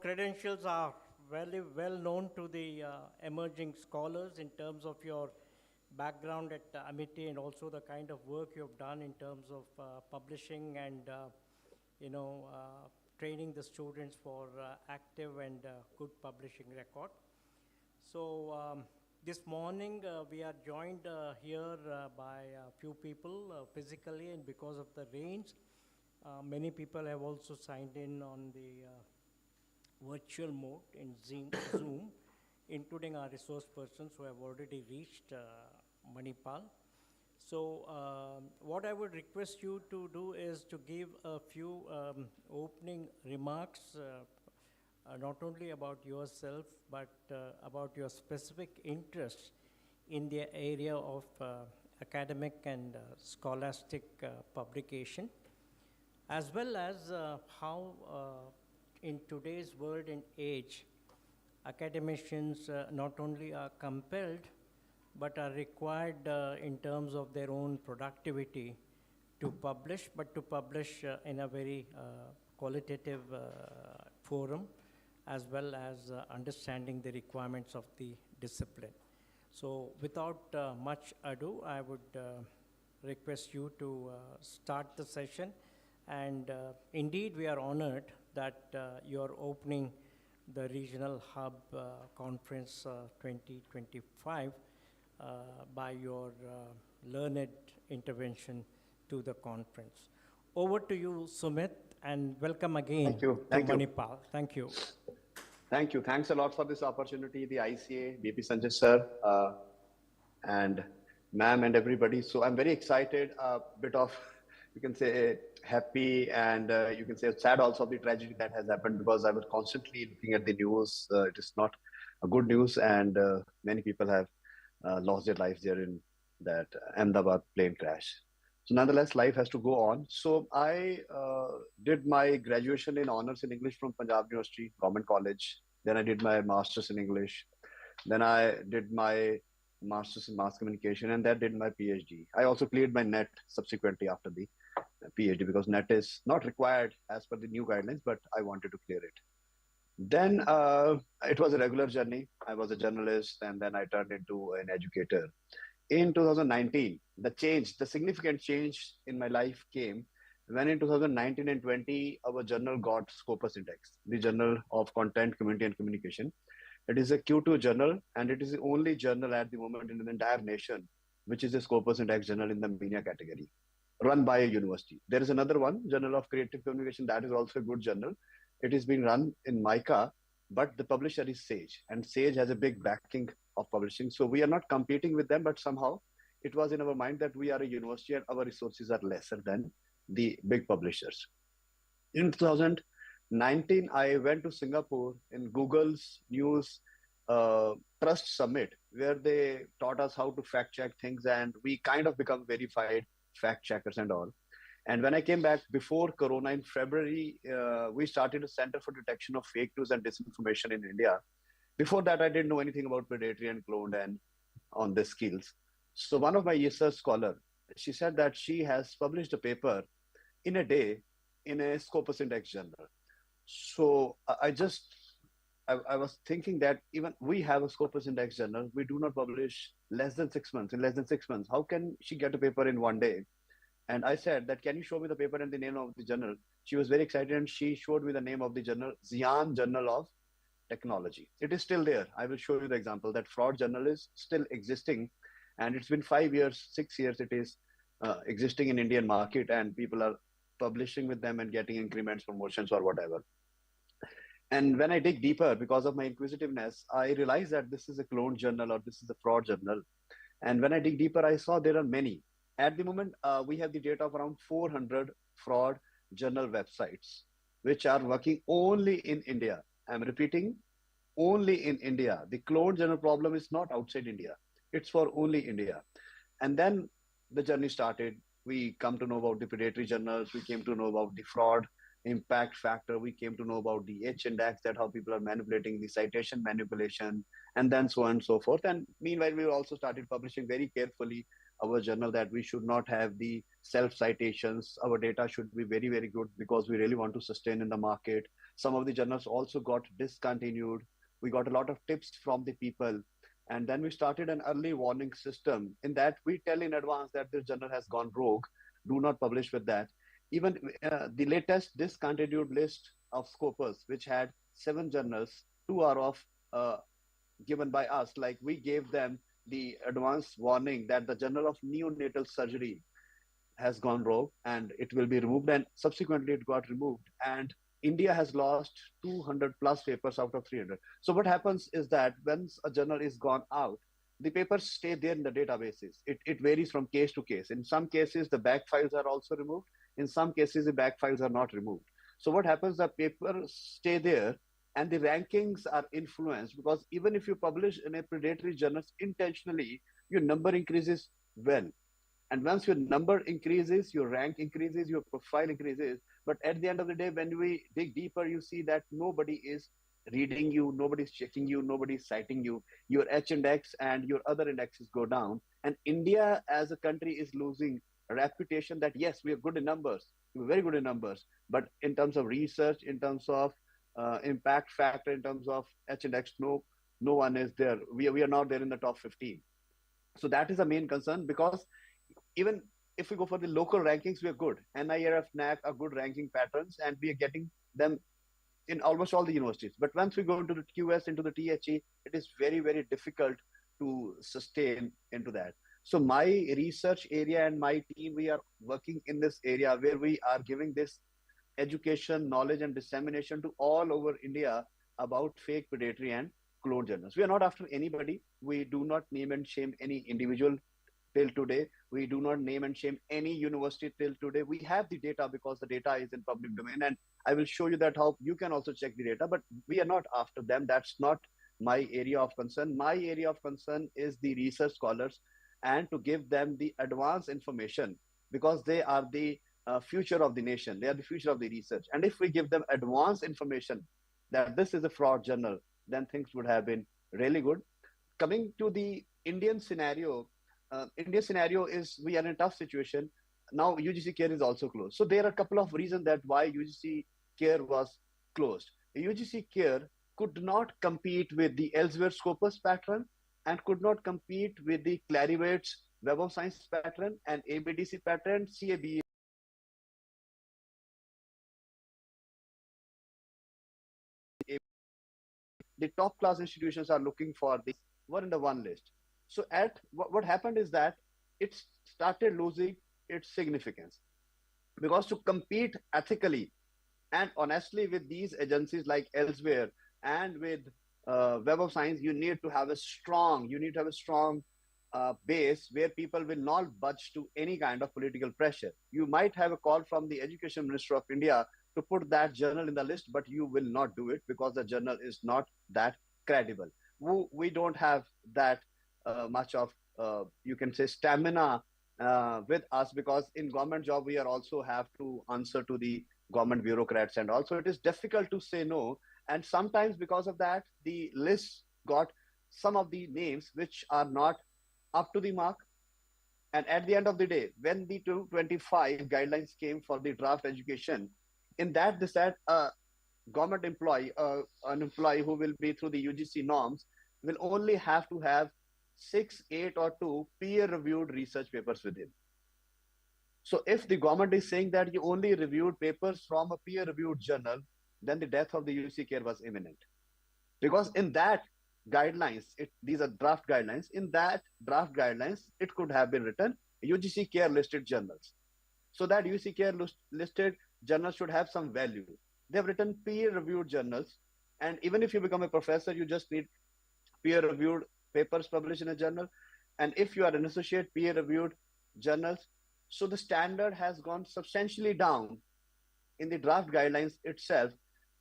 credentials are very well known to the emerging scholars in terms of your background at Amity and also the kind of work you've done in terms of publishing and you know training the students for active and good publishing record. So this morning we are joined here by a few people physically, and because of the rains, many people have also signed in on the virtual mode in Zoom, including our resource persons who have already reached Manipal. So what I would request you to do is to give a few opening remarks, not only about yourself, but about your specific interests in the area of academic and scholastic publication, as well as how in today's world and age, academicians not only are compelled, but are required in terms of their own productivity to publish, but to publish in a very qualitative forum, as well as understanding the requirements of the discipline. So without much ado, I would request you to start the session. And indeed, we are honored that you're opening the Regional Hub Conference 2025 by your learned intervention to the conference. Over to you, Sumit, and welcome again Thank you. to Manipal. Thank you. Thank you. Thanks a lot for this opportunity, the ICA, BP Sanjay sir, and ma'am and everybody. So I'm very excited, a bit of, you can say, happy and you can say sad also of the tragedy that has happened, because I was constantly looking at the news. It is not a good news, and many people have lost their lives there in that Ahmedabad plane crash. So nonetheless, life has to go on. So I did my graduation in honors in English from Punjab University, Government College. Then I did my master's in English. Then I did my master's in mass communication, and then did my PhD. I also cleared my NET subsequently after the PhD, because NET is not required as per the new guidelines, but I wanted to clear it. Then it was a regular journey. I was a journalist, and then I turned into an educator. In 2019, the significant change in my life came when in 2019 and 20, our journal got Scopus Index, the Journal of Content, Community and Communication. It is a Q2 journal, and it is the only journal at the moment in the entire nation, which is a Scopus Index journal in the media category, run by a university. There is another one, Journal of Creative Communication, that is also a good journal. It is being run in MICA, but the publisher is Sage, and Sage has a big backing of publishing. So we are not competing with them, but somehow it was in our mind that we are a university and our resources are lesser than the big publishers. In 2019, I went to Singapore in Google's News Trust Summit, where they taught us how to fact check things, and we kind of become verified fact checkers and all. And when I came back before Corona in February, we started a Center for Detection of Fake News and Disinformation in India. Before that, I didn't know anything about predatory and cloned and on these skills. So one of my research scholar, she said that she has published a paper in a day in a Scopus Index journal. So I was thinking that even we have a Scopus Index journal, we do not publish less than 6 months. In less than 6 months, how can she get a paper in one day? And I said that, can you show me the paper and the name of the journal? She was very excited, and she showed me the name of the journal, Xi'an Journal of Technology. It is still there. I will show you the example that fraud journal is still existing, and it's been 5 years, 6 years it is existing in Indian market, and people are publishing with them and getting increments, promotions or whatever. And when I dig deeper, because of my inquisitiveness, I realized that this is a cloned journal or this is a fraud journal. And when I dig deeper, I saw there are many. At the moment, we have the data of around 400 fraud journal websites, which are working only in India. I'm repeating, only in India. The cloned journal problem is not outside India. It's for only India. And then the journey started. We come to know about the predatory journals. We came to know about the fraud impact factor. We came to know about the H index, that how people are manipulating the citation manipulation, and then so on and so forth. And meanwhile, we also started publishing very carefully our journal that we should not have the self citations. Our data should be very, very good because we really want to sustain in the market. Some of the journals also got discontinued. We got a lot of tips from the people. And then we started an early warning system in that we tell in advance that this journal has gone rogue. Do not publish with that. Even the latest discontinued list of Scopus, which had 7 journals, 2 are of given by us. Like we gave them the advance warning that the Journal of Neonatal Surgery has gone rogue and it will be removed. And subsequently, it got removed. And India has lost 200 plus papers out of 300. So what happens is that once a journal is gone out, the papers stay there in the databases. It varies from case to case. In some cases, the back files are also removed. In some cases, the back files are not removed. So what happens? The papers stay there and the rankings are influenced because even if you publish in a predatory journal intentionally, your number increases well. And once your number increases, your rank increases, your profile increases. But at the end of the day, when we dig deeper, you see that nobody is reading you, nobody's checking you, nobody's citing you. Your H index and your other indexes go down. And India as a country is losing a reputation that, yes, we are good in numbers, we're very good in numbers. But in terms of research, in terms of impact factor, in terms of H index, no one is there. We are not there in the top 15. So that is the main concern because even if we go for the local rankings, we are good. NIRF, NAC are good ranking patterns, and we are getting them in almost all the universities. But once we go into the QS, into the THE, it is very, very difficult to sustain into that. So my research area and my team, we are working in this area where we are giving this education, knowledge, and dissemination to all over India about fake, predatory, and clone journals. We are not after anybody. We do not name and shame any individual till today. We do not name and shame any university till today. We have the data because the data is in public domain, and I will show you that how you can also check the data, but we are not after them. That's not my area of concern. My area of concern is the research scholars and to give them the advanced information because they are the future of the nation. They are the future of the research. And if we give them advanced information that this is a fraud journal, then things would have been really good. Coming to the Indian scenario, Indian scenario is we are in a tough situation. Now UGC Care is also closed. So there are a couple of reasons that why UGC Care was closed. UGC Care could not compete with the Elsewhere Scopus pattern and could not compete with the Clarivate's Web of Science pattern and ABDC pattern, CAB. The top class institutions are looking for this were in the one list. So at what happened is that it started losing its significance because to compete ethically and honestly with these agencies like Elsewhere and with Web of Science, you need to have a strong base where people will not budge to any kind of political pressure. You might have a call from the Education Minister of India to put that journal in the list, but you will not do it because the journal is not that credible. We don't have that much of, you can say, stamina with us because in government job, we are also have to answer to the government bureaucrats. And also it is difficult to say no. And sometimes because of that, the list got some of the names which are not up to the mark. And at the end of the day, when the 225 guidelines came for the draft education, in that they said a government employee, an employee who will be through the UGC norms, will only have to have 6, 8, or 2 peer-reviewed research papers with him. So if the government is saying that you only reviewed papers from a peer-reviewed journal, then the death of the UGC Care was imminent. Because in that guidelines, these are draft guidelines, in that draft guidelines, it could have been written UGC Care listed journals. So that UGC Care listed journals should have some value. They've written peer-reviewed journals. And even if you become a professor, you just need peer-reviewed papers published in a journal. And if you are an associate, peer-reviewed journals. So the standard has gone substantially down in the draft guidelines itself.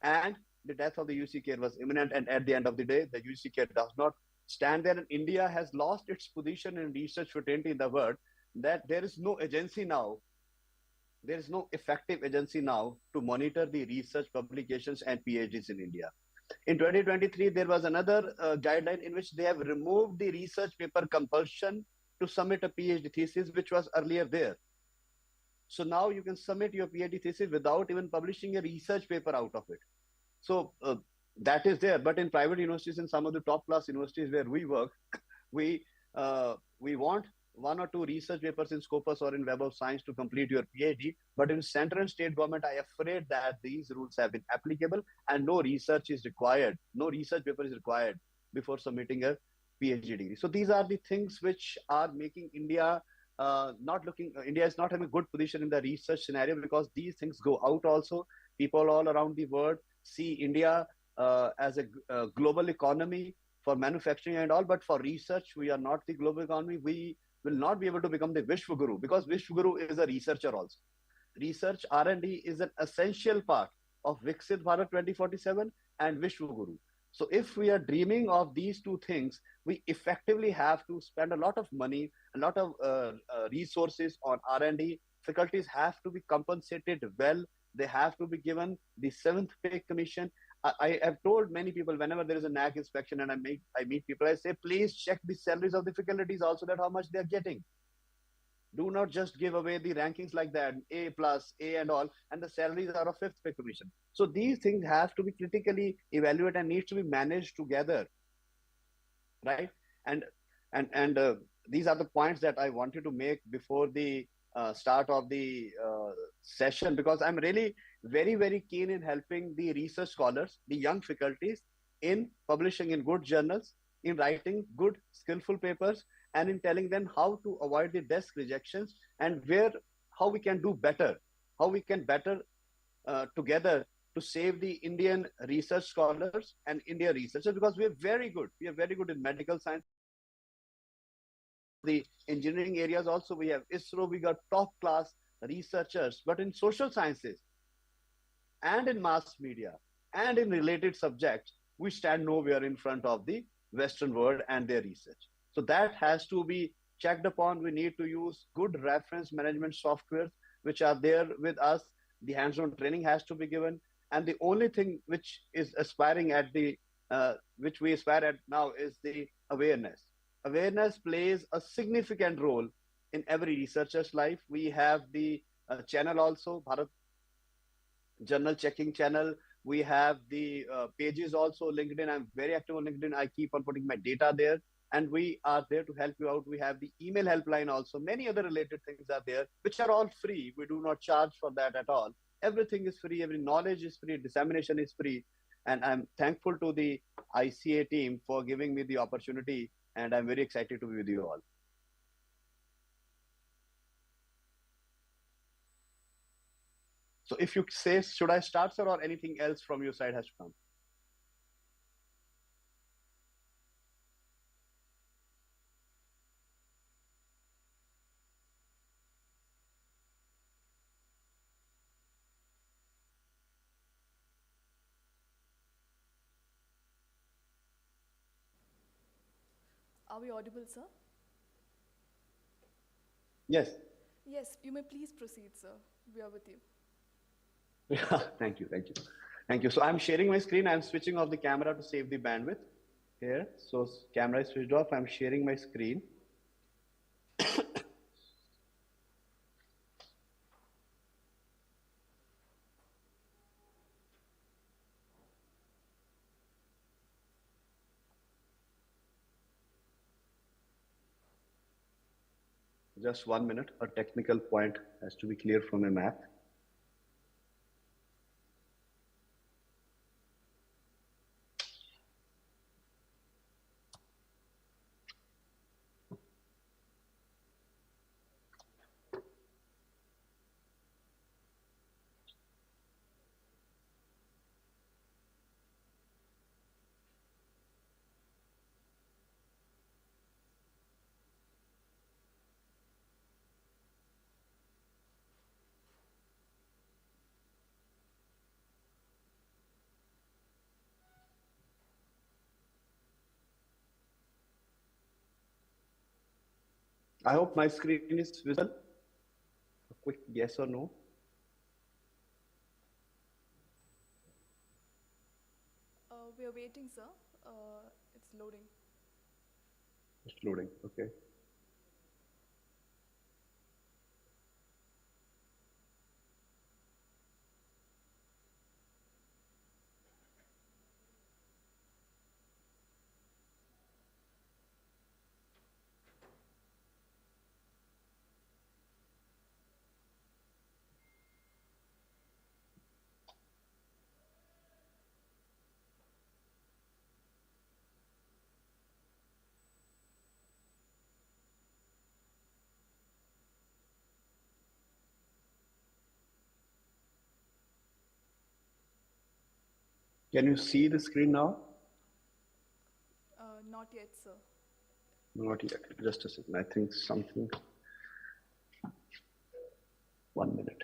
And the death of the UGC Care was imminent. And at the end of the day, the UGC Care does not stand there. And India has lost its position in research fraternity in the world that there is no agency now. There is no effective agency now to monitor the research publications and PhDs in India. In 2023, there was another guideline in which they have removed the research paper compulsion to submit a PhD thesis, which was earlier there. So now you can submit your PhD thesis without even publishing a research paper out of it. So that is there. But in private universities, in some of the top class universities where we work, we want one or two research papers in Scopus or in Web of Science to complete your PhD. But in central and state government, I am afraid that these rules have been applicable and no research is required. No research paper is required before submitting a PhD degree. So these are the things which are making India not looking. India is not having a good position in the research scenario because these things go out also. People all around the world see India as a global economy for manufacturing and all, but for research, we are not the global economy. We will not be able to become the Vishwaguru because Vishwaguru is a researcher also. Research R&D is an essential part of Viksit Bharat 2047 and Vishwaguru. So if we are dreaming of these two things, we effectively have to spend a lot of money, a lot of resources on R&D. Faculties have to be compensated well. They have to be given the seventh pay commission. I have told many people whenever there is a NAC inspection and I meet people, I say, please check the salaries of the faculties also, that how much they are getting. Do not just give away the rankings like that, A plus, A and all, and the salaries are of fifth pay commission. So these things have to be critically evaluated and needs to be managed together, right? And these are the points that I wanted to make before the start of the session, because I'm really very keen in helping the research scholars, the young faculties, in publishing in good journals, in writing good skillful papers, and in telling them how to avoid the desk rejections and how we can do better, how we can better together to save the Indian research scholars and India researchers, because we are very good. We are very good in medical science. The engineering areas also, we have ISRO, we got top class researchers, but in social sciences and in mass media and in related subjects, we stand nowhere in front of the Western world and their research. So that has to be checked upon. We need to use good reference management softwares which are there with us. The hands-on training has to be given. And the only thing which is aspiring at which we aspire at now is the awareness. Awareness plays a significant role in every researcher's life. We have the channel also, Bharat Journal Checking channel. We have the pages also, LinkedIn. I'm very active on LinkedIn. I keep on putting my data there. And we are there to help you out. We have the email helpline also. Many other related things are there, which are all free. We do not charge for that at all. Everything is free. Every knowledge is free. Dissemination is free. And I'm thankful to the ICA team for giving me the opportunity. And I'm very excited to be with you all. So if you say, should I start, sir, or anything else from your side has to come? Are we audible, sir? Yes. Yes, you may please proceed, sir. We are with you. Yeah, thank you, thank you. Thank you. So I'm sharing my screen. I'm switching off the camera to save the bandwidth here. So camera is switched off. I'm sharing my screen. Just 1 minute. A technical point has to be clear from a map. I hope my screen is visible. A quick yes or no. We are waiting, sir. It's loading. It's loading. Okay. Can you see the screen now? Not yet, sir. Not yet. Just a second. I think something. 1 minute.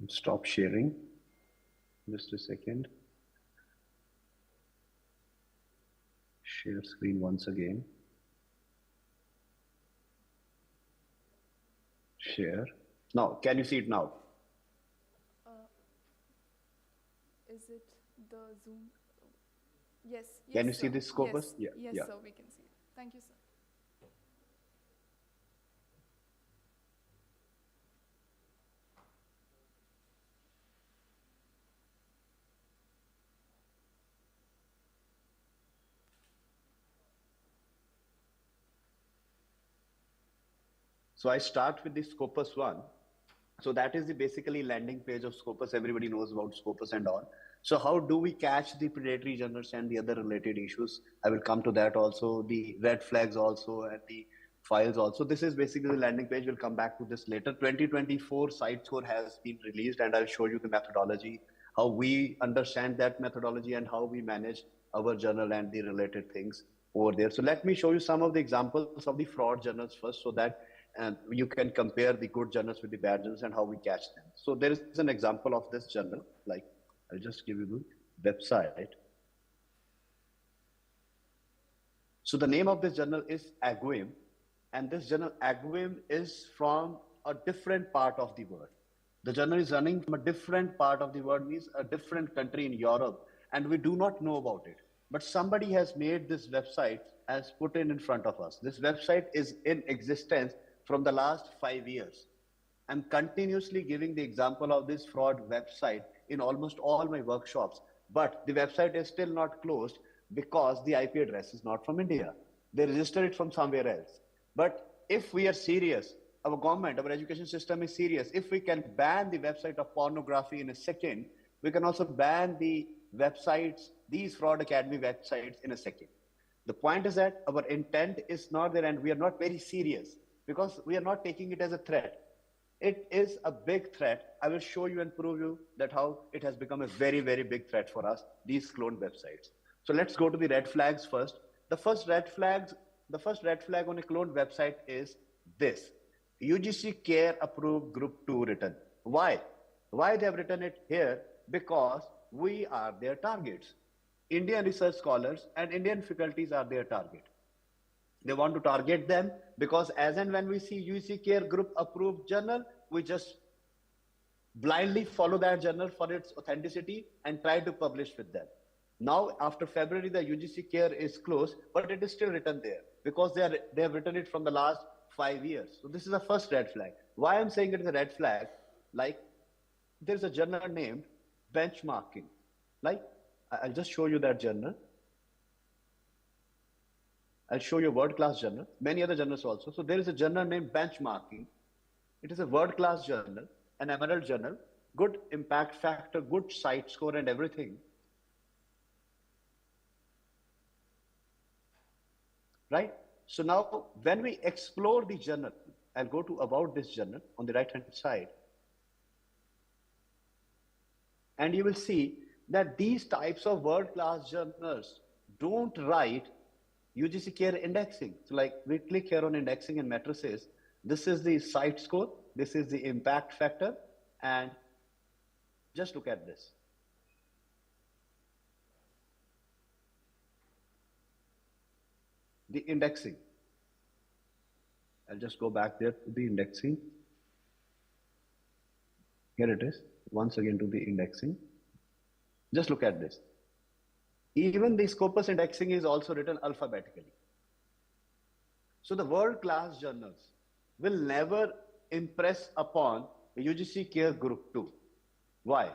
Stop sharing. Just a second. Share screen once again. Share. Now, can you see it now? Is it the Zoom? Yes. Can you sir. see this Scopus? Yes. Yeah. Yes, sir. We can see it. Thank you, sir. So I start with the Scopus one. So that is the basically landing page of Scopus. Everybody knows about Scopus and all. So how do we catch the predatory journals and the other related issues? I will come to that also, the red flags also, and the files also. This is basically the landing page. We'll come back to this later. 2024 site score has been released, and I'll show you the methodology, how we understand that methodology and how we manage our journal and the related things over there. So let me show you some of the examples of the fraud journals first, so that and you can compare the good journals with the bad journals and how we catch them. So there is an example of this journal. Like, I'll just give you the website. So the name of this journal is Aguim, and this journal Aguim is from a different part of the world. The journal is running from a different part of the world, means a different country in Europe, and we do not know about it. But somebody has made this website, has put it in front of us. This website is in existence from the last 5 years. I'm continuously giving the example of this fraud website in almost all my workshops, but the website is still not closed because the IP address is not from India. They register it from somewhere else. But if we are serious, our government, our education system is serious. If we can ban the website of pornography in a second, we can also ban the websites, these fraud academy websites in a second. The point is that our intent is not there, and we are not very serious because we are not taking it as a threat. It is a big threat. I will show you and prove you that how it has become a very, very big threat for us, these cloned websites. So let's go to the red flags first. The first red flag on a cloned website is this: UGC Care Approved Group 2 written. Why? Why they have written it here? Because we are their targets. Indian research scholars and Indian faculties are their target. They want to target them because as and when we see UC Care Group approved journal, we just blindly follow that journal for its authenticity and try to publish with them. Now, after February, the UGC Care is closed, but it is still written there because they have written it from the last 5 years. So this is the first red flag. Why I'm saying it is a red flag? Like, there's a journal named benchmarking. Like, I'll just show you that journal. I'll show you a world-class journal, many other journals also. So there is a journal named Benchmarking. It is a world-class journal, an emerald journal, good impact factor, good site score and everything. Right? So now when we explore the journal, I'll go to about this journal on the right-hand side. And you will see that these types of world-class journals don't write UGC Care indexing. So like we click here on indexing and matrices. This is the site score. This is the impact factor. And just look at this. The indexing. I'll just go back there to the indexing. Here it is. Once again to the indexing. Just look at this. Even the Scopus indexing is also written alphabetically. So the world-class journals will never impress upon UGC Care Group 2. Why?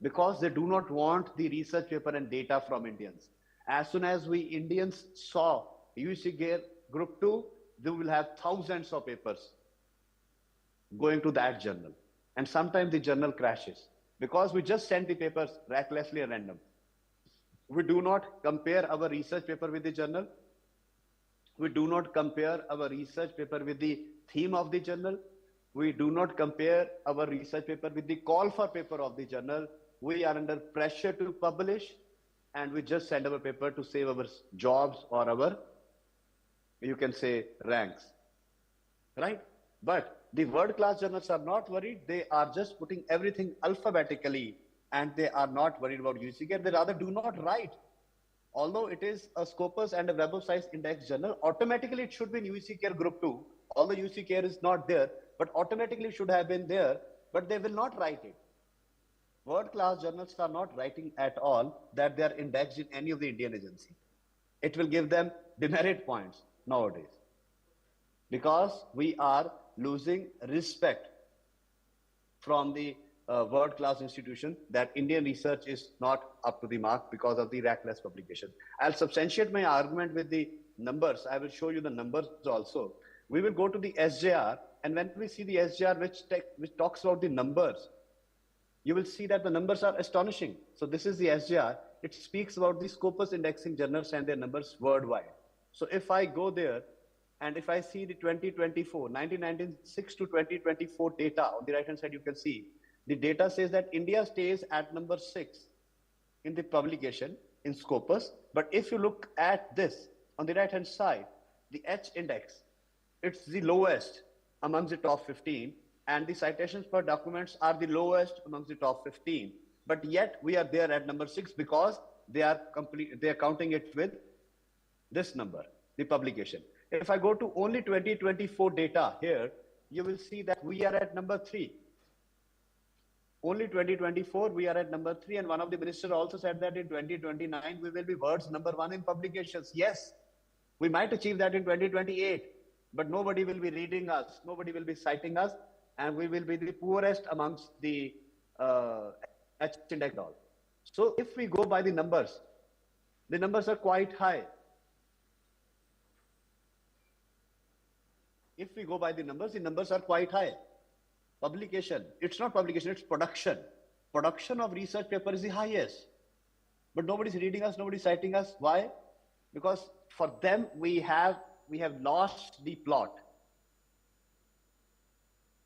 Because they do not want the research paper and data from Indians. As soon as we Indians saw UGC Care Group 2, they will have thousands of papers going to that journal. And sometimes the journal crashes because we just send the papers recklessly and random. We do not compare our research paper with the journal. We do not compare our research paper with the theme of the journal. We do not compare our research paper with the call for paper of the journal. We are under pressure to publish, and we just send our paper to save our jobs or our, you can say, ranks, right? But the world-class journals are not worried. They are just putting everything alphabetically, and they are not worried about UGC Care. They rather do not write. Although it is a Scopus and a Web of Science index journal, automatically it should be in UGC Care Group 2. Although UGC Care is not there, but automatically it should have been there, but they will not write it. World-class journals are not writing at all that they are indexed in any of the Indian agency. It will give them demerit points nowadays because we are losing respect from the world-class institution that Indian research is not up to the mark because of the reckless publication. I'll substantiate my argument with the numbers. I will show you the numbers also. We will go to the SJR, and when we see the SJR which talks about the numbers, you will see that the numbers are astonishing. So this is the SJR. It speaks about the Scopus indexing journals and their numbers worldwide. So if I go there and if I see the 2024, 1996 to 2024 data, on the right-hand side, you can see the data says that India stays at number 6 in the publication in Scopus. But if you look at this on the right-hand side, the H index, it's the lowest amongst the top 15. And the citations per documents are the lowest amongst the top 15. But yet we are there at number 6 because they are counting it with this number, the publication. If I go to only 2024 data here, you will see that we are at number 3. Only 2024, we are at number 3. And one of the ministers also said that in 2029, we will be world's number 1 in publications. Yes, we might achieve that in 2028, but nobody will be reading us. Nobody will be citing us. And we will be the poorest amongst the H index all. So if we go by the numbers are quite high. If we go by the numbers are quite high. Publication, it's not publication, it's production. Production of research paper is the highest. But nobody's reading us, nobody's citing us. Why? Because for them, we have lost the plot.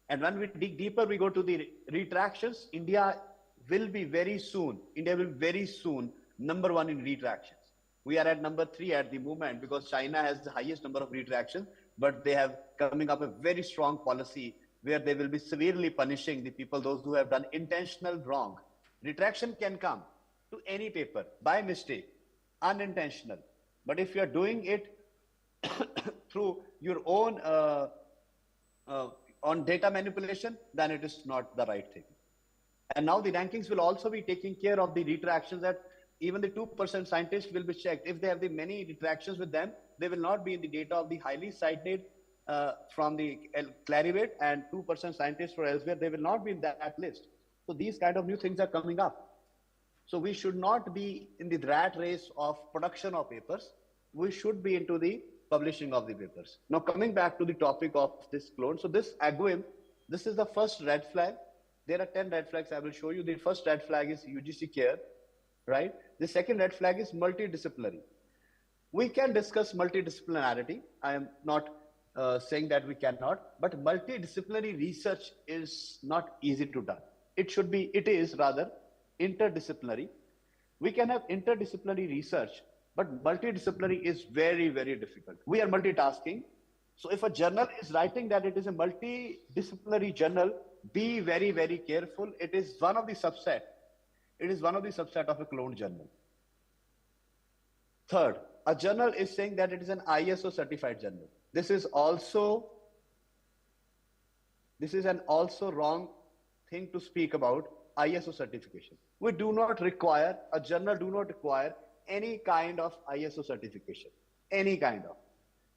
And when we dig deeper, we go to the retractions. India will be very soon number 1 in retractions. We are at number 3 at the moment because China has the highest number of retractions, but they have coming up a very strong policy where they will be severely punishing the people, those who have done intentional wrong. Retraction can come to any paper by mistake, unintentional. But if you are doing it through your own on data manipulation, then it is not the right thing. And now the rankings will also be taking care of the retractions that even the 2% scientists will be checked. If they have the many retractions with them, they will not be in the data of the highly cited from the Clarivate, and 2% scientists for elsewhere, they will not be in that list. So these kind of new things are coming up. So we should not be in the rat race of production of papers. We should be into the publishing of the papers. Now coming back to the topic of this clone. So this AGWIM, this is the first red flag. There are 10 red flags I will show you. The first red flag is UGC Care, right? The second red flag is multidisciplinary. We can discuss multidisciplinarity. I am not saying that we cannot, but multidisciplinary research is not easy to do. It is rather interdisciplinary. We can have interdisciplinary research, but multidisciplinary is very, very difficult. We are multitasking. So if a journal is writing that it is a multidisciplinary journal, be very, very careful. It is one of the subset. It is one of the subset of a cloned journal. Third, a journal is saying that it is an ISO certified journal. This is an also wrong thing to speak about ISO certification. We do not require, a journal do not require any kind of ISO certification, any kind of.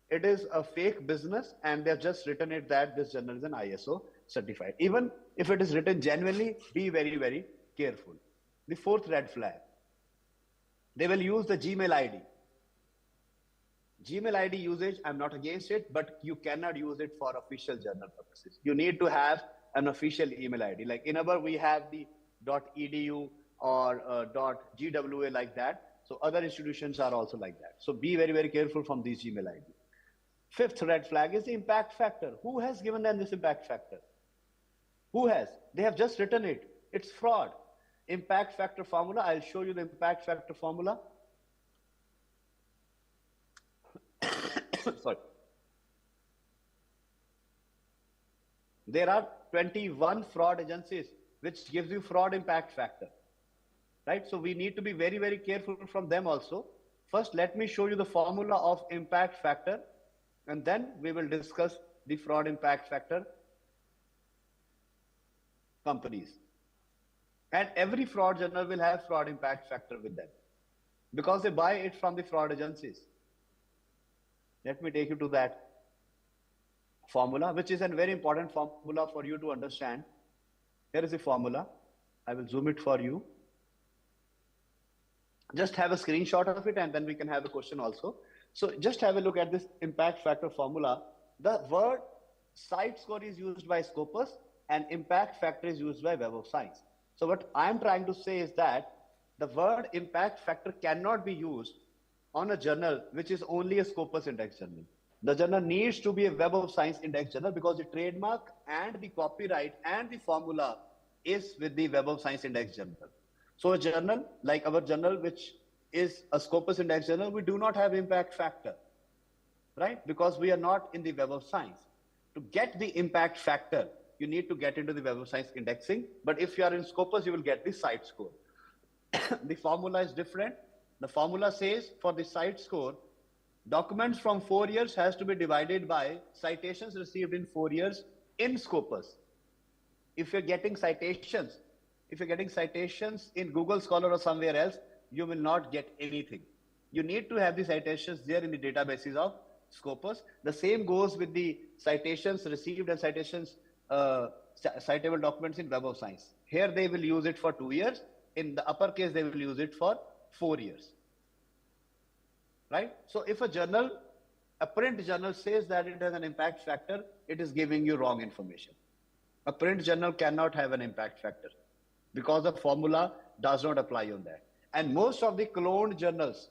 It is a fake business and they've just written it that this journal is an ISO. certified. Even if it is written genuinely, be very, very careful. The fourth red flag, they will use the Gmail ID. Gmail ID usage, I'm not against it, but you cannot use it for official journal purposes. You need to have an official email ID. Like in our, we have the .edu or .gwa like that. So other institutions are also like that. So be very, very careful from these Gmail ID. Fifth red flag is the impact factor. Who has given them this impact factor? Who has? They have just written it. It's fraud. Impact factor formula. I'll show you the impact factor formula. Sorry. There are 21 fraud agencies which gives you fraud impact factor, right? So we need to be very, very careful from them also. First, let me show you the formula of impact factor, and then we will discuss the fraud impact factor companies. And every fraud journal will have fraud impact factor with them because they buy it from the fraud agencies. Let me take you to that formula, which is a very important formula for you to understand. Here is the formula. I will zoom it for you. Just have a screenshot of it and then we can have a question also. So just have a look at this impact factor formula. The word site score is used by Scopus and impact factor is used by Web of Science. So what I'm trying to say is that the word impact factor cannot be used on a journal which is only a Scopus index journal. The journal needs to be a Web of Science index journal because the trademark and the copyright and the formula is with the Web of Science index journal. So a journal like our journal, which is a Scopus index journal, we do not have impact factor, right? Because we are not in the Web of Science. To get the impact factor, you need to get into the Web of Science indexing. But if you are in Scopus, you will get the site score. The formula is different. The formula says for the site score, documents from 4 years has to be divided by citations received in 4 years in Scopus. If you're getting citations in Google Scholar or somewhere else, you will not get anything. You need to have the citations there in the databases of Scopus. The same goes with the citations received and citations, citable documents in Web of Science. Here they will use it for 2 years. In the uppercase, they will use it for 4 years. Right? So if a journal, a print journal says that it has an impact factor, it is giving you wrong information. A print journal cannot have an impact factor because the formula does not apply on that. And most of the cloned journals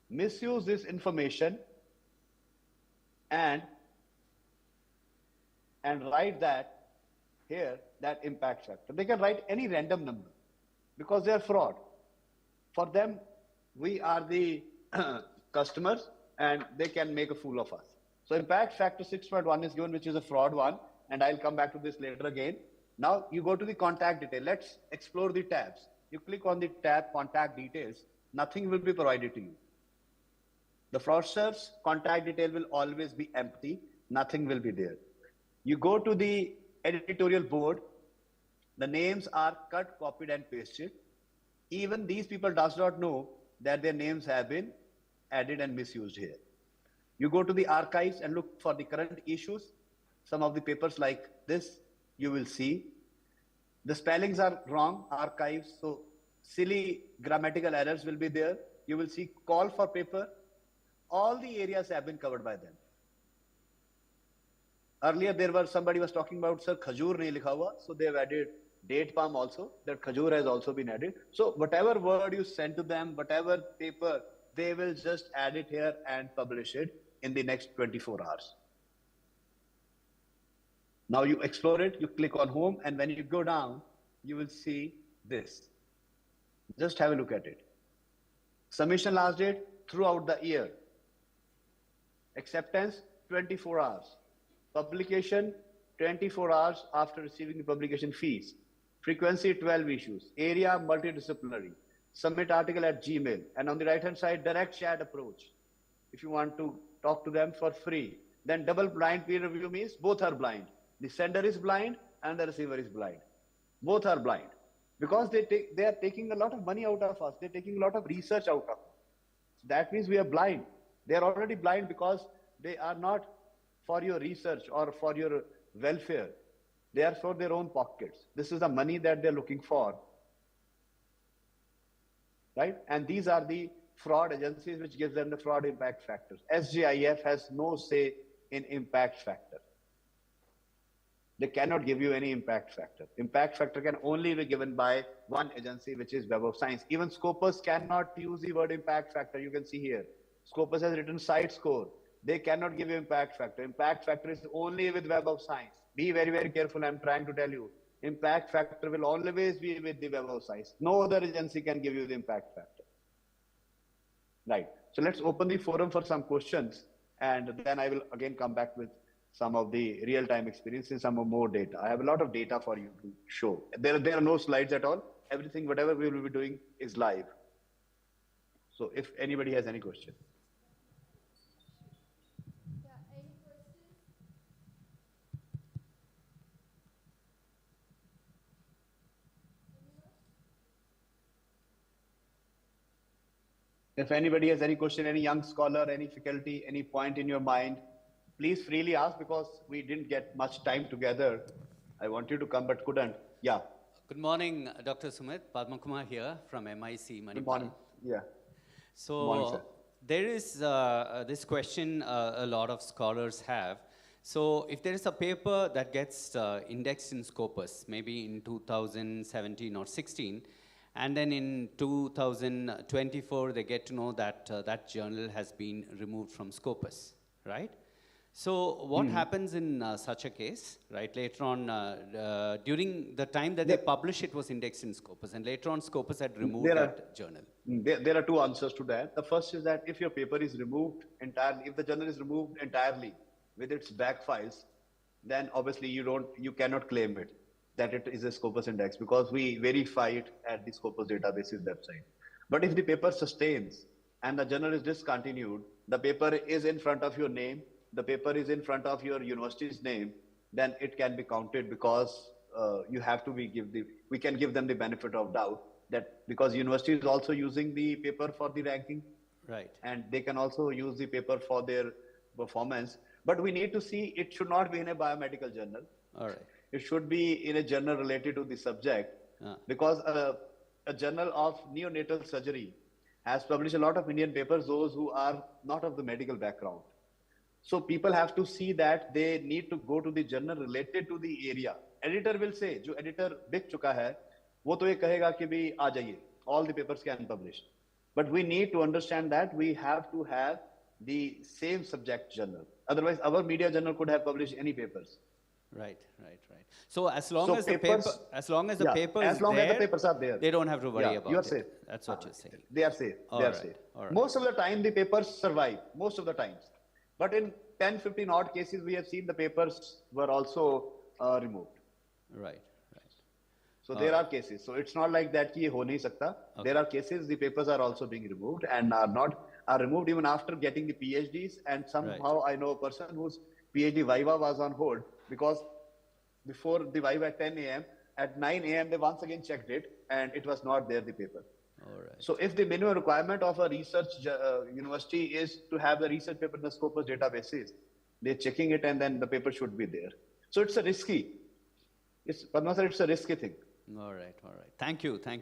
misuse this information and write that here, that impact factor. They can write any random number because they are fraud. For them, we are the customers and they can make a fool of us. So impact factor 6.1 is given, which is a fraud one. And I'll come back to this later again. Now you go to the contact detail. Let's explore the tabs. You click on the tab contact details. Nothing will be provided to you. The fraudster's contact detail will always be empty. Nothing will be there. You go to the editorial board. The names are cut, copied and pasted. Even these people does not know that their names have been added and misused here. You go to the archives and look for the current issues. Some of the papers like this, you will see. The spellings are wrong, archives, so silly grammatical errors will be there. You will see call for paper. All the areas have been covered by them. Earlier, somebody was talking about, sir, khajur nahi likha hua, so they have added date palm also. That khajur has also been added. So whatever word you send to them, whatever paper, they will just add it here and publish it in the next 24 hours. Now you explore it, you click on home, and when you go down, you will see this. Just have a look at it. Submission last date throughout the year. Acceptance 24 hours. Publication 24 hours after receiving the publication fees. Frequency 12 issues. Area multidisciplinary. Submit article at Gmail. And on the right hand side, direct chat approach. If you want to talk to them for free. Then double blind peer review means both are blind. The sender is blind and the receiver is blind. Both are blind because they are taking a lot of money out of us. They're taking a lot of research out of us. So that means we are blind. They are already blind because they are not for your research or for your welfare. They are for their own pockets. This is the money that they're looking for, right? And these are the fraud agencies which gives them the fraud impact factors. SGIF has no say in impact factor. They cannot give you any impact factor. Impact factor can only be given by one agency, which is Web of Science. Even Scopus cannot use the word impact factor. You can see here. Scopus has written site score. They cannot give you impact factor. Impact factor is only with Web of Science. Be very, very careful. I'm trying to tell you. Impact factor will always be with the Web of Science. No other agency can give you the impact factor. Right. So let's open the forum for some questions, and then I will again come back with some of the real-time experiences, some more data. I have a lot of data for you to show. There are no slides at all. Everything, whatever we will be doing is live. So if anybody has any question. Yeah, any questions? If anybody has any question, any young scholar, any faculty, any point in your mind, please freely ask, because we didn't get much time together. I wanted to come but couldn't. Yeah. Good morning, Dr. Sumit. Padma Kumar here from MIC Manipal. Good morning. Yeah. So Good morning, sir. there is this question a lot of scholars have. So if there is a paper that gets indexed in Scopus, maybe in 2017 or 16, and then in 2024 they get to know that that journal has been removed from Scopus, right? So what happens in such a case, right? Later on, during the time that they publish, it was indexed in Scopus, and later on Scopus had removed that journal. There are two answers to that. The first is that if your paper is removed entirely, if the journal is removed entirely with its back files, then obviously you cannot claim it that it is a Scopus index, because we verify it at the Scopus databases website. But if the paper sustains and the journal is discontinued, the paper is in front of your name, the paper is in front of your university's name, then it can be counted, because you have to we can give them the benefit of doubt that because university is also using the paper for the ranking, right? And they can also use the paper for their performance. But we need to see, it should not be in a biomedical journal. All right. It should be in a journal related to the subject, because a journal of neonatal surgery has published a lot of Indian papers, those who are not of the medical background. So people have to see that they need to go to the journal related to the area. Editor will say, जो editor बिक चुका है, वो तो ये कहेगा कि भी आ जाइए, all the papers can publish. But we need to understand that we have to have the same subject journal. Otherwise, our media journal could have published any papers. Right. So as long as the paper, as long as the papers are there, they don't have to worry about you are it. safe. That's what you're saying. They are safe. They are safe. Most of the time, the papers survive. Most of the times. But in 10, 15 odd cases, we have seen the papers were also removed. Right. So there are cases. So it's not like that कि ये हो नहीं सकता. There are cases the papers are also being removed and are removed even after getting the PhDs. And somehow I know a person whose PhD Viva was on hold, because before the Viva at 10 a.m., at 9 a.m. they once again checked it and it was not there, the paper. All right. So if the minimum requirement of a research university is to have the research paper in the Scopus databases, they're checking it and then the paper should be there. So it's a risky, Padma sir, it's a risky thing. All right. Thank you. Yeah,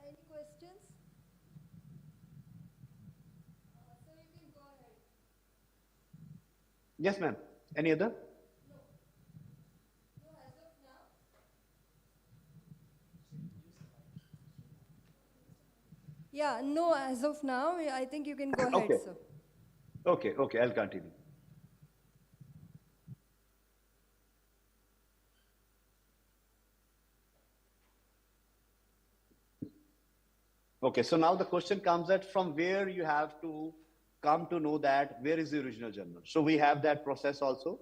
any questions? So you can go ahead. Yes, ma'am. Any other? No, as of now. Yeah, no, as of now, I think you can go ahead, Okay. sir. Okay, I'll continue. Okay, so now the question comes that from where you have to come to know that where is the original journal. So we have that process also.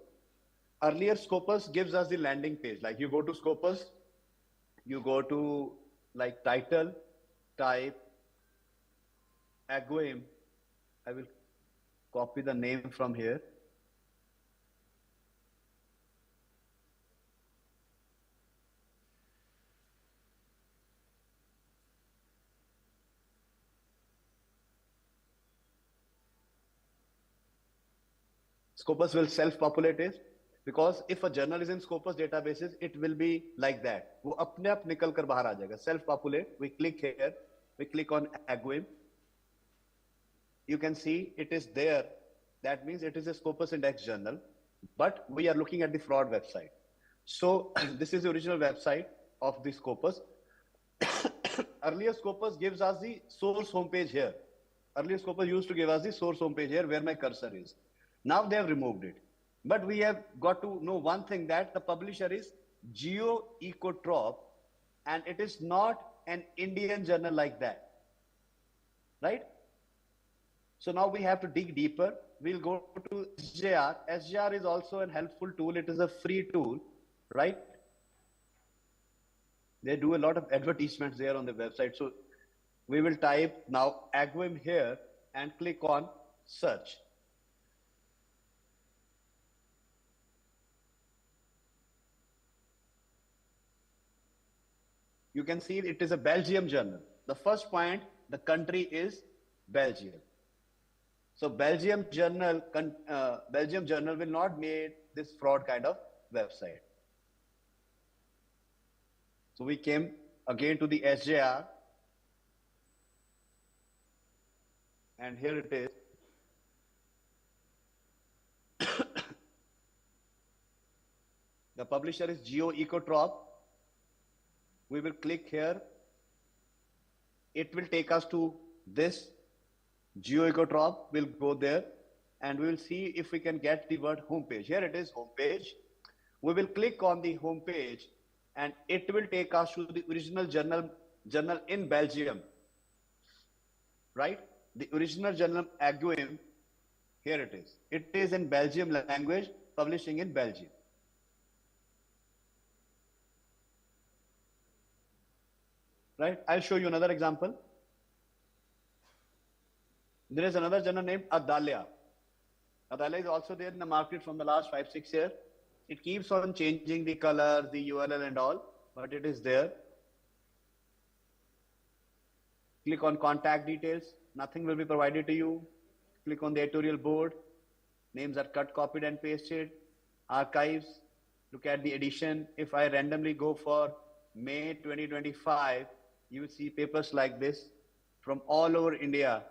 Earlier, Scopus gives us the landing page. Like you go to Scopus, you go to like title, type, Aguim. I will copy the name from here. Scopus will self-populate it, because if a journal is in Scopus databases, it will be like that. वो अपने आप निकल कर बाहर आ जाएगा. Self-populate. We click here. We click on AGWIM. You can see it is there. That means it is a Scopus index journal, but we are looking at the fraud website. So this is the original website of the Scopus. Earlier Scopus gives us the source homepage here. Earlier Scopus used to give us the source homepage here where my cursor is. Now they have removed it. But we have got to know one thing, that the publisher is Geo-Ecotrop, and it is not an Indian journal like that, right? So now we have to dig deeper. We'll go to SJR. SJR is also a helpful tool. It is a free tool, right? They do a lot of advertisements there on the website. So we will type now AGWIM here and click on search. You can see it is a Belgium journal. The first point, the country is Belgium. So Belgium journal will not make this fraud kind of website. So we came again to the SJR, and here it is. The publisher is Geo-Ecotrop. We will click here. It will take us to this. Geo-Ecotrop will go there, and we will see if we can get the word homepage. Here it is, homepage. We will click on the homepage, and it will take us to the original journal in Belgium, right? The original journal AGWIM, here it is. It is in Belgium language, publishing in Belgium. Right? I'll show you another example. There is another journal named Adalia. Adalia is also there in the market from the last 5-6 years. It keeps on changing the color, the URL and all, but it is there. Click on contact details. Nothing will be provided to you. Click on the editorial board. Names are cut, copied and pasted. Archives. Look at the edition. If I randomly go for May 2025, you will see papers like this from all over India.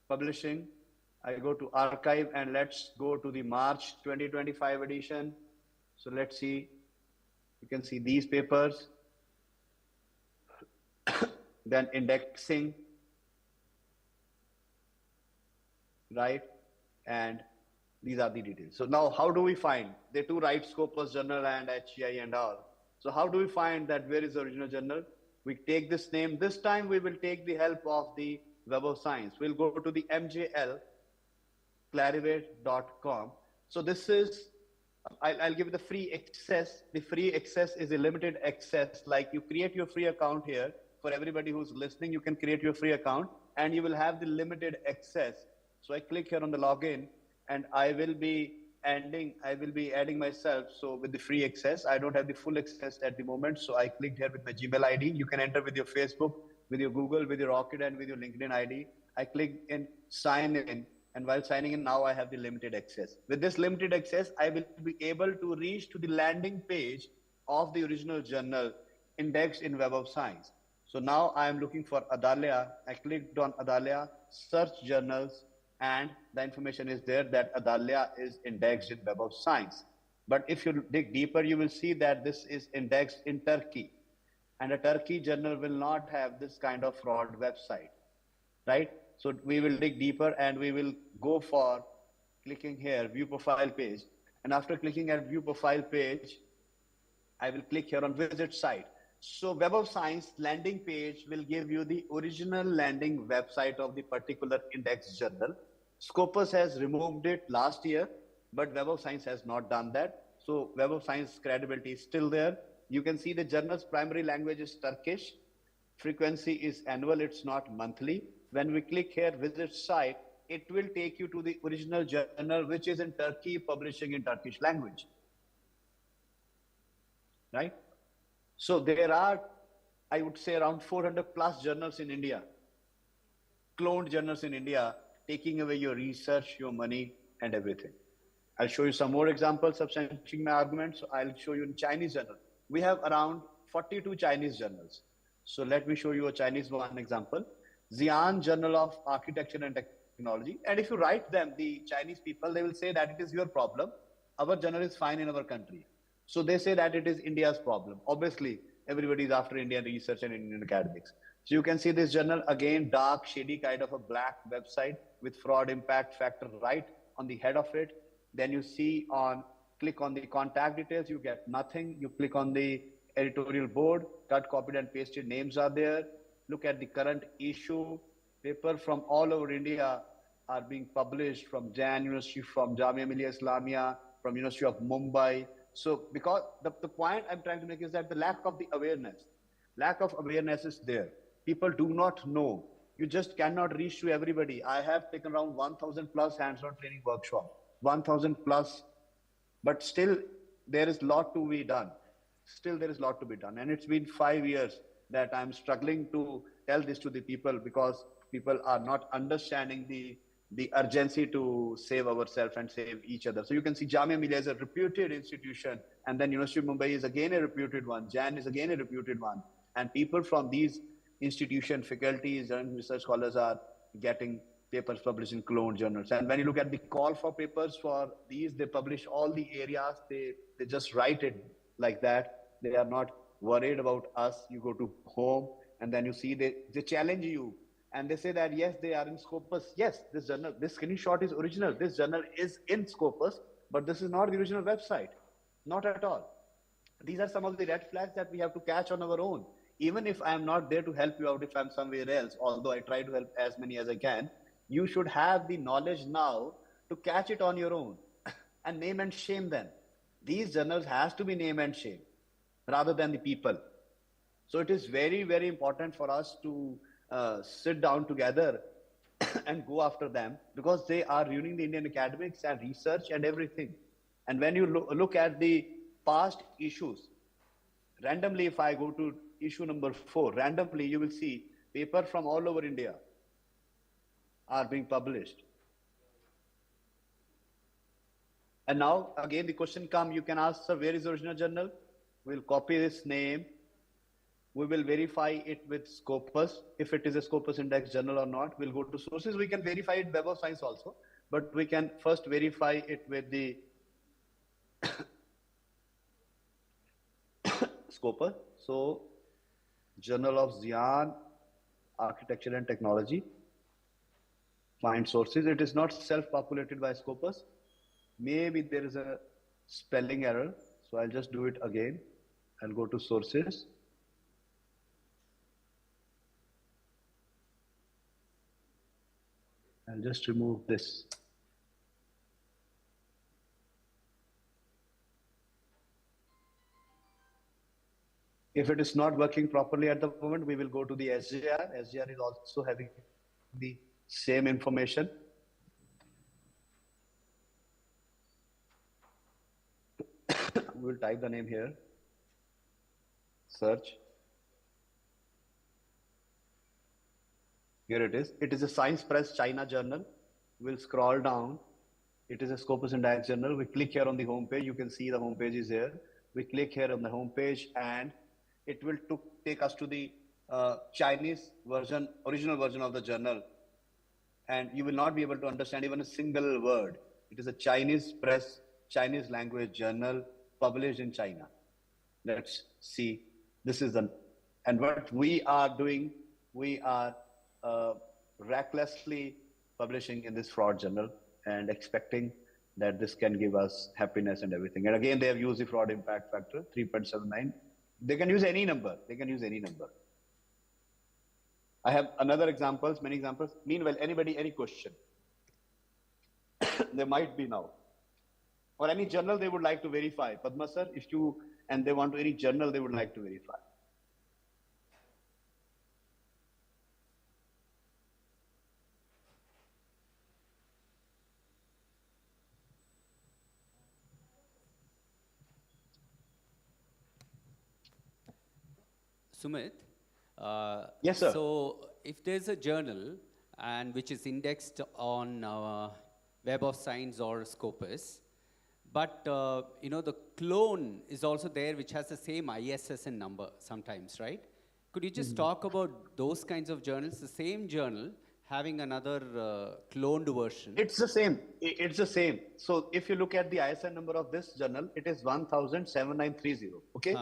Publishing. I go to archive, and let's go to the March 2025 edition. So let's see. You can see these papers. Then indexing. Right? And these are the details. So now how do we find? They do write Scopus journal and HCI and all. So how do we find that where is the original journal? We take this name. This time we will take the help of the Web of Science. We'll go to the MJL clarivate.com. So this is, I'll give you the free access. The free access is a limited access. Like you create your free account here. For everybody who's listening, you can create your free account and you will have the limited access. So I click here on the login, and I will be adding myself. So with the free access, I don't have the full access at the moment. So I clicked here with my Gmail ID. You can enter with your Facebook, with your Google, with your Rocket, and with your LinkedIn ID. I click in sign in, and while signing in, now I have the limited access. With this limited access, I will be able to reach to the landing page of the original journal indexed in Web of Science. So now I am looking for Adalia. I clicked on Adalia, search journals, and the information is there that Adalia is indexed in Web of Science. But if you dig deeper, you will see that this is indexed in Turkey. And a Turkey journal will not have this kind of fraud website, right? So we will dig deeper, and we will go for clicking here, view profile page. And after clicking at view profile page, I will click here on visit site. So Web of Science landing page will give you the original landing website of the particular index journal. Scopus has removed it last year, but Web of Science has not done that. So Web of Science credibility is still there. You can see the journal's primary language is Turkish. Frequency is annual, it's not monthly. When we click here, visit site, it will take you to the original journal, which is in Turkey, publishing in Turkish language. Right? So there are, I would say, around 400 plus journals in India, cloned journals in India, taking away your research, your money, and everything. I'll show you some more examples substantiating my argument. So I'll show you in Chinese journal. We have around 42 Chinese journals. So let me show you a Chinese one example. Xi'an Journal of Architecture and Technology. And if you write them, the Chinese people, they will say that it is your problem. Our journal is fine in our country. So they say that it is India's problem. Obviously, everybody is after Indian research and Indian academics. So you can see this journal, again, dark, shady kind of a black website with fraud impact factor right on the head of it. Then you see click on the contact details, you get nothing. You click on the editorial board, cut, copied and pasted names are there. Look at the current issue. Paper from all over India are being published from Jan University, from Jamia Millia Islamia, from University of Mumbai. So because the point I'm trying to make is that the lack of awareness is there. People do not know. You just cannot reach to everybody. I have taken around 1,000 plus hands-on training workshop, 1,000 plus, but still there is a lot to be done. Still there is a lot to be done. And it's been 5 years that I'm struggling to tell this to the people because people are not understanding the urgency to save ourselves and save each other. So you can see Jamia Millia is a reputed institution, and then University of Mumbai is again a reputed one, Jan is again a reputed one. And people from these institutions, faculties and research scholars are getting papers published in cloned journals. And when you look at the call for papers for these, they publish all the areas, they just write it like that. They are not worried about us. You go to home and then you see they challenge you. And they say that, yes, they are in Scopus. Yes, this journal, this screenshot is original. This journal is in Scopus, but this is not the original website. Not at all. These are some of the red flags that we have to catch on our own. Even if I am not there to help you out, if I'm somewhere else, although I try to help as many as I can, you should have the knowledge now to catch it on your own and name and shame them. These journals has to be name and shame rather than the people. So it is very, very important for us to sit down together and go after them because they are ruining the Indian academics and research and everything. And when you look at the past issues, randomly, if I go to issue number 4, randomly you will see paper from all over India are being published. And now again the question comes, you can ask, sir, where is the original journal? We'll copy this name. We will verify it with Scopus. If it is a Scopus index journal or not, we'll go to sources. We can verify it Web of Science also, but we can first verify it with the Scopus. So Journal of Xi'an, Architecture and Technology. Find sources. It is not self-populated by Scopus. Maybe there is a spelling error. So I'll just do it again. I'll go to sources. I'll just remove this. If it is not working properly at the moment, we will go to the SJR. SJR is also having the same information. We'll type the name here. Search. Here it is. It is a Science Press China journal. We'll scroll down. It is a Scopus Index journal. We click here on the home page. You can see the home page is here. We click here on the home page and it will take us to the Chinese version, original version of the journal. And you will not be able to understand even a single word. It is a Chinese press, Chinese language journal published in China. Let's see. This is and what we are doing, we are recklessly publishing in this fraud journal and expecting that this can give us happiness and everything. And again, they have used the fraud impact factor, 3.79. They can use any number. They can use any number. I have another examples, many examples. Meanwhile, anybody, any question? There might be now. Or any journal they would like to verify. Padma sir, if you, and they want any journal they would like to verify. Sumit, Yes, sir. so if there's a journal and which is indexed on Web of Science or Scopus. But the clone is also there, which has the same ISSN number sometimes, right? Could you just talk about those kinds of journals, the same journal having another cloned version? It's the same. It's the same. So if you look at the ISN number of this journal, it is 107930. Okay.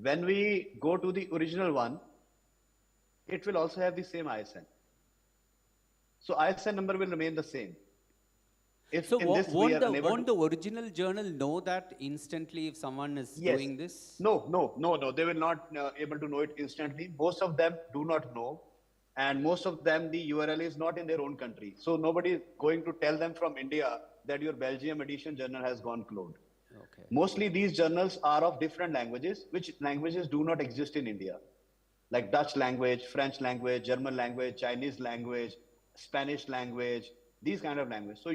When we go to the original one, it will also have the same ISN. So ISN number will remain the same. If so won't the original journal know that instantly if someone is doing this? No. They will not able to know it instantly. Most of them do not know. And most of them, the URL is not in their own country. So nobody is going to tell them from India that your Belgium edition journal has gone cloned. Okay. Mostly these journals are of different languages, which languages do not exist in India. Like Dutch language, French language, German language, Chinese language, Spanish language, these kind of language. So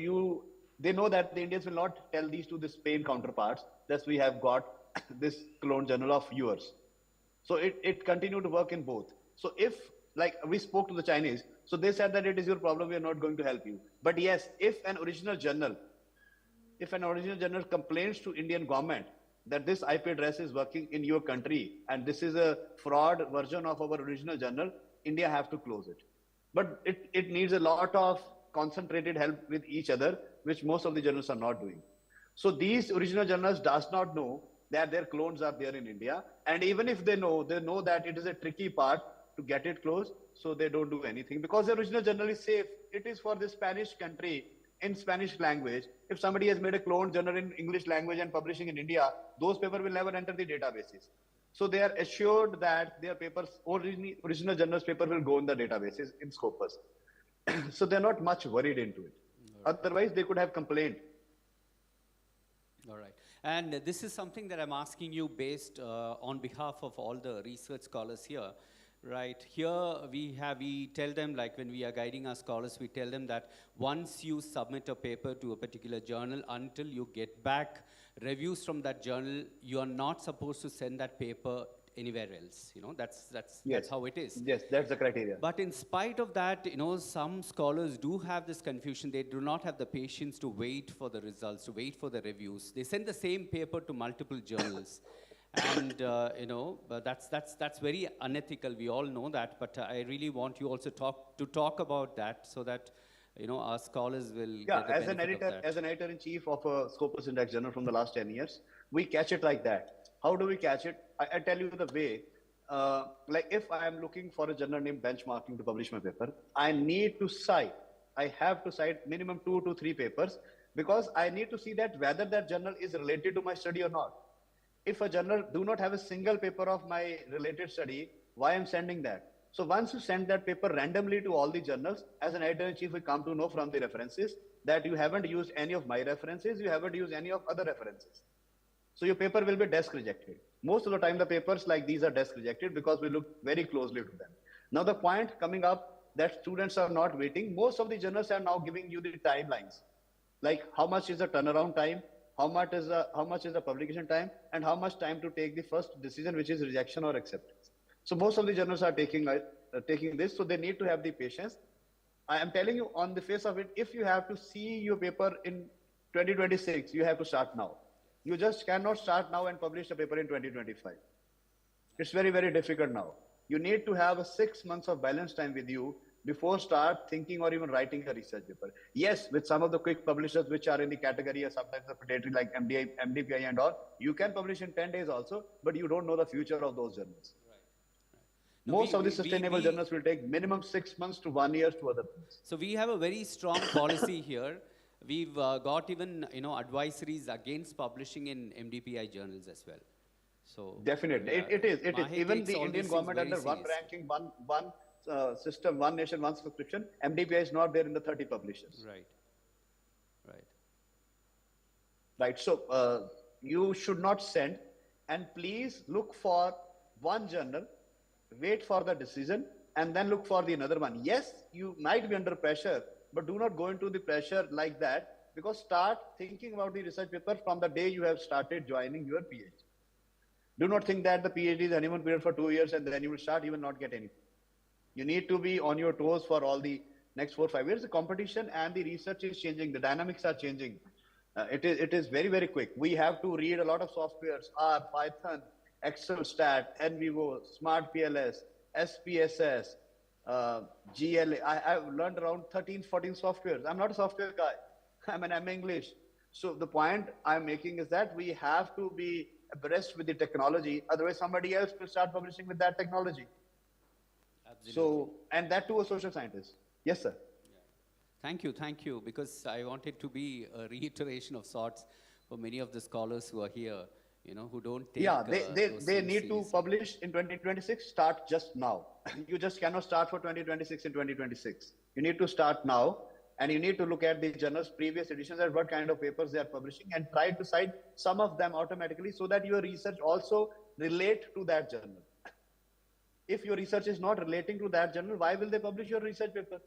they know that the Indians will not tell these to the Spain counterparts that we have got this clone journal of yours. So it continued to work in both. So if, like we spoke to the Chinese, so they said that it is your problem, we are not going to help you. But yes, if an original journal complains to Indian government that this IP address is working in your country and this is a fraud version of our original journal, India have to close it. But it needs a lot of concentrated help with each other, which most of the journals are not doing. So these original journals does not know that their clones are there in India. And even if they know that it is a tricky part to get it closed, so they don't do anything because the original journal is safe. It is for the Spanish country in Spanish language. If somebody has made a clone journal in English language and publishing in India, those papers will never enter the databases. So they are assured that their papers, original journals paper will go in the databases in Scopus. So they're not much worried into it. Right. Otherwise, they could have complained. All right. And this is something that I'm asking you based on behalf of all the research scholars here. Right, here we tell them, like when we are guiding our scholars, we tell them that once you submit a paper to a particular journal, until you get back reviews from that journal, you are not supposed to send that paper anywhere else. That's how it is. Yes, that's the criteria. But in spite of that, some scholars do have this confusion. They do not have the patience to wait for the results, to wait for the reviews. They send the same paper to multiple journals. And but that's very unethical. We all know that. But I really want you also to talk about that, so that our scholars will. Yeah, as an editor-in-chief of a Scopus Index journal from the last 10 years, we catch it like that. How do we catch it? I tell you the way. Like if I am looking for a journal named Benchmarking to publish my paper, I need to cite. I have to cite minimum 2 to 3 papers because I need to see that whether that journal is related to my study or not. If a journal do not have a single paper of my related study, why I'm sending that? So once you send that paper randomly to all the journals, as an editor-in-chief, we come to know from the references that you haven't used any of my references, you haven't used any of other references. So your paper will be desk rejected. Most of the time, the papers like these are desk rejected because we look very closely to them. Now the point coming up that students are not waiting, most of the journals are now giving you the timelines. Like how much is the turnaround time, how much is the publication time, and how much time to take the first decision, which is rejection or acceptance. So most of the journals are taking this, so they need to have the patience. I am telling you on the face of it, if you have to see your paper in 2026, you have to start now. You just cannot start now and publish a paper in 2025. It's very, very difficult now. You need to have 6 months of balance time with you before start thinking or even writing a research paper. Yes, with some of the quick publishers which are in the category or sometimes the predatory like MDPI and all, you can publish in 10 days also, but you don't know the future of those journals. Right. No, most of the sustainable journals will take minimum 6 months to 1 year to other things. So we have a very strong policy here. We've got even advisories against publishing in MDPI journals as well. So definitely, it is. Even the Indian government under one ranking, one system, one nation, one subscription, MDPI is not there in the 30 publishers. Right. So you should not send, and please look for one journal, wait for the decision, and then look for the another one. Yes, you might be under pressure, but do not go into the pressure like that, because start thinking about the research paper from the day you have started joining your PhD. Do not think that the PhD is honeymoon period for 2 years and then you will start, you will not get anything. You need to be on your toes for all the next 4 or 5 years, the competition and the research is changing. The dynamics are changing. It is very, very quick. We have to read a lot of softwares, R, Python, Excel Stat, NVivo, Smart PLS, SPSS, GLA. I've learned around 13, 14 softwares. I'm not a software guy. I'm English. So the point I'm making is that we have to be abreast with the technology. Otherwise, somebody else will start publishing with that technology. Absolutely. So, and that too a social scientist. Yes, sir. Thank you, because I want it to be a reiteration of sorts for many of the scholars who are here, who don't take Yeah, those they things need to seriously. publish in 2026, start just now. You just cannot start for 2026 in 2026. You need to start now, and you need to look at the journal's previous editions and what kind of papers they are publishing and try to cite some of them automatically so that your research also relate to that journal. If your research is not relating to that journal, why will they publish your research paper?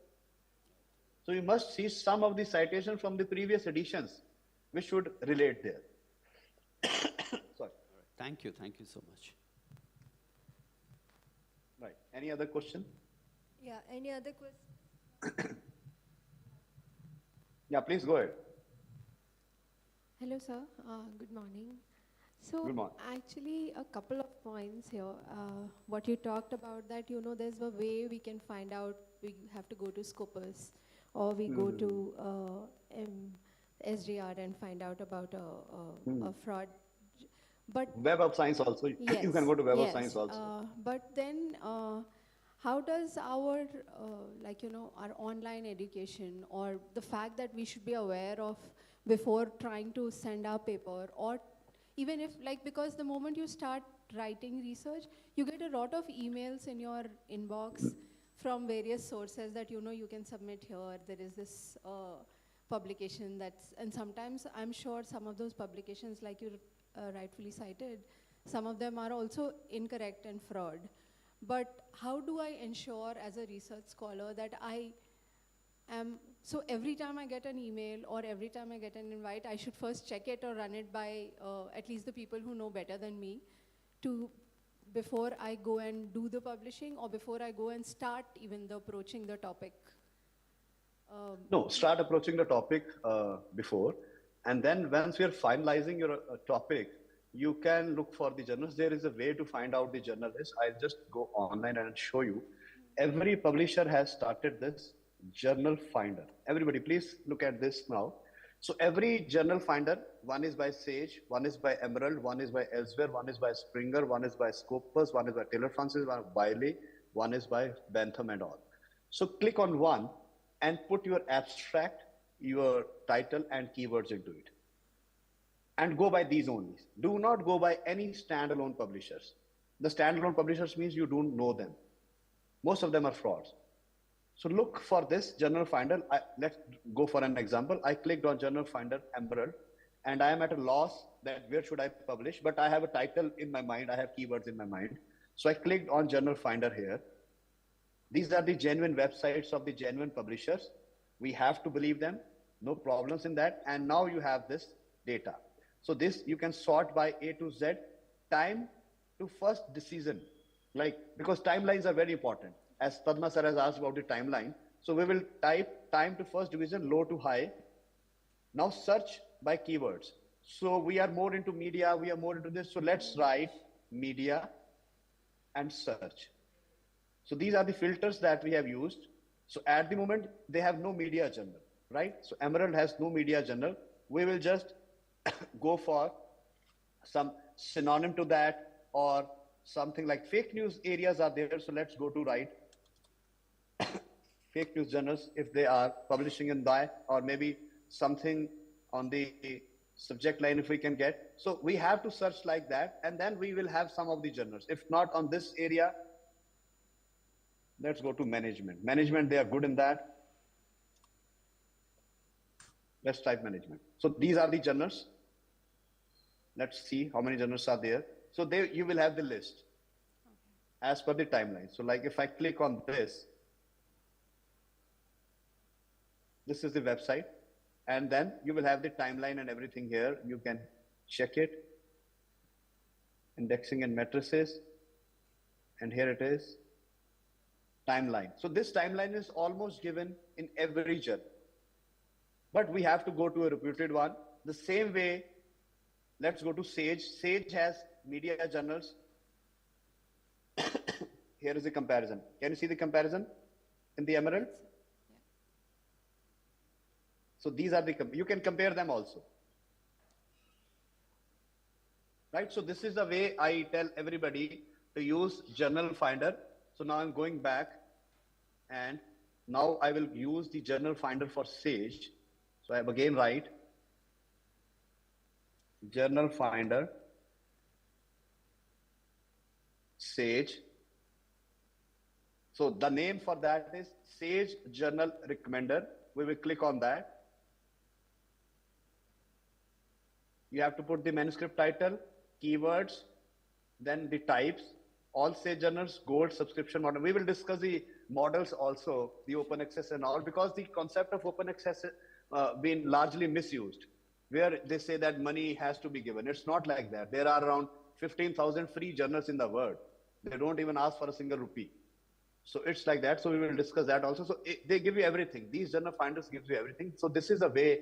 So you must see some of the citations from the previous editions, which should relate there. Sorry. Thank you so much. Right. Any other question? Yeah, any other questions? Yeah, please go ahead. Hello, sir. Good morning. So, Good morning. actually, a couple of points here. What you talked about that, there's a way we can find out. We have to go to Scopus, or we go to SDR and find out about a fraud. But Web of Science also. yes, You can go to Web of yes, Science also. but then, how does our, our online education or the fact that we should be aware of before trying to send our paper, or even if, because the moment you start writing research, you get a lot of emails in your inbox from various sources that, you can submit here, there is this publication and sometimes I'm sure some of those publications, like you rightfully cited, some of them are also incorrect and fraud. But how do I ensure as a research scholar that I am, so every time I get an email or every time I get an invite, I should first check it or run it by at least the people who know better than me before I go and do the publishing, or before I go and start even approaching the topic? No, start approaching the topic before, and then once you're finalizing your topic, you can look for the journals. There is a way to find out the journalist. I'll just go online and show you. Every publisher has started this journal finder. Everybody, please look at this now. So every journal finder, one is by Sage, one is by Emerald, one is by Elsewhere, one is by Springer, one is by Scopus, one is by Taylor Francis, one by Wiley, one is by Bentham and all. So click on one and put your abstract, your title and keywords into it. And go by these only. Do not go by any standalone publishers. The standalone publishers means you don't know them. Most of them are frauds. So look for this journal finder. Let's go for an example. I clicked on journal finder Emerald, and I am at a loss that where should I publish, but I have a title in my mind. I have keywords in my mind. So I clicked on journal finder here. These are the genuine websites of the genuine publishers. We have to believe them. No problems in that. And now you have this data. So this you can sort by A to Z, time to first decision, because timelines are very important. As Padma sir has asked about the timeline. So we will type time to first division, low to high. Now search by keywords. So we are more into media, we are more into this. So let's write media and search. So these are the filters that we have used. So at the moment, they have no media journal, right? So Emerald has no media journal. We will just go for some synonym to that, or something like fake news areas are there. So let's go to write fake news journals if they are publishing in that, or maybe something on the subject line if we can get. So we have to search like that, and then we will have some of the journals. If not on this area, let's go to management. Management, they are good in that. Let's type management. So these are the journals. Let's see how many journals are there. So there you will have the list as per the timeline. So like if I click on this is the website, and then you will have the timeline and everything here. You can check it. Indexing and matrices, and here it is. timeline. So this timeline is almost given in every journal. But we have to go to a reputed one. The same way, let's go to Sage. Sage has media journals. Here is a comparison. Can you see the comparison in the Emerald? So these are the, you can compare them also. Right? So this is the way I tell everybody to use Journal Finder. So now I'm going back and now I will use the Journal Finder for Sage. So I have again write Journal Finder, Sage. So the name for that is Sage Journal Recommender. We will click on that. You have to put the manuscript title, keywords, then the types, all Sage journals, gold subscription model. We will discuss the models also, the open access and all, because the concept of open access has been largely misused, where they say that money has to be given. It's not like that. There are around 15,000 free journals in the world. They don't even ask for a single rupee. So it's like that. So we will discuss that also. So they give you everything. These journal finders gives you everything. So this is a way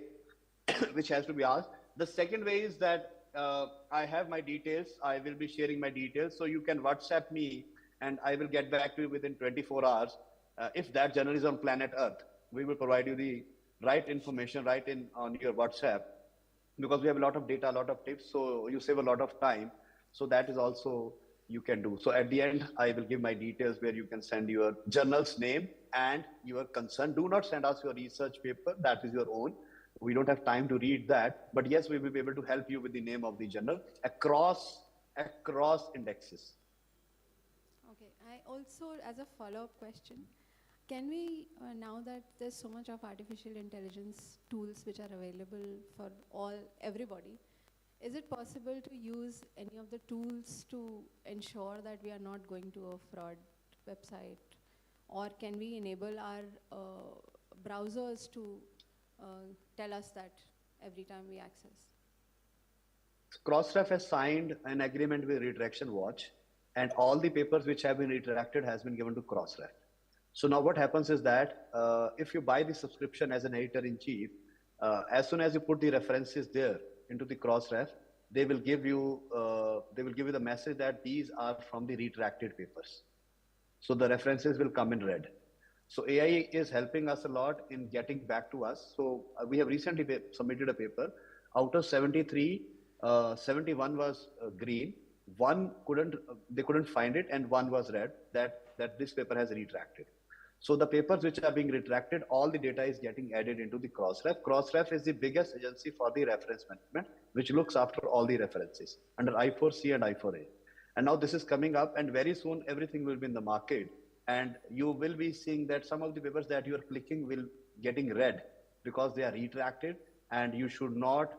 which has to be asked. The second way is that I have my details. I will be sharing my details. So you can WhatsApp me and I will get back to you within 24 hours. If that journal is on planet Earth, we will provide you the right information right in on your WhatsApp, because we have a lot of data, a lot of tips. So you save a lot of time. So that is also you can do. So at the end, I will give my details where you can send your journal's name and your concern. Do not send us your research paper. That is your own. We don't have time to read that, but yes, we will be able to help you with the name of the journal across indexes. Okay, I also, as a follow-up question, can we, now that there's so much of artificial intelligence tools which are available for everybody, is it possible to use any of the tools to ensure that we are not going to a fraud website? Or can we enable our browsers to tell us that every time we access? Crossref has signed an agreement with Redirection Watch, and all the papers which have been redirected has been given to Crossref. So now what happens is that if you buy the subscription as an editor-in-chief, as soon as you put the references there into the Crossref, they will give you the message that these are from the redirected papers. So the references will come in red. So AI is helping us a lot in getting back to us. So we have recently submitted a paper. Out of 73, 71 was green. One they couldn't find it, and one was red. That this paper has retracted. So the papers which are being retracted, all the data is getting added into the Crossref. Crossref is the biggest agency for the reference management, which looks after all the references under I4C and I4A. And now this is coming up, and very soon everything will be in the market. And you will be seeing that some of the papers that you are clicking will getting read because they are retracted, and you should not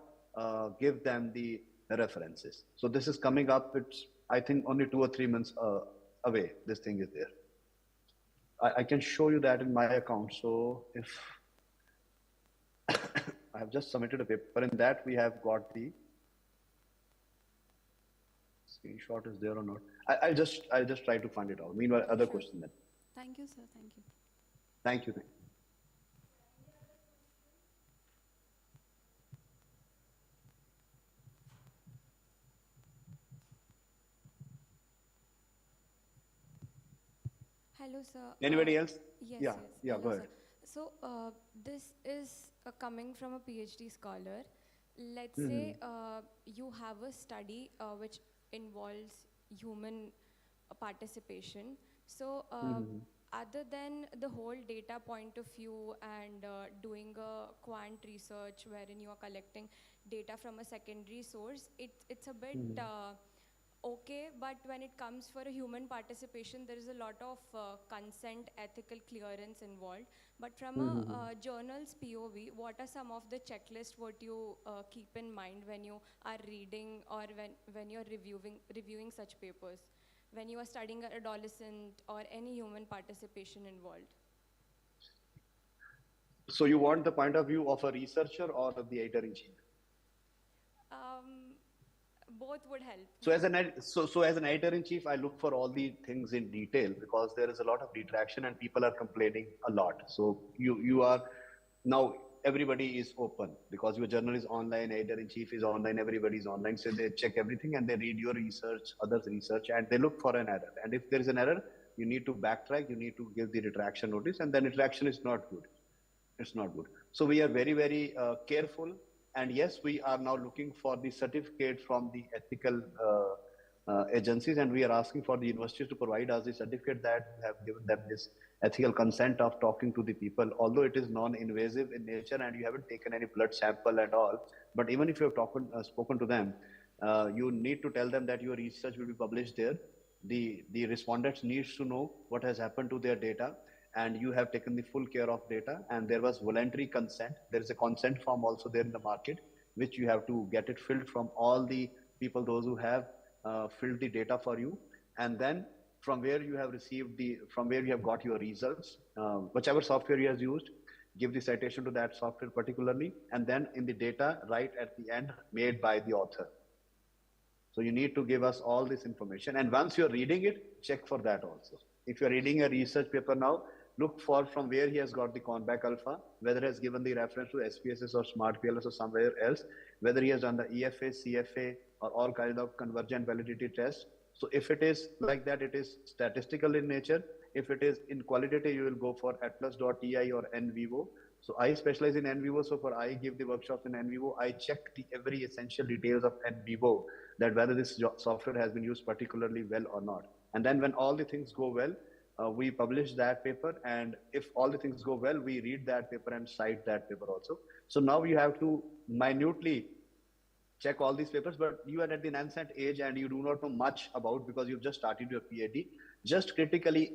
give them the references. So this is coming up. It's, I think, only 2 or 3 months away. This thing is there. I can show you that in my account. So if I have just submitted a paper, in that we have got the screenshot is there or not. I'll just try to find it out. Meanwhile, other question then. Thank you, sir. Thank you. Thank you. Hello, sir. Anybody else? Yes, Yeah, yes. yeah, Hello, go ahead. sir. So this is coming from a PhD scholar. Let's say you have a study which involves human participation. So other than the whole data point of view and doing a quant research wherein you are collecting data from a secondary source, it's a bit okay, but when it comes for a human participation, there is a lot of consent, ethical clearance involved. But from a journal's POV, what are some of the checklists what you keep in mind when you are reading or when you're reviewing such papers, when you are studying an adolescent or any human participation involved? So you want the point of view of a researcher or of the editor-in-chief? both would help. So as an editor-in-chief, I look for all the things in detail because there is a lot of detraction and people are complaining a lot. So you are now everybody is open because your journal is online, editor-in-chief is online, everybody is online. So they check everything and they read your research, others' research, and they look for an error. And if there is an error, you need to backtrack, you need to give the retraction notice, and then retraction is not good. It's not good. So we are very, very careful. And yes, we are now looking for the certificate from the ethical agencies, and we are asking for the universities to provide us the certificate that have given them this ethical consent of talking to the people, although it is non-invasive in nature and you haven't taken any blood sample and all. But even if you have spoken to them, you need to tell them that your research will be published there. The respondents needs to know what has happened to their data, and you have taken the full care of data, and there was voluntary consent. There is a consent form also there in the market, which you have to get it filled from all the people, those who have filled the data for you. And then from where you have from where you have got your results, whichever software you have used, give the citation to that software particularly, and then in the data, right at the end, made by the author. So you need to give us all this information. And once you're reading it, check for that also. If you're reading a research paper now, look for from where he has got the Conback Alpha, whether he has given the reference to SPSS or Smart PLS or somewhere else, whether he has done the EFA, CFA, or all kinds of convergent validity tests. So if it is like that, it is statistical in nature. If it is in qualitative, you will go for atlas.ti or NVivo. So I specialize in NVivo. So for I give the workshops in NVivo, I check every essential details of NVivo, that whether this software has been used particularly well or not. And then when all the things go well, we publish that paper. And if all the things go well, we read that paper and cite that paper also. So now you have to minutely check all these papers, but you are at the nascent age and you do not know much about, because you've just started your PhD. Just critically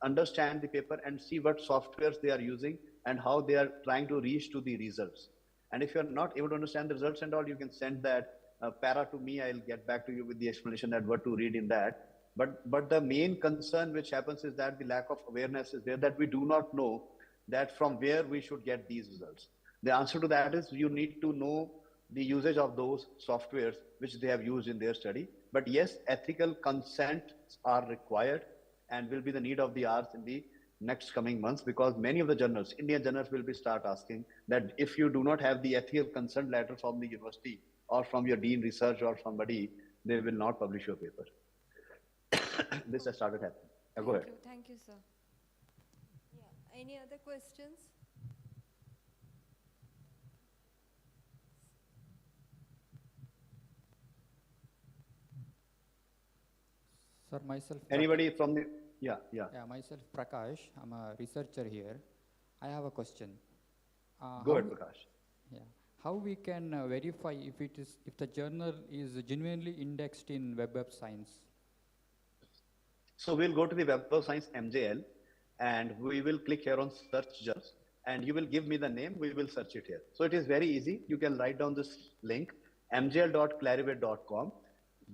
understand the paper and see what softwares they are using and how they are trying to reach to the results. And if you're not able to understand the results and all, you can send that para to me. I'll get back to you with the explanation that what to read in that. But the main concern which happens is that the lack of awareness is there, that we do not know that from where we should get these results. The answer to that is you need to know the usage of those softwares which they have used in their study. But yes, ethical consents are required and will be the need of the hours in the next coming months, because many of the journals, Indian journals, will be start asking that if you do not have the ethical consent letter from the university or from your dean research or somebody, they will not publish your paper. This has started happening. Go ahead. Thank you, sir. Yeah. Any other questions? Sir, myself. Anybody from the, yeah. Yeah, myself Prakash. I'm a researcher here. I have a question. Go ahead, Prakash. Yeah. How we can verify if the journal is genuinely indexed in Web of Science? So we'll go to the Web of Science MJL and we will click here on search journals, and you will give me the name, we will search it here. So it is very easy. You can write down this link, mjl.clarivate.com,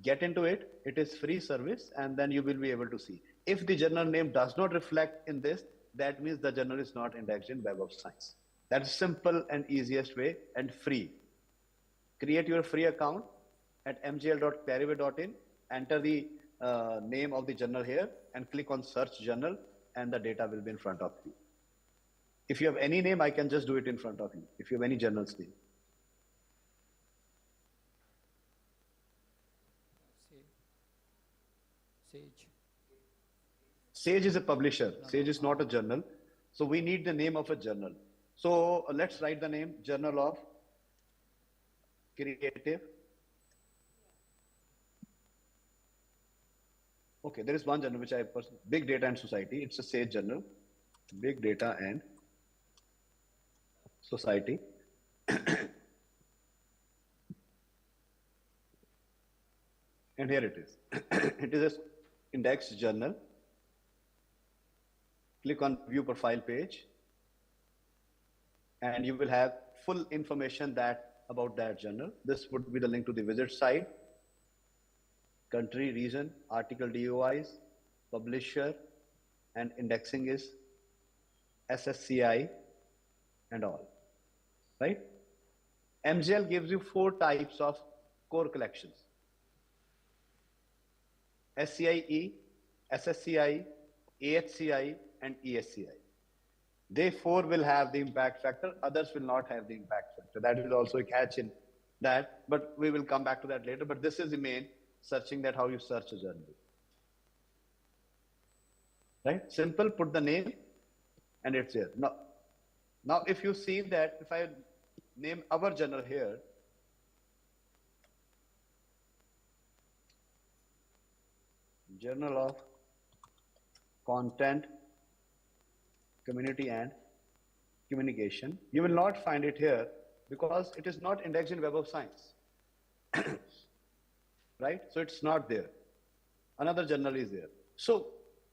get into it. It is free service, and then you will be able to see. If the journal name does not reflect in this, that means the journal is not indexed in Web of Science. That's simple and easiest way and free. Create your free account at mjl.clarivate.in, enter the name of the journal here and click on search journal, and the data will be in front of you. If you have any name, I can just do it in front of you. If you have any journal's name. Sage. Sage is a publisher. Sage is not a journal. So we need the name of a journal. So let's write the name, Journal of Creative. Okay, there is one journal which I personally, Big Data and Society. It's a Sage journal, Big Data and Society. And here it is. It is an indexed journal. Click on View Profile page, and you will have full information about that journal. This would be the link to the visit site, country, region, article DOIs, publisher, and indexing is SSCI and all, right? MGL gives you 4 types of core collections. SCIE, SSCI, AHCI, and ESCI. They four will have the impact factor, others will not have the impact factor. That is also a catch in that, but we will come back to that later. But this is the main searching, that how you search a journal. Right? Simple, put the name and it's there. Now if you see that, if I name our journal here, Journal of Content, Community and Communication, you will not find it here because it is not indexed in Web of Science. Right? So it's not there. Another journal is there. So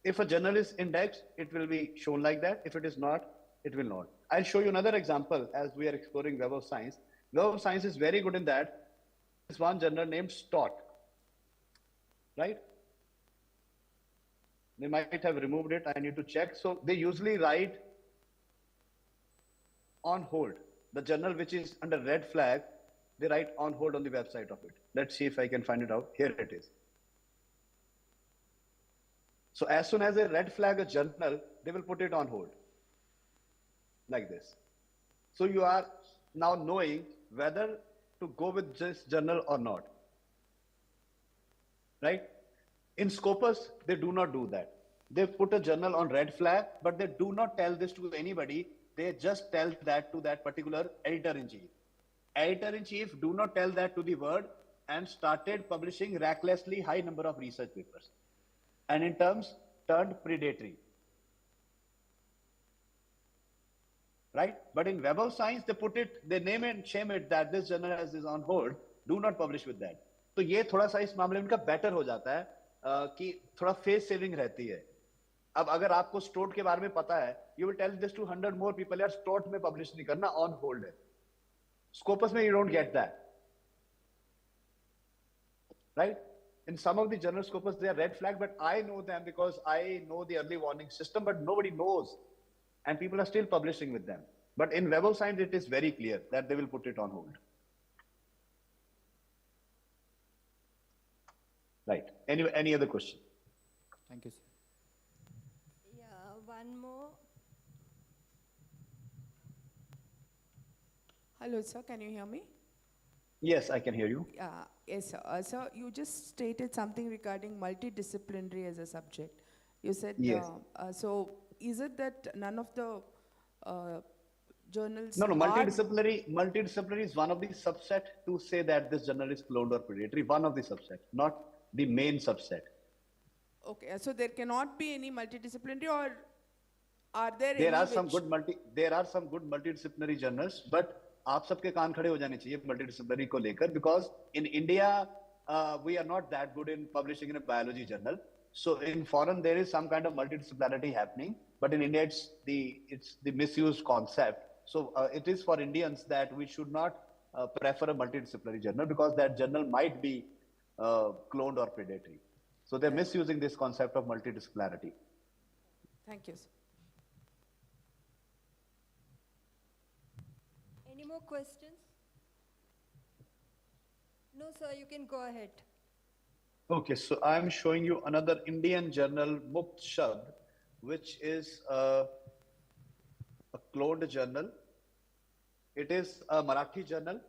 if a journal is indexed, it will be shown like that. If it is not, it will not. I'll show you another example as we are exploring Web of Science. Web of Science is very good in that. There's one journal named STOT. Right? They might have removed it. I need to check. So they usually write on hold. The journal which is under red flag, they write on hold on the website of it. Let's see if I can find it out. Here it is. So as soon as they red flag a journal, they will put it on hold. Like this. So you are now knowing whether to go with this journal or not. Right? In Scopus, they do not do that. They put a journal on red flag, but they do not tell this to anybody. They just tell that to that particular editor-in-chief. Editor-in-chief do not tell that to the world and started publishing recklessly high number of research papers. And in terms, turned predatory. Right? But in Web of Science, they put it, they name it and shame it that this journal is on hold. Do not publish with that. तो ये थोड़ा सा इस मामले में इनका better हो जाता है कि थोड़ा फेस सेविंग रहती है. अब अगर आपको स्टोट के बारे में पता है, you will tell this to 100 more people, यार स्टोट में पब्लिश नहीं करना, on hold है. Scopus में you don't get that. Right? In some of the journal Scopus, they are red flag, but I know them because I know the early warning system, but nobody knows. And people are still publishing with them. But in Web of Science, it is very clear that they will put it on hold. Right. Any other question? Thank you, sir. Yeah, one more. Hello, sir. Can you hear me? Yes, I can hear you. Yes, sir. Sir, you just stated something regarding multidisciplinary as a subject. You said, yes. So is it that none of the journals? No, multidisciplinary is one of the subset to say that this journal is cloned or predatory. One of the subset, not the main subset. Okay, so there cannot be any multidisciplinary, or are there? There are some good multidisciplinary journals, but आप सबके कान खड़े हो जाने चाहिए multidisciplinary को लेकर, because in India we are not that good in publishing in a biology journal. So in foreign there is some kind of multidisciplinarity happening, but in India it's the misused concept. So it is for Indians that we should not prefer a multidisciplinary journal because that journal might be cloned or predatory. So they're misusing this concept of multidisciplinarity. Thank you, sir. Any more questions? No, sir, you can go ahead. Okay, so I'm showing you another Indian journal, Mukt Shabd, which is a cloned journal. It is a Marathi journal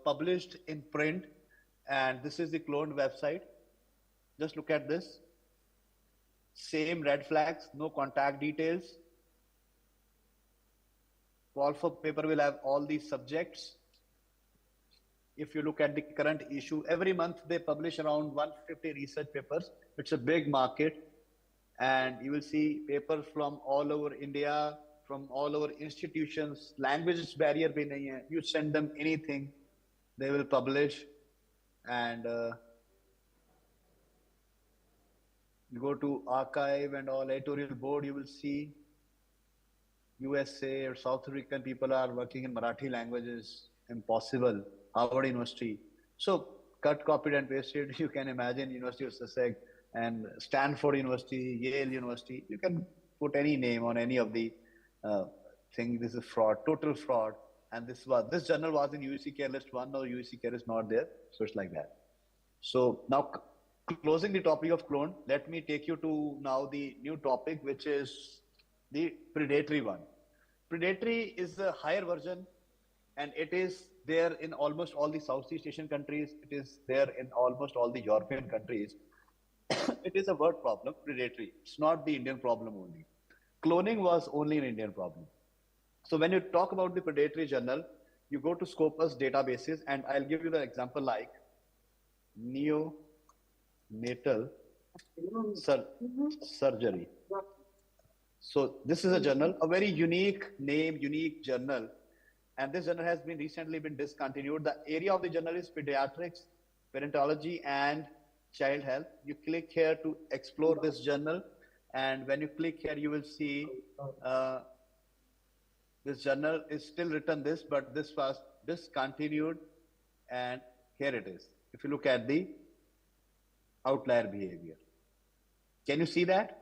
published in print, and this is the cloned website. Just look at this. Same red flags, no contact details. Call for paper will have all these subjects. If you look at the current issue, every month they publish around 150 research papers. It's a big market. And you will see papers from all over India, from all over institutions. Language barrier bhi nahi hai. You send them anything, they will publish. And you go to archive and all editorial board, you will see USA or South African people are working in Marathi languages. Impossible. Harvard University. So cut, copied and pasted. You can imagine University of Sussex and Stanford University, Yale University. You can put any name on any of the thing. This is fraud, total fraud. And this journal was in UEC Care List 1. Now UEC Care is not there. So it's like that. So now closing the topic of clone, let me take you to now the new topic, which is the predatory one. Predatory is a higher version, and it is there in almost all the Southeast Asian countries. It is there in almost all the European countries. It is a word problem, predatory. It's not the Indian problem only. Cloning was only an Indian problem. So when you talk about the predatory journal, you go to Scopus databases, and I'll give you the example like neonatal surgery. So this is a journal, a very unique name, unique journal. And this journal has been recently been discontinued. The area of the journal is pediatrics, parentology, and child health. You click here to explore this journal. And when you click here, you will see this journal is still written this, but this was discontinued. And here it is. If you look at the outlier behavior, can you see that?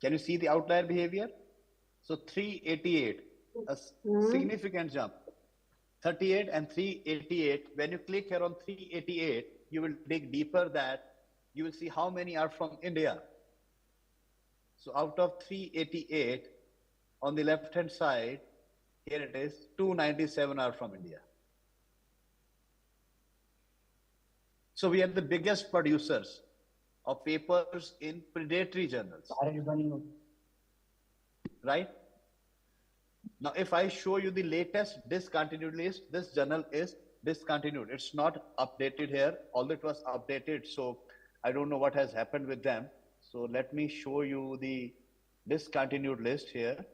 Can you see the outlier behavior? So 388, a significant jump. 38 and 388. When you click here on 388, you will dig deeper that you will see how many are from India. So out of 388, on the left-hand side, here it is, 297 are from India. So we are the biggest producers of papers in predatory journals. Right? Now, if I show you the latest discontinued list, this journal is discontinued. It's not updated here, although it was updated. So I don't know what has happened with them. So let me show you the discontinued list here.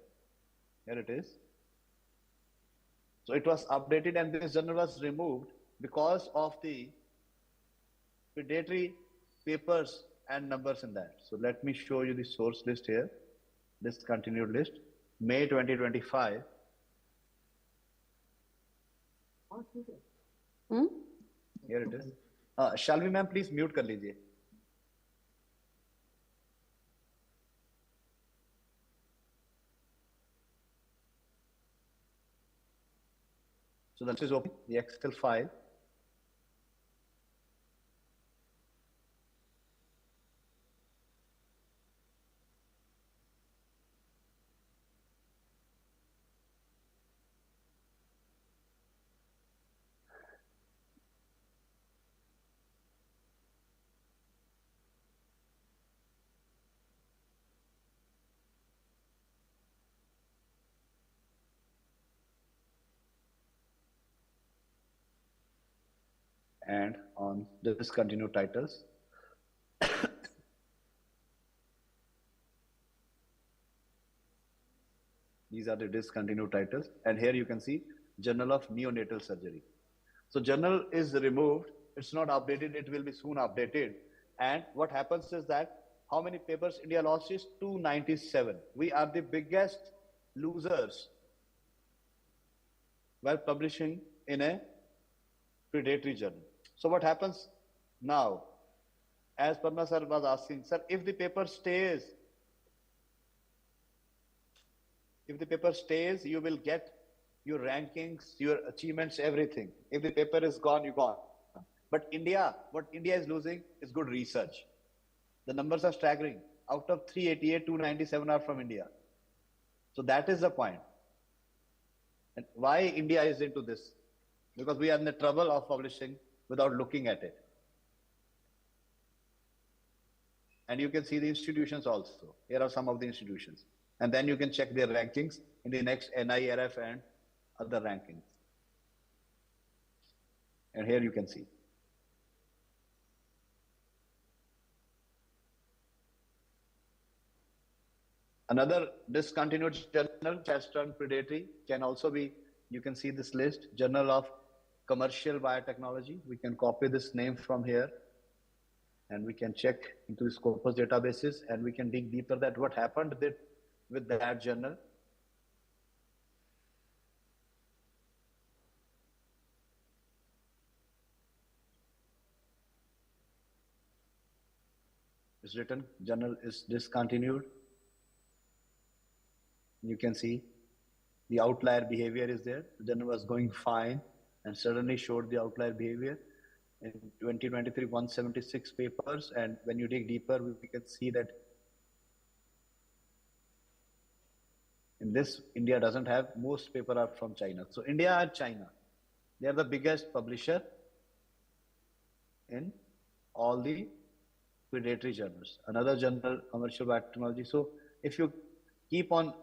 Here it is. So it was updated, and this journal was removed because of the predatory papers and numbers in that. So let me show you the source list here, discontinued list, May 2025. Here it is. Shalvi ma'am, please mute kar lijiye. So this is open, the Excel file. And on the discontinued titles. These are the discontinued titles. And here you can see Journal of Neonatal Surgery. So journal is removed. It's not updated. It will be soon updated. And what happens is that how many papers India lost is 297. We are the biggest losers while publishing in a predatory journal. So what happens now? As Parma sir was asking, sir, if the paper stays, you will get your rankings, your achievements, everything. If the paper is gone, you're gone. But India, what India is losing is good research. The numbers are staggering. Out of 388, 297 are from India. So that is the point. And why India is into this? Because we are in the trouble of publishing without looking at it. And you can see the institutions also. Here are some of the institutions. And then you can check their rankings in the next NIRF and other rankings. And here you can see. Another discontinued journal which has turned predatory can also be, you can see this list, Journal of Commercial Biotechnology. We can copy this name from here and we can check into the Scopus databases and we can dig deeper that what happened with that journal. It's written, journal is discontinued. You can see the outlier behavior is there. The journal was going fine. and suddenly showed the outlier behavior. In 2023, 176 papers, and when you dig deeper, we can see that in this, India doesn't have, most paper are from China. So India and China, they are the biggest publisher in all the predatory journals. Another journal, Commercial Biotechnology. So if you keep on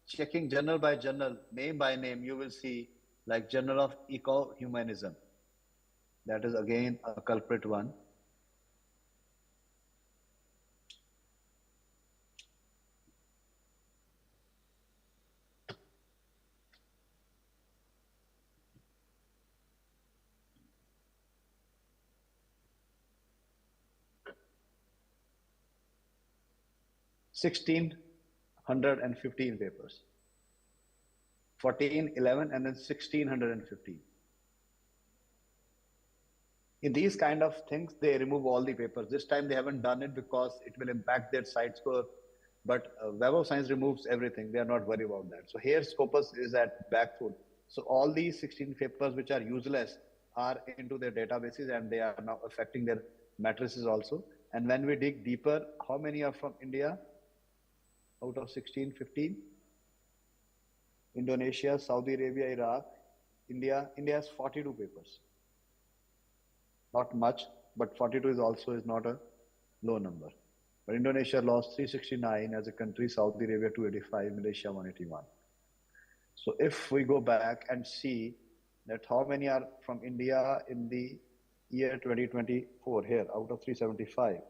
checking journal by journal, name by name, you will see like Journal of Eco-Humanism. That is again a culprit one. (1,615 papers, 1411 and then 1,615. In these kind of things, they remove all the papers. This time they haven't done it because it will impact their site score. But Web of Science removes everything. They are not worried about that. So here Scopus is at back foot. So all these 16 papers which are useless are into their databases, and they are now affecting their matrices also. And when we dig deeper, how many are from India? Out of 16, 15? Indonesia, Saudi Arabia, Iraq, India has 42 papers. Not much, but 42 is not a low number. But Indonesia lost 369 as a country, Saudi Arabia 285, Malaysia 181. So if we go back and see that how many are from India in the year 2024 here, out of 375.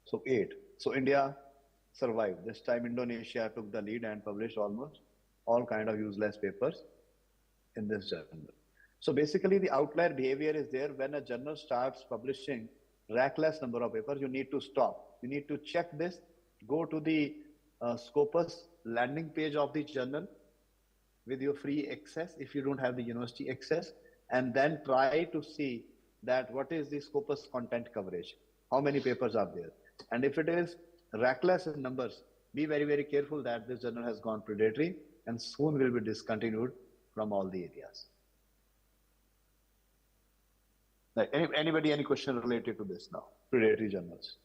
So 8. So India survived. This time Indonesia took the lead and published almost all kind of useless papers in this journal. So basically the outlier behavior is there. When a journal starts publishing reckless number of papers, you need to stop. You need to check this, go to the Scopus landing page of the journal with your free access if you don't have the university access, and then try to see that what is the Scopus content coverage, how many papers are there. And if it is reckless in numbers, be very, very careful that this journal has gone predatory and soon will be discontinued from all the areas. Like anybody, any question related to this now? Predatory journals.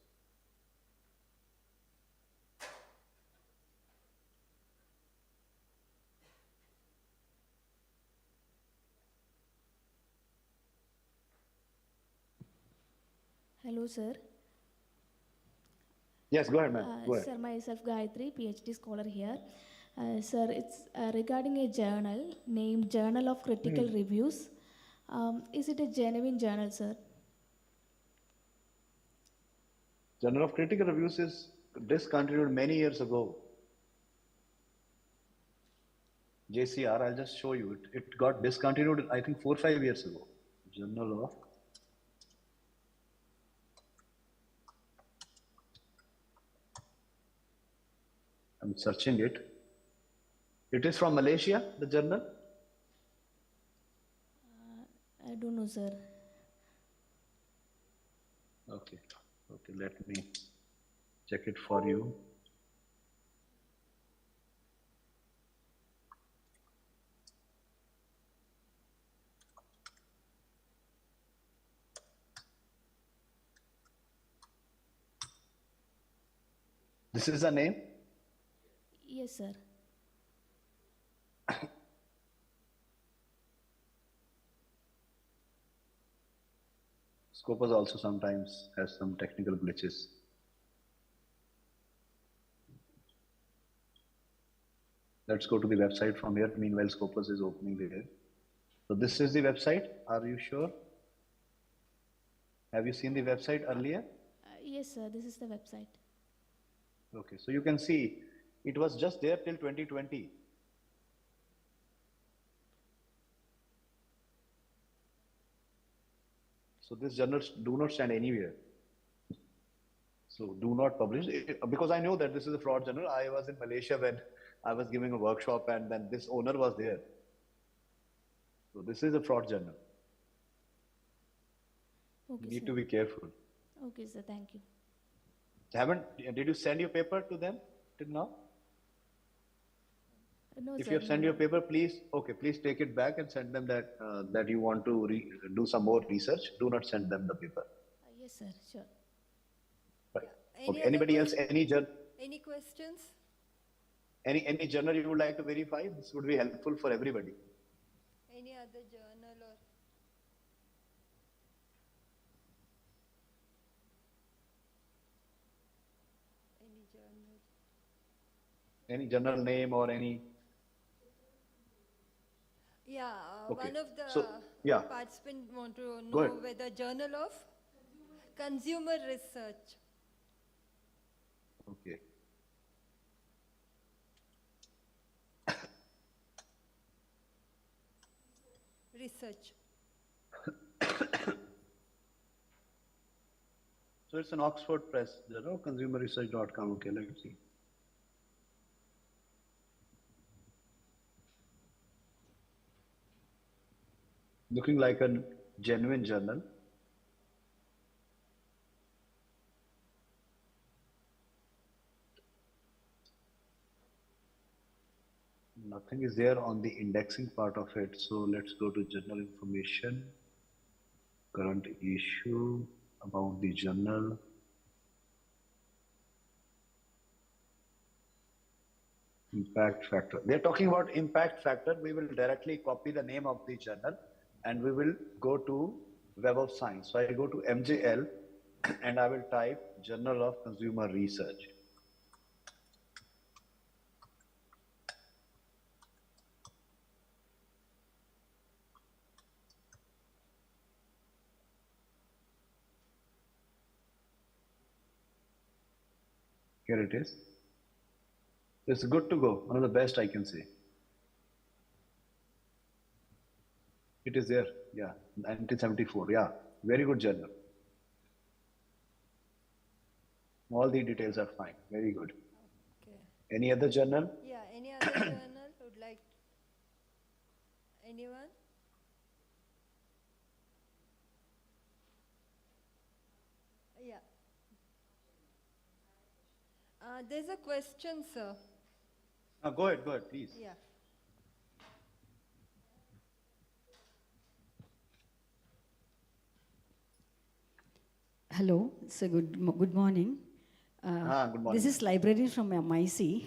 Hello, sir. Yes, go ahead, ma'am. Go ahead. Sir, myself Gayatri, PhD scholar here. Sir, it's regarding a journal named Journal of Critical Reviews. Is it a genuine journal, sir? Journal of Critical Reviews is discontinued many years ago. JCR, I'll just show you. It got discontinued, I think, 4 or 5 years ago. Journal of I'm searching it. It is from Malaysia, the journal? I don't know, sir. Okay, let me check it for you. This is the name? Yes, sir. Scopus also sometimes has some technical glitches. Let's go to the website from here. Meanwhile, Scopus is opening there. So this is the website. Are you sure? Have you seen the website earlier? Yes, sir. This is the website. Okay, so you can see it was just there till 2020. So these journals do not stand anywhere. So do not publish because I know that this is a fraud journal. I was in Malaysia when I was giving a workshop, and then this owner was there. So this is a fraud journal. Okay, You need sir. to be careful. Okay, sir. Thank you. Did you send your paper to them till now? No, If sir. you have sent No. your paper, please take it back and send them that that you want to do some more research. Do not send them the paper. Yes, sir. Sure. Right. Any Okay. other Anybody else? Any questions? Any journal you would like to verify? This would be helpful for everybody. Any other journal or? Any journal? Any journal name or any? Yeah, Okay. one of the So, yeah. participants want to Go know ahead. whether Journal of Consumer Research. Okay. Research. So it's an Oxford Press, consumerresearch.com. Okay, let's see. Looking like a genuine journal. Nothing is there on the indexing part of it. So let's go to journal information, current issue, about the journal. Impact factor. They're talking about impact factor. We will directly copy the name of the journal and we will go to Web of Science. So I go to MJL and I will type Journal of Consumer Research. Here it is. It's good to go. One of the best I can say. It is there. Yeah. 1974. Yeah. Very good journal. All the details are fine. Very good. Okay. Any other journal? Yeah, any other journal would like? Anyone? Yeah. There's a question, sir. Go ahead, please. Yeah. Hello, so good morning. Good morning. This is librarian from MIC.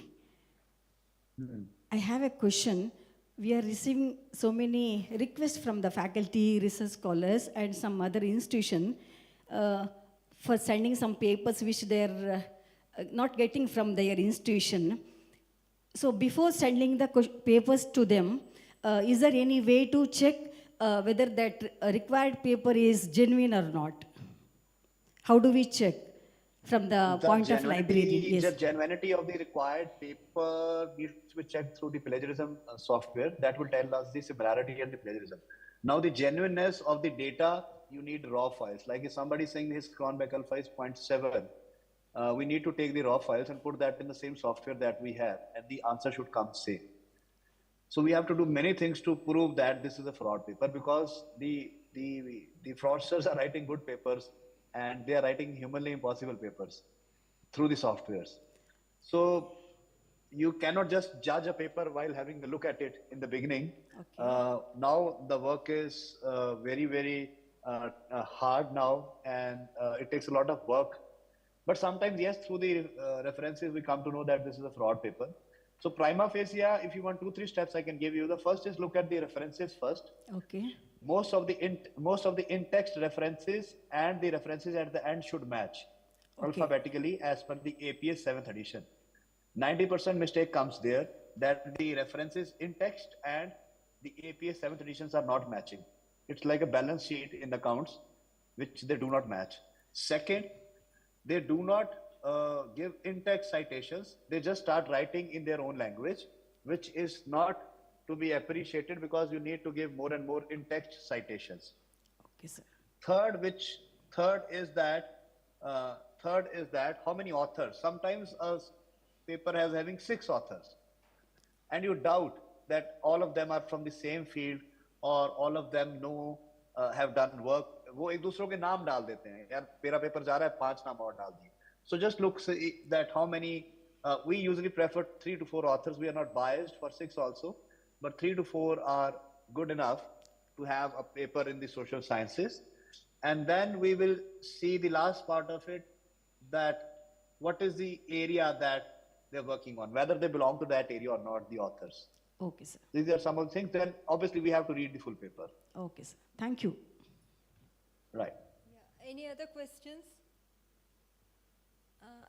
I have a question. We are receiving so many requests from the faculty, research scholars, and some other institution for sending some papers which they're not getting from their institution. So before sending the papers to them, is there any way to check whether that required paper is genuine or not? How do we check from the point of librarian? Yes. The genuinity of the required paper needs to be checked through the plagiarism software. That will tell us the similarity and the plagiarism. Now, the genuineness of the data, you need raw files. Like if somebody is saying his Cronbach alpha is 0.7, we need to take the raw files and put that in the same software that we have, and the answer should come same. So we have to do many things to prove that this is a fraud paper, because the fraudsters are writing good papers and they are writing humanly impossible papers through the softwares. So you cannot just judge a paper while having a look at it in the beginning. Okay. Now the work is very hard now, and it takes a lot of work. But sometimes, yes, through the references, we come to know that this is a fraud paper. So prima facie, if you want 2-3 steps, I can give you. The first is look at the references first. Okay. Most of the in-text references and the references at the end should match alphabetically as per the APA 7th edition. 90% mistake comes there, that the references in text and the APA 7th editions are not matching. It's like a balance sheet in the accounts, which they do not match. Second, they do not give in-text citations. They just start writing in their own language, which is not to be appreciated, because you need to give more and more in-text citations. Okay, sir. Third is that how many authors? Sometimes a paper has having 6 authors, and you doubt that all of them are from the same field or all of them know have done work. वो एक दूसरों के नाम डाल देते हैं, यार मेरा पेपर जा रहा है, 5 नाम और डाल दिए. So just look that how many, we usually prefer 3 to 4 authors. We are not biased for 6 also, but 3 to 4 are good enough to have a paper in the social sciences. And then we will see the last part of it, that what is the area that they're working on, whether they belong to that area or not, the authors. Okay, sir. These are some of the things. Then obviously we have to read the full paper. Okay, sir. Thank you. Right. Yeah. Any other questions?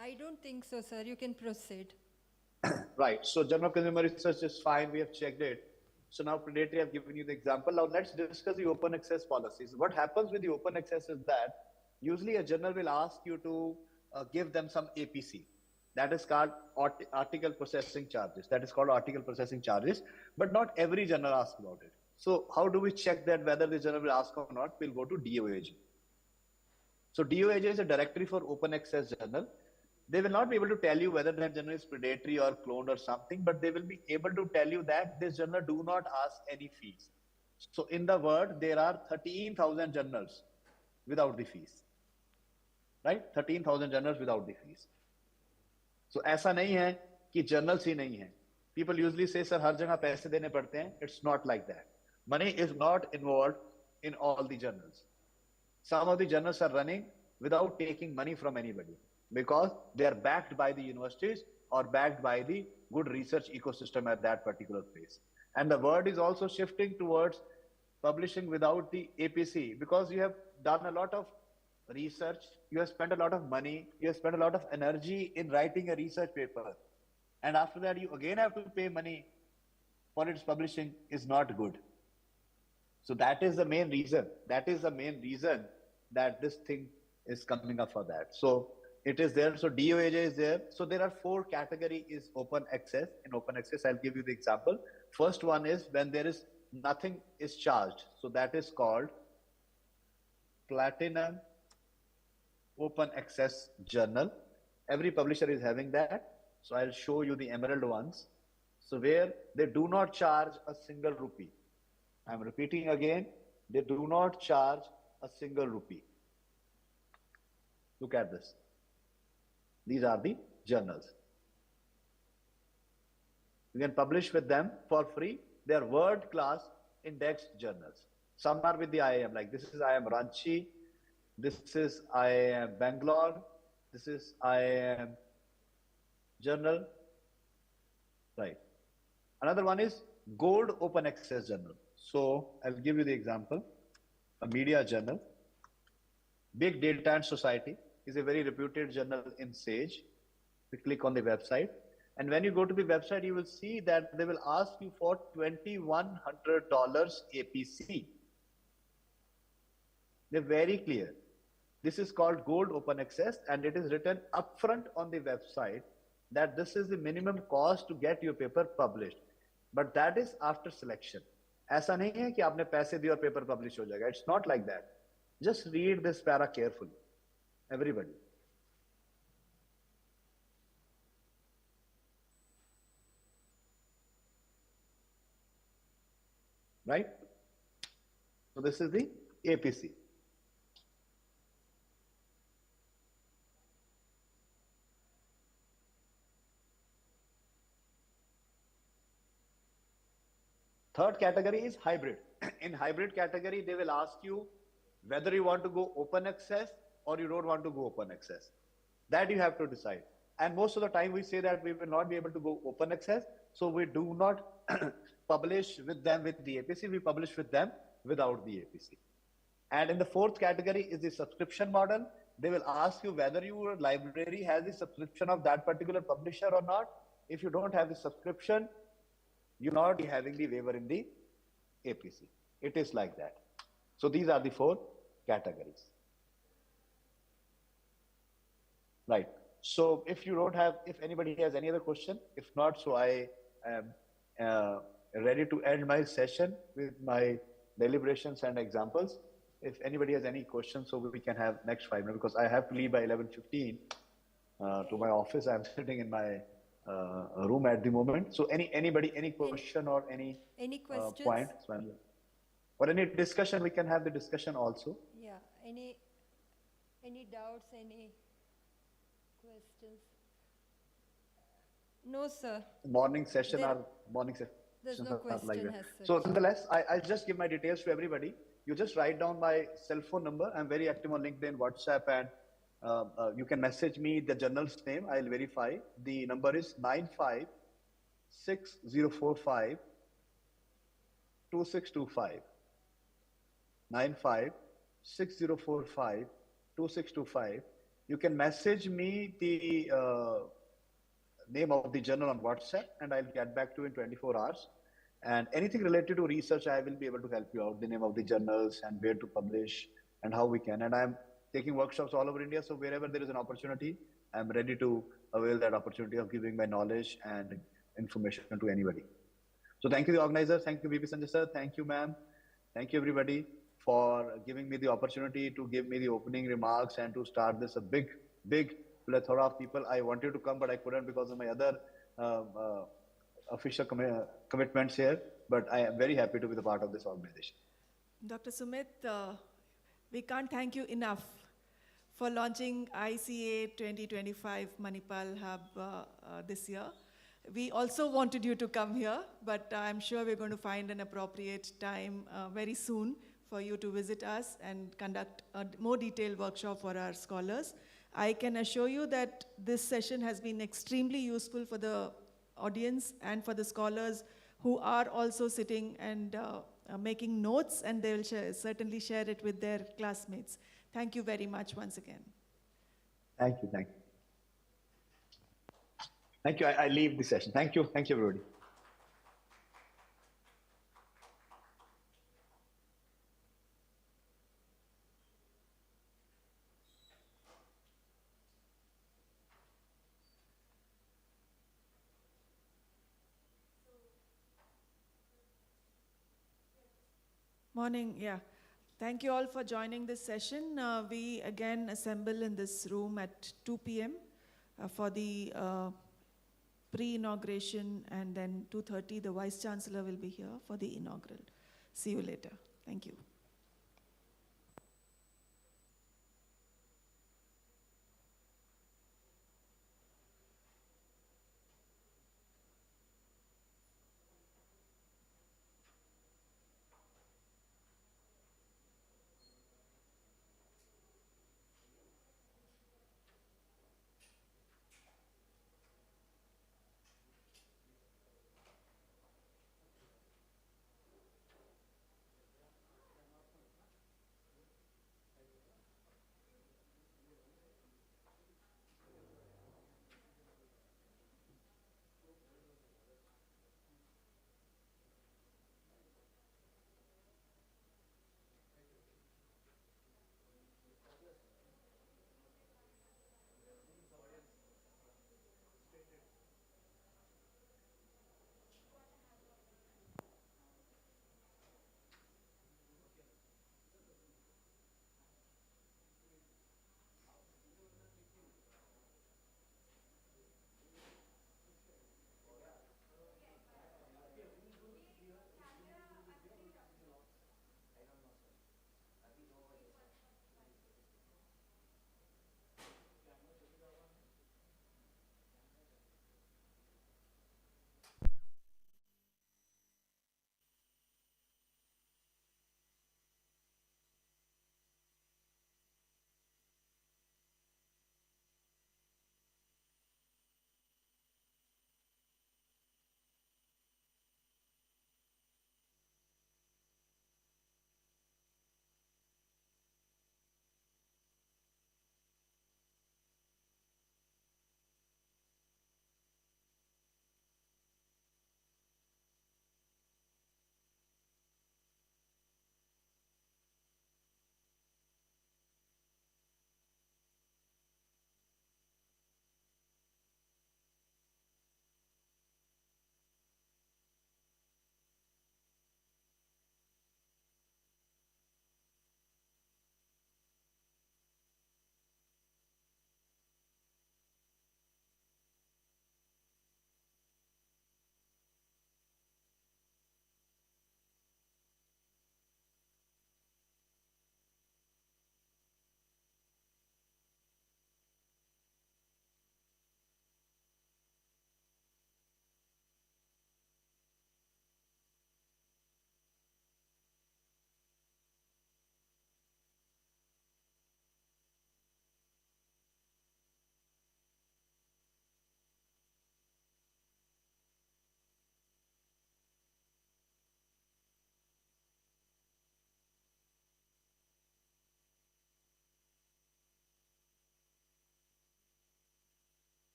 I don't think so, sir. You can proceed. Right. So general consumer research is fine. We have checked it. So now predatory, I've given you the example. Now let's discuss the open access policies. What happens with the open access is that usually a journal will ask you to give them some APC. That is called article processing charges. That is called article processing charges. But not every journal asks about it. So how do we check that whether the journal will ask or not? We'll go to DOAJ. So DOAJ is a directory for open access journal. They will not be able to tell you whether that journal is predatory or cloned or something, but they will be able to tell you that this journal do not ask any fees. So in the world, there are 13,000 journals without the fees, right? 13,000 journals without the fees. So ऐसा नहीं है कि journals ही नहीं है. People usually say, sir, हर जगह पैसे देने पड़ते हैं. It's not like that. Money is not involved in all the journals. Some of the journals are running without taking money from anybody, because they are backed by the universities or backed by the good research ecosystem at that particular place. And the world is also shifting towards publishing without the APC, because you have done a lot of research, you have spent a lot of money, you have spent a lot of energy in writing a research paper. And after that, you again have to pay money for its publishing is not good. So that is the main reason. That is the main reason that this thing is coming up for that. So it is there. So DOAJ is there. So there are 4 categories is open access. In open access, I'll give you the example. First one is when there is nothing is charged. So that is called Platinum Open Access Journal. Every publisher is having that. So I'll show you the emerald ones. So where they do not charge a single rupee. I'm repeating again, they do not charge a single rupee. Look at this. These are the journals. You can publish with them for free. They are world-class indexed journals. Some are with the IIM, like this is IIM Ranchi, this is IIM Bangalore, this is IIM Journal, right. Another one is Gold Open Access Journal. So I'll give you the example. A media journal. Big Data and Society is a very reputed journal in Sage. We click on the website. And when you go to the website, you will see that they will ask you for $2,100 APC. They're very clear. This is called Gold Open Access, and it is written upfront on the website that this is the minimum cost to get your paper published. But that is after selection. ऐसा नहीं है कि आपने पैसे दिए और paper publish हो जाएगा. It's not like that. Just read this para carefully, everybody. Right? So this is the APC. Third category is hybrid. In hybrid category, they will ask you whether you want to go open access or you don't want to go open access. That you have to decide. And most of the time we say that we will not be able to go open access, so we do not publish with them with the APC, we publish with them without the APC. And in the fourth category is the subscription model. They will ask you whether your library has the subscription of that particular publisher or not. If you don't have the subscription, you're not having the waiver in the APC. It is like that. So these are the 4 categories. Right. So if you don't have, if anybody has any other question, if not, so I am ready to end my session with my deliberations and examples. If anybody has any questions, so we can have next 5 minutes, because I have to leave by 11:15 to my office. I'm sitting in my room at the moment. So anybody, any question or any questions? point? or any discussion, we can have the discussion also. Yeah, any doubts, any questions? No, sir. Morning session There- or morning There's sessions no are like question that. as such. So nonetheless, I'll just give my details to everybody. You just write down my cell phone number. I'm very active on LinkedIn, WhatsApp, and you can message me the journal's name. I'll verify. The number is 956045 2625. 956045 You can message me the name of the journal on WhatsApp, and I'll get back to you in 24 hours. And anything related to research, I will be able to help you out, the name of the journals and where to publish and how we can. And I'm taking workshops all over India, so wherever there is an opportunity, I'm ready to avail that opportunity of giving my knowledge and information to anybody. So thank you, the organizer. Thank you, VP Sanjay sir. Thank you, ma'am. Thank you, everybody, for giving me the opportunity to give me the opening remarks and to start this a big plethora of people. I wanted to come, but I couldn't because of my other official commitments here. But I am very happy to be the part of this organization. Dr. Sumit, we can't thank you enough for launching ICA 2025 Manipal Hub this year. We also wanted you to come here, but I'm sure we're going to find an appropriate time very soon for you to visit us and conduct a more detailed workshop for our scholars. I can assure you that this session has been extremely useful for the audience and for the scholars who are also sitting and making notes, and they'll certainly share it with their classmates. Thank you very much once again. Thank you. Thank you. I leave the session. Thank you, everybody. Morning, yeah. Thank you all for joining this session. We again assemble in this room at 2 p.m. For the pre-inauguration, and then 2:30 the Vice Chancellor will be here for the inaugural. See you later. Thank you.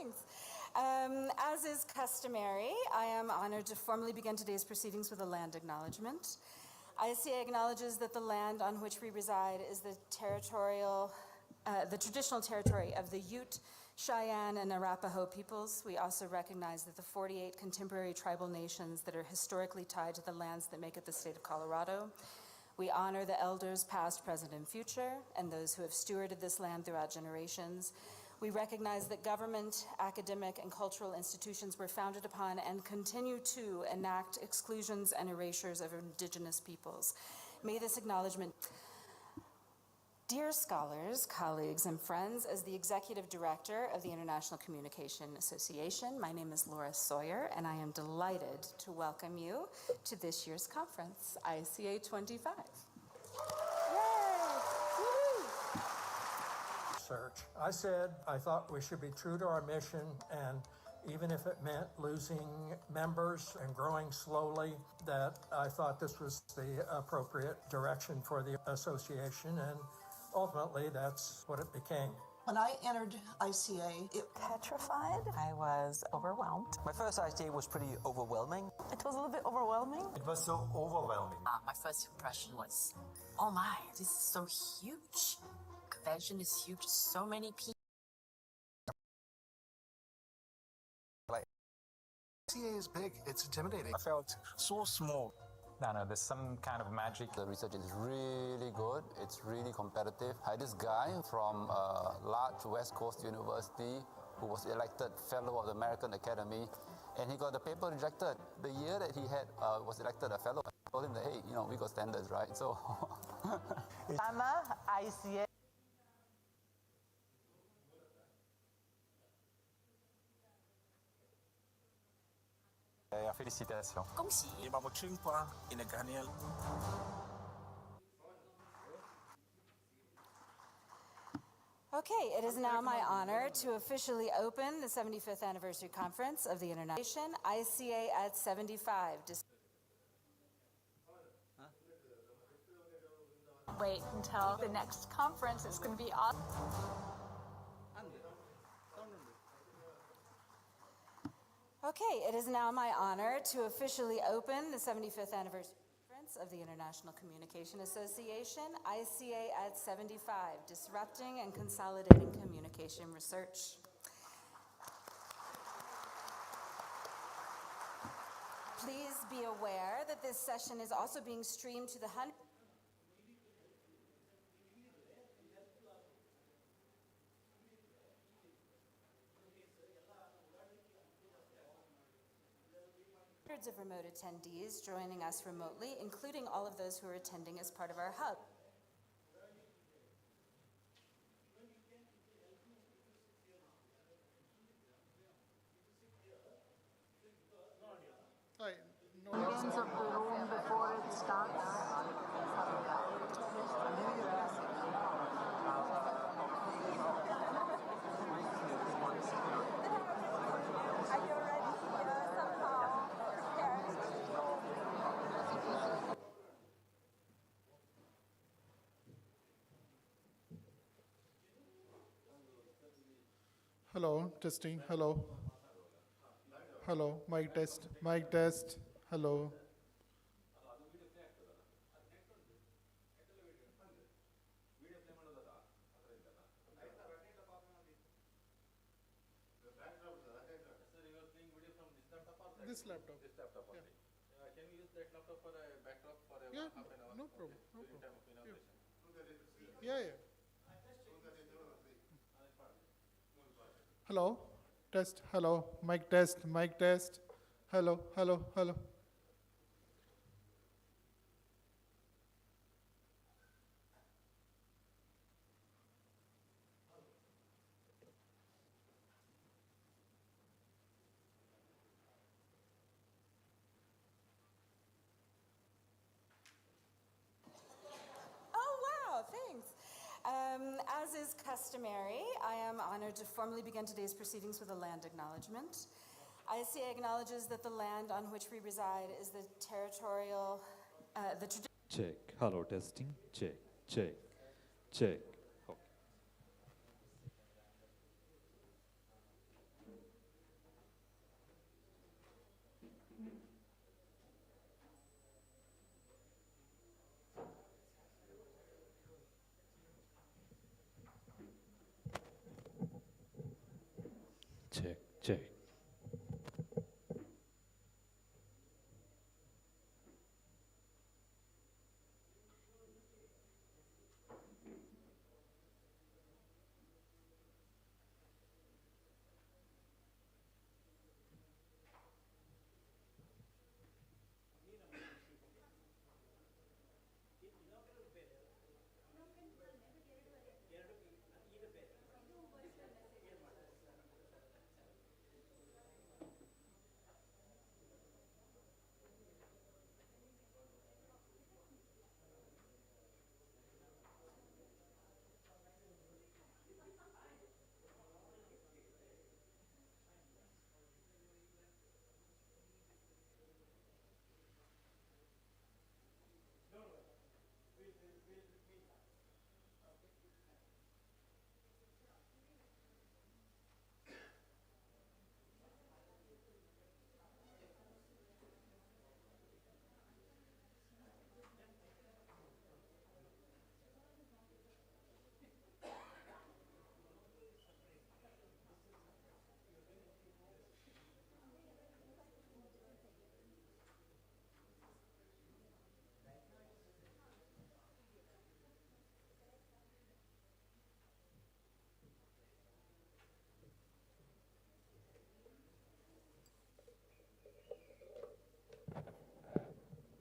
thanks. As is customary, I am honored to formally begin today's proceedings with a land acknowledgement. ICA acknowledges that the land on which we reside is the traditional territory of the Ute, Cheyenne, and Arapaho peoples. We also recognize that the 48 contemporary tribal nations that are historically tied to the lands that make up the state of Colorado. We honor the elders past, present, and future, and those who have stewarded this land throughout generations. We recognize that government, academic, and cultural institutions were founded upon and continue to enact exclusions and erasures of indigenous peoples. May this acknowledgement. Dear scholars, colleagues, and friends, as the Executive Director of the International Communication Association, my name is Laura Sawyer, and I am delighted to welcome you to this year's conference, ICA 25. Search. I said I thought we should be true to our mission, and even if it meant losing members and growing slowly, that I thought this was the appropriate direction for the association, and ultimately that's what it became. When I entered ICA, petrified. I was overwhelmed. My first ICA was pretty overwhelming. It was a little bit overwhelming. It was so overwhelming. My first impression was, oh my, this is so huge. Convention is huge, so many people. ICA is big, it's intimidating. I felt so small. No, there's some kind of magic. The research is really good. It's really competitive. I had this guy from a large West Coast university who was elected fellow of the American Academy, and he got the paper rejected the year that he had was elected a fellow. I told him that, hey, we got standards, right? So. Sama ICA. Félicitations. 恭喜 Okay, it is now my honor to officially open the 75th Anniversary Conference of the International ICA at 75. Wait until the next conference. It's going to be awesome. Okay, it is now my honor to officially open the 75th Anniversary Conference of the International Communication Association, ICA at 75, Disrupting and Consolidating Communication Research. Please be aware that this session is also being streamed to the hundreds of remote attendees joining us remotely, including all of those who are attending as part of our hub. Ends of the room before it starts. Hello, testing, hello. Hello, mic test, hello. This laptop. Yeah. Can we use that laptop for a backdrop for a Yeah, half an hour? no problem, no During problem. time of inauguration. Yeah. Hello, test, hello, mic test, hello. As is customary, I am honored to formally begin today's proceedings with a land acknowledgement. ICA acknowledges that the land on which we reside is the territorial, Check. Hello, testing. Check. Okay. check.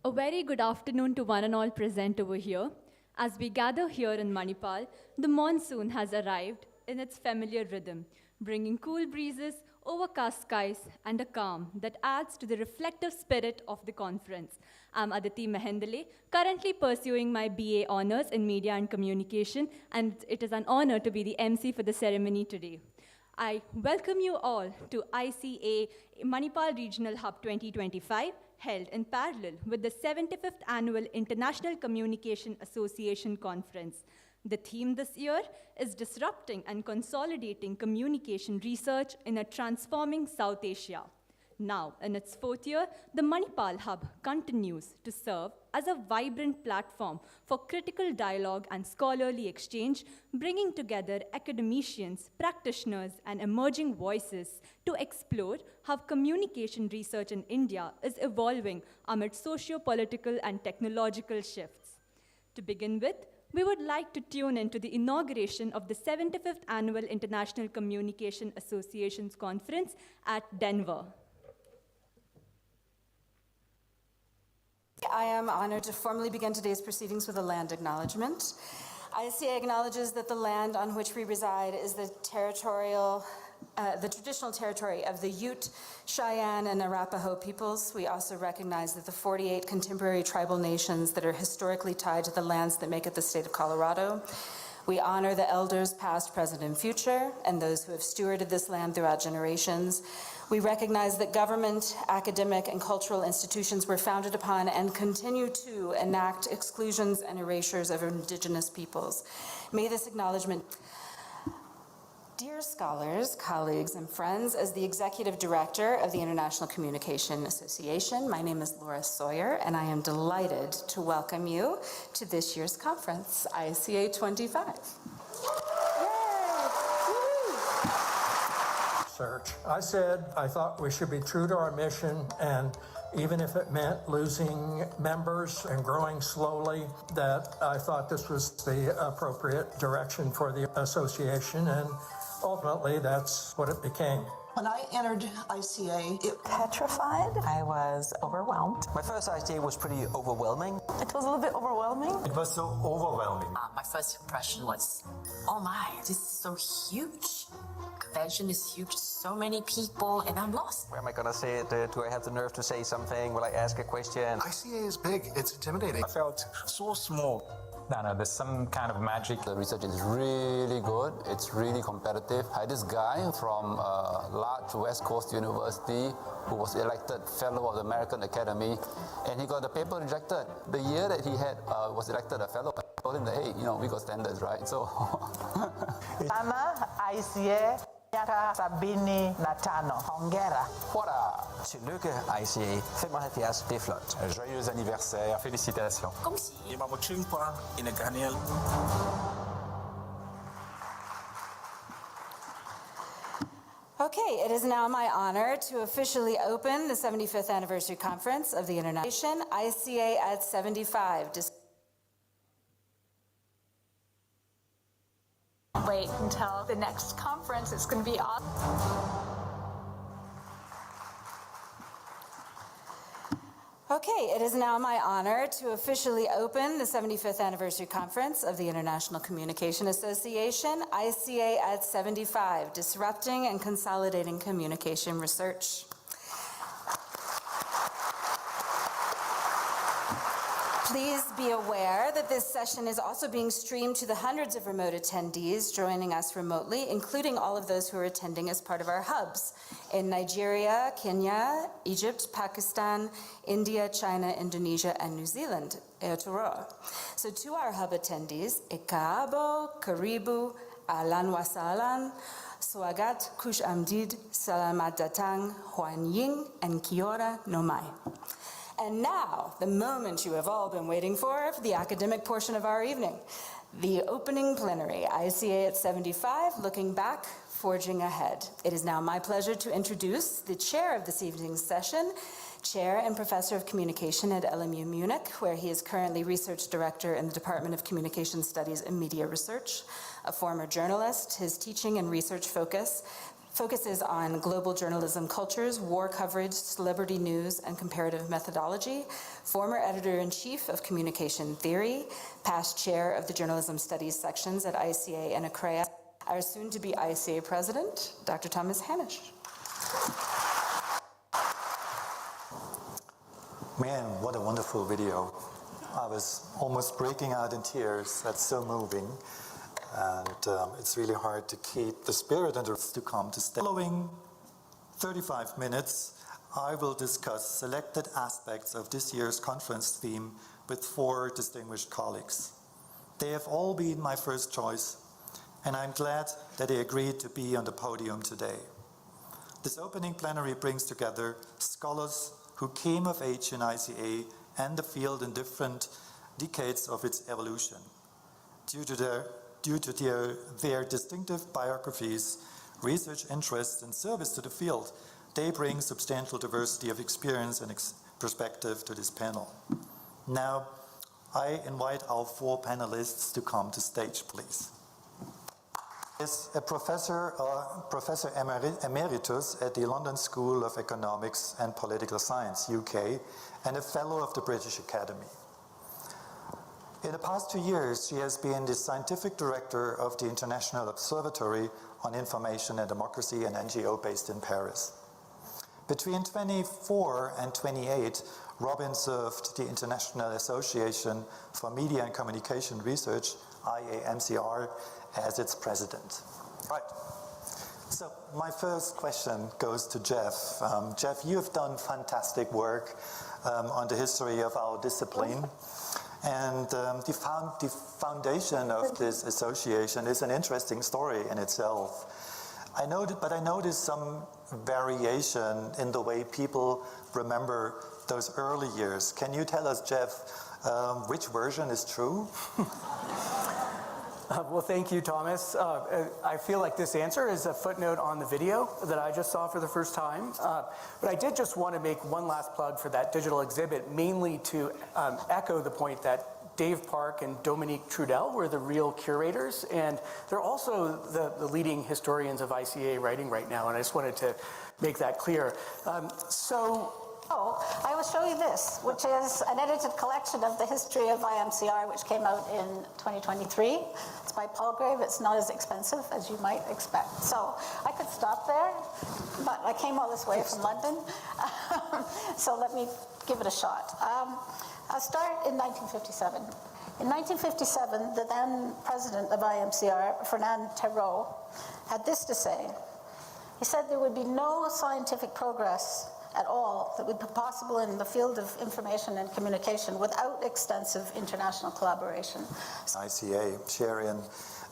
A very good afternoon to one and all present over here. As we gather here in Manipal, the monsoon has arrived in its familiar rhythm, bringing cool breezes, overcast skies, and a calm that adds to the reflective spirit of the conference. I'm Aditi Mehendale, currently pursuing my BA Honours in Media and Communication, and it is an honor to be the MC for the ceremony today. I welcome you all to ICA Manipal Regional Hub 2025, held in parallel with the 75th Annual International Communication Association Conference. The theme this year is Disrupting and Consolidating Communication Research in a Transforming South Asia. Now, in its fourth year, the Manipal Hub continues to serve as a vibrant platform for critical dialogue and scholarly exchange, bringing together academicians, practitioners, and emerging voices to explore how communication research in India is evolving amid socio-political and technological shifts. To begin with, we would like to tune into the inauguration of the 75th Annual International Communication Associations Conference at Denver. I am honored to formally begin today's proceedings with a land acknowledgement. ICA acknowledges that the land on which we reside is the traditional territory of the Ute, Cheyenne, and Arapaho peoples. We also recognize that the 48 contemporary tribal nations that are historically tied to the lands that make up the state of Colorado. We honor the elders past, present, and future, and those who have stewarded this land throughout generations. We recognize that government, academic, and cultural institutions were founded upon and continue to enact exclusions and erasures of indigenous peoples. May this acknowledgement. Dear scholars, colleagues, and friends, as the Executive Director of the International Communication Association, my name is Laura Sawyer, and I am delighted to welcome you to this year's conference, ICA 25. Search. I said I thought we should be true to our mission, and even if it meant losing members and growing slowly, that I thought this was the appropriate direction for the association, and ultimately that's what it became. When I entered ICA, it petrified. I was overwhelmed. My first idea was pretty overwhelming. It was a little bit overwhelming. It was so overwhelming. My first impression was, oh my, this is so huge. Convention is huge, so many people, and I'm lost. Where am I gonna say it? Do I have the nerve to say something? Will I ask a question? ICA is big. It's intimidating. I felt so small. No, there's some kind of magic. The research is really good. It's really competitive. I had this guy from a large West Coast university who was elected fellow of the American Academy, and he got the paper rejected. The year that he had was elected a fellow, I told him that, hey, we got standards, right? So. Ana ICA miaka 75. Hongera. Voilà. Tillykke ICA. 75, det er flot. Joyeux anniversaire, félicitations. Comme si. Okay, it is now my honor to officially open the 75th Anniversary Conference of the International ICA at 75. Wait until the next conference. It's going to be awesome. Okay, it is now my honor to officially open the 75th Anniversary Conference of the International Communication Association, ICA at 75, Disrupting and Consolidating Communication Research. Please be aware that this session is also being streamed to the hundreds of remote attendees joining us remotely, including all of those who are attending as part of our hubs in Nigeria, Kenya, Egypt, Pakistan, India, China, Indonesia, and New Zealand, Aotearoa. So to our hub attendees, Ikaabo, Karibu, Ahlan wa Sahlan, Swagat, Kush Amdid, Salamat Datang, Huan Ying, and Kia no Mai. And now, the moment you have all been waiting for the academic portion of our evening, the opening plenary, ICA at 75, looking back, forging ahead. It is now my pleasure to introduce the chair of this evening's session, Chair and Professor of Communication at LMU Munich, where he is currently Research Director in the Department of Communication Studies and Media Research, a former journalist. His teaching and research focuses on global journalism cultures, war coverage, celebrity news, and comparative methodology, former editor-in-chief of Communication Theory, past chair of the Journalism Studies sections at ICA and ICREA, our soon-to-be ICA president, Dr. Thomas Hanisch. Man, what a wonderful video. I was almost breaking out in tears. That's so moving. And it's really hard to keep the spirit and to come to stay. Following 35 minutes, I will discuss selected aspects of this year's conference theme with 4 distinguished colleagues. They have all been my first choice, and I'm glad that they agreed to be on the podium today. This opening plenary brings together scholars who came of age in ICA and the field in different decades of its evolution. Due to their distinctive biographies, research interests, and service to the field, they bring substantial diversity of experience and perspective to this panel. Now, I invite our 4 panelists to come to stage, please. Is a professor emeritus at the London School of Economics and Political Science, UK, and a fellow of the British Academy. In the past 2 years, she has been the scientific director of the International Observatory on Information and Democracy, an NGO based in Paris. Between 24 and 28, Robin served the International Association for Media and Communication Research, IAMCR, as its president. Right. So my first question goes to Jeff. Jeff, you have done fantastic work on the history of our discipline. And the foundation of this association is an interesting story in itself. I noticed some variation in the way people remember those early years. Can you tell us, Jeff, which version is true? Well, thank you, Thomas. I feel like this answer is a footnote on the video that I just saw for the first time. But I did just want to make one last plug for that digital exhibit, mainly to echo the point that Dave Park and Dominique Trudel were the real curators, and they're also the leading historians of ICA writing right now, and I just wanted to make that clear. I will show you this, which is an edited collection of the history of IMCR, which came out in 2023. It's by Palgrave. It's not as expensive as you might expect. So I could stop there, but I came all this way from London. So let me give it a shot. I'll start in 1957. In 1957, the then president of IMCR, Fernand Terreau, had this to say. He said there would be no scientific progress at all that would be possible in the field of information and communication without extensive international collaboration. ICA, Sharon,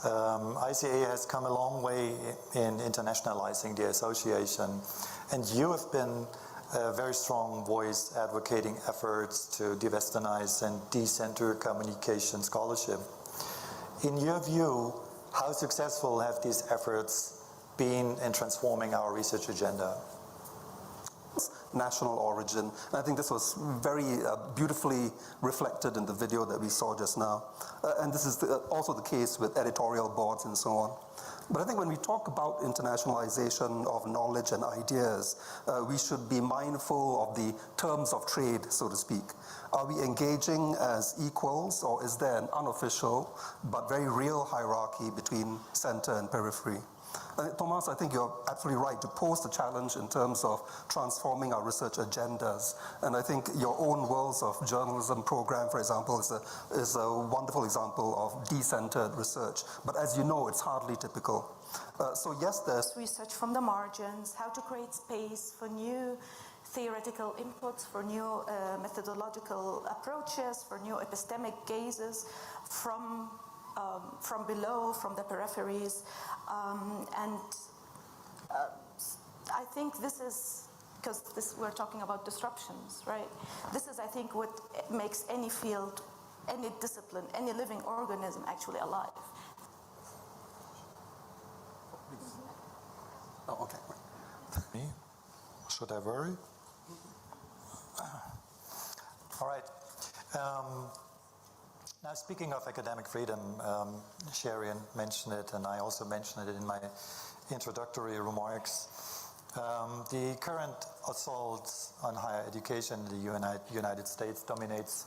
ICA has come a long way in internationalizing the association, and you have been a very strong voice advocating efforts to de-westernize and decenter communication scholarship. In your view, how successful have these efforts been in transforming our research agenda? National origin. And I think this was very beautifully reflected in the video that we saw just now. And this is also the case with editorial boards and so on. But I think when we talk about internationalization of knowledge and ideas, we should be mindful of the terms of trade, so to speak. Are we engaging as equals, or is there an unofficial but very real hierarchy between center and periphery? Thomas, I think you're absolutely right to pose the challenge in terms of transforming our research agendas. And I think your own Worlds of Journalism program, for example, is a wonderful example of decentered research. But as you know, it's hardly typical. So yes, there's research from the margins, how to create space for new theoretical inputs, for new methodological approaches, for new epistemic gazes from below, from the peripheries. I think this is, because we're talking about disruptions, right? This is, I think, what makes any field, any discipline, any living organism actually alive. Oh, okay. Me? Should I worry? All right. Now, speaking of academic freedom, Sherian mentioned it, and I also mentioned it in my introductory remarks. The current assault on higher education in the United States dominates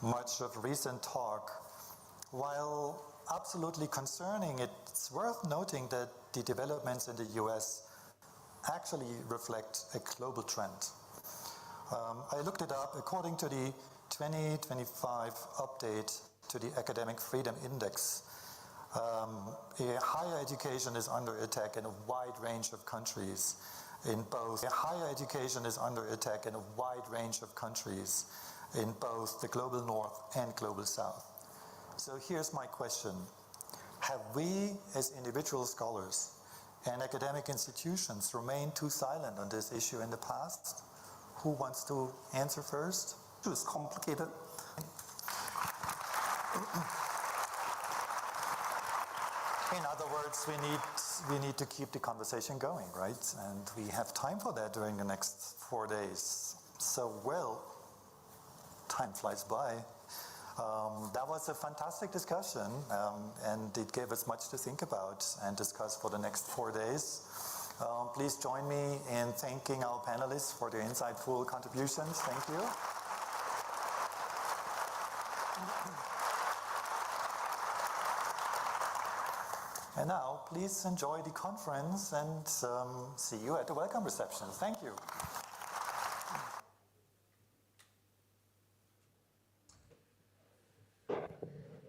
much of recent talk. While absolutely concerning, it's worth noting that the developments in the US actually reflect a global trend. I looked it up. According to the 2025 update to the Academic Freedom Index, higher education is under attack in a wide range of countries. Higher education is under attack in a wide range of countries in both the global north and global south. So here's my question. Have we, as individual scholars and academic institutions, remained too silent on this issue in the past? Who wants to answer first? It's complicated. In other words, we need to keep the conversation going, right? And we have time for that during the next 4 days. So, well, time flies by. That was a fantastic discussion, and it gave us much to think about and discuss for the next 4 days. Please join me in thanking our panelists for their insightful contributions. Thank you. And now, please enjoy the conference and see you at the welcome reception. Thank you.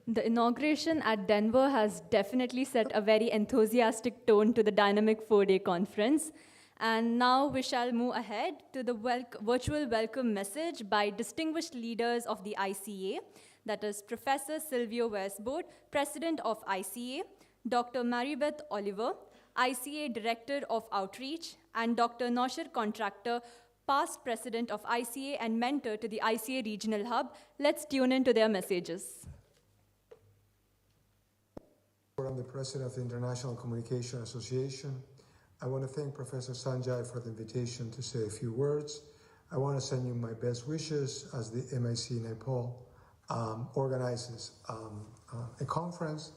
The inauguration at Denver has definitely set a very enthusiastic tone to the dynamic 4-day conference. And now we shall move ahead to the virtual welcome message by distinguished leaders of the ICA, that is Professor Silvio Westbord, President of ICA, Dr. Maribeth Oliver, ICA Director of Outreach, and Dr. Nosher Contractor, past President of ICA and mentor to the ICA Regional Hub. Let's tune into their messages. I'm the President of the International Communication Association. I want to thank Professor Sanjay for the invitation to say a few words. I want to send you my best wishes as the MIC Nepal organizes a conference.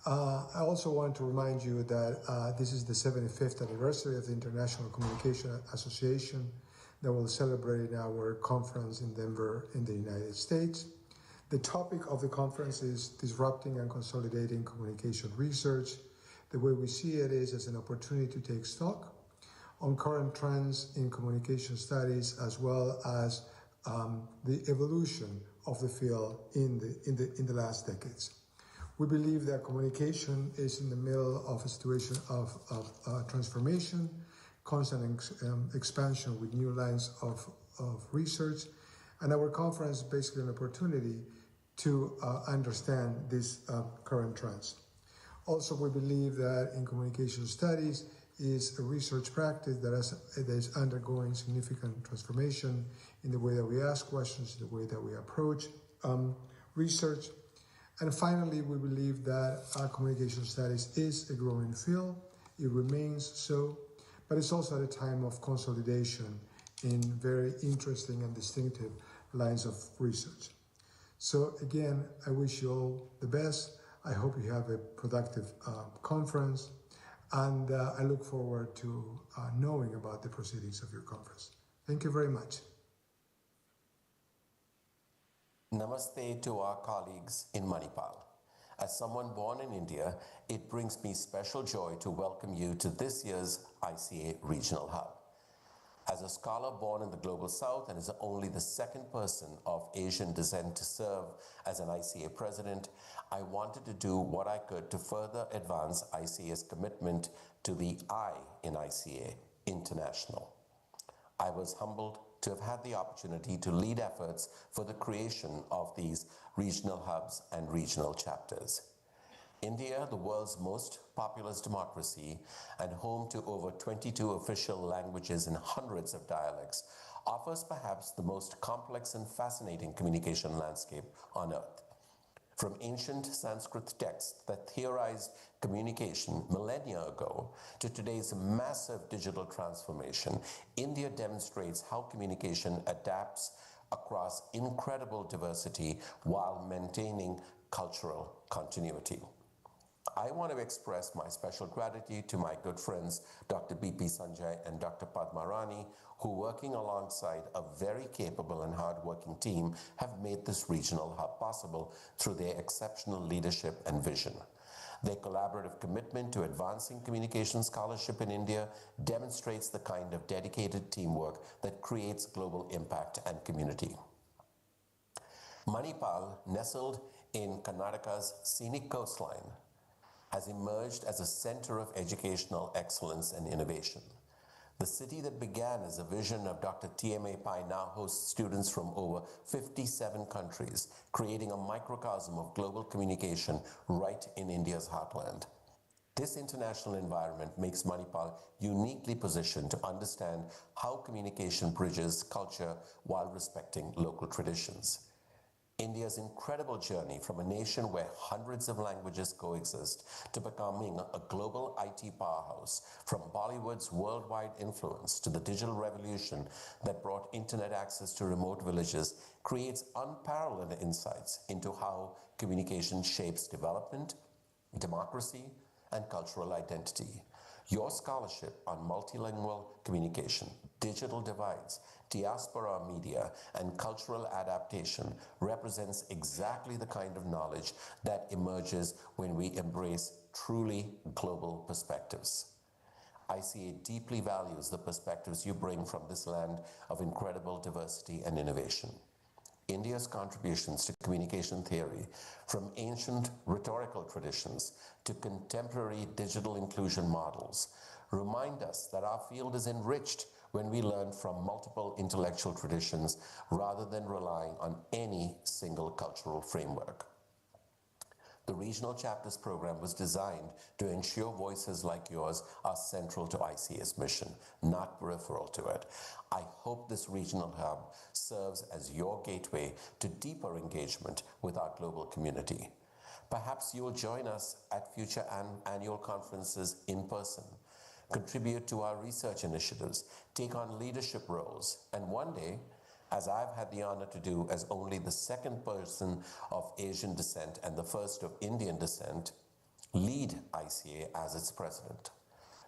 I also want to remind you that this is the 75th anniversary of the International Communication Association that will celebrate our conference in Denver in the United States. The topic of the conference is disrupting and consolidating communication research. The way we see it is as an opportunity to take stock on current trends in communication studies, as well as the evolution of the field in the last decades. We believe that communication is in the middle of a situation of transformation, constant expansion with new lines of research, and our conference is basically an opportunity to understand these current trends. Also, we believe that in communication studies is a research practice that is undergoing significant transformation in the way that we ask questions, the way that we approach research. And finally, we believe that communication studies is a growing field. It remains so, but it's also at a time of consolidation in very interesting and distinctive lines of research. So again, I wish you all the best. I hope you have a productive conference, and I look forward to knowing about the proceedings of your conference. Thank you very much. Namaste to our colleagues in Manipal. As someone born in India, it brings me special joy to welcome you to this year's ICA Regional Hub. As a scholar born in the Global South and as only the second person of Asian descent to serve as an ICA president, I wanted to do what I could to further advance ICA's commitment to the I in ICA, International. I was humbled to have had the opportunity to lead efforts for the creation of these regional hubs and regional chapters. India, the world's most populous democracy and home to over 22 official languages and hundreds of dialects, offers perhaps the most complex and fascinating communication landscape on earth. From ancient Sanskrit texts that theorized communication millennia ago to today's massive digital transformation, India demonstrates how communication adapts across incredible diversity while maintaining cultural continuity. I want to express my special gratitude to my good friends, Dr. B.P. Sanjay and Dr. Padma Rani, who, working alongside a very capable and hardworking team, have made this regional hub possible through their exceptional leadership and vision. Their collaborative commitment to advancing communication scholarship in India demonstrates the kind of dedicated teamwork that creates global impact and community. Manipal, nestled in Karnataka's scenic coastline, has emerged as a center of educational excellence and innovation. The city that began as a vision of Dr. T.M.A. Pai now hosts students from over 57 countries, creating a microcosm of global communication right in India's heartland. This international environment makes Manipal uniquely positioned to understand how communication bridges culture while respecting local traditions. India's incredible journey from a nation where hundreds of languages coexist to becoming a global IT powerhouse, from Bollywood's worldwide influence to the digital revolution that brought internet access to remote villages, creates unparalleled insights into how communication shapes development, democracy, and cultural identity. Your scholarship on multilingual communication, digital divides, diaspora media, and cultural adaptation represents exactly the kind of knowledge that emerges when we embrace truly global perspectives. ICA deeply values the perspectives you bring from this land of incredible diversity and innovation. India's contributions to communication theory, from ancient rhetorical traditions to contemporary digital inclusion models, remind us that our field is enriched when we learn from multiple intellectual traditions rather than relying on any single cultural framework. The Regional Chapters program was designed to ensure voices like yours are central to ICA's mission, not peripheral to it. I hope this regional hub serves as your gateway to deeper engagement with our global community. Perhaps you'll join us at future annual conferences in person, contribute to our research initiatives, take on leadership roles, and one day, as I've had the honor to do as only the second person of Asian descent and the first of Indian descent, lead ICA as its president.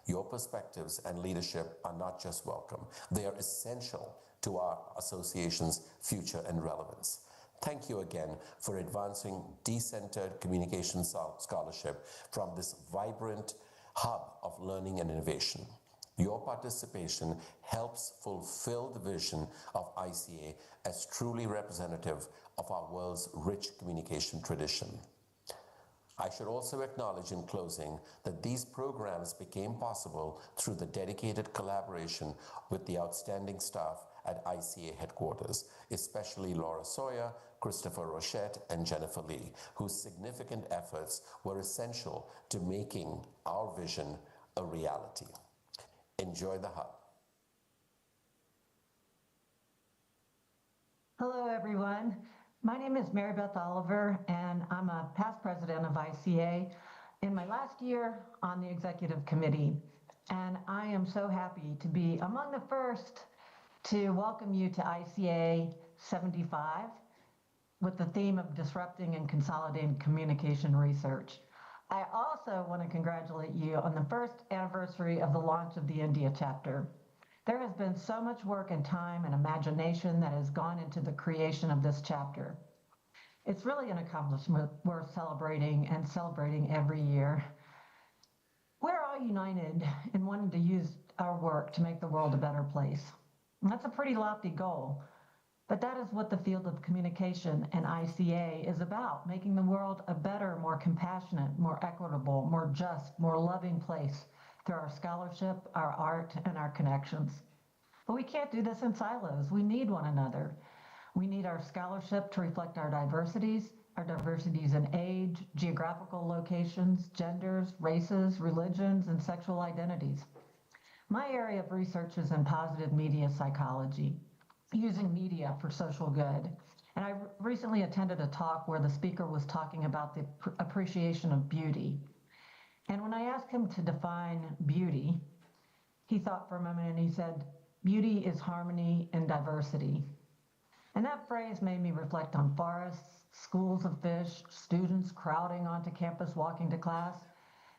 Your perspectives and leadership are not just welcome, they are essential to our association's future and relevance. Thank you again for advancing decentered communication scholarship from this vibrant hub of learning and innovation. Your participation helps fulfill the vision of ICA as truly representative of our world's rich communication tradition. I should also acknowledge in closing that these programs became possible through the dedicated collaboration with the outstanding staff at ICA headquarters, especially Laura Sawyer, Christopher Rochette, and Jennifer Lee, whose significant efforts were essential to making our vision a reality. Enjoy the hub. Hello, everyone. My name is Mary Beth Oliver, and I'm a past president of ICA. in my last year on the executive committee, and I am so happy to be among the first to welcome you to ICA 75 with the theme of disrupting and consolidating communication research. I also want to congratulate you on the first anniversary of the launch of the India chapter. There has been so much work and time and imagination that has gone into the creation of this chapter. It's really an accomplishment worth celebrating and celebrating every year. We're all united in wanting to use our work to make the world a better place. And that's a pretty lofty goal, but that is what the field of communication and ICA is about, making the world a better, more compassionate, more equitable, more just, more loving place through our scholarship, our art, and our connections. But we can't do this in silos. We need one another. We need our scholarship to reflect our diversities in age, geographical locations, genders, races, religions, and sexual identities. My area of research is in positive media psychology, using media for social good. And I recently attended a talk where the speaker was talking about the appreciation of beauty. And when I asked him to define beauty, he thought for a moment and he said, "Beauty is harmony and diversity." And that phrase made me reflect on forests, schools of fish, students crowding onto campus walking to class.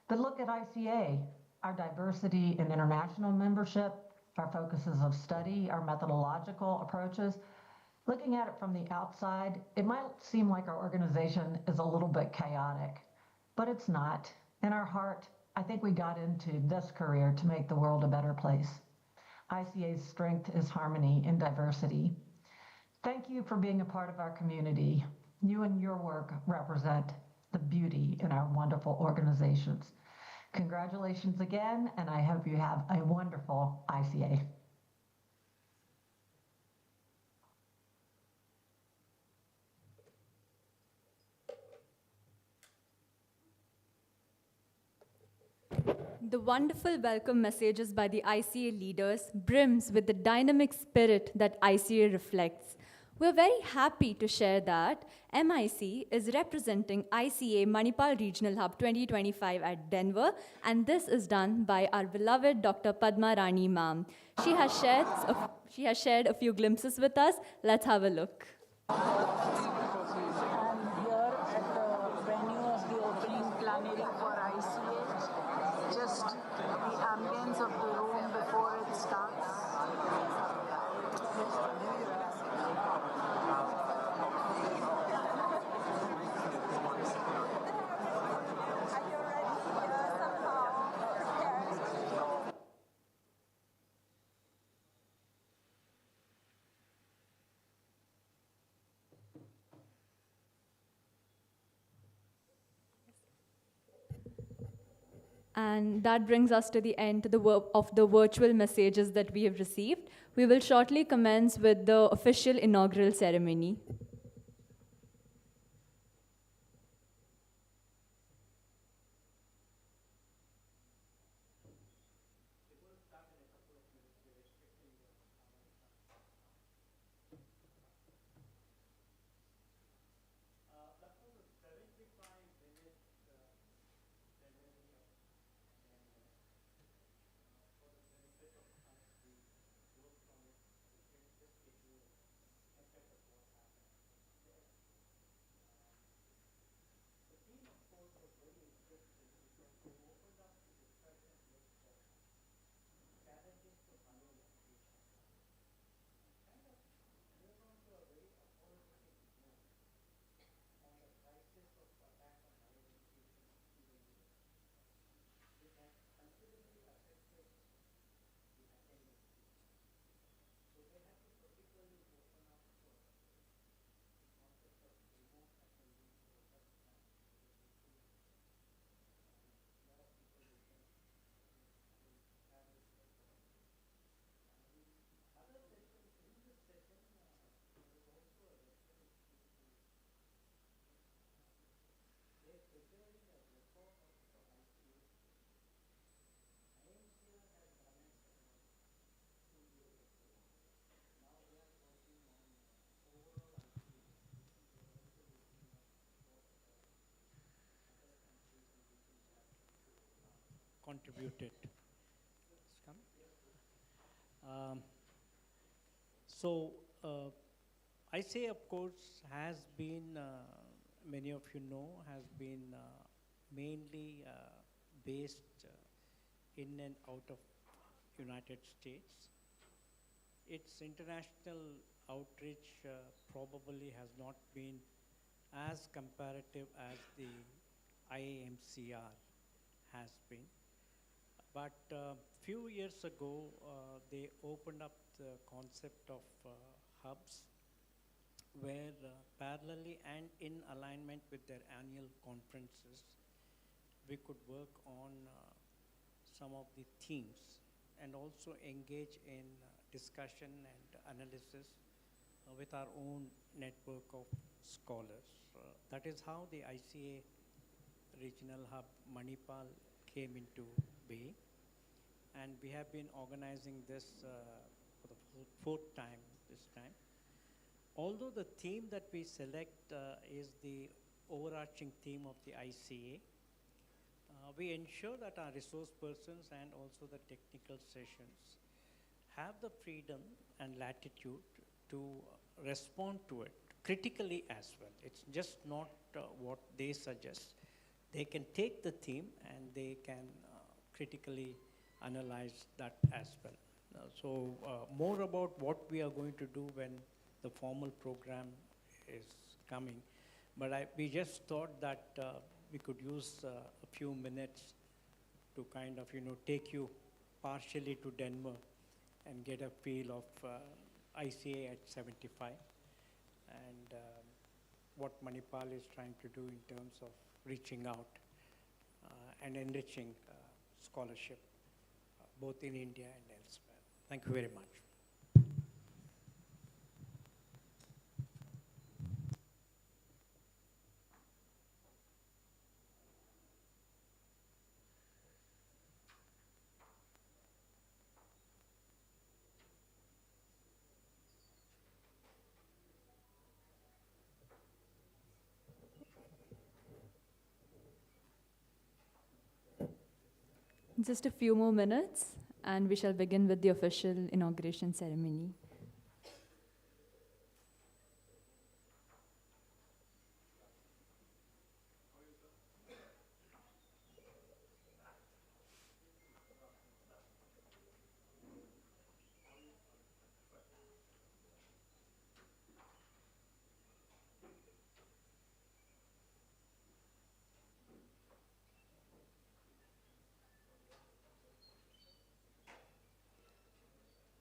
But look at ICA, our diversity in international membership, our focuses of study, our methodological approaches. Looking at it from the outside, it might seem like our organization is a little bit chaotic, but it's not. In our heart, I think we got into this career to make the world a better place. ICA's strength is harmony and diversity. Thank you for being a part of our community. You and your work represent the beauty in our wonderful organizations. Congratulations again, and I hope you have a wonderful ICA. The wonderful welcome messages by the ICA leaders brims with the dynamic spirit that ICA reflects. We're very happy to share that MIC is representing ICA Manipal Regional Hub 2025 at Denver, and this is done by our beloved Dr. Padma Rani ma'am. She has shared a few glimpses with us. Let's have a look. I'm here at the venue of the opening plenary for ICA. Just the ambience of the room before it starts. And that brings us to the end of the virtual messages that we have received. We will shortly commence with the official inaugural ceremony. contributed. So ICA, of course, has been, many of you know, has been mainly based in and out of United States. Its international outreach probably has not been as comparative as the IAMCR has been. But few years ago, they opened up the concept of hubs where parallelly and in alignment with their annual conferences, we could work on some of the themes and also engage in discussion and analysis with our own network of scholars. That is how the ICA Regional Hub Manipal came into being. And we have been organizing this for the fourth time this time. Although the theme that we select is the overarching theme of the ICA, we ensure that our resource persons and also the technical sessions have the freedom and latitude to respond to it critically as well. It's just not what they suggest. They can take the theme and they can critically analyze that as well. So more about what we are going to do when the formal program is coming. But we just thought that we could use a few minutes to kind of, take you partially to Denver and get a feel of ICA at 75 and what Manipal is trying to do in terms of reaching out and enriching scholarship, both in India and elsewhere. Thank you very much. Just a few more minutes, and we shall begin with the official inauguration ceremony.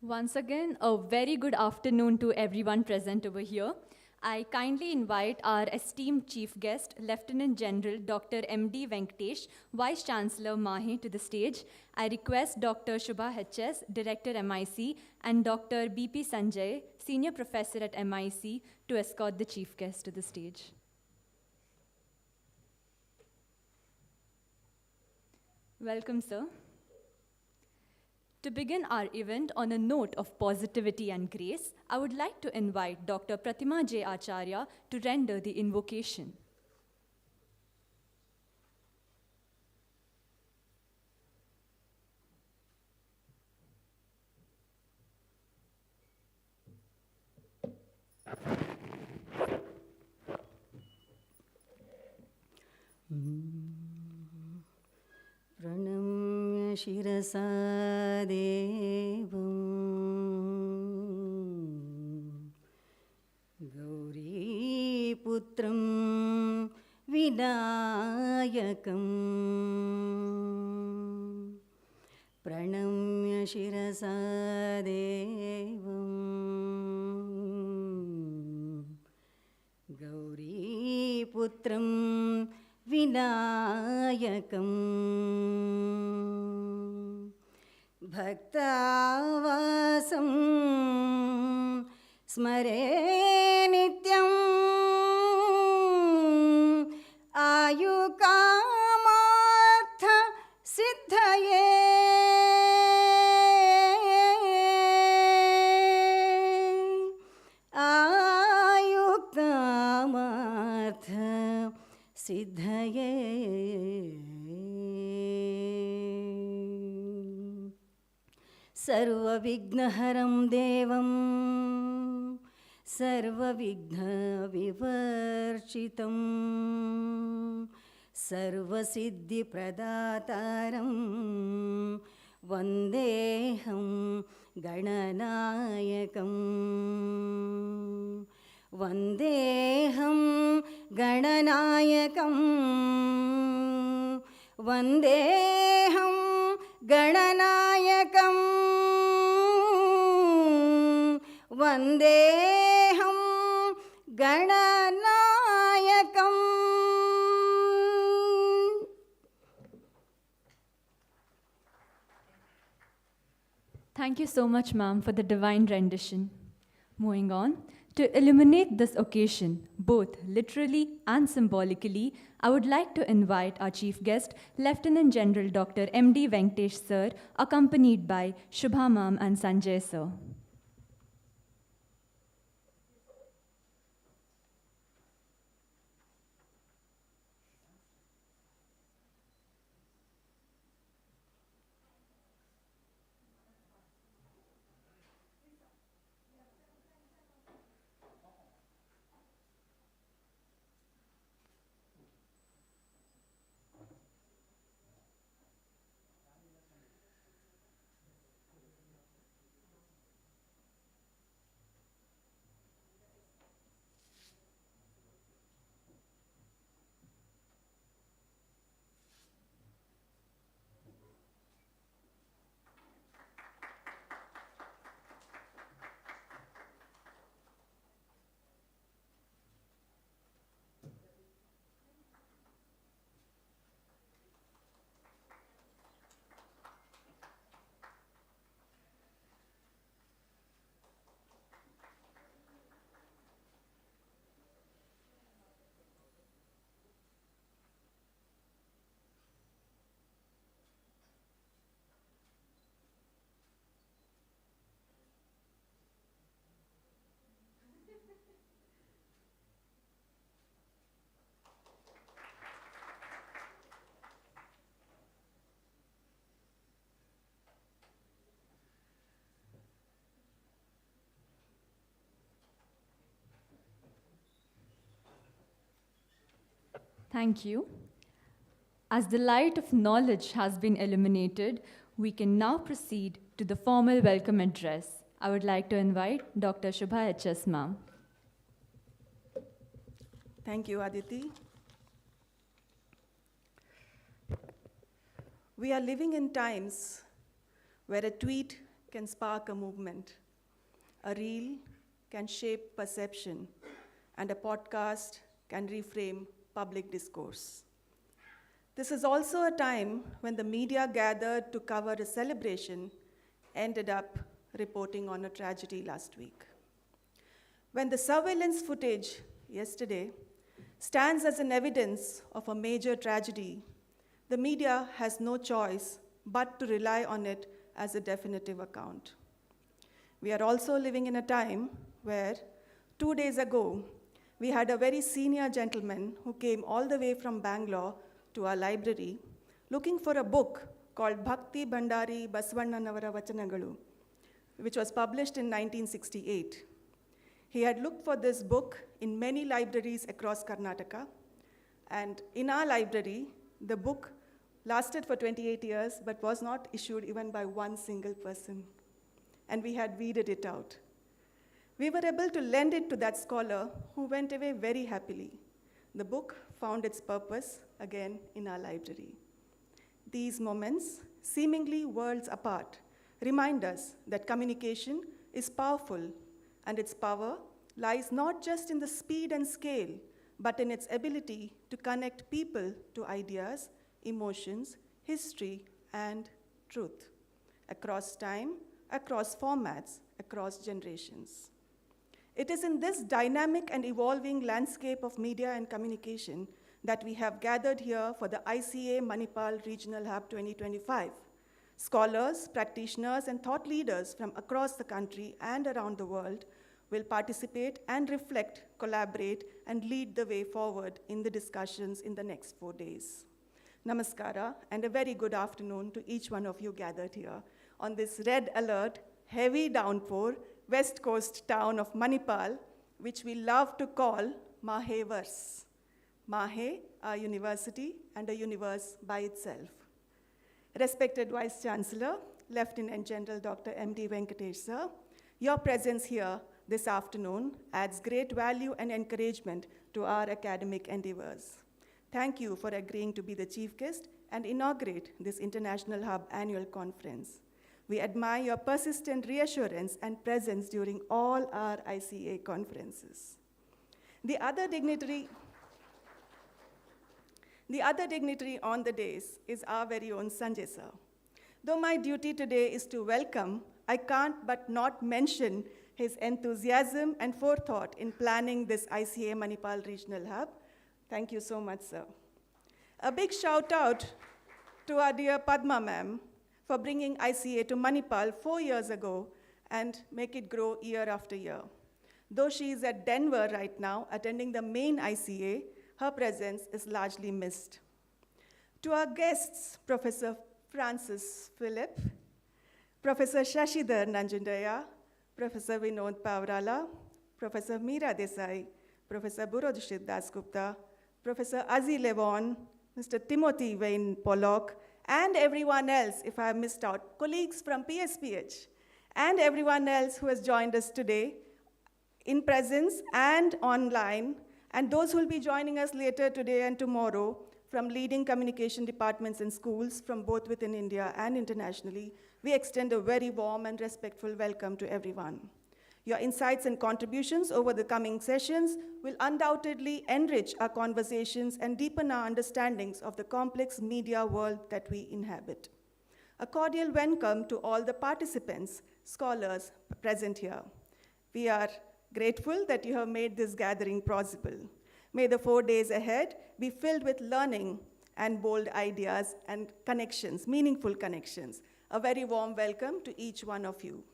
Once again, a very good afternoon to everyone present over here. I kindly invite our esteemed chief guest, Lieutenant General Dr. M.D. Venkatesh, Vice Chancellor Mahe, to the stage. I request Dr. Shubha H.S., Director MIC, and Dr. B.P. Sanjay, Senior Professor at MIC, to escort the chief guest to the stage. Welcome, sir. To begin our event on a note of positivity and grace, I would like to invite Dr. Pratima J. Acharya to render the invocation. प्रणम्य शिरसा देवं गौरीपुत्रं विनायकं प्रणम्य शिरसा देवं गौरीपुत्रं विनायकं भक्तावासं स्मरे नित्यं आयुकामार्थ सिद्धये आयुकामार्थ सिद्धये सर्वविघ्नहरं देवं सर्वविघ्नविवर्जितं सर्वसिद्धिप्रदातारं वन्देऽहं गणनायकम् वन्देऽहं गणनायकम् वन्देऽहं गणनायकम् वन्देऽहं गणनायकम्. Thank you so much, ma'am, for the divine rendition. Moving on, to illuminate this occasion, both literally and symbolically, I would like to invite our chief guest, Lieutenant General Dr. M.D. Venkatesh sir, accompanied by Shubha ma'am and Sanjay sir. Thank you. As the light of knowledge has been illuminated, we can now proceed to the formal welcome address. I would like to invite Dr. Shubha H.S. ma'am. Thank you, Aditi. We are living in times where a tweet can spark a movement, a reel can shape perception, and a podcast can reframe public discourse. This is also a time when the media gathered to cover a celebration ended up reporting on a tragedy last week. When the surveillance footage yesterday stands as an evidence of a major tragedy, the media has no choice but to rely on it as a definitive account. We are also living in a time where 2 days ago, we had a very senior gentleman who came all the way from Bangalore to our library looking for a book called Bhakti Bhandari Basavannanavara Vachanagalu, which was published in 1968. He had looked for this book in many libraries across Karnataka, and in our library, the book lasted for 28 years but was not issued even by one single person, and we had weeded it out. We were able to lend it to that scholar who went away very happily. The book found its purpose again in our library. These moments, seemingly worlds apart, remind us that communication is powerful, and its power lies not just in the speed and scale, but in its ability to connect people to ideas, emotions, history, and truth, across time, across formats, across generations. It is in this dynamic and evolving landscape of media and communication that we have gathered here for the ICA Manipal Regional Hub 2025. Scholars, practitioners, and thought leaders from across the country and around the world will participate and reflect, collaborate, and lead the way forward in the discussions in the next 4 days. Namaskara, and a very good afternoon to each one of you gathered here. on this red alert, heavy downpour, west coast town of Manipal, which we love to call Maheverse. Mahe, a university and a universe by itself. Respected Vice Chancellor, Lieutenant General Dr. M.D. Venkatesh sir, your presence here this afternoon adds great value and encouragement to our academic endeavors. Thank you for agreeing to be the chief guest and inaugurate this International Hub annual conference. We admire your persistent reassurance and presence during all our ICA conferences. The other dignitary on the days is our very own Sanjay sir. Though my duty today is to welcome, I can't but not mention his enthusiasm and forethought in planning this ICA Manipal Regional Hub. Thank you so much, sir. A big shout out to our dear Padma ma'am for bringing ICA to Manipal 4 years ago and make it grow year after year. Though she is at Denver right now attending the main ICA, her presence is largely missed. To our guests, Professor Francis Philip, Professor Shashidhar Nanjundaya, Professor Vinod Pavrala, Professor Meera Desai, Professor Burodhishit Dasgupta, Professor Azzy Levon, Mr. Timothy Wayne Pollock, and everyone else, if I have missed out, colleagues from PSPH, and everyone else who has joined us today in presence and online, and those who will be joining us later today and tomorrow from leading communication departments in schools from both within India and internationally, we extend a very warm and respectful welcome to everyone. Your insights and contributions over the coming sessions will undoubtedly enrich our conversations and deepen our understandings of the complex media world that we inhabit. A cordial welcome to all the participants, scholars present here. We are grateful that you have made this gathering possible. May the 4 days ahead be filled with learning and bold ideas and connections, meaningful connections. A very warm welcome to each one of you.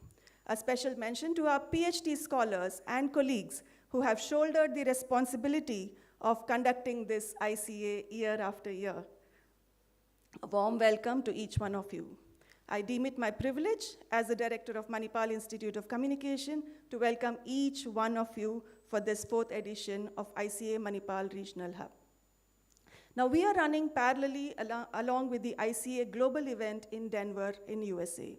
A special mention to our PhD scholars and colleagues who have shouldered the responsibility of conducting this ICA year after year. A warm welcome to each one of you. I deem it my privilege as the director of Manipal Institute of Communication to welcome each one of you for this 4th edition of ICA Manipal Regional Hub. Now we are running parallelly along with the ICA global event in Denver in USA.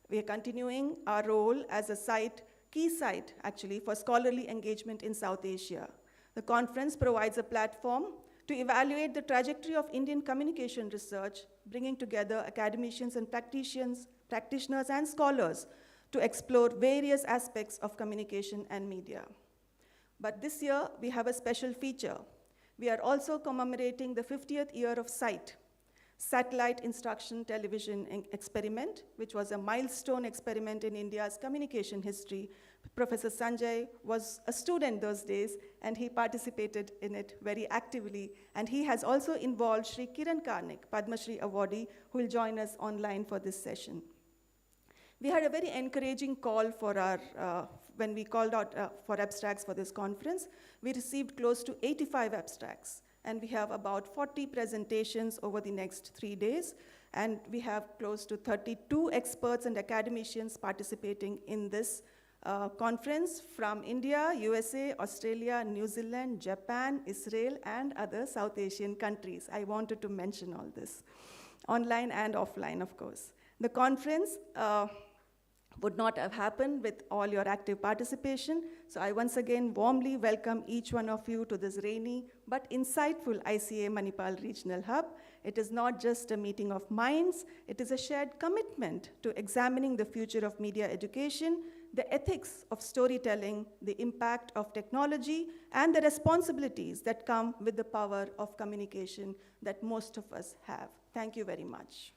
We are continuing our role as a key site actually for scholarly engagement in South Asia. The conference provides a platform to evaluate the trajectory of Indian communication research, bringing together academicians and practitioners and scholars to explore various aspects of communication and media. But this year, we have a special feature. We are also commemorating the 50th year of SITE, Satellite Instruction Television Experiment, which was a milestone experiment in India's communication history. Professor Sanjay was a student those days, and he participated in it very actively. And he has also involved Sri Kiran Karnik, Padma Shri awardee, who will join us online for this session. We had a very encouraging call for when we called out for abstracts for this conference. We received close to 85 abstracts, and we have about 40 presentations over the next 3 days, and we have close to 32 experts and academicians participating in this conference from India, USA, Australia, New Zealand, Japan, Israel, and other South Asian countries. I wanted to mention all this, online and offline, of course. The conference would not have happened with all your active participation. So I once again warmly welcome each one of you to this rainy but insightful ICA Manipal Regional Hub. It is not just a meeting of minds, it is a shared commitment to examining the future of media education, the ethics of storytelling, the impact of technology, and the responsibilities that come with the power of communication that most of us have. Thank you very much.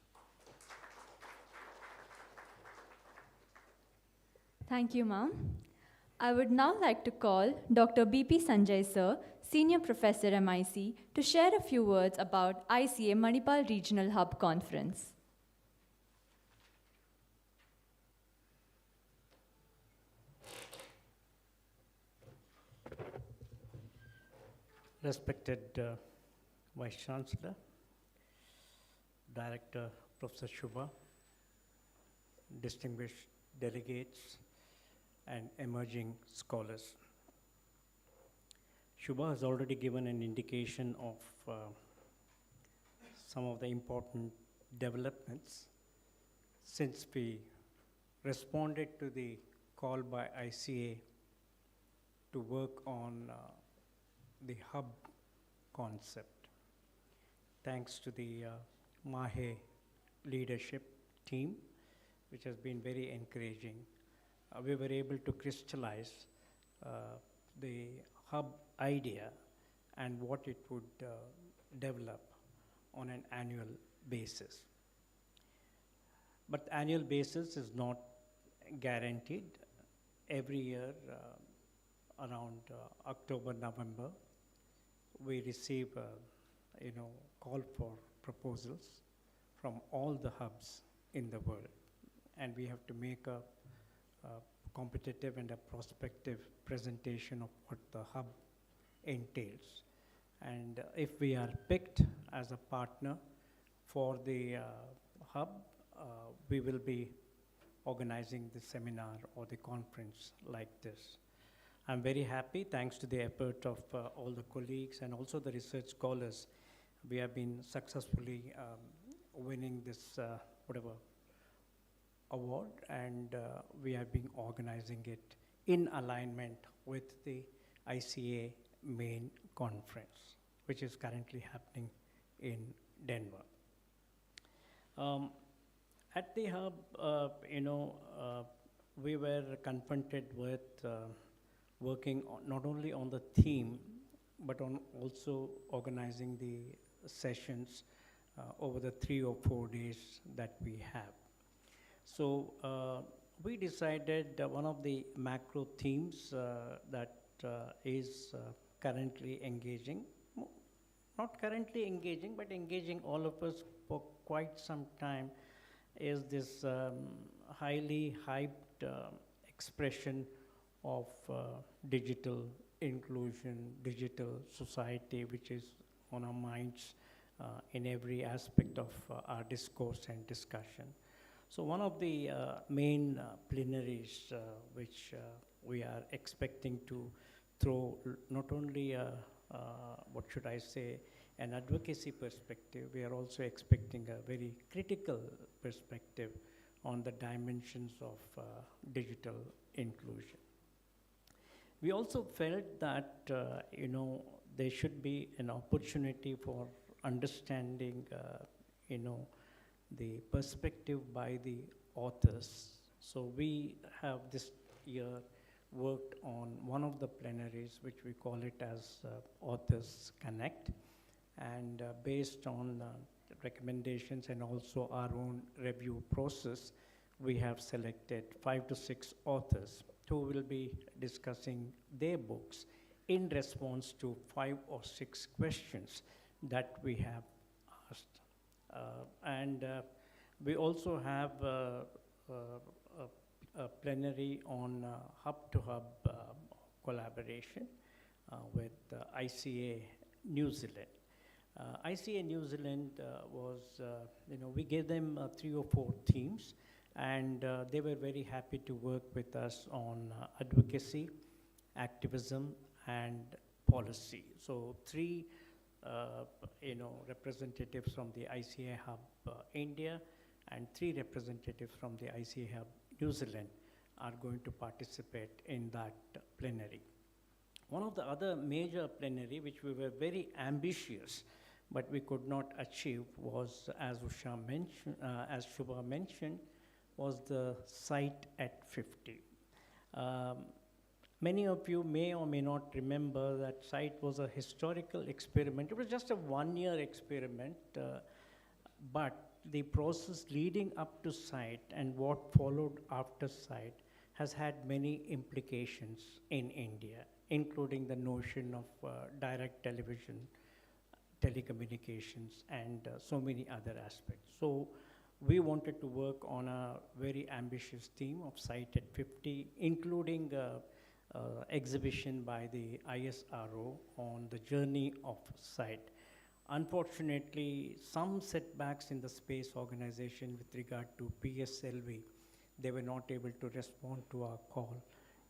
Thank you, ma'am. I would now like to call Dr. B.P. Sanjay sir, Senior Professor MIC, to share a few words about ICA Manipal Regional Hub Conference. Respected Vice Chancellor, Director Professor Shubha, distinguished delegates, and emerging scholars. Shubha has already given an indication of some of the important developments since we responded to the call by ICA to work on the hub concept. Thanks to the Mahe leadership team, which has been very encouraging, we were able to crystallize the hub idea and what it would develop on an annual basis. But annual basis is not guaranteed. Every year, around October, November, we receive call for proposals from all the hubs in the world, and we have to make a competitive and a prospective presentation of what the hub entails. And if we are picked as a partner for the hub, we will be organizing the seminar or the conference like this. I'm very happy, thanks to the effort of all the colleagues and also the research scholars, we have been successfully winning this award, and we have been organizing it in alignment with the ICA main conference, which is currently happening in Denver. At the hub, we were confronted with working not only on the theme, but on also organizing the sessions over the 3 or 4 days that we have. So we decided one of the macro themes that is currently engaging, not currently engaging, but engaging all of us for quite some time, is this highly hyped expression of digital inclusion, digital society, which is on our minds in every aspect of our discourse and discussion. So one of the main plenaries which we are expecting to throw not only an advocacy perspective, we are also expecting a very critical perspective on the dimensions of digital inclusion. We also felt that there should be an opportunity for understanding the perspective by the authors. So we have this year worked on one of the plenaries, which we call it as Authors Connect, and based on recommendations and also our own review process, we have selected 5 to 6 authors who will be discussing their books in response to 5 or 6 questions that we have asked. We also have a plenary on hub-to-hub collaboration with ICA New Zealand. ICA New Zealand was, we gave them 3 or 4 themes, and they were very happy to work with us on advocacy, activism, and policy. So 3 representatives from the ICA Hub India and 3 representatives from the ICA Hub New Zealand are going to participate in that plenary. One of the other major plenary, which we were very ambitious, but we could not achieve, was, as Shubha mentioned, was the Site at 50. Many of you may or may not remember that Site was a historical experiment. It was just a 1-year experiment, but the process leading up to Site and what followed after Site has had many implications in India, including the notion of direct television, telecommunications, and so many other aspects. So we wanted to work on a very ambitious theme of Site at 50, including exhibition by the ISRO on the journey of Site. Unfortunately, some setbacks in the space organization with regard to PSLV they were not able to respond to our call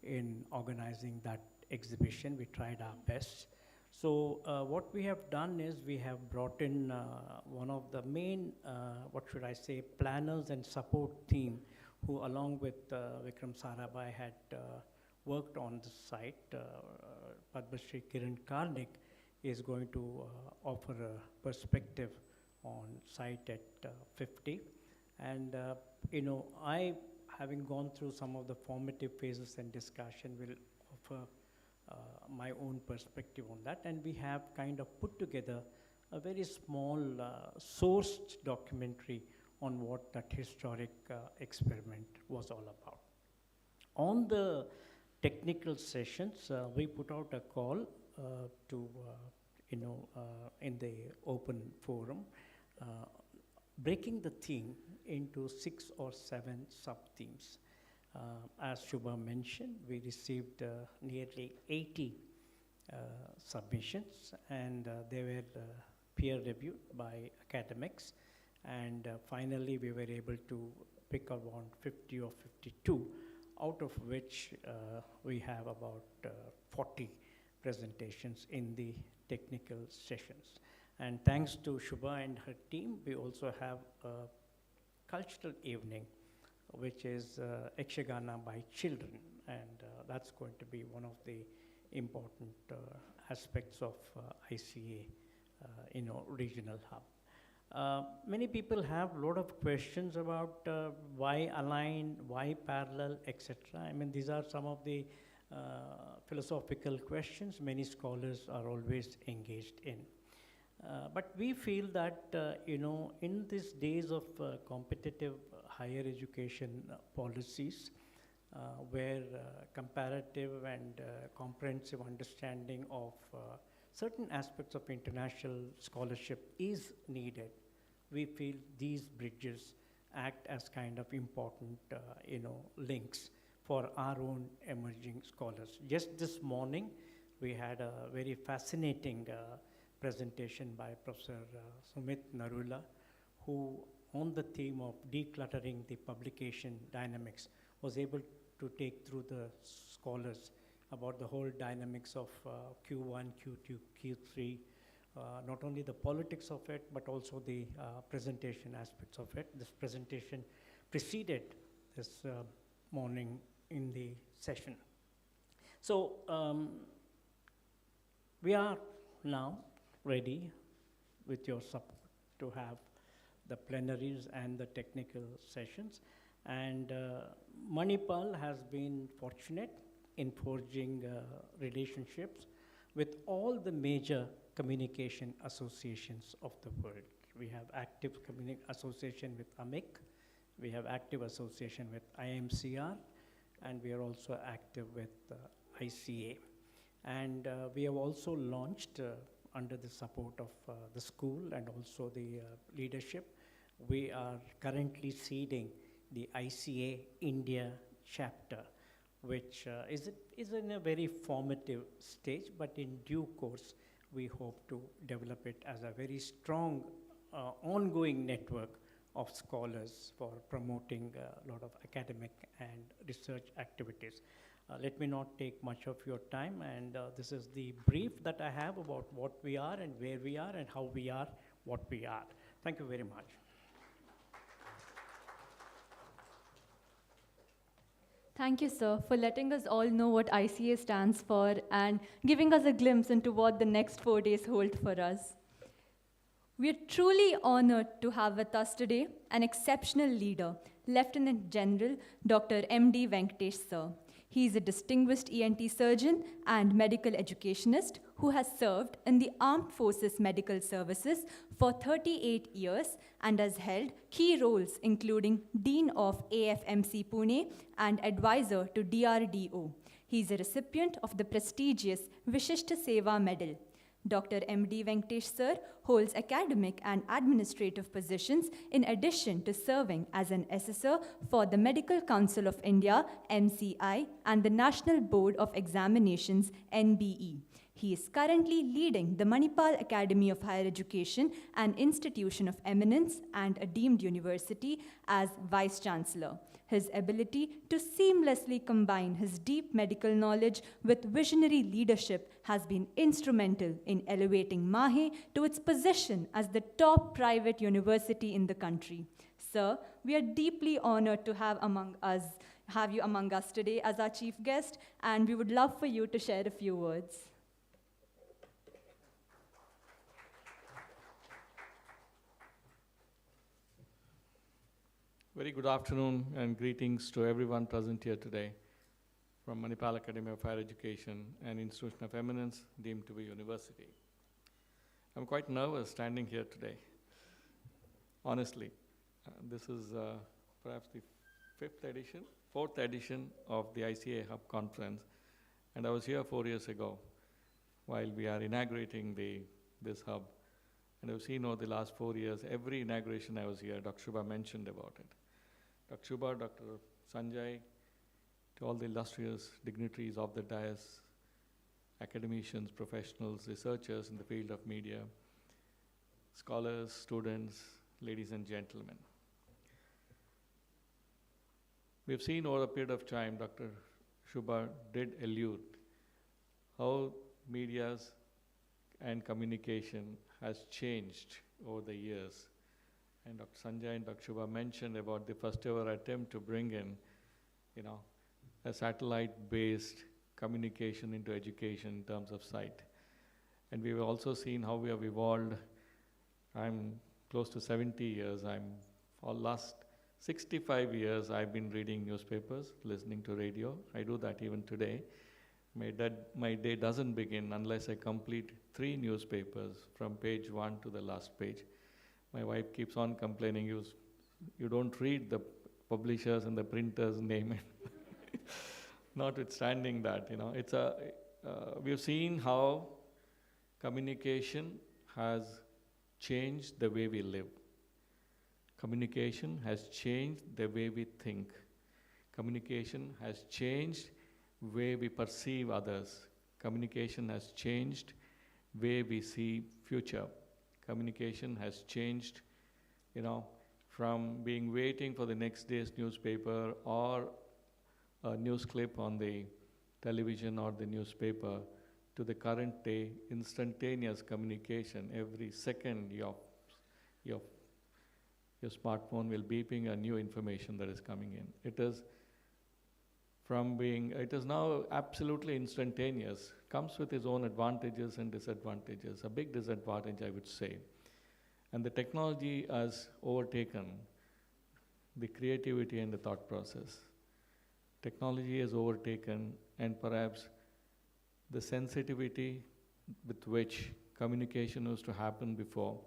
in organizing that exhibition. We tried our best. So what we have done is we have brought in one of the main, planners and support team who along with Vikram Sarabhai had worked on the site. Padma Shri Kiran Karnik is going to offer a perspective on site at 50. And I, having gone through some of the formative phases and discussion, will offer my own perspective on that. And we have kind of put together a very small sourced documentary on what that historic experiment was all about. On the technical sessions, we put out a call to, in the open forum, breaking the theme into 6 or 7 sub-themes. As Shubha mentioned, we received nearly 80 submissions, and they were peer-reviewed by academics. And finally, we were able to pick around 50 or 52, out of which we have about 40 presentations in the technical sessions. And thanks to Shubha and her team, we also have a cultural evening, which is Yakshagana by children, and that's going to be one of the important aspects of ICA, regional hub. Many people have a lot of questions about why aligned, why parallel, etc. I mean, these are some of the philosophical questions many scholars are always engaged in. But we feel that, in these days of competitive higher education policies, where comparative and comprehensive understanding of certain aspects of international scholarship is needed, we feel these bridges act as kind of important, links for our own emerging scholars. Just this morning, we had a very fascinating presentation by Professor Sumit Narula, who on the theme of decluttering the publication dynamics was able to take through the scholars about the whole dynamics of Q1, Q2, Q3, not only the politics of it, but also the presentation aspects of it. This presentation preceded this morning in the session. So we are now ready with your support to have the plenaries and the technical sessions. And Manipal has been fortunate in forging relationships with all the major communication associations of the world. We have active association with AMIC, we have active association with IMCR, and we are also active with ICA. And we have also launched under the support of the school and also the leadership. We are currently seeding the ICA India chapter, which is in a very formative stage, but in due course, we hope to develop it as a very strong ongoing network of scholars for promoting a lot of academic and research activities. Let me not take much of your time, and this is the brief that I have about what we are and where we are and how we are what we are. Thank you very much. Thank you, sir, for letting us all know what ICA stands for and giving us a glimpse into what the next 4 days hold for us. We are truly honored to have with us today an exceptional leader, Lieutenant General Dr. M.D. Venkatesh, sir. He is a distinguished ENT surgeon and medical educationist who has served in the Armed Forces Medical Services for 38 years and has held key roles including Dean of AFMC Pune and advisor to DRDO. He is a recipient of the prestigious Vishishta Seva Medal. Dr. M.D. Venkatesh sir holds academic and administrative positions in addition to serving as an assessor for the Medical Council of India, MCI, and the National Board of Examinations, NBE. He is currently leading the Manipal Academy of Higher Education, an institution of eminence and a deemed university, as Vice Chancellor. His ability to seamlessly combine his deep medical knowledge with visionary leadership has been instrumental in elevating MAHE to its position as the top private university in the country. Sir, we are deeply honored to have you among us today as our chief guest, and we would love for you to share a few words. Very good afternoon and greetings to everyone present here today from Manipal Academy of Higher Education, an institution of eminence deemed to be university. I'm quite nervous standing here today, honestly. This is perhaps the fourth edition of the ICA Hub Conference, and I was here 4 years ago while we are inaugurating this hub. And I've seen over the last 4 years, every inauguration I was here, Dr. Shubha mentioned about it. Dr. Shubha, Dr. Sanjay, to all the illustrious dignitaries of the dais, academicians, professionals, researchers in the field of media, scholars, students, ladies and gentlemen. We've seen over a period of time, Dr. Shubha did allude how medias and communication has changed over the years. And Dr. Sanjay and Dr. Shubha mentioned about the first ever attempt to bring in, a satellite-based communication into education in terms of sight. And we've also seen how we have evolved. I'm close to 70 years. For the last 65 years, I've been reading newspapers, listening to radio. I do that even today. My day doesn't begin unless I complete 3 newspapers from page 1 to the last page. My wife keeps on complaining, you don't read the publishers and the printers' name. Notwithstanding that, we've seen how communication has changed the way we live. Communication has changed the way we think. Communication has changed the way we perceive others. Communication has changed the way we see future. Communication has changed, from waiting for the next day's newspaper or a news clip on the television or the newspaper to the current day instantaneous communication. Every second your smartphone will beeping a new information that is coming in. It is now absolutely instantaneous, comes with its own advantages and disadvantages. A big disadvantage, I would say. And the technology has overtaken the creativity and the thought process. Technology has overtaken, and perhaps the sensitivity with which communication used to happen before,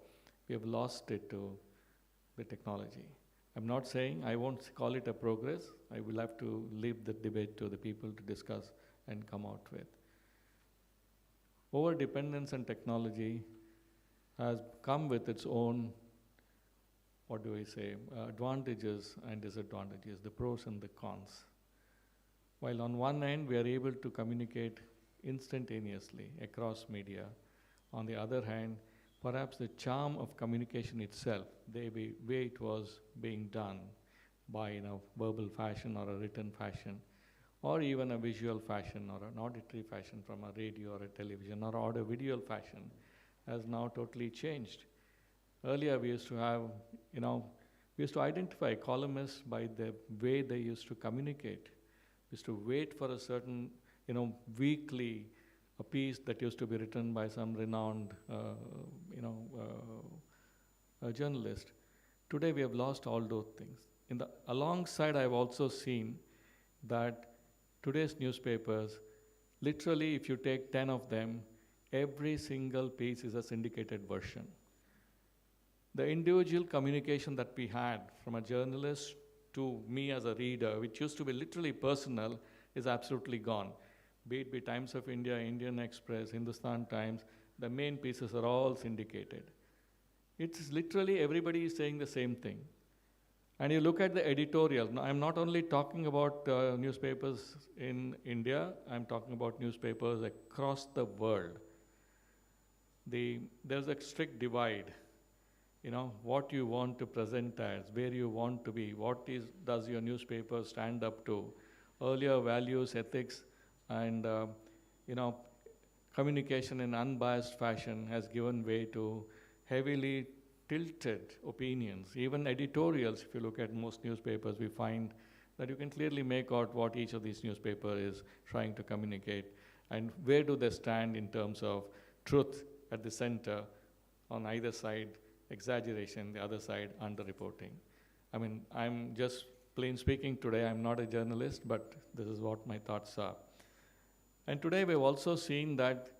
we have lost it to the technology. I'm not saying, I won't call it a progress. I will have to leave the debate to the people to discuss and come out with. Over-dependence on technology has come with its own, advantages and disadvantages, the pros and the cons. While on one end, we are able to communicate instantaneously across media, on the other hand, perhaps the charm of communication itself, the way it was being done by verbal fashion or a written fashion, or even a visual fashion or an auditory fashion from a radio or a television or audio-visual fashion, has now totally changed. Earlier we used to have, we used to identify columnists by the way they used to communicate. We used to wait for a certain, weekly a piece that used to be written by some renowned, journalist. Today we have lost all those things. Alongside, I've also seen that today's newspapers, literally if you take 10 of them, every single piece is a syndicated version. The individual communication that we had from a journalist to me as a reader, which used to be literally personal, is absolutely gone. Be it Times of India, Indian Express, Hindustan Times, the main pieces are all syndicated. It's literally everybody is saying the same thing. And you look at the editorial. Now, I'm not only talking about newspapers in India, I'm talking about newspapers across the world. There's a strict divide. What you want to present as, where you want to be, does your newspaper stand up to. Earlier values, ethics, and communication in unbiased fashion has given way to heavily tilted opinions. Even editorials, if you look at most newspapers, we find that you can clearly make out what each of these newspapers is trying to communicate and where do they stand in terms of truth at the center, on either side exaggeration, the other side underreporting. I mean, I'm just plain speaking today, I'm not a journalist, but this is what my thoughts are. And today we've also seen that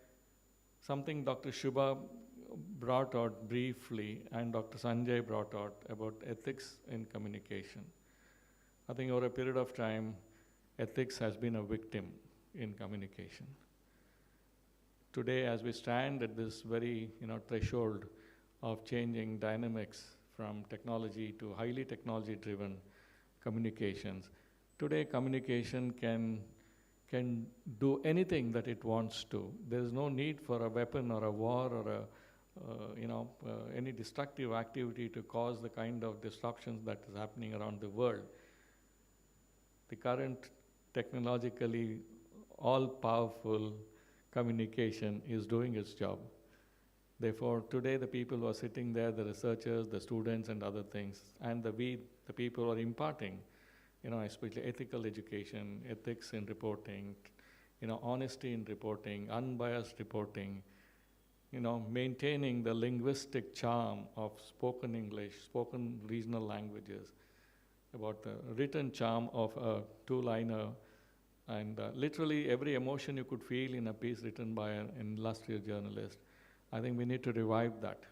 something Dr. Shubha brought out briefly and Dr. Sanjay brought out about ethics in communication. I think over a period of time, ethics has been a victim in communication. Today, as we stand at this very threshold of changing dynamics from technology to highly technology-driven communications, today communication can do anything that it wants to. There is no need for a weapon or a war or any destructive activity to cause the kind of disruptions that is happening around the world. The current technologically all-powerful communication is doing its job. Therefore, today the people who are sitting there, the researchers, the students and other things, and the people who are imparting, especially ethical education, ethics in reporting, honesty in reporting, unbiased reporting, maintaining the linguistic charm of spoken English, spoken regional languages, about the written charm of a two-liner, and literally every emotion you could feel in a piece written by an illustrious journalist. I think we need to revive that.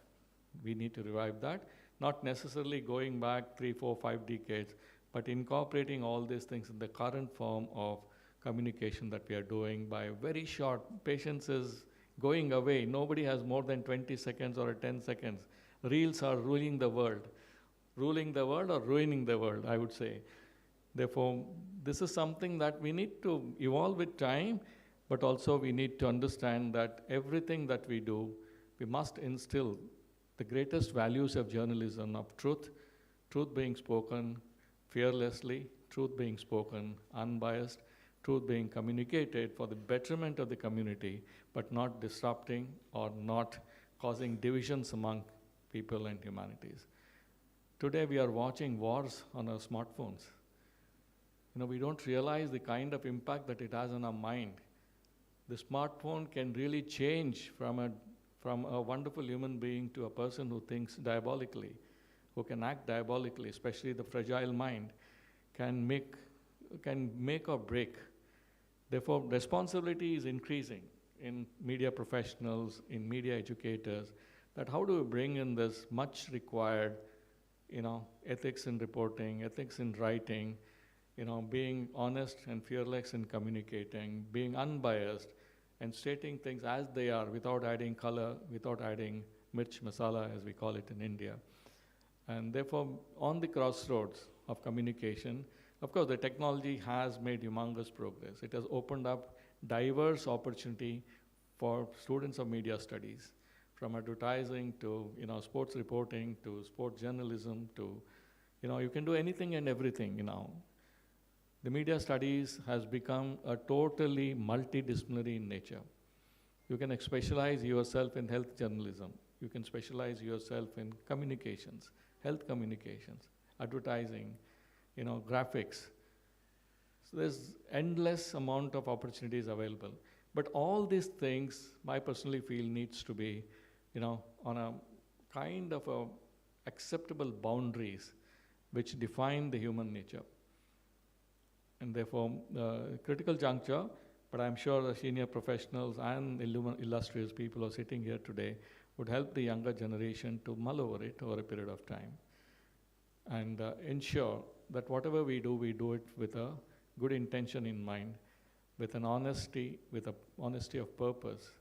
We need to revive that, not necessarily going back 3, 4, 5 decades, but incorporating all these things in the current form of communication that we are doing by very short. Patience is going away. Nobody has more than 20 seconds or 10 seconds. Reels are ruling the world. Ruling the world or ruining the world, I would say. Therefore, this is something that we need to evolve with time, but also we need to understand that everything that we do, we must instill the greatest values of journalism, of truth being spoken fearlessly, truth being spoken unbiased, truth being communicated for the betterment of the community, but not disrupting or not causing divisions among people and humanities. Today we are watching wars on our smartphones. We don't realize the kind of impact that it has on our mind. The smartphone can really change from a wonderful human being to a person who thinks diabolically, who can act diabolically, especially the fragile mind, can make or break. Therefore, responsibility is increasing in media professionals, in media educators, that how do we bring in this much required, ethics in reporting, ethics in writing, being honest and fearless in communicating, being unbiased, and stating things as they are without adding color, without adding mirch masala, as we call it in India. And therefore, on the crossroads of communication, of course, the technology has made humongous progress. It has opened up diverse opportunity for students of media studies, from advertising to sports reporting to sports journalism to, you can do anything and everything now. The media studies has become a totally multidisciplinary in nature. You can specialize yourself in health journalism. You can specialize yourself in communications, health communications, advertising, graphics. So there's endless amount of opportunities available. But all these things, I personally feel, needs to be, on a kind of a acceptable boundaries which define the human nature. And therefore, critical juncture, but I'm sure the senior professionals and illustrious people who are sitting here today would help the younger generation to mull over it over a period of time and ensure that whatever we do it with a good intention in mind, with an honesty, with a honesty of purpose,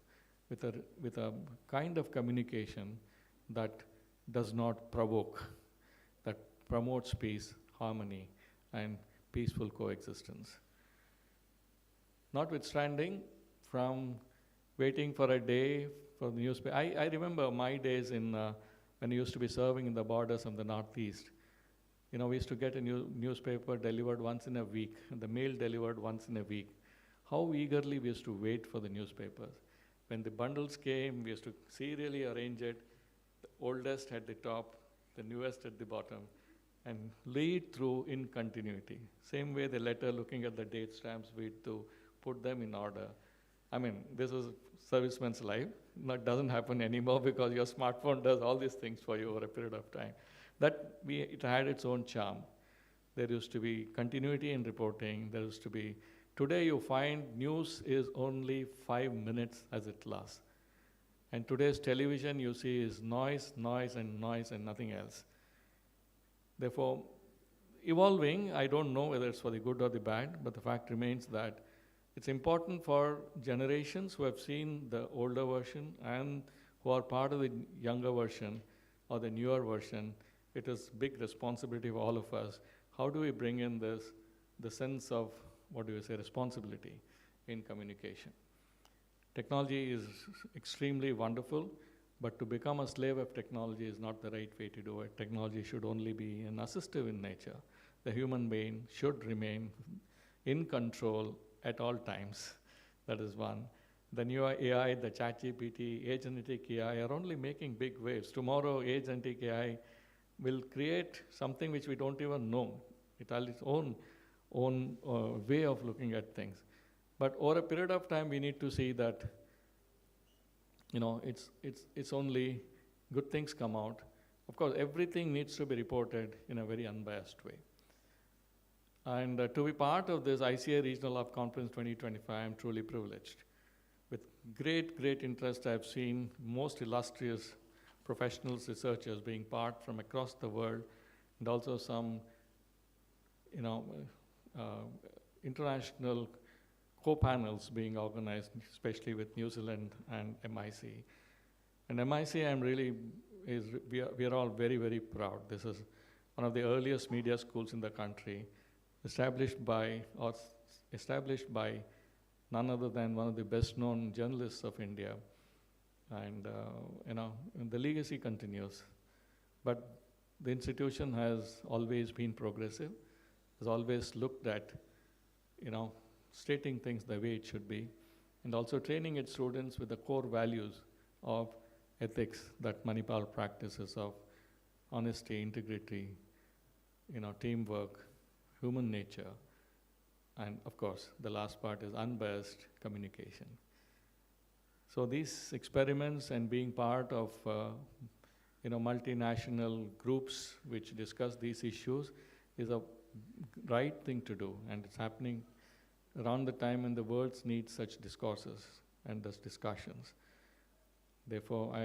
with a kind of communication that does not provoke, that promotes peace, harmony, and peaceful coexistence. Notwithstanding, from waiting for a day for the newspaper, I remember my days in when I used to be serving in the borders of the Northeast. You know, we used to get a newspaper delivered once in a week, and the mail delivered once in a week. How eagerly we used to wait for the newspapers. When the bundles came, we used to serially arrange it, the oldest at the top, the newest at the bottom, and lead through in continuity. Same way the letter, looking at the date stamps, we had to put them in order. I mean, this was serviceman's life. That doesn't happen anymore because your smartphone does all these things for you over a period of time. It had its own charm. There used to be continuity in reporting. There used to be, today you find news is only 5 minutes as it lasts. And today's television you see is noise, noise, and noise, and nothing else. Therefore, evolving, I don't know whether it's for the good or the bad, but the fact remains that it's important for generations who have seen the older version and who are part of the younger version or the newer version. It is big responsibility of all of us. How do we bring in the sense of, responsibility in communication? Technology is extremely wonderful, but to become a slave of technology is not the right way to do it. Technology should only be an assistive in nature. The human being should remain in control at all times. That is one. The newer AI, the ChatGPT, agentic AI are only making big waves. Tomorrow, agentic AI will create something which we don't even know. It has its own way of looking at things. But over a period of time, we need to see that, it's only good things come out. Of course, everything needs to be reported in a very unbiased way. And to be part of this ICA Regional Hub Conference 2025, I'm truly privileged. With great, great interest, I've seen most illustrious professionals, researchers being part from across the world, and also some, international co-panels being organized, especially with New Zealand and MIC. And MIC, we are all very, very proud. This is one of the earliest media schools in the country, established by none other than one of the best-known journalists of India. And, the legacy continues. But the institution has always been progressive, has always looked at, stating things the way it should be, and also training its students with the core values of ethics that Manipal practices of honesty, integrity, teamwork, human nature, and of course, the last part is unbiased communication. So these experiments and being part of multinational groups which discuss these issues is a right thing to do, and it's happening around the time when the world needs such discourses and thus discussions. Therefore,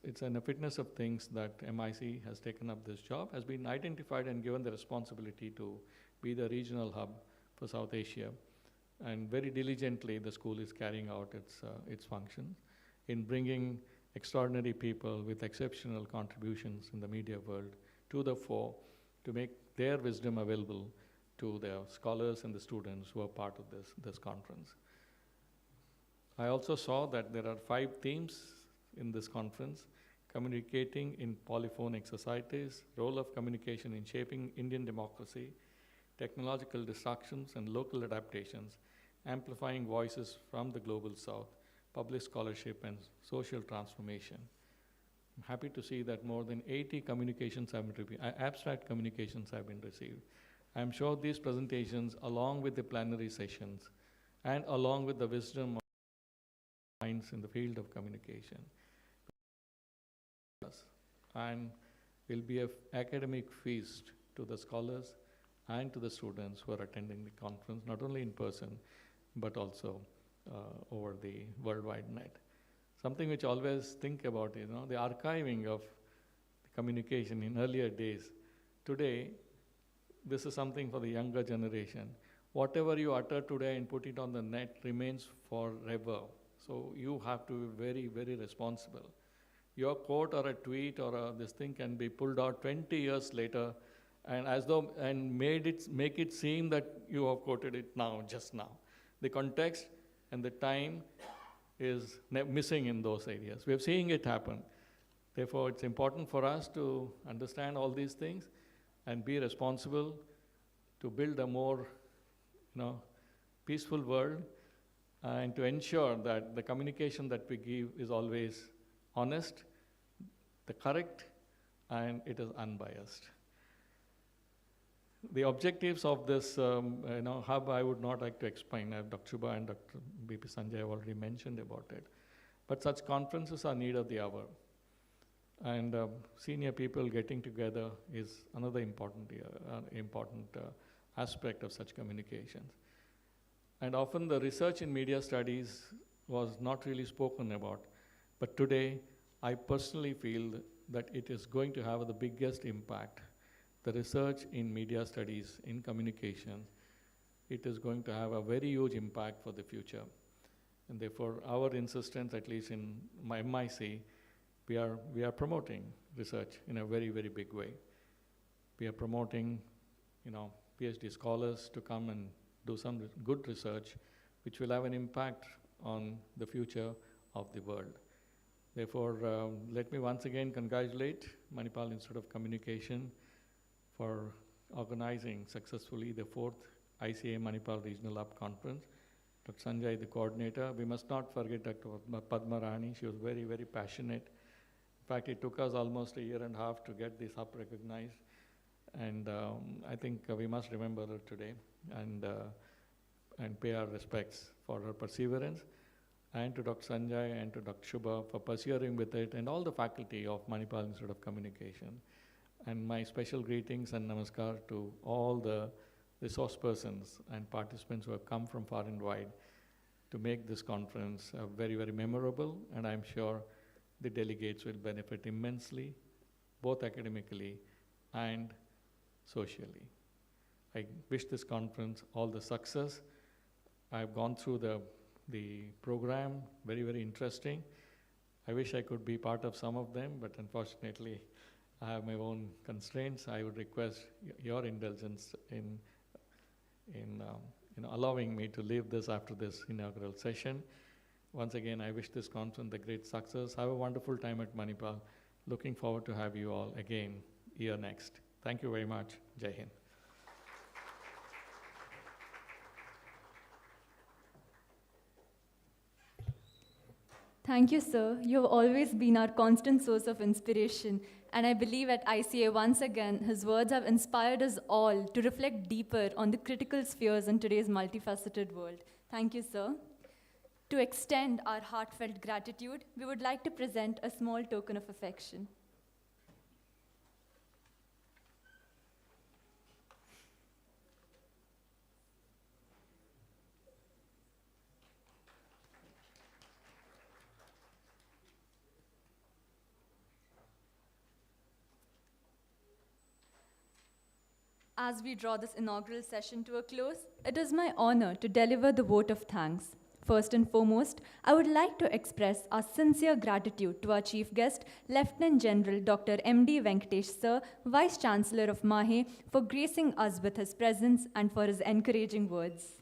it's an fitness of things that MIC has taken up this job, has been identified and given the responsibility to be the regional hub for South Asia. And very diligently, the school is carrying out its functions in bringing extraordinary people with exceptional contributions in the media world to the fore to make their wisdom available to the scholars and the students who are part of this conference. I also saw that there are 5 themes in this conference: communicating in polyphonic societies, role of communication in shaping Indian democracy, technological disruptions and local adaptations, amplifying voices from the global south, public scholarship and social transformation. I'm happy to see that more than 80 communications have been abstract communications have been received. I'm sure these presentations, along with the plenary sessions, and along with the wisdom of minds in the field of communication, and will be an academic feast to the scholars and to the students who are attending the conference, not only in person, but also over the worldwide net. Something which I always think about, the archiving of the communication in earlier days. Today, this is something for the younger generation. Whatever you utter today and put it on the net remains forever. So you have to be very, very responsible your quote or a tweet or this thing can be pulled out 20 years later and make it seem that you have quoted it now, just now. The context and the time is missing in those areas. We are seeing it happen. Therefore, it's important for us to understand all these things and be responsible to build a more peaceful world and to ensure that the communication that we give is always honest, the correct, and it is unbiased. The objectives of this hub, I would not like to explain. Dr. Shubha and Dr. B.P. Sanjay have already mentioned about it. But such conferences are need of the hour. And senior people getting together is another important aspect of such communications. And often the research in media studies was not really spoken about. But today, I personally feel that it is going to have the biggest impact. The research in media studies, in communication, it is going to have a very huge impact for the future. And therefore, our insistence, at least in my MIC, we are promoting research in a very, very big way. We are promoting, PhD scholars to come and do some good research, which will have an impact on the future of the world. Therefore, let me once again congratulate Manipal Institute of Communication for organizing successfully the 4th ICA Manipal Regional Hub Conference. Dr. Sanjay, the coordinator. We must not forget Dr. Padma Rani. She was very, very passionate. In fact, it took us almost a year and a half to get this hub recognized. And I think we must remember her today and pay our respects for her perseverance, and to Dr. Sanjay and to Dr. Shubha for persevering with it, and all the faculty of Manipal Institute of Communication. And my special greetings and namaskar to all the resource persons and participants who have come from far and wide to make this conference very, very memorable, and I'm sure the delegates will benefit immensely, both academically and socially. I wish this conference all the success. I've gone through the program, very, very interesting. I wish I could be part of some of them, but unfortunately, I have my own constraints. I would request your indulgence in allowing me to leave this after this inaugural session. Once again, I wish this conference a great success. Have a wonderful time at Manipal. Looking forward to have you all again year next. Thank you very much. Jai Hind. Thank you, sir. You have always been our constant source of inspiration. And I believe at ICA, once again, his words have inspired us all to reflect deeper on the critical spheres in today's multifaceted world. Thank you, sir. To extend our heartfelt gratitude, we would like to present a small token of affection. As we draw this inaugural session to a close, it is my honor to deliver the vote of thanks. First and foremost, I would like to express our sincere gratitude to our chief guest, Lieutenant General Dr. M.D. Venkatesh Sir, Vice Chancellor of MAHE, for gracing us with his presence and for his encouraging words.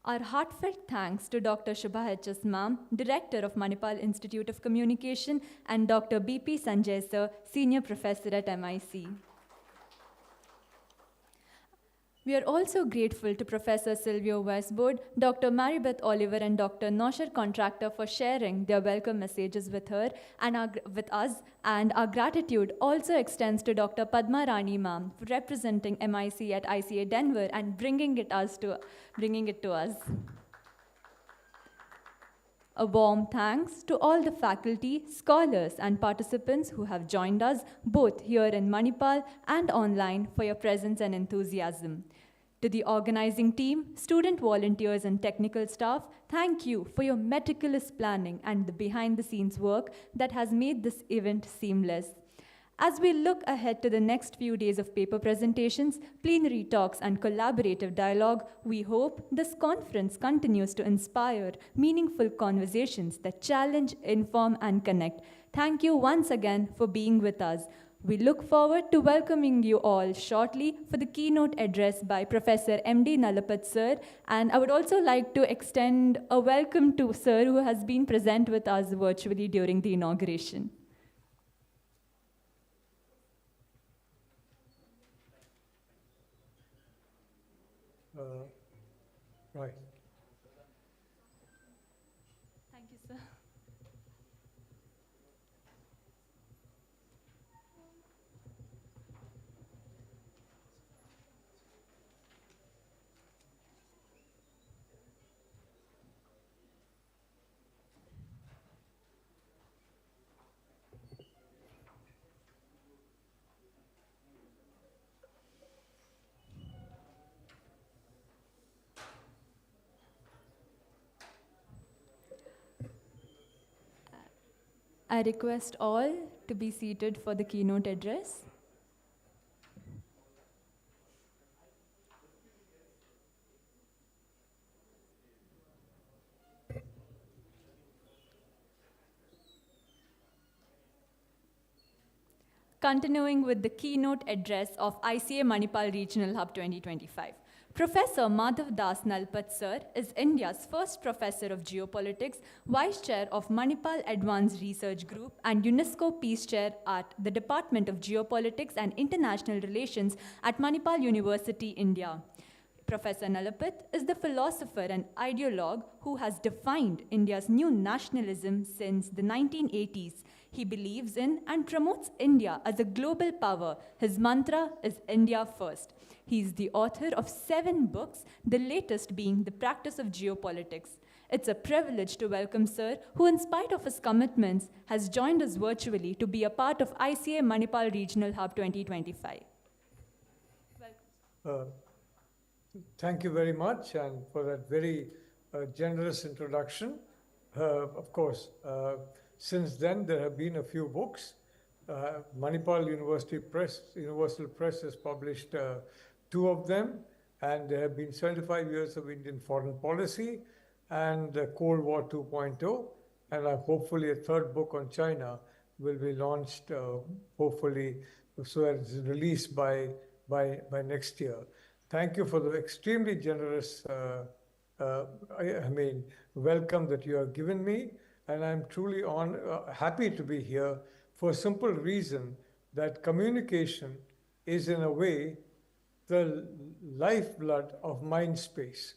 Our heartfelt thanks to Dr. Shubha H.S. Ma'am, Director of Manipal Institute of Communication, and Dr. B.P. Sanjay Sir, Senior Professor at MIC. We are also grateful to Professor Silvio Westboard, Dr. Maribeth Oliver, and Dr. Nosher Contractor for sharing their welcome messages with her and with us, and our gratitude also extends to Dr. Padma Rani Ma'am for representing MIC at ICA Denver and bringing it to us. A warm thanks to all the faculty, scholars, and participants who have joined us both here in Manipal and online for your presence and enthusiasm. To the organizing team, student volunteers, and technical staff, thank you for your meticulous planning and the behind-the-scenes work that has made this event seamless. As we look ahead to the next few days of paper presentations, plenary talks, and collaborative dialogue, we hope this conference continues to inspire meaningful conversations that challenge, inform, and connect. Thank you once again for being with us. We look forward to welcoming you all shortly for the keynote address by Professor M.D. Nalapat sir, and I would also like to extend a welcome to sir who has been present with us virtually during the inauguration. Right. Thank you, sir. I request all to be seated for the keynote address. Continuing with the keynote address of ICA Manipal Regional Hub 2025. Professor Madhav Das Nalpat sir is India's first professor of geopolitics, vice chair of Manipal Advanced Research Group, and UNESCO Peace Chair at the Department of Geopolitics and International Relations at Manipal University, India. Professor Nalapat is the philosopher and ideologue who has defined India's new nationalism since the 1980s. He believes in and promotes India as a global power. His mantra is India First. He is the author of 7 books, the latest being The Practice of Geopolitics. It's a privilege to welcome Sir, who in spite of his commitments, has joined us virtually to be a part of ICA Manipal Regional Hub 2025. Thank you very much, and for that very generous introduction. Of course, since then there have been a few books. Manipal Universal Press has published 2 of them, and there have been 75 years of Indian foreign policy and Cold War 2.0, and hopefully a 3rd book on China will be launched, hopefully, so that it's released by next year. Thank you for the extremely generous welcome that you have given me, and I'm truly happy to be here for a simple reason that communication is in a way the lifeblood of mind space.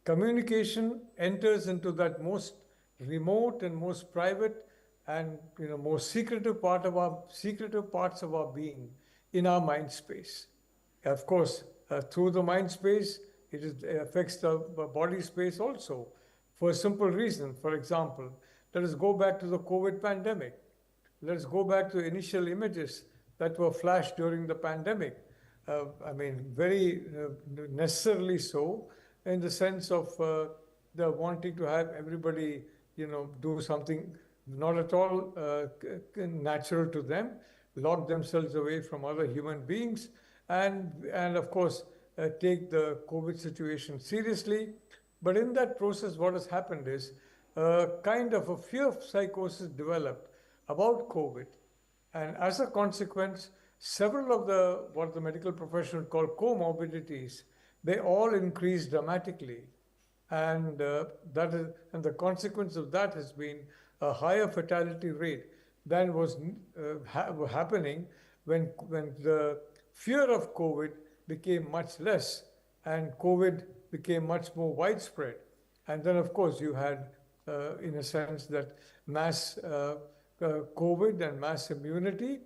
Communication enters into that most remote and most private and most secretive parts of our being in our mind space. Of course, through the mind space, it affects the body space also, for a simple reason. For example, let us go back to the COVID pandemic. Let us go back to initial images that were flashed during the pandemic. Very necessarily so, in the sense of the wanting to have everybody, do something not at all natural to them, lock themselves away from other human beings, and of course, take the COVID situation seriously. But in that process, what has happened is kind of a fear psychosis developed about COVID. And as a consequence, several of what the medical profession call comorbidities, they all increased dramatically. And the consequence of that has been a higher fatality rate than was happening when the fear of COVID became much less and COVID became much more widespread. And then, of course, you had, in a sense, that mass COVID and mass immunity.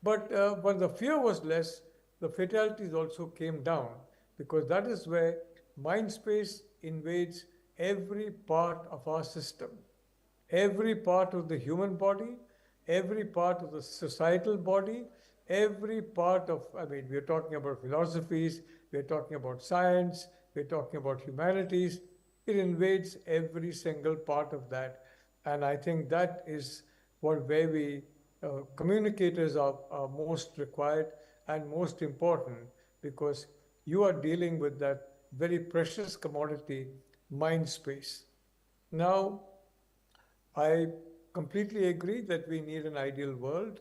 But when the fear was less, the fatalities also came down, because that is where mind space invades every part of our system, every part of the human body, every part of the societal body, every part of, we're talking about philosophies, we're talking about science, we're talking about humanities. It invades every single part of that. And I think that is where we communicators are most required and most important, because you are dealing with that very precious commodity, mind space. Now, I completely agree that we need an ideal world,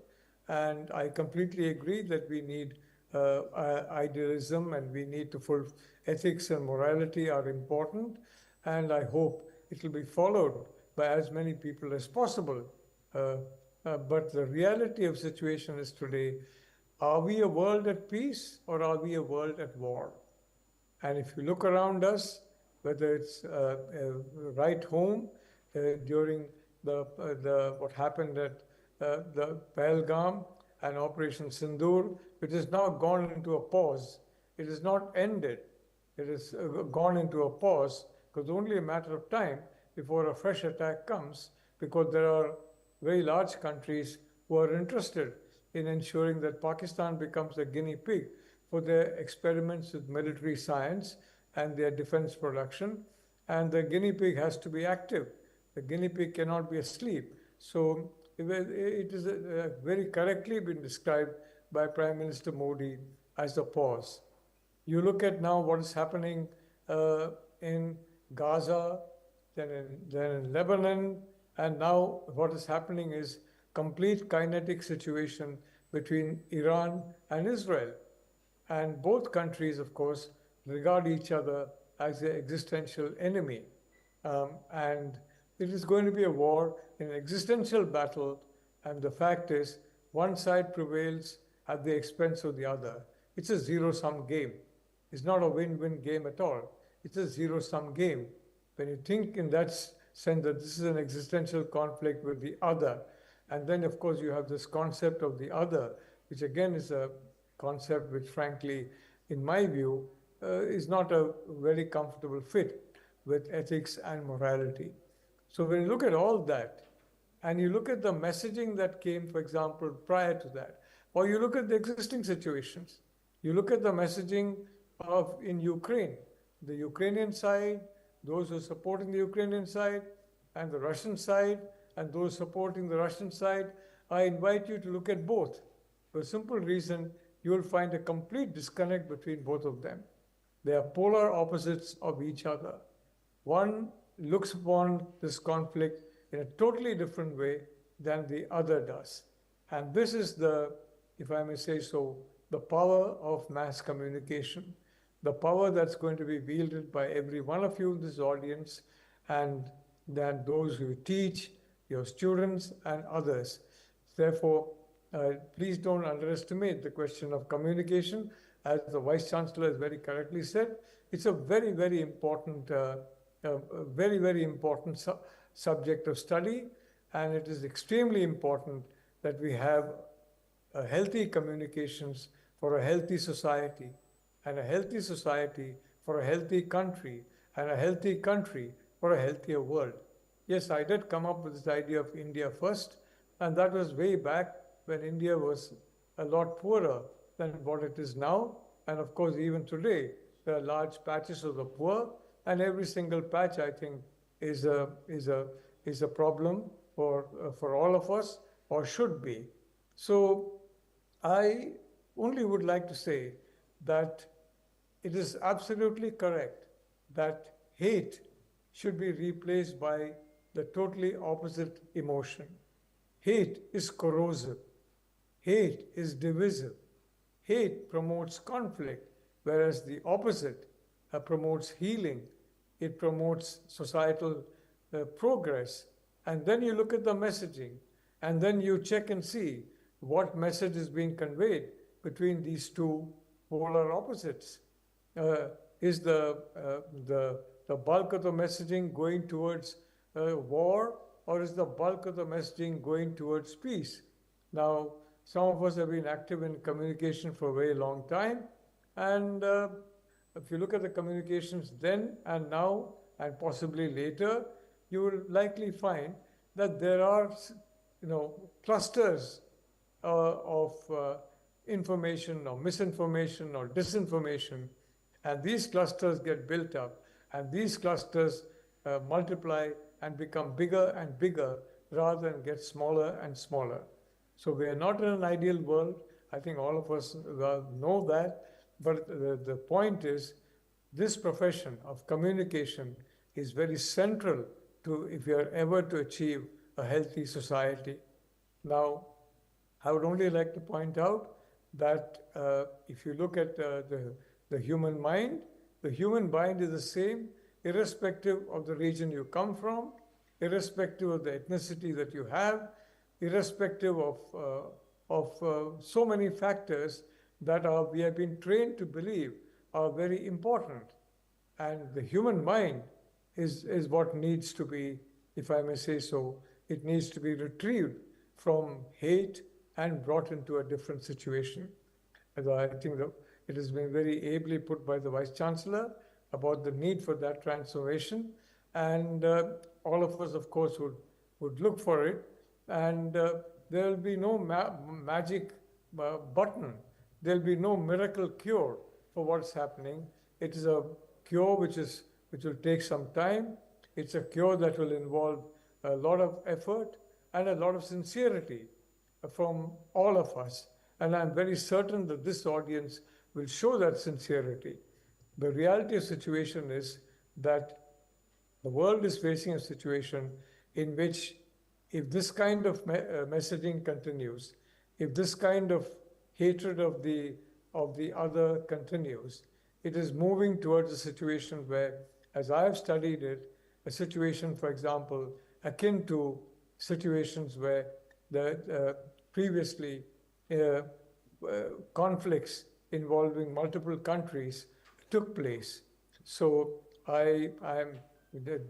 and I completely agree that we need idealism, and we need to fulfill ethics and morality are important, and I hope it will be followed by as many people as possible. But the reality of situation is today, are we a world at peace or are we a world at war? And if you look around us, whether it's right home during what happened at the Pahalgam and Operation Sindoor, which has now gone into a pause. It is not ended. It has gone into a pause because it's only a matter of time before a fresh attack comes, because there are very large countries who are interested in ensuring that Pakistan becomes a guinea pig for their experiments with military science and their defense production. And the guinea pig has to be active. The guinea pig cannot be asleep. So it is very correctly been described by Prime Minister Modi as a pause. You look at now what is happening in Gaza, then in Lebanon, and now what is happening is complete kinetic situation between Iran and Israel. And both countries, of course, regard each other as an existential enemy. And it is going to be a war, an existential battle, and the fact is, one side prevails at the expense of the other. It's a zero-sum game. It's not a win-win game at all. It's a zero-sum game. When you think in that sense that this is an existential conflict with the other, and then, of course, you have this concept of the other, which again is a concept which, frankly, in my view, is not a very comfortable fit with ethics and morality. So when you look at all that, and you look at the messaging that came, for example, prior to that, or you look at the existing situations, you look at the messaging in Ukraine, the Ukrainian side, those who are supporting the Ukrainian side, and the Russian side, and those supporting the Russian side, I invite you to look at both. For a simple reason, you will find a complete disconnect between both of them. They are polar opposites of each other. One looks upon this conflict in a totally different way than the other does. And this is the, if I may say so, the power of mass communication, the power that's going to be wielded by every one of you in this audience, and then those who teach, your students and others. Therefore, please don't underestimate the question of communication. As the Vice Chancellor has very correctly said, it's a very, very important, subject of study, and it is extremely important that we have a healthy communications for a healthy society, and a healthy society for a healthy country, and a healthy country for a healthier world. Yes, I did come up with this idea of India first, and that was way back when India was a lot poorer than what it is now. And of course, even today, there are large patches of the poor, and every single patch, I think, is a problem for all of us, or should be. So I only would like to say that it is absolutely correct that hate should be replaced by the totally opposite emotion. Hate is corrosive. Hate is divisive. Hate promotes conflict, whereas the opposite promotes healing. It promotes societal progress. And then you look at the messaging, and then you check and see what message is being conveyed between these two polar opposites. Is the bulk of the messaging going towards war, or is the bulk of the messaging going towards peace? Now, some of us have been active in communication for a very long time, and if you look at the communications then and now, and possibly later, you will likely find that there are, clusters of information or misinformation or disinformation, and these clusters get built up, and these clusters multiply and become bigger and bigger rather than get smaller and smaller. So we are not in an ideal world. I think all of us know that. But the point is, this profession of communication is very central to if you are ever to achieve a healthy society. Now, I would only like to point out that if you look at the human mind is the same irrespective of the region you come from, irrespective of the ethnicity that you have, irrespective of so many factors that we have been trained to believe are very important. And the human mind is what needs to be, if I may say so, it needs to be retrieved from hate and brought into a different situation. As I think that it has been very ably put by the Vice Chancellor about the need for that transformation. And all of us, of course, would look for it. And there will be no magic button. There will be no miracle cure for what's happening. It is a cure which will take some time. It's a cure that will involve a lot of effort and a lot of sincerity from all of us. And I'm very certain that this audience will show that sincerity. The reality of the situation is that the world is facing a situation in which if this kind of messaging continues, if this kind of hatred of the other continues, it is moving towards a situation where, as I have studied it, a situation, for example, akin to situations where previously conflicts involving multiple countries took place. So I am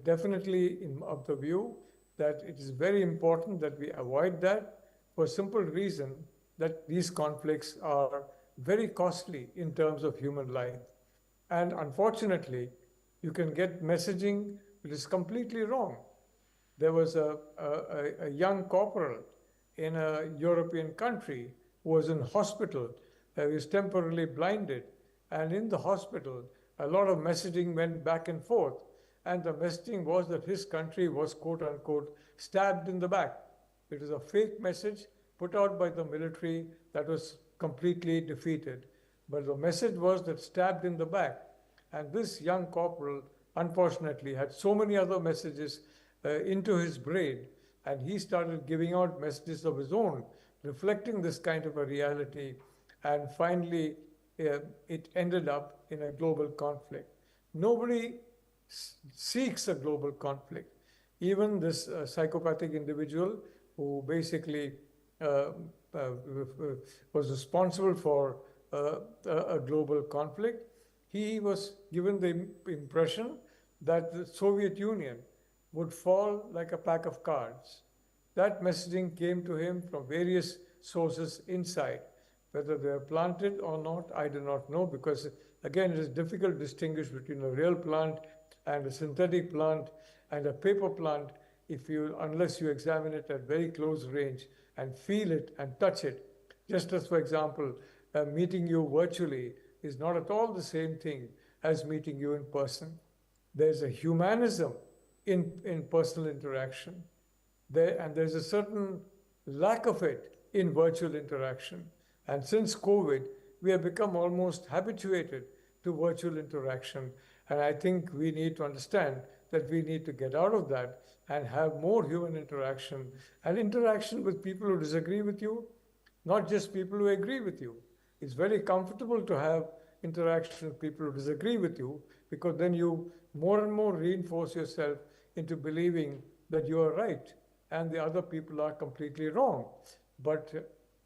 definitely of the view that it is very important that we avoid that for a simple reason that these conflicts are very costly in terms of human life. And unfortunately, you can get messaging which is completely wrong. There was a young corporal in a European country who was in hospital. He was temporarily blinded. And in the hospital, a lot of messaging went back and forth. And the messaging was that his country was, quote unquote, stabbed in the back. It was a fake message put out by the military that was completely defeated. But the message was that stabbed in the back. And this young corporal, unfortunately, had so many other messages into his brain, and he started giving out messages of his own, reflecting this kind of a reality, and finally it ended up in a global conflict. Nobody seeks a global conflict. Even this psychopathic individual who basically was responsible for a global conflict, he was given the impression that the Soviet Union would fall like a pack of cards. That messaging came to him from various sources inside. Whether they are planted or not, I do not know, because again, it is difficult to distinguish between a real plant and a synthetic plant and a paper plant unless you examine it at very close range and feel it and touch it. Just as, for example, meeting you virtually is not at all the same thing as meeting you in person. There's a humanism in personal interaction, and there's a certain lack of it in virtual interaction. And since COVID, we have become almost habituated to virtual interaction. And I think we need to understand that we need to get out of that and have more human interaction, and interaction with people who disagree with you, not just people who agree with you. It's very comfortable to have interaction with people who disagree with you, because then you more and more reinforce yourself into believing that you are right and the other people are completely wrong. But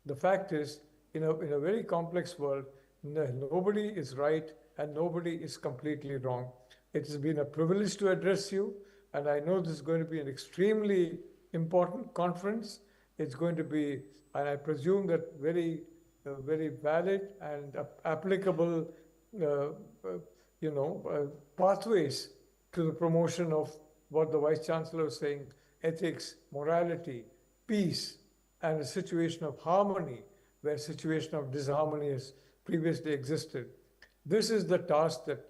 the fact is, in a very complex world, nobody is right and nobody is completely wrong. It has been a privilege to address you, and I know this is going to be an extremely important conference. It's going to be, and I presume that very valid and applicable, pathways to the promotion of what the Vice Chancellor was saying: ethics, morality, peace, and a situation of harmony where a situation of disharmony has previously existed. This is the task that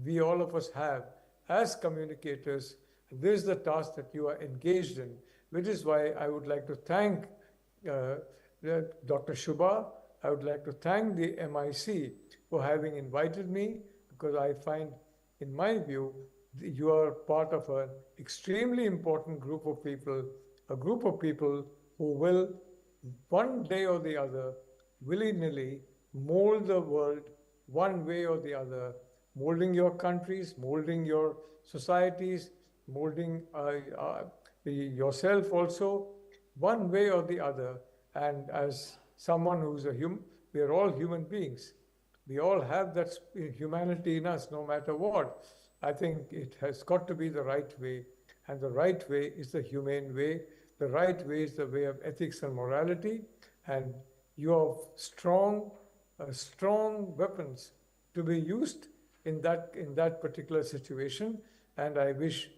we, all of us, have as communicators. This is the task that you are engaged in, which is why I would like to thank Dr. Shubha, I would like to thank the MIC for having invited me, because I find, in my view, you are part of an extremely important group of people, a group of people who will, one day or the other, willy-nilly mold the world one way or the other, molding your countries, molding your societies, molding yourself also, one way or the other. And as someone who's a human, we are all human beings. We all have that humanity in us, no matter what. I think it has got to be the right way, and the right way is the humane way. The right way is the way of ethics and morality, and you have strong weapons to be used in that particular situation. And I wish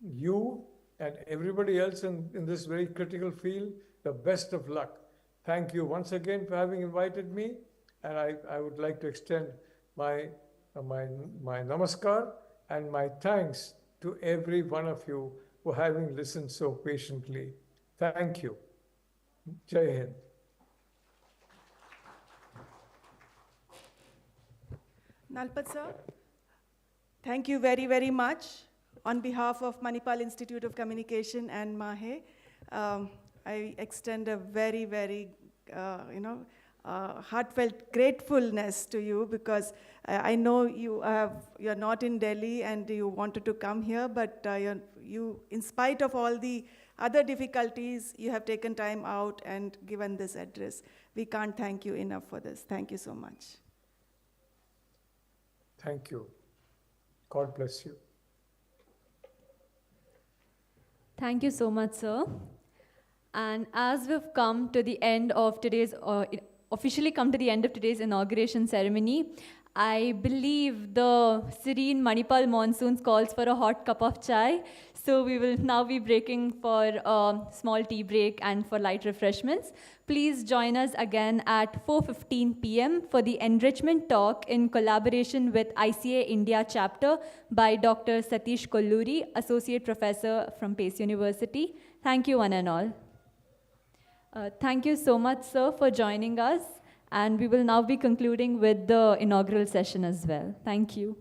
you and everybody else in this very critical field the best of luck. Thank you once again for having invited me, and I would like to extend my namaskar and my thanks to every one of you for having listened so patiently. Thank you. Jai Hind. Nalpat sir, thank you very, very much. On behalf of Manipal Institute of Communication and MAHE, I extend a very, very, heartfelt gratefulness to you, because I know you're not in Delhi and you wanted to come here, but you, in spite of all the other difficulties, you have taken time out and given this address. We can't thank you enough for this. Thank you so much. Thank you. God bless you. Thank you so much, sir. And as we've come to the end of today's, officially come to the end of today's inauguration ceremony, I believe the serene Manipal monsoons calls for a hot cup of chai. So we will now be breaking for a small tea break and for light refreshments. Please join us again at 4:15 p.m. for the enrichment talk in collaboration with ICA India chapter by Dr. Satish Kolluri, Associate Professor from Pace University. Thank you, one and all. Thank you so much, sir, for joining us. And we will now be concluding with the inaugural session as well. Thank you.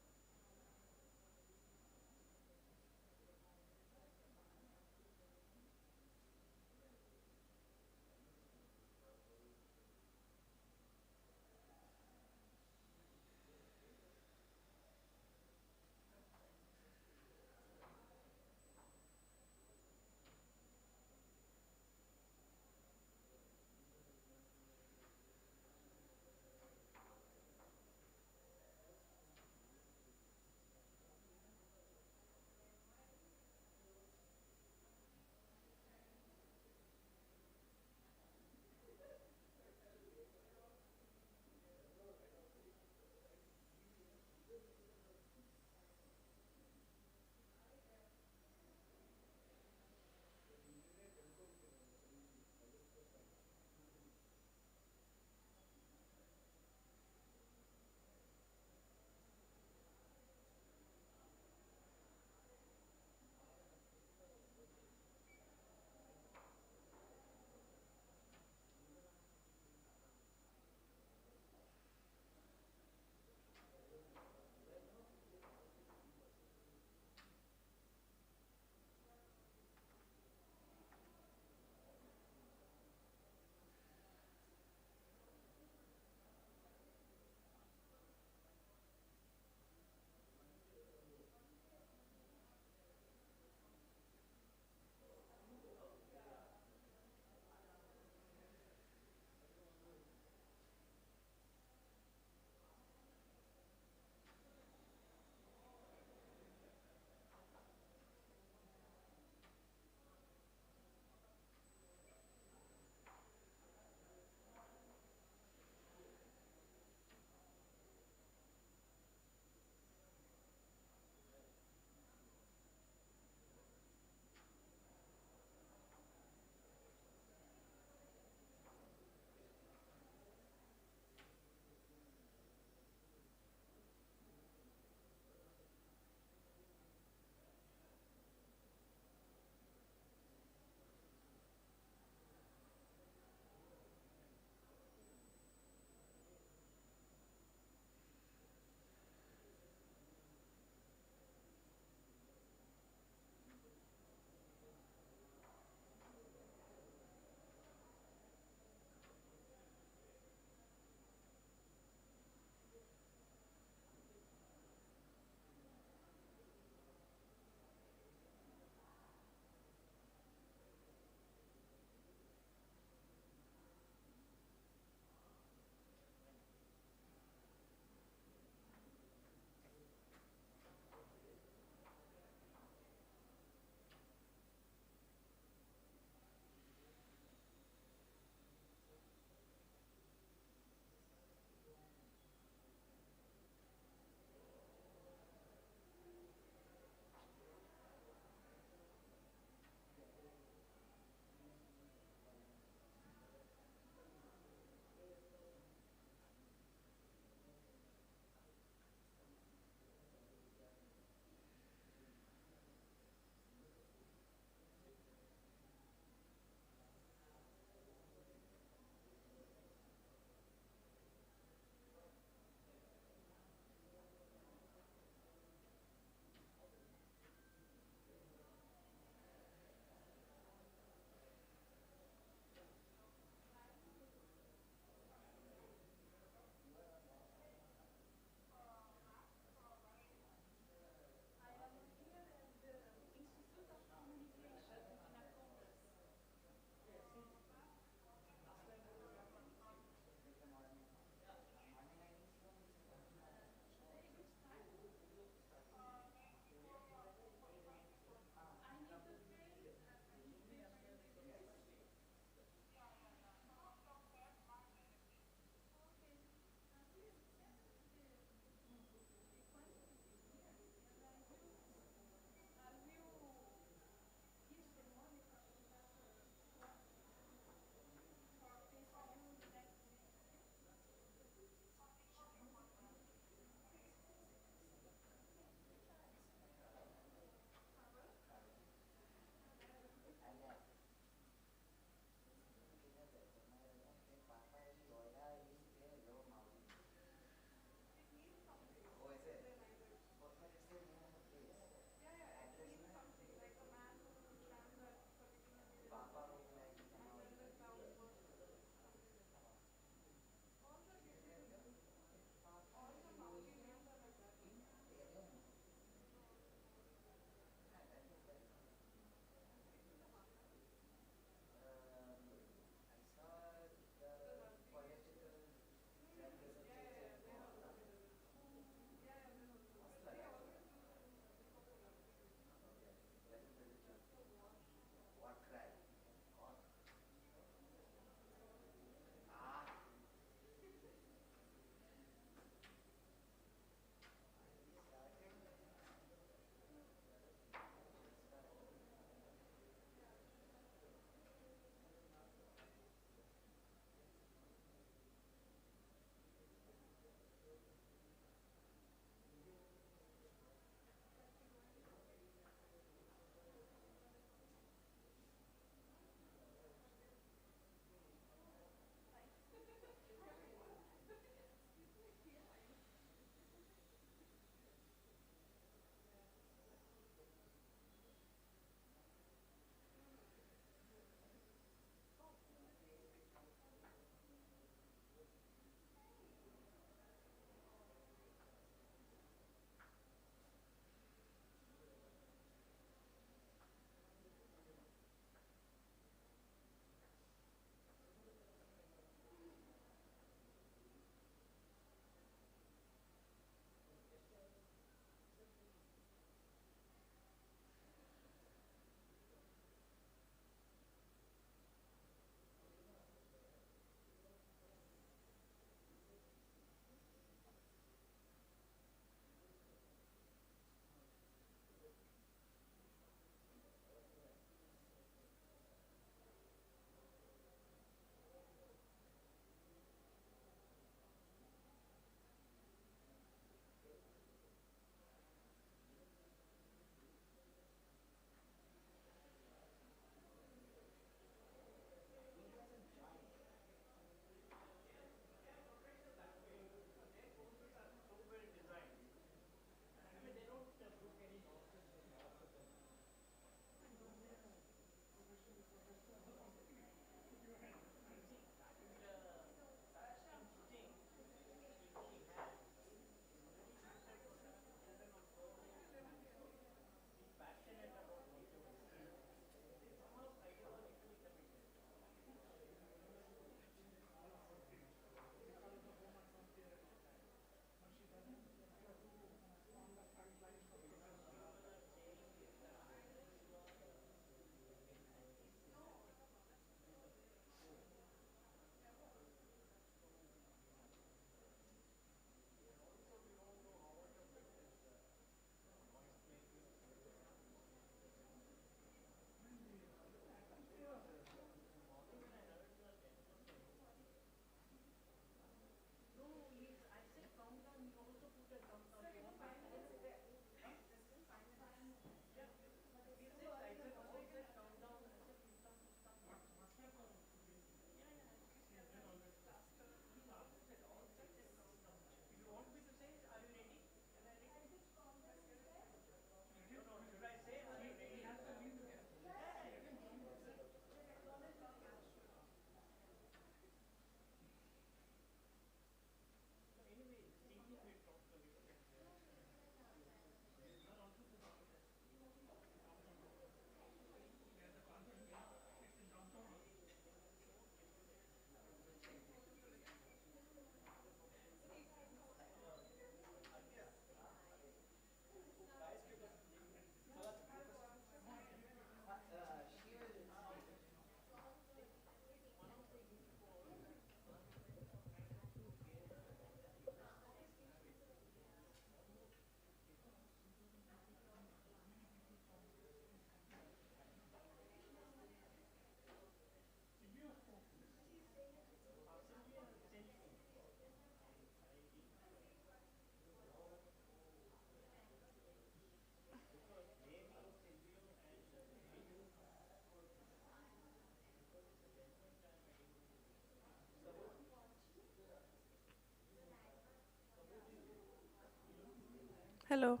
Hello.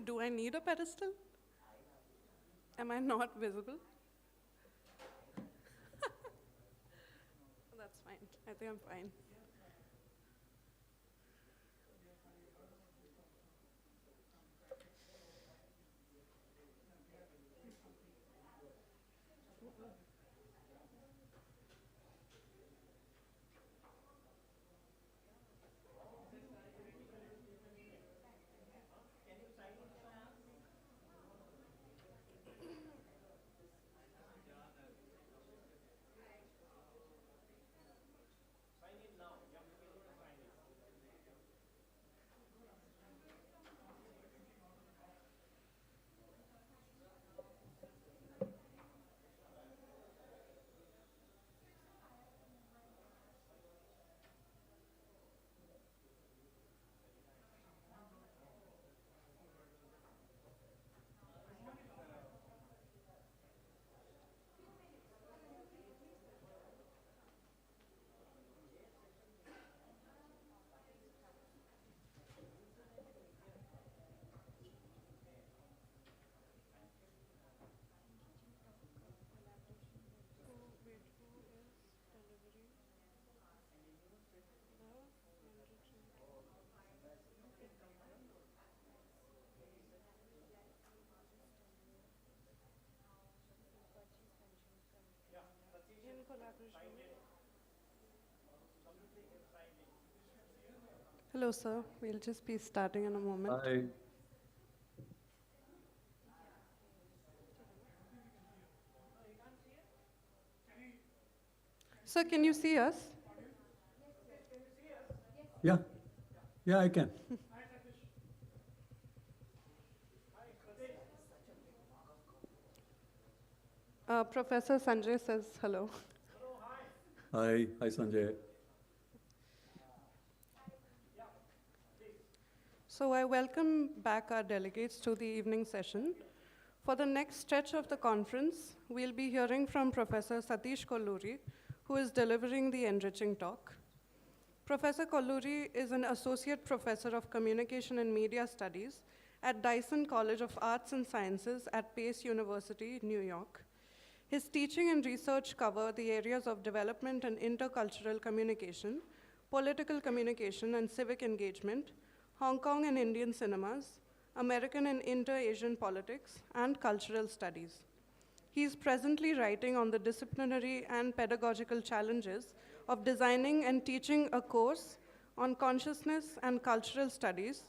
Do I need a pedestal? Am I not visible? That's fine. I think I'm fine. Hello, sir. We'll just be starting in a moment. Hi. Sir, can you see us? Yeah. Yeah, I can. Professor Sanjay says hello. Hi. Hi, Sanjay. So I welcome back our delegates to the evening session. For the next stretch of the conference, we'll be hearing from Professor Satish Kolluri, who is delivering the enriching talk. Professor Kolluri is an associate professor of communication and media studies at Dyson College of Arts and Sciences at Pace University, New York. His teaching and research cover the areas of development and intercultural communication, political communication and civic engagement, Hong Kong and Indian cinemas, American and inter-Asian politics, and cultural studies. He is presently writing on the disciplinary and pedagogical challenges of designing and teaching a course on consciousness and cultural studies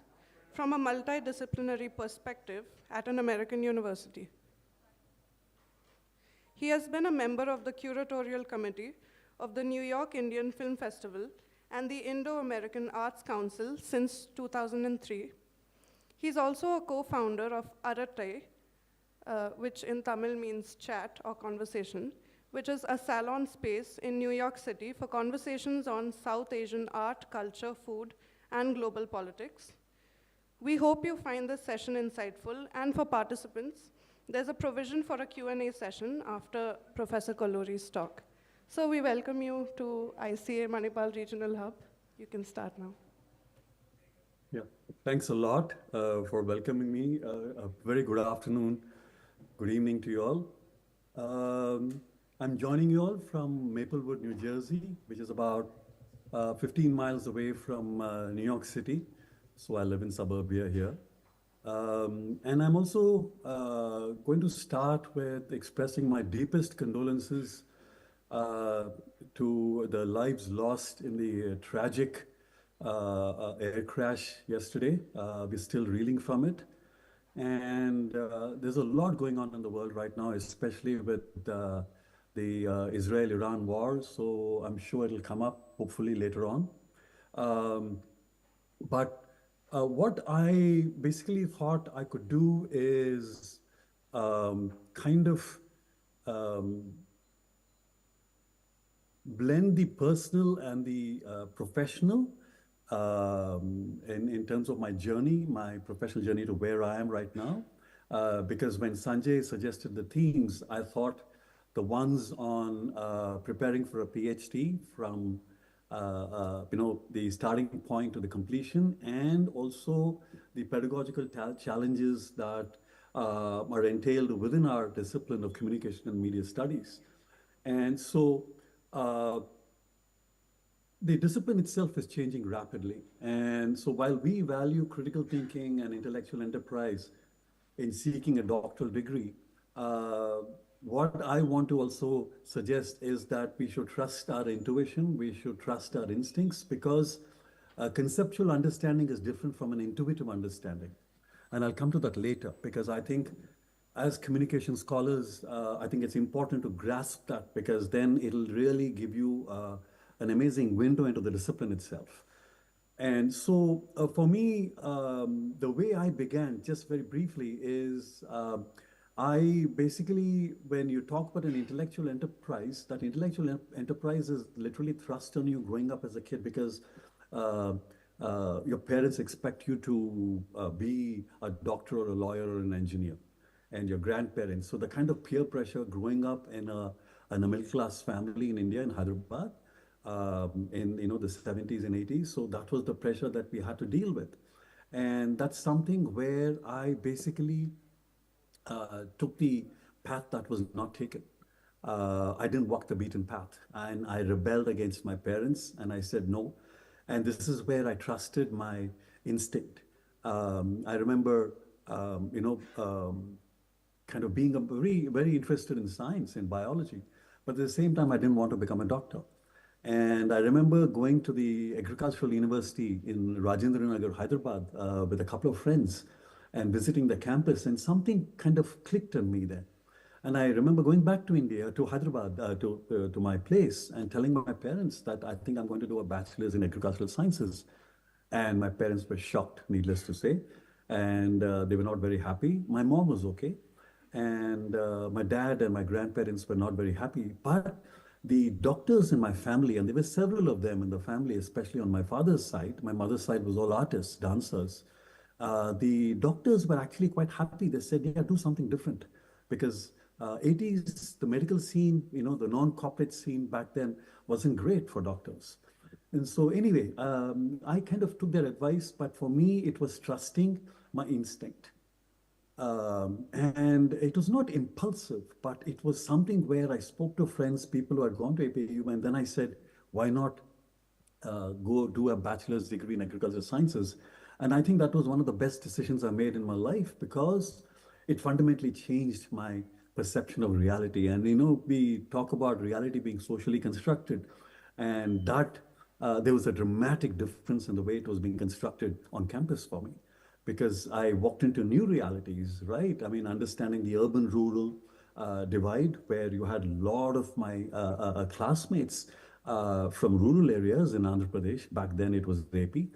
from a multidisciplinary perspective at an American university. He has been a member of the curatorial committee of the New York Indian Film Festival and the Indo-American Arts Council since 2003. He's also a co-founder of Aratai, which in Tamil means chat or conversation, which is a salon space in New York City for conversations on South Asian art, culture, food, and global politics. We hope you find this session insightful, and for participants, there's a provision for a Q&A session after Professor Kolluri's talk. So we welcome you to ICA Manipal Regional Hub. You can start now. Yeah, thanks a lot for welcoming me. A very good afternoon, good evening to you all. I'm joining you all from Maplewood, New Jersey, which is about 15 miles away from New York City. So I live in suburbia here. And I'm also going to start with expressing my deepest condolences to the lives lost in the tragic air crash yesterday. We're still reeling from it. And there's a lot going on in the world right now, especially with the Israel-Iran war. So I'm sure it'll come up hopefully later on. But what I basically thought I could do is kind of blend the personal and the professional in terms of my journey, my professional journey to where I am right now. Because when Sanjay suggested the themes, I thought the ones on preparing for a PhD from the starting point to the completion, and also the pedagogical challenges that are entailed within our discipline of communication and media studies. And so the discipline itself is changing rapidly. And so while we value critical thinking and intellectual enterprise in seeking a doctoral degree, what I want to also suggest is that we should trust our intuition, we should trust our instincts, because conceptual understanding is different from an intuitive understanding. And I'll come to that later, because I think as communication scholars, I think it's important to grasp that, because then it'll really give you an amazing window into the discipline itself. And so for me, the way I began, just very briefly, is I basically, when you talk about an intellectual enterprise, that intellectual enterprise is literally thrust on you growing up as a kid, because your parents expect you to be a doctor or a lawyer or an engineer, and your grandparents. So the kind of peer pressure growing up in a middle-class family in India, in Hyderabad, in the 70s and 80s. So that was the pressure that we had to deal with. And that's something where I basically took the path that was not taken. I didn't walk the beaten path, and I rebelled against my parents, and I said no. And this is where I trusted my instinct. I remember, kind of being very, very interested in science and biology, but at the same time, I didn't want to become a doctor. And I remember going to the Agricultural University in Rajendra Nagar, Hyderabad, with a couple of friends and visiting the campus, and something kind of clicked on me there. And I remember going back to India, to Hyderabad, to my place, and telling my parents that I think I'm going to do a bachelor's in agricultural sciences. And my parents were shocked, needless to say, and they were not very happy. My mom was okay, and my dad and my grandparents were not very happy. But the doctors in my family, and there were several of them in the family, especially on my father's side, my mother's side was all artists, dancers. The doctors were actually quite happy. They said, yeah, do something different. Because 80s, the medical scene, the non-corporate scene back then wasn't great for doctors. And so anyway, I kind of took their advice, but for me, it was trusting my instinct. And it was not impulsive, but it was something where I spoke to friends, people who had gone to APU, and then I said, why not go do a bachelor's degree in agricultural sciences? And I think that was one of the best decisions I made in my life, because it fundamentally changed my perception of reality. And we talk about reality being socially constructed, and that there was a dramatic difference in the way it was being constructed on campus for me, because I walked into new realities, right? I mean, understanding the urban-rural divide, where you had a lot of my classmates from rural areas in Andhra Pradesh. Back then it was AP.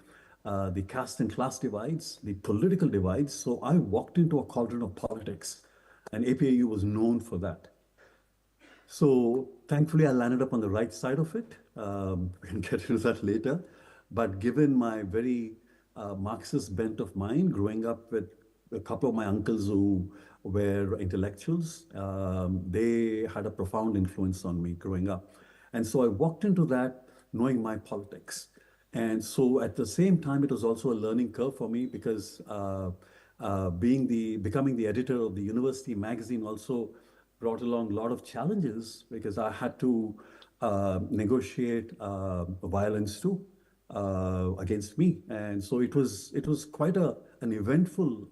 The caste and class divides, the political divides. So I walked into a cauldron of politics, and APAU was known for that. So thankfully, I landed up on the right side of it. We can get into that later. But given my very Marxist bent of mind, growing up with a couple of my uncles who were intellectuals, they had a profound influence on me growing up. And so I walked into that knowing my politics. And so at the same time, it was also a learning curve for me, because becoming the editor of the university magazine also brought along a lot of challenges, because I had to negotiate violence too against me. And so it was quite an eventful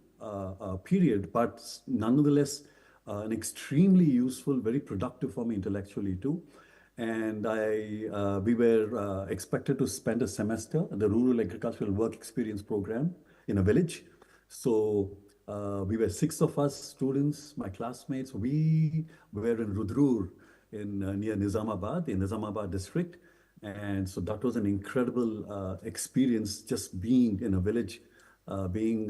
period, but nonetheless an extremely useful, very productive for me intellectually too. And we were expected to spend a semester at the Rural Agricultural Work Experience Program in a village. So we were 6 of us students, my classmates. We were in Rudrur near Nizamabad, in Nizamabad district. And so that was an incredible experience, just being in a village, living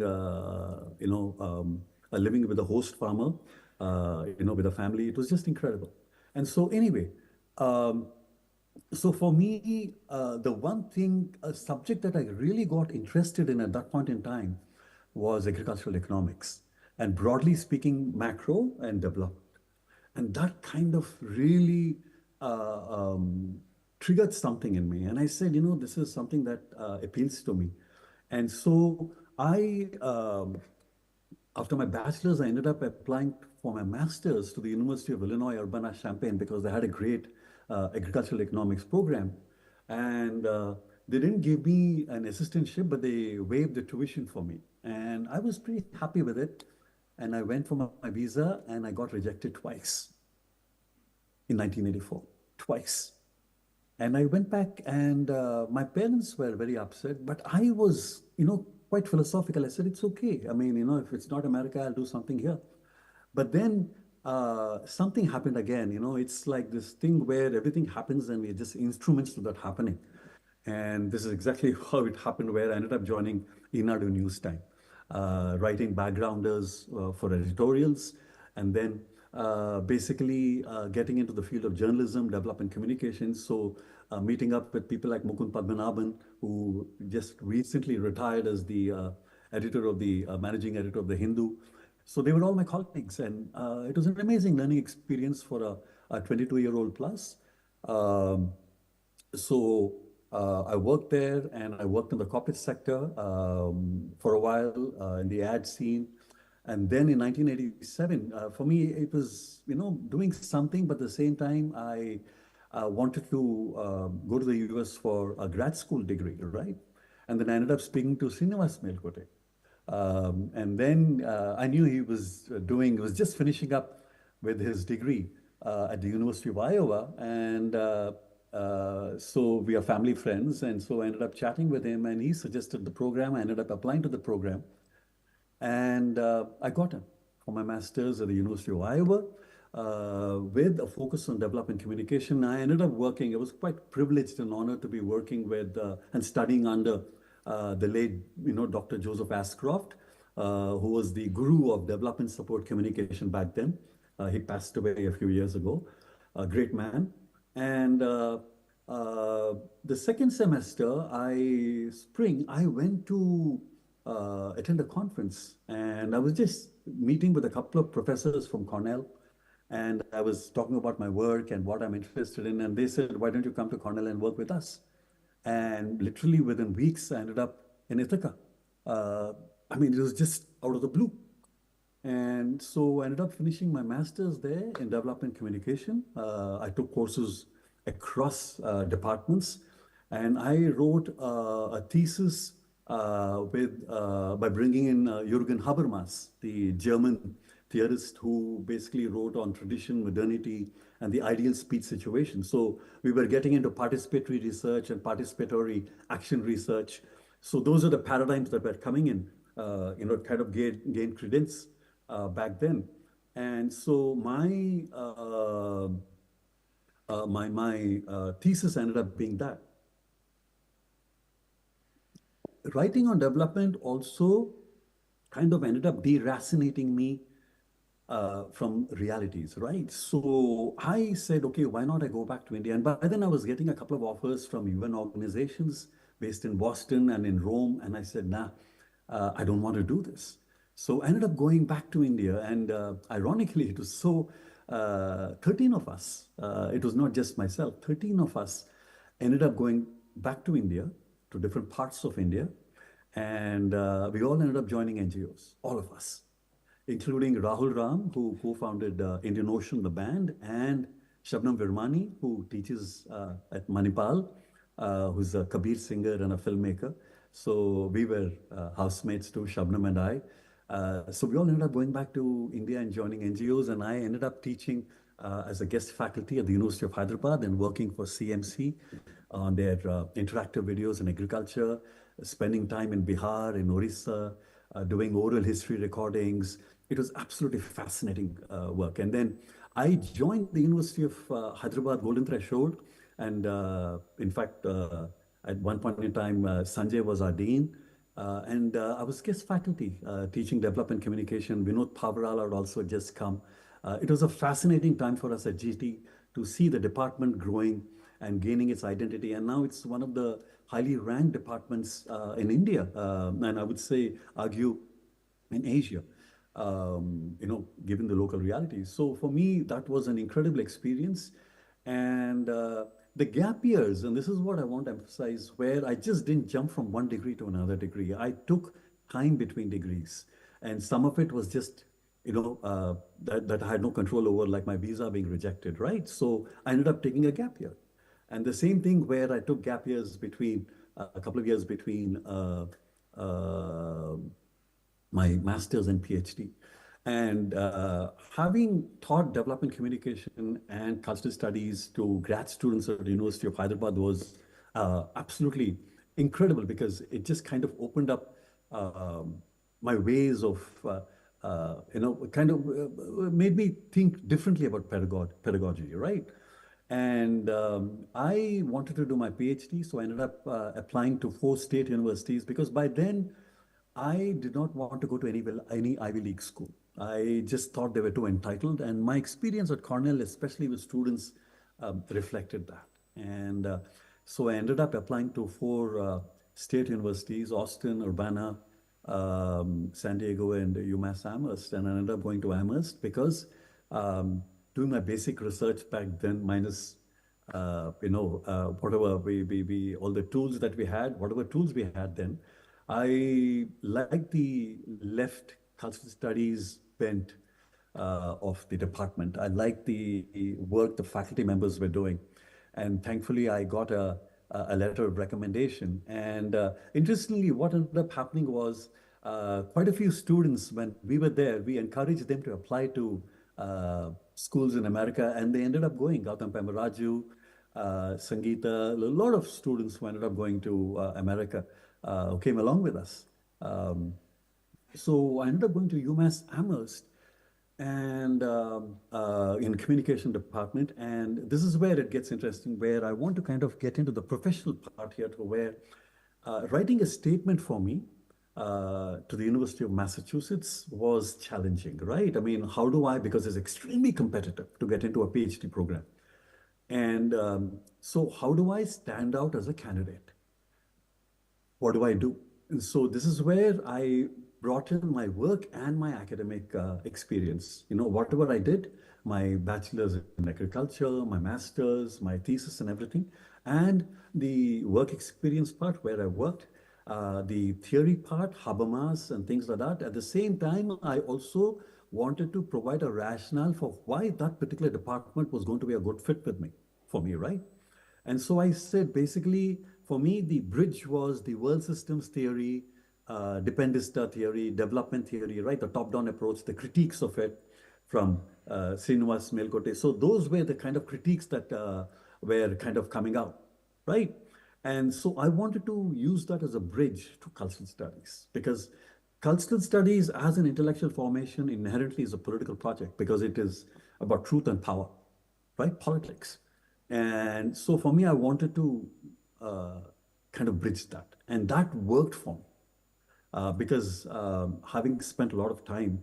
with a host farmer, with a family. It was just incredible. And so anyway, so for me, the one thing, a subject that I really got interested in at that point in time was agricultural economics, and broadly speaking, macro and development. And that kind of really triggered something in me. And I said, this is something that appeals to me. And so after my bachelor's, I ended up applying for my master's to the University of Illinois Urbana-Champaign because they had a great agricultural economics program. And they didn't give me an assistantship, but they waived the tuition for me. And I was pretty happy with it. And I went for my visa and I got rejected twice in 1984, twice. And I went back and my parents were very upset, but I was, quite philosophical. I said, it's okay. I mean, if it's not America, I'll do something here. But then something happened again. It's like this thing where everything happens and we're just instruments to that happening. And this is exactly how it happened, where I ended up joining Enadu News Time, writing backgrounders for editorials, and then basically getting into the field of journalism, development communications. So meeting up with people like Mukund Padmanabhan, who just recently retired as the managing editor of The Hindu. So they were all my colleagues, and it was an amazing learning experience for a 22-year-old plus. I worked there, and I worked in the corporate sector for a while in the ad scene. And then in 1987, for me, it was, doing something, but at the same time, I wanted to go to the US for a grad school degree, right? And then I ended up speaking to Srinivas Melkote. And then I knew he was just finishing up with his degree at the University of Iowa. And so we are family friends. And so I ended up chatting with him, and he suggested the program. I ended up applying to the program. And I got him for my master's at the University of Iowa with a focus on development communication. I ended up working, I was quite privileged and honored to be working with and studying under the late, Dr. Joseph Ashcroft, who was the guru of development support communication back then. He passed away a few years ago, a great man. And the second semester, I went to attend a conference, and I was just meeting with a couple of professors from Cornell, and I was talking about my work and what I'm interested in, and they said, why don't you come to Cornell and work with us? And literally within weeks, I ended up in Ithaca. It was just out of the blue. And so I ended up finishing my master's there in development communication. I took courses across departments, and I wrote a thesis by bringing in Jürgen Habermas, the German theorist who basically wrote on tradition, modernity, and the ideal speech situation. So we were getting into participatory research and participatory action research. So those are the paradigms that were coming in, kind of gain credence back then. And so my thesis ended up being that. Writing on development also kind of ended up deracinating me from realities, right? So I said, okay, why not I go back to India? And by then I was getting a couple of offers from UN organizations based in Boston and in Rome. And I said, nah, I don't want to do this. So I ended up going back to India. And ironically, it was 13 of us, it was not just myself, 13 of us ended up going back to India, to different parts of India. And we all ended up joining NGOs, all of us, including Rahul Ram, who co-founded Indian Ocean, the band, and Shabnam Virmani, who teaches at Manipal, who's a Kabir singer and a filmmaker. So we were housemates too, Shabnam and I. So we all ended up going back to India and joining NGOs, and I ended up teaching as a guest faculty at the University of Hyderabad and working for CMC on their interactive videos in agriculture, spending time in Bihar, in Orissa, doing oral history recordings. It was absolutely fascinating work. And then I joined the University of Hyderabad Golden Threshold. And in fact, at one point in time, Sanjay was our dean. And I was guest faculty teaching development communication. Vinod Pavaral had also just come. It was a fascinating time for us at GT to see the department growing and gaining its identity. And now it's one of the highly ranked departments in India, and I would say, argue, in Asia, given the local realities. So for me, that was an incredible experience. And the gap years, and this is what I want to emphasize, where I just didn't jump from one degree to another degree. I took time between degrees, and some of it was just, that I had no control over, like my visa being rejected, right? So I ended up taking a gap year. And the same thing where I took gap years between, a couple of years between my master's and PhD. And having taught development communication and cultural studies to grad students at the University of Hyderabad was absolutely incredible, because it just kind of opened up my ways of, made me think differently about pedagogy, right? And I wanted to do my PhD, so I ended up applying to 4 state universities, because by then I did not want to go to any Ivy League school. I just thought they were too entitled, and my experience at Cornell, especially with students, reflected that. And so I ended up applying to 4 state universities: Austin, Urbana, San Diego, and UMass Amherst. And I ended up going to Amherst because doing my basic research back then, minus whatever all the tools that we had, whatever tools we had then, I liked the left cultural studies bent of the department. I liked the work the faculty members were doing. And thankfully, I got a letter of recommendation. And interestingly, what ended up happening was quite a few students, when we were there, we encouraged them to apply to schools in America, and they ended up going. Gautam Pemaraju, Sangeeta, a lot of students who ended up going to America who came along with us. So I ended up going to UMass Amherst and in communication department. And this is where it gets interesting, where I want to kind of get into the professional part here, to where writing a statement for me to the University of Massachusetts was challenging, right? I mean, how do I, because it's extremely competitive to get into a PhD program. And so how do I stand out as a candidate? What do I do? And so this is where I brought in my work and my academic experience. Whatever I did, my bachelor's in agriculture, my master's, my thesis and everything, and the work experience part where I worked, the theory part, Habermas and things like that. At the same time, I also wanted to provide a rationale for why that particular department was going to be a good fit for me, right? And so I said, basically, for me, the bridge was the world systems theory, dependista theory, development theory, right? The top-down approach, the critiques of it from Srinivas Melkote. So those were the kind of critiques that were kind of coming out, right? And so I wanted to use that as a bridge to cultural studies, because cultural studies as an intellectual formation inherently is a political project, because it is about truth and power, right? Politics. And so for me, I wanted to kind of bridge that. And that worked for me because having spent a lot of time,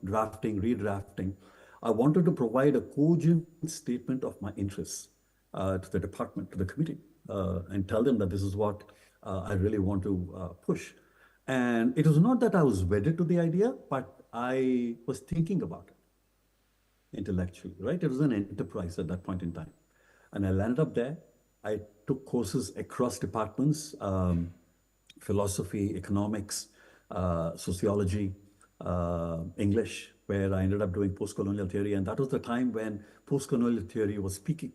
drafting, redrafting, I wanted to provide a cogent statement of my interests to the department, to the committee, and tell them that this is what I really want to push. And it was not that I was wedded to the idea, but I was thinking about it intellectually, right? It was an enterprise at that point in time. And I landed up there. I took courses across departments, philosophy, economics, sociology, English, where I ended up doing post-colonial theory. And that was the time when post-colonial theory was peaking.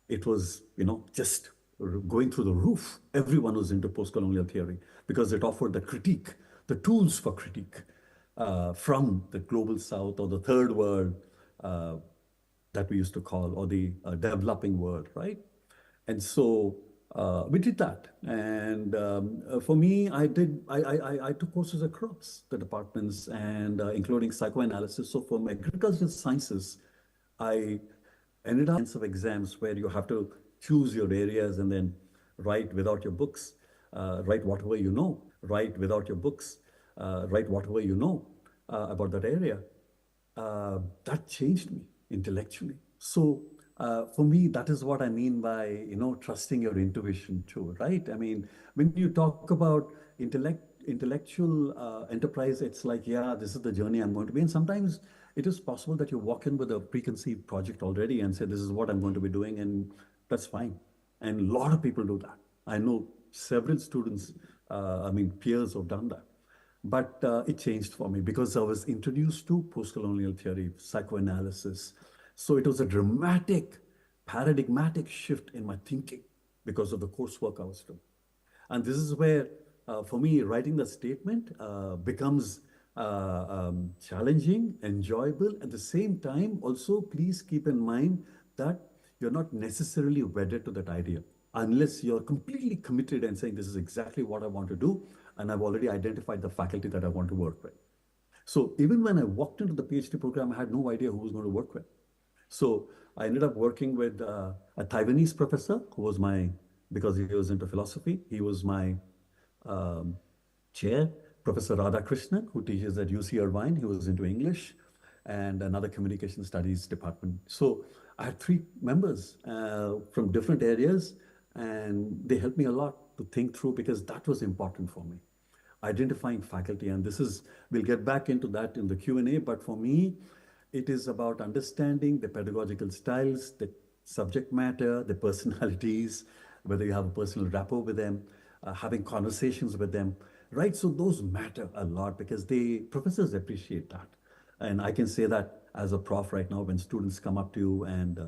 It was, just going through the roof. Everyone was into post-colonial theory because it offered the critique, the tools for critique from the global south or the third world that we used to call, or the developing world, right? And so we did that. And for me, I took courses across the departments and including psychoanalysis. So for my agricultural sciences, I ended up in some exams where you have to choose your areas and then write without your books, write whatever you know, write without your books, write whatever you know about that area. That changed me intellectually. So for me, that is what I mean by, trusting your intuition too, right? I mean, when you talk about intellectual enterprise, it's like, yeah, this is the journey I'm going to be. And sometimes it is possible that you walk in with a preconceived project already and say, this is what I'm going to be doing. And That's fine. And a lot of people do that. I know several students, peers who've done that. But it changed for me because I was introduced to post-colonial theory, psychoanalysis. So it was a dramatic, paradigmatic shift in my thinking because of the coursework I was doing. And this is where, for me, writing the statement becomes challenging, enjoyable. At the same time, also, please keep in mind that you're not necessarily wedded to that idea unless you're completely committed and saying, this is exactly what I want to do. And I've already identified the faculty that I want to work with. So even when I walked into the PhD program, I had no idea who I was going to work with. So I ended up working with a Taiwanese professor who was because he was into philosophy, he was my chair, Professor Radhakrishnan, who teaches at UC Irvine. He was into English, and another communication studies department. So I had 3 members from different areas, and they helped me a lot to think through because that was important for me. Identifying faculty, and we'll get back into that in the Q&A, but for me, it is about understanding the pedagogical styles, the subject matter, the personalities, whether you have a personal rapport with them, having conversations with them, right? So those matter a lot because professors appreciate that. And I can say that as a prof right now when students come up to you and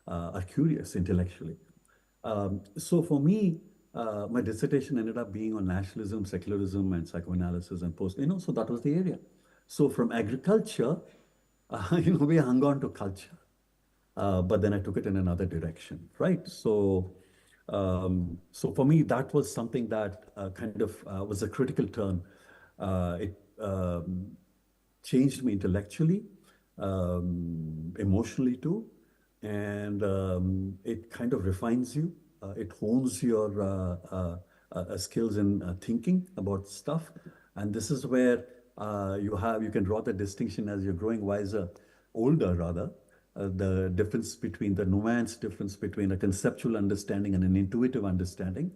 are curious intellectually. So for me, my dissertation ended up being on nationalism, secularism, and psychoanalysis and so that was the area. So from agriculture, we hung on to culture, but then I took it in another direction, right? So for me, that was something that was a critical turn. It changed me intellectually, emotionally too, and it kind of refines you. It hones your skills in thinking about stuff. And this is where you can draw the distinction as you're growing older rather, the difference between the nuanced difference between a conceptual understanding and an intuitive understanding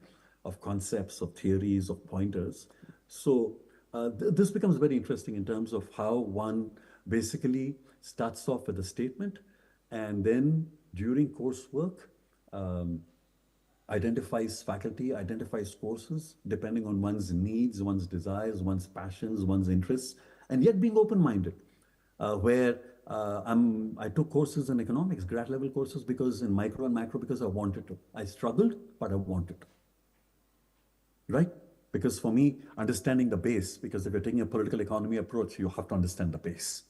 of concepts, of theories, of pointers. So this becomes very interesting in terms of how one basically starts off with a statement and then during coursework, identifies faculty, identifies courses, depending on one's needs, one's desires, one's passions, one's interests, and yet being open-minded, where I took courses in economics, grad level courses, because in micro and macro, because I wanted to. I struggled, but I wanted to, right? Because for me, understanding the base, because if you're taking a political economy approach, you have to understand the base,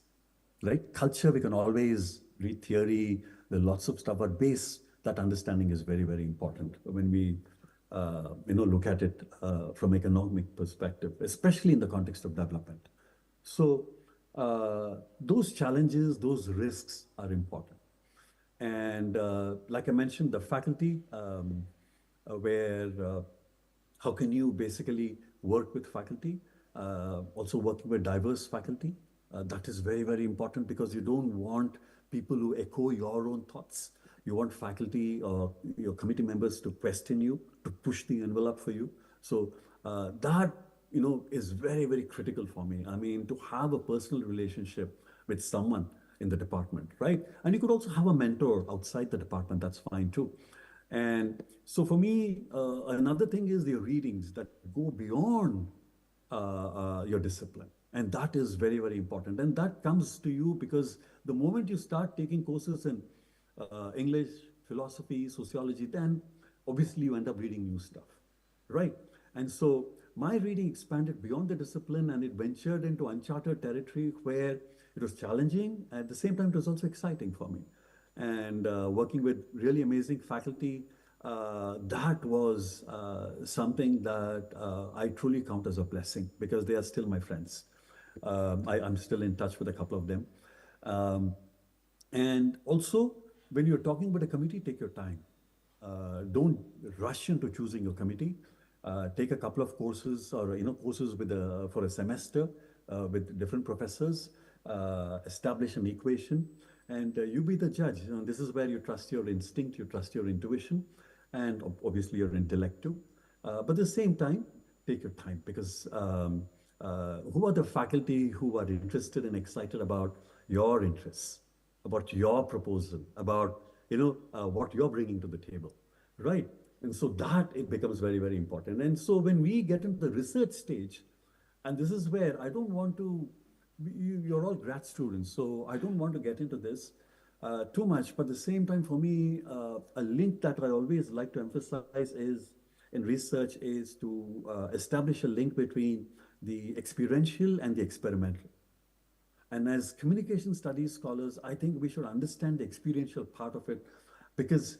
right? Culture, we can always read theory, there are lots of stuff, but base, that understanding is very, very important when we look at it from economic perspective, especially in the context of development. So those challenges, those risks are important. And like I mentioned, the faculty, how can you basically work with faculty, also working with diverse faculty. That is very, very important because you don't want people who echo your own thoughts. You want faculty or your committee members to question you, to push the envelope for you. So that, is very, very critical for me. I mean, to have a personal relationship with someone in the department, right? And you could also have a mentor outside the department, that's fine too. And so for me, another thing is the readings that go beyond your discipline. And that is very, very important. And that comes to you because the moment you start taking courses in English, philosophy, sociology, then obviously you end up reading new stuff, right? And so my reading expanded beyond the discipline and it ventured into uncharted territory where it was challenging. At the same time, it was also exciting for me. And working with really amazing faculty, that was something that I truly count as a blessing because they are still my friends. I'm still in touch with a couple of them. And also, when you're talking about a committee, take your time. Don't rush into choosing your committee. Take a couple of courses or courses for a semester with different professors. Establish an equation, and you be the judge. This is where you trust your instinct, you trust your intuition, and obviously your intellect too. But at the same time, take your time because who are the faculty who are interested and excited about your interests, about your proposal, about what you're bringing to the table. right? And so that it becomes very, very important. And so when we get into the research stage, and this is where I don't want to, you're all grad students, so I don't want to get into this too much. But at the same time, for me, a link that I always like to emphasize is in research is to establish a link between the experiential and the experimental. And as communication studies scholars, I think we should understand the experiential part of it, because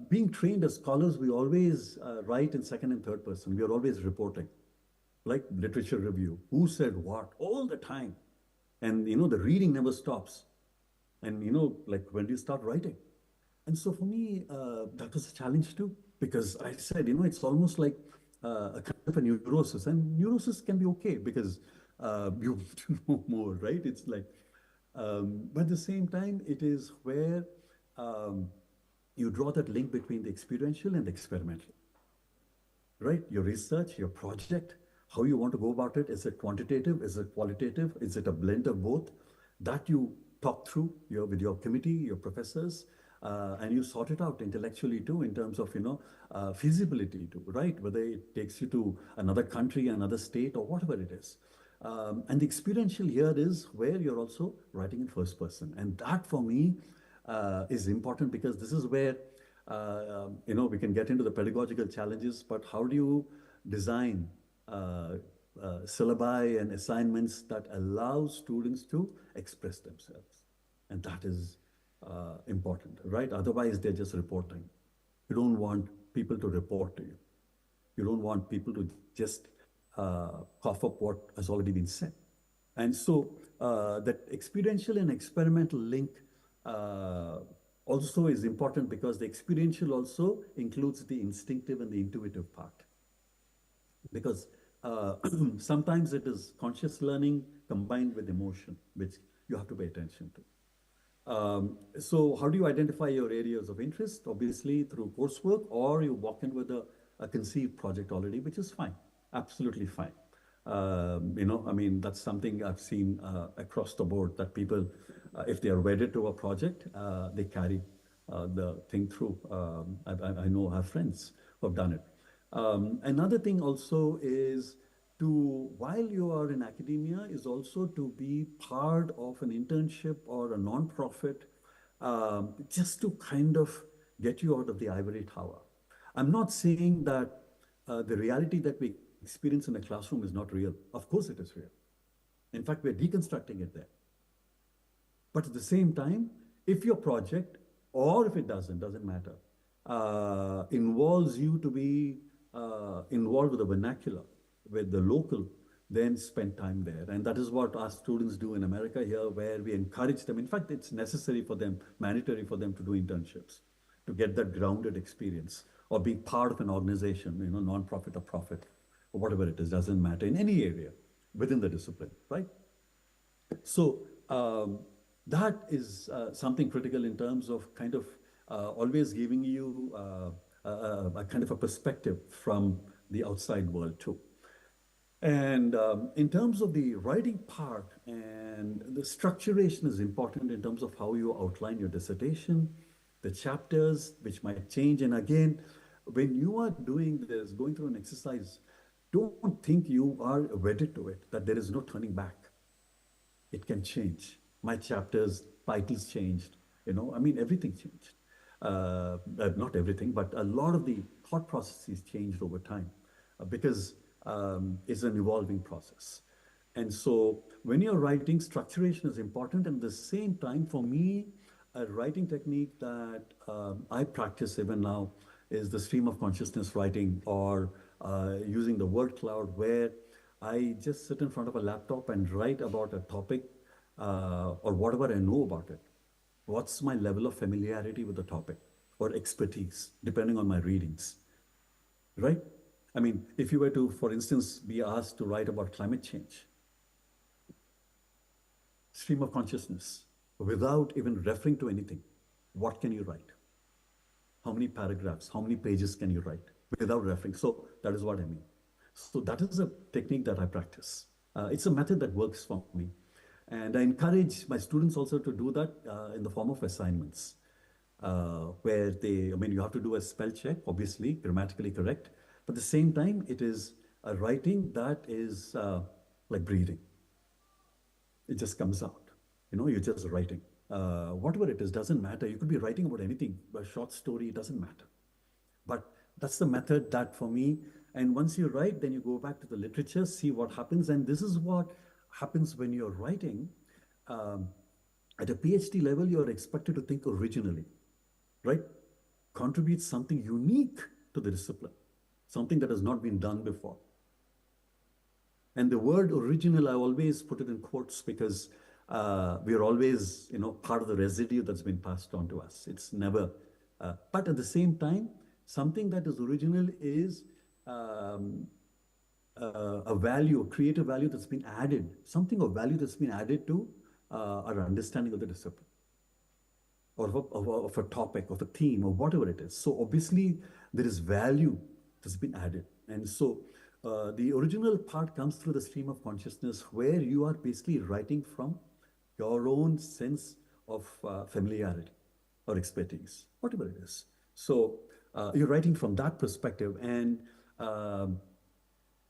being trained as scholars, we always write in second and third person. We are always reporting, like literature review. Who said what? All the time. And, the reading never stops. And, like, when do you start writing? And so for me, that was a challenge too, because I said, it's almost like a kind of a neurosis. And neurosis can be okay because you want to know more, right? It's like, but at the same time, it is where you draw that link between the experiential and the experimental, right? Your research, your project, how you want to go about it. Is it quantitative? Is it qualitative? Is it a blend of both? That you talk through with your committee, your professors, and you sort it out intellectually too, in terms of, feasibility too, right? Whether it takes you to another country, another state, or whatever it is. And the experiential here is where you're also writing in first person. And that for me is important, because this is where, we can get into the pedagogical challenges, but how do you design syllabi and assignments that allow students to express themselves? And that is important, right? Otherwise, they're just reporting. You don't want people to report to you. You don't want people to just cough up what has already been said. And so that experiential and experimental link also is important, because the experiential also includes the instinctive and the intuitive part. Because sometimes it is conscious learning combined with emotion, which you have to pay attention to. So how do you identify your areas of interest? Obviously through coursework, or you walk in with a conceived project already, which is fine, absolutely fine. That's something I've seen across the board, that people, if they are wedded to a project, they carry the thing through. I know I have friends who have done it. Another thing also is while you are in academia, is also to be part of an internship or a non-profit, just to kind of get you out of the ivory tower. I'm not saying that the reality that we experience in a classroom is not real. Of course it is real. In fact, we're deconstructing it there. But at the same time, if your project, or if it doesn't matter, involves you to be involved with the vernacular, with the local, then spend time there. And that is what our students do in America here, where we encourage them. In fact, it's necessary for them, mandatory for them to do internships, to get that grounded experience, or be part of an organization, non-profit or profit, or whatever it is, doesn't matter, in any area within the discipline, right? So that is something critical in terms of kind of always giving you a kind of a perspective from the outside world too. And in terms of the writing part, and the structuration is important in terms of how you outline your dissertation, the chapters, which might change. And again, when you are doing this, going through an exercise, don't think you are wedded to it, that there is no turning back. It can change. My chapters, titles changed, everything changed. Not everything, but a lot of the thought processes changed over time, because it's an evolving process. And so when you're writing, structuration is important. And at the same time, for me, a writing technique that I practice even now is the stream of consciousness writing, or using the word cloud, where I just sit in front of a laptop and write about a topic or whatever I know about it. What's my level of familiarity with the topic, or expertise, depending on my readings, right? If you were to, for instance, be asked to write about climate change, stream of consciousness, without even referring to anything, what can you write? How many paragraphs, how many pages can you write without referring? So that is what I mean. So that is a technique that I practice. It's a method that works for me. And I encourage my students also to do that in the form of assignments. where you have to do a spell check, obviously, grammatically correct, but at the same time, it is a writing that is like breathing. It just comes out. You're just writing. Whatever it is, doesn't matter. You could be writing about anything, a short story, it doesn't matter. But that's the method that for me, and once you write, then you go back to the literature, see what happens. And this is what happens when you're writing. At a PhD level, you're expected to think originally, right? Contribute something unique to the discipline, something that has not been done before. And the word original, I always put it in quotes because we are always, part of the residue that's been passed on to us. It's never, but at the same time, something that is original is a value, a creative value that's been added, something of value that's been added to our understanding of the discipline, or of a topic, of a theme, or whatever it is. So obviously, there is value that's been added. And so the original part comes through the stream of consciousness, where you are basically writing from your own sense of familiarity or expertise, whatever it is. So you're writing from that perspective. And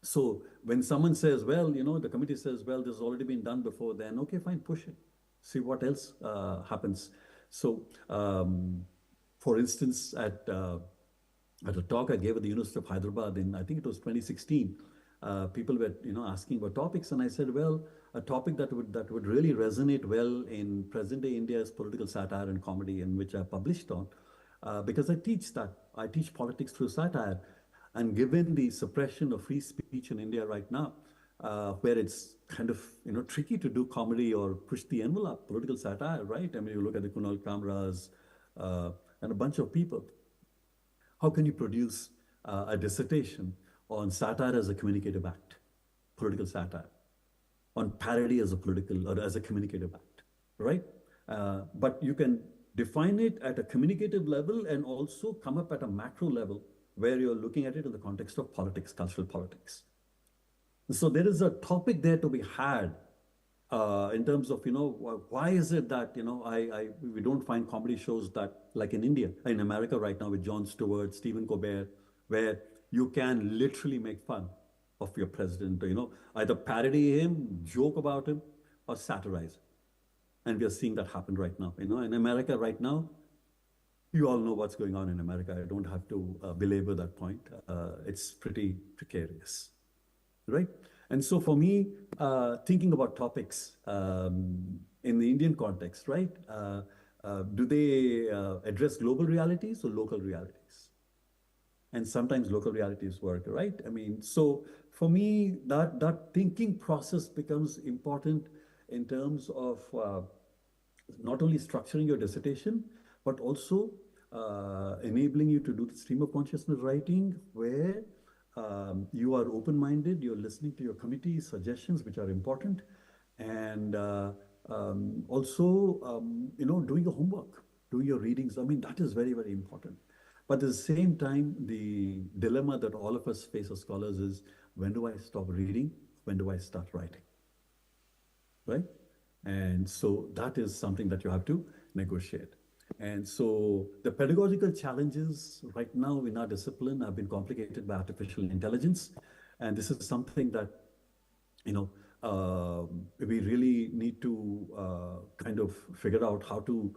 so when someone says, well, the committee says, well, this has already been done before, then okay, fine, push it. See what else happens. So for instance, at a talk I gave at the University of Hyderabad in, I think it was 2016, people were asking about topics, and I said, well, a topic that would really resonate well in present-day India is political satire and comedy, in which I published on, because I teach that. I teach politics through satire, and given the suppression of free speech in India right now, where it's kind of tricky to do comedy or push the envelope, political satire, right? I mean, you look at the Kunal Kamras and a bunch of people. How can you produce a dissertation on satire as a communicative act, political satire, on parody as a political or as a communicative act, right? But you can define it at a communicative level and also come up at a macro level where you're looking at it in the context of politics, cultural politics. So there is a topic there to be had in terms of, why is it that, we don't find comedy shows that, like in India, in America right now with Jon Stewart, Stephen Colbert, where you can literally make fun of your president, either parody him, joke about him, or satirize him. And we are seeing that happen right now. In America right now, you all know what's going on in America. I don't have to belabor that point. It's pretty precarious, right? And so for me, thinking about topics in the Indian context, right? Do they address global realities or local realities? And sometimes local realities work, right? I mean, so for me, that thinking process becomes important in terms of not only structuring your dissertation, but also enabling you to do the stream of consciousness writing, where you are open-minded, you're listening to your committee suggestions, which are important, and also, doing your homework, doing your readings. I mean, that is very, very important. But at the same time, the dilemma that all of us face as scholars is, when do I stop reading? When do I start writing? Right? And so that is something that you have to negotiate. And so the pedagogical challenges right now in our discipline have been complicated by artificial intelligence. And this is something that, we really need to kind of figure out how to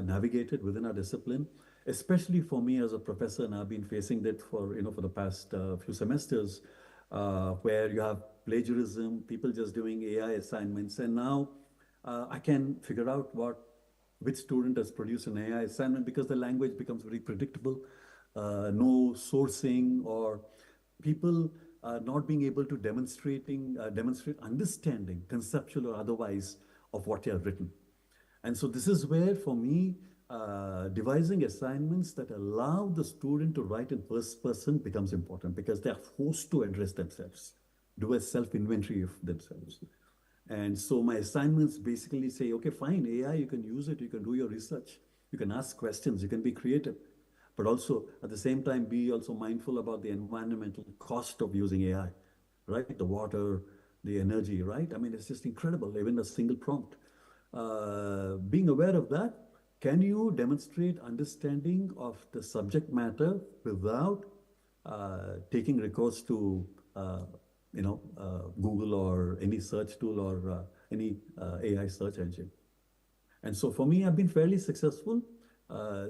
navigate it within our discipline, especially for me as a professor. And I've been facing that for the past few semesters, where you have plagiarism, people just doing AI assignments. And now I can figure out which student has produced an AI assignment, because the language becomes very predictable, no sourcing, or people not being able to demonstrate understanding, conceptual or otherwise, of what you have written. And so this is where, for me, devising assignments that allow the student to write in first person becomes important, because they are forced to address themselves, do a self-inventory of themselves. And so my assignments basically say, okay, fine, AI, you can use it, you can do your research, you can ask questions, you can be creative, but also at the same time, be also mindful about the environmental cost of using AI, right? The water, the energy, right? I mean, it's just incredible, even a single prompt. Being aware of that can you demonstrate understanding of the subject matter without taking recourse to Google or any search tool or any AI search engine? And so for me, I've been fairly successful.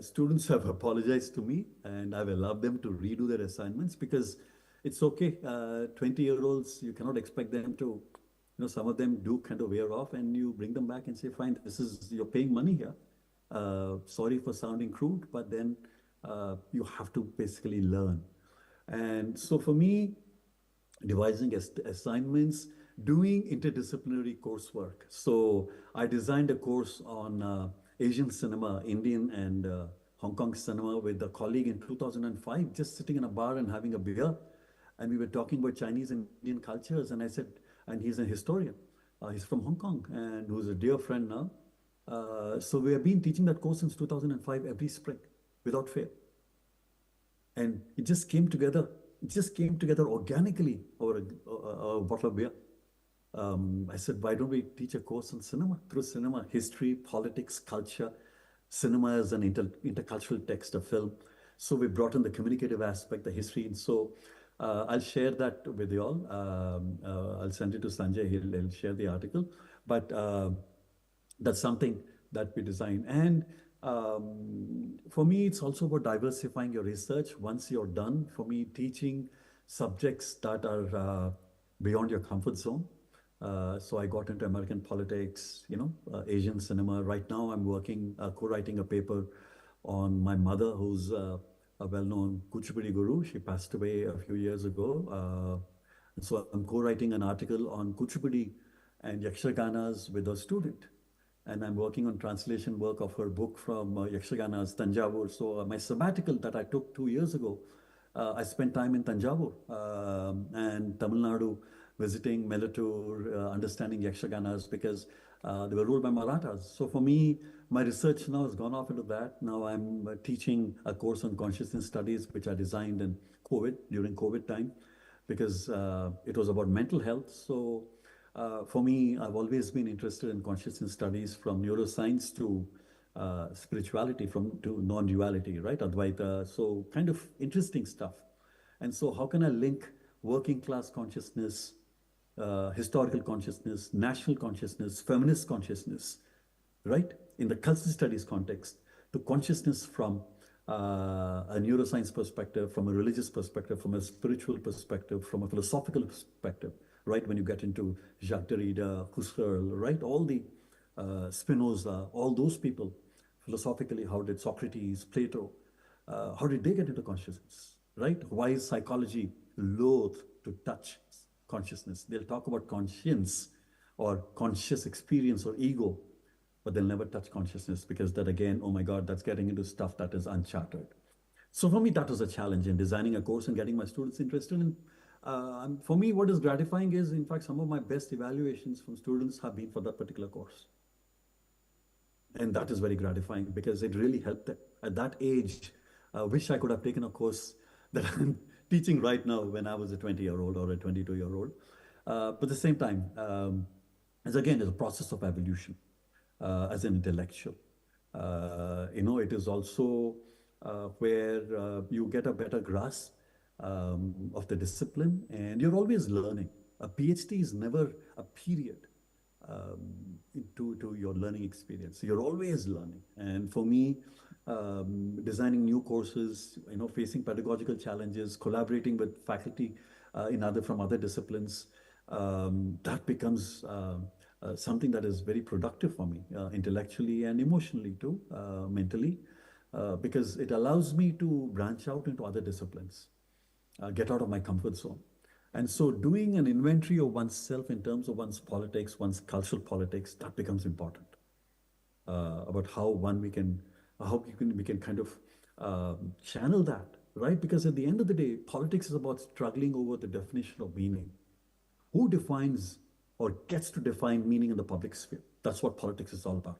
Students have apologized to me, and I've allowed them to redo their assignments because it's okay. 20-year-olds, you cannot expect them to, some of them do kind of wear off, and you bring them back and say, fine, you're paying money here. Sorry for sounding crude, but then you have to basically learn. And so for me, devising assignments, doing interdisciplinary coursework. So I designed a course on Asian cinema, Indian and Hong Kong cinema with a colleague in 2005, just sitting in a bar and having a beer. And we were talking about Chinese and Indian cultures. And I said, and he's a historian. He's from Hong Kong and who's a dear friend now. So we have been teaching that course since 2005 every spring without fail. And it just came together. It just came together organically over a bottle of beer. I said, why don't we teach a course on cinema? Through cinema, history, politics, culture. Cinema is an intercultural text, a film. So we brought in the communicative aspect, the history. And so I'll share that with you all. I'll send it to Sanjay. He'll share the article. But that's something that we design. And for me, it's also about diversifying your research. Once you're done, for me, teaching subjects that are beyond your comfort zone. So I got into American politics, Asian cinema. Right now, I'm working, co-writing a paper on my mother, who's a well-known Kuchipudi guru. She passed away a few years ago. So I'm co-writing an article on Kuchipudi and Yakshaganas with a student. And I'm working on translation work of her book from Yakshaganas, Tanjavur. So my sabbatical that I took 2 years ago, I spent time in Tanjavur and Tamil Nadu, visiting Melatur, understanding Yakshaganas because they were ruled by Marathas. So for me, my research now has gone off into that. Now I'm teaching a course on consciousness studies, which I designed in COVID, during COVID time, because it was about mental health. So for me, I've always been interested in consciousness studies, from neuroscience to spirituality, to non-duality, right? Advaita. So kind of interesting stuff. And so how can I link working class consciousness, historical consciousness, national consciousness, feminist consciousness, right? In the cultural studies context, to consciousness from a neuroscience perspective, from a religious perspective, from a spiritual perspective, from a philosophical perspective, right? When you get into Jacques Derrida, Husserl, right? All the Spinoza, all those people, philosophically, how did Socrates, Plato, how did they get into consciousness, right? Why is psychology loath to touch consciousness? They'll talk about conscience or conscious experience or ego, but they'll never touch consciousness because that again, oh my God, that's getting into stuff that is uncharted. So for me, that was a challenge in designing a course and getting my students interested in. For me, what is gratifying is, in fact, some of my best evaluations from students have been for that particular course. And that is very gratifying because it really helped them. At that age, I wish I could have taken a course that I'm teaching right now when I was a 20-year-old or a 22-year-old. But at the same time, as again, it's a process of evolution as an intellectual. It is also where you get a better grasp of the discipline, and you're always learning. A PhD is never a period to your learning experience. You're always learning. And for me, designing new courses, facing pedagogical challenges, collaborating with faculty from other disciplines, that becomes something that is very productive for me, intellectually and emotionally too, mentally, because it allows me to branch out into other disciplines, get out of my comfort zone. And so doing an inventory of oneself in terms of one's politics, one's cultural politics, that becomes important, about how we can kind of channel that, right? Because at the end of the day, politics is about struggling over the definition of meaning. Who defines or gets to define meaning in the public sphere? That's what politics is all about.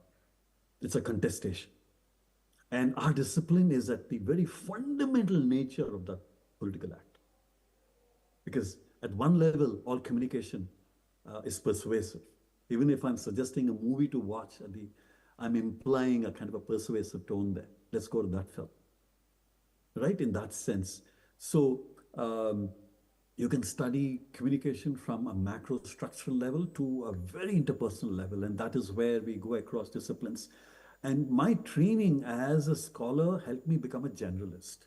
It's a contestation. And our discipline is at the very fundamental nature of that political act. Because at one level, all communication is persuasive. Even if I'm suggesting a movie to watch I'm implying a kind of a persuasive tone there. Let's go to that film, right? In that sense. So you can study communication from a macro structural level to a very interpersonal level, and that is where we go across disciplines. And my training as a scholar helped me become a generalist,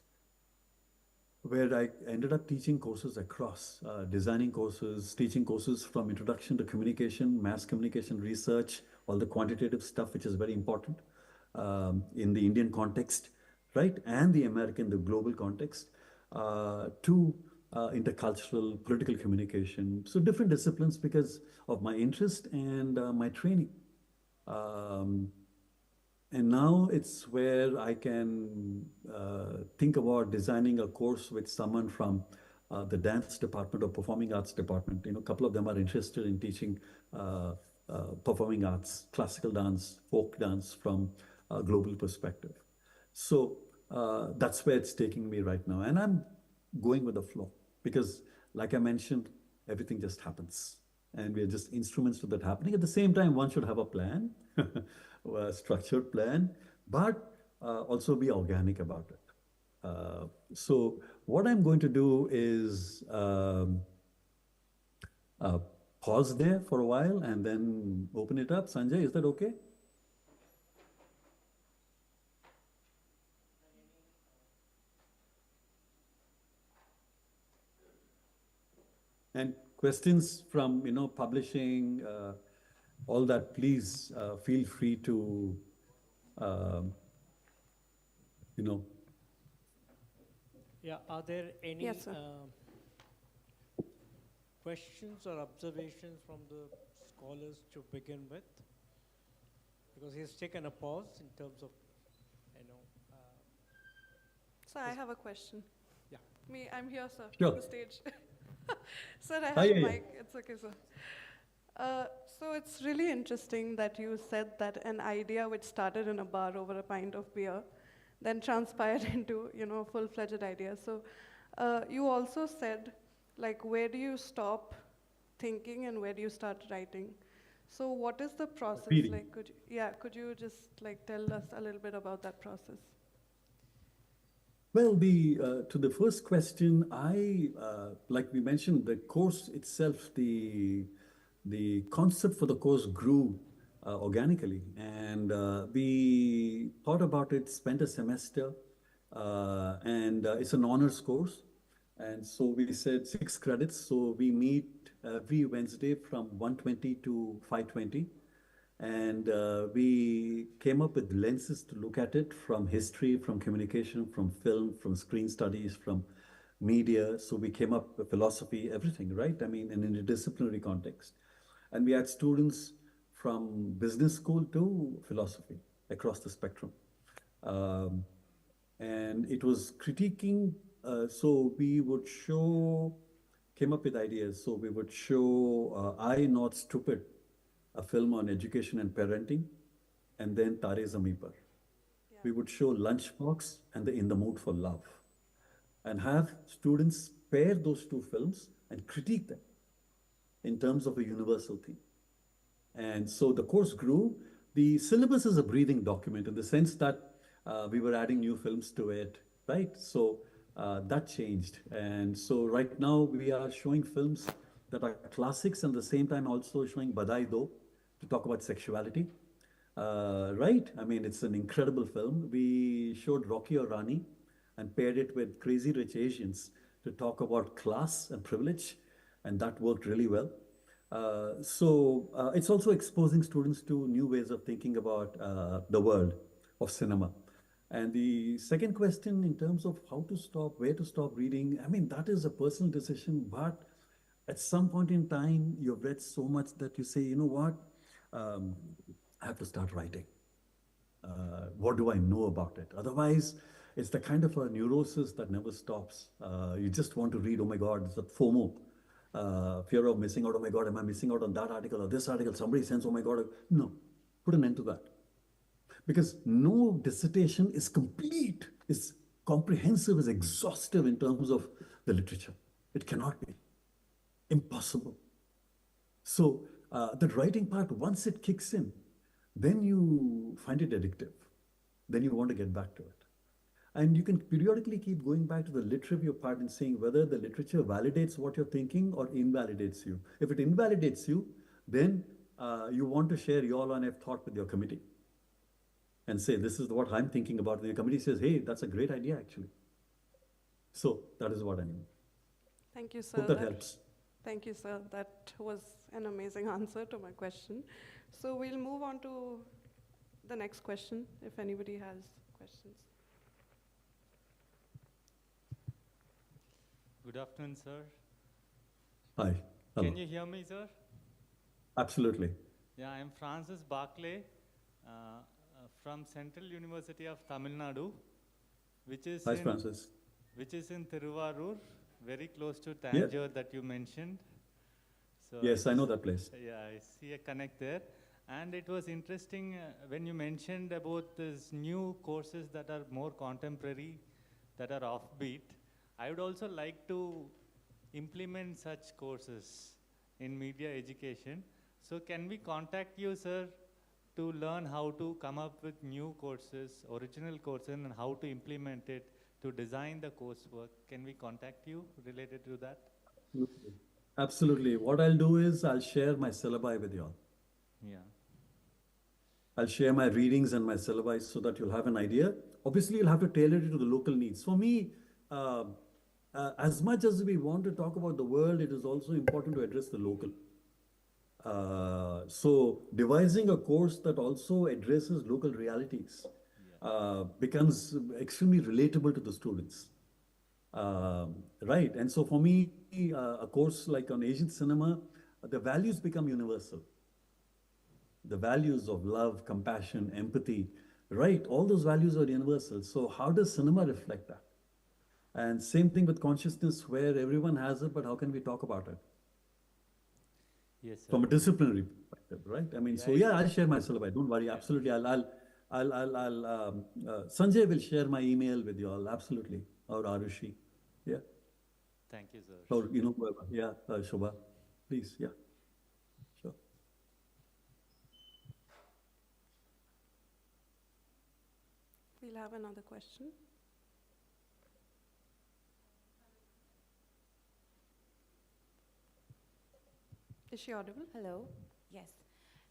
where I ended up teaching courses across, designing courses, teaching courses from introduction to communication, mass communication research, all the quantitative stuff, which is very important in the Indian context, right? And the American, the global context, to intercultural, political communication. So different disciplines because of my interest and my training. And now it's where I can think about designing a course with someone from the dance department or performing arts department. You know, a couple of them are interested in teaching performing arts, classical dance, folk dance from a global perspective. So that's where it's taking me right now. And I'm going with the flow because, like I mentioned, everything just happens. And we're just instruments to that happening. At the same time, one should have a plan. A structured plan, but also be organic about it. So what I'm going to do is pause there for a while and then open it up. Sanjay, is that okay? And questions from, publishing, all that, please feel free to, Yeah, are there any Yes, sir. questions or observations from the scholars to begin with? Because he's taken a pause in terms of, So I have a question. Yeah. I'm here, sir, Sure. on the stage. Sir, I have Hi, a yeah. mic. It's okay, sir. So it's really interesting that you said that an idea which started in a bar over a pint of beer then transpired into, a full-fledged idea. So you also said, like, where do you stop thinking and where do you start writing? So what is the process? Reading. Like, could you just tell us a little bit about that process? Well, to the first question, like we mentioned, the course itself, the concept for the course grew organically, and we thought about it, spent a semester, and it's an honors course, and so we said 6 credits. So we meet every Wednesday from 1:20 to 5:20. And we came up with lenses to look at it from history, from communication, from film, from screen studies, from media. So we came up with philosophy, everything, right? I mean, in a disciplinary context. And we had students from business school to philosophy across the spectrum. And it was critiquing. So we would came up with ideas. So we would show I Not Stupid, a film on education and parenting, and then Tare Zameen Par. Yeah. We would show Lunchbox and In the Mood for Love, and have students pair those 2 films and critique them in terms of a universal theme. And so the course grew. The syllabus is a breathing document in the sense that we were adding new films to it, right? So that changed. And so right now we are showing films that are classics and at the same time also showing Badai Do, to talk about sexuality, right? I mean, it's an incredible film. We showed Rocky or Rani and paired it with Crazy Rich Asians to talk about class and privilege, and that worked really well. So it's also exposing students to new ways of thinking about the world of cinema. And the second question in terms of how to stop, where to stop reading, I mean, that is a personal decision, but at some point in time, you've read so much that you say, you know what, I have to start writing. What do I know about it? Otherwise, it's the kind of a neurosis that never stops. You just want to read, oh my God, it's that FOMO, fear of missing out. Oh my God, am I missing out on that article or this article? Somebody sends, oh my God. No, put an end to that. Because no dissertation is complete, is comprehensive, is exhaustive in terms of the literature. It cannot be. Impossible. So the writing part, once it kicks in, then you find it addictive. Then you want to get back to it. And you can periodically keep going back to the lit review part and saying whether the literature validates what you're thinking or invalidates you. If it invalidates you, then you want to share your line of thought with your committee and say, this is what I'm thinking about. And the committee says, hey, that's a great idea, actually. So that is what I mean. Thank you, sir. Hope that helps. Thank you, sir. That was an amazing answer to my question. So we'll move on to the next question, if anybody has questions. Good afternoon, sir. Hi. Hello. Can you hear me, sir? Absolutely. Yeah, I'm Francis Barclay from Central University of Tamil Nadu, which is Francis. Which is in Thiruvarur, very close to Tanjore that you mentioned. So Yes, I know that place. Yeah, I see a connect there. And it was interesting when you mentioned about these new courses that are more contemporary, that are offbeat. I would also like to implement such courses in media education. So can we contact you, sir, to learn how to come up with new courses, original courses, and how to implement it, to design the coursework? Can we contact you related to that? Absolutely. What I'll do is I'll share my syllabi with you all. Yeah. I'll share my readings and my syllabi so that you'll have an idea. Obviously, you'll have to tailor it to the local needs. For me, as much as we want to talk about the world, it is also important to address the local. So devising a course that also addresses local realities becomes extremely relatable to the students. Right. And so for me, a course like on Asian cinema, the values become universal. The values of love, compassion, empathy, right? All those values are universal. So how does cinema reflect that? And same thing with consciousness, where everyone has it, but how can we talk about it? Yes, sir. From a disciplinary perspective, right? I mean, I'll share my syllabi. Don't worry. Absolutely. Sanjay will share my email with you all. Absolutely. Or Arushi. Yeah. Thank you, sir. Or, whoever. Yeah. Shobha. Please. Yeah. Sure. We'll have another question. Is she audible? Hello. Yes.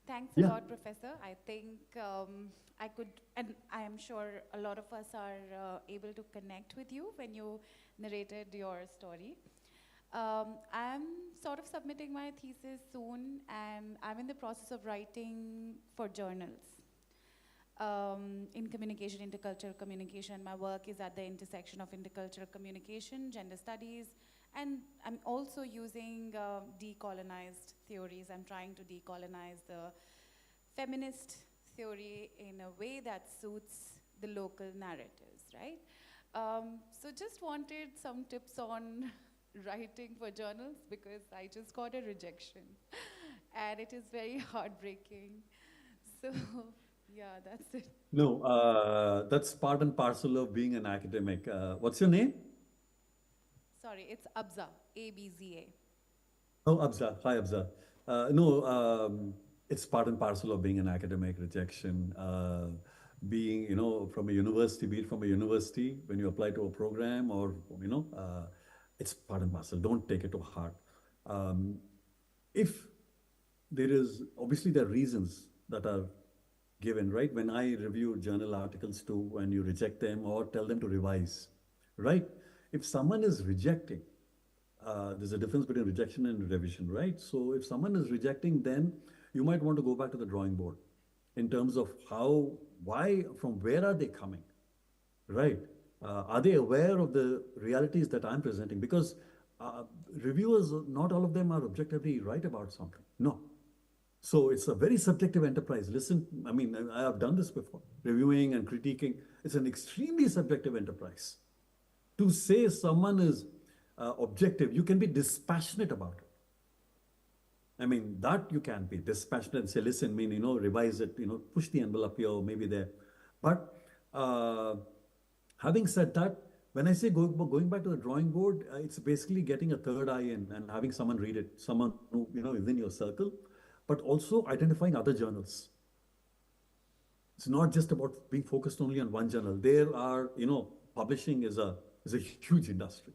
Thanks Yeah. a lot, Professor. I think I could, and I am sure a lot of us are able to connect with you when you narrated your story. I'm sort of submitting my thesis soon, and I'm in the process of writing for journals in communication, intercultural communication. My work is at the intersection of intercultural communication, gender studies, and I'm also using decolonized theories. I'm trying to decolonize the feminist theory in a way that suits the local narratives, right? So just wanted some tips on writing for journals, because I just got a rejection and it is very heartbreaking. So yeah, that's it. No, that's part and parcel of being an academic. What's your name? Sorry, it's Abza, A-B-Z-A. Oh, Abza. Hi, Abza. No, it's part and parcel of being an academic, rejection. Being, from a university, be it from a university, when you apply to a program or, it's part and parcel. Don't take it to heart. If there is, obviously there are reasons that are given, right? When I review journal articles too, when you reject them or tell them to revise, right? If someone is rejecting, there's a difference between rejection and revision, right? So if someone is rejecting, then you might want to go back to the drawing board in terms of how, why, from where are they coming, right? Are they aware of the realities that I'm presenting? Because reviewers, not all of them are objectively right about something. No. So it's a very subjective enterprise. Listen, I mean, I have done this before, reviewing and critiquing. It's an extremely subjective enterprise. To say someone is objective, you can be dispassionate about it. I mean, that you can be dispassionate and say, listen, revise it, push the envelope here, maybe there. But having said that, when I say going back to the drawing board, it's basically getting a third eye in and having someone read it, someone who, is in your circle, but also identifying other journals. It's not just about being focused only on one journal. There are, publishing is a huge industry.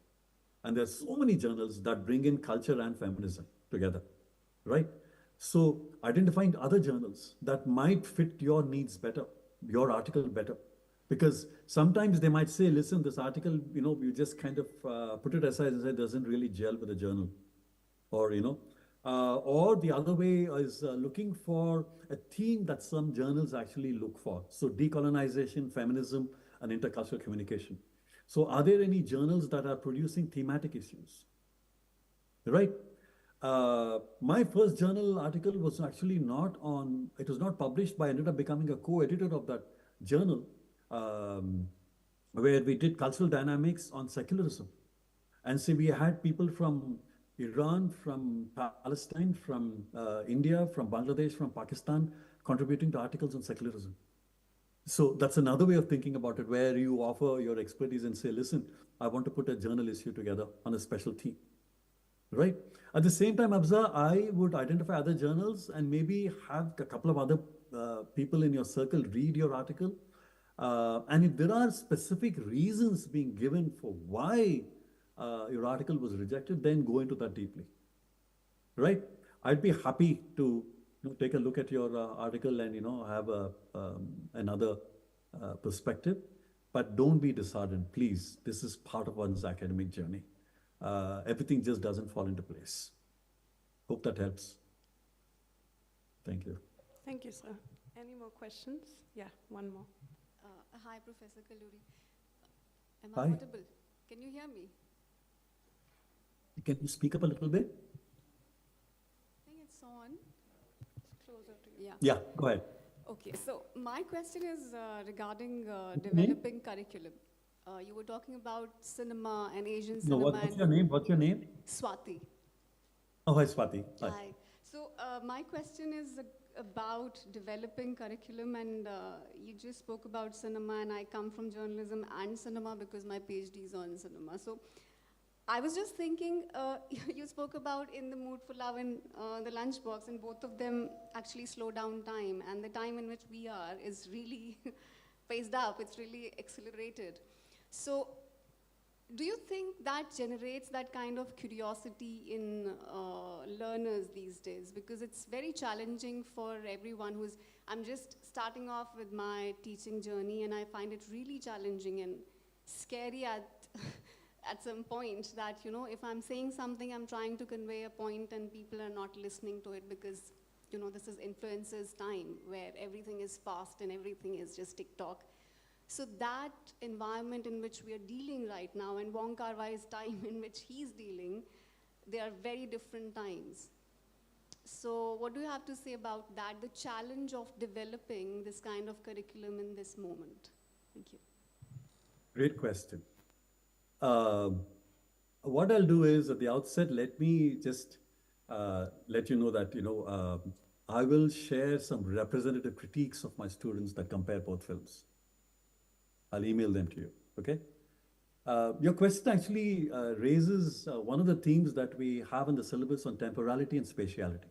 And there's so many journals that bring in culture and feminism together, right? So identifying other journals that might fit your needs better, your article better. Because sometimes they might say, listen, this article, you just kind of put it aside and say it doesn't really gel with the journal. Or the other way is looking for a theme that some journals actually look for. So decolonization, feminism, and intercultural communication. So are there any journals that are producing thematic issues? Right? My first journal article was actually it was not published, but I ended up becoming a co-editor of that journal, where we did cultural dynamics on secularism. And so we had people from Iran, from Palestine, from India, from Bangladesh, from Pakistan, contributing to articles on secularism. So that's another way of thinking about it, where you offer your expertise and say, listen, I want to put a journal issue together on a special theme, right? At the same time, Abza, I would identify other journals and maybe have a couple of other people in your circle read your article. And if there are specific reasons being given for why your article was rejected, then go into that deeply, right? I'd be happy to take a look at your article and have another perspective, but don't be disheartened, please. This is part of one's academic journey. Everything just doesn't fall into place. Hope that helps. Thank you. Thank you, sir. Any more questions? Yeah, one more. Hi, Professor Kalluri. Am Hi. I audible? Can you hear me? Can you speak up a little bit? I think it's on. It's closer to you. Yeah. Yeah, go ahead. Okay, so my question is regarding developing curriculum. You were talking about cinema and Asian No, cinema. what's your name? What's your name? Swati. Oh, hi, Swati. Hi. Hi. So my question is about developing curriculum, and you just spoke about cinema, and I come from journalism and cinema because my PhD is on cinema. So I was just thinking, you spoke about In the Mood for Love and The Lunchbox, and both of them actually slow down time, and the time in which we are is really paced up, it's really accelerated. So do you think that generates that kind of curiosity in learners these days? Because it's very challenging for everyone I'm just starting off with my teaching journey, and I find it really challenging and scary at some point that, if I'm saying something, I'm trying to convey a point and people are not listening to it because, this is influencers' time where everything is fast and everything is just TikTok. So that environment in which we are dealing right now, and Wong Kar-wai's time in which he's dealing, they are very different times. So what do you have to say about that, the challenge of developing this kind of curriculum in this moment? Thank you. Great question. What I'll do is, at the outset, let me just let you know that, I will share some representative critiques of my students that compare both films. I'll email them to you, okay? Your question actually raises one of the themes that we have in the syllabus on temporality and spatiality.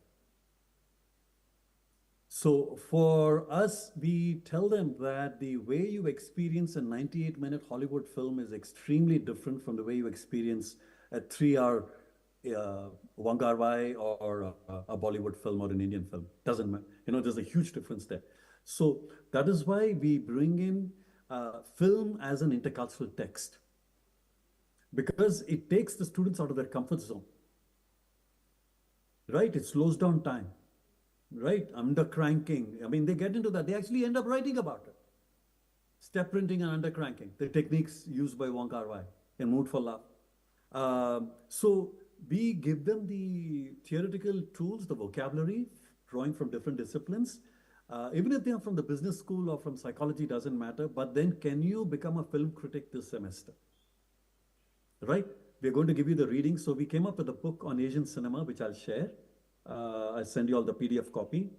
So for us, we tell them that the way you experience a 98-minute Hollywood film is extremely different from the way you experience a 3-hour Wong Kar-wai or a Bollywood film or an Indian film. Doesn't matter. There's a huge difference there. So that is why we bring in film as an intercultural text, because it takes the students out of their comfort zone, right? It slows down time, right? Undercranking. I mean, they get into that. They actually end up writing about it. Step printing and undercranking, the techniques used by Wong Kar-wai in Mood for Love. So we give them the theoretical tools, the vocabulary, drawing from different disciplines. Even if they are from the business school or from psychology, doesn't matter. But then can you become a film critic this semester? Right? We're going to give you the reading. So we came up with a book on Asian cinema, which I'll share. I'll send you all the PDF copy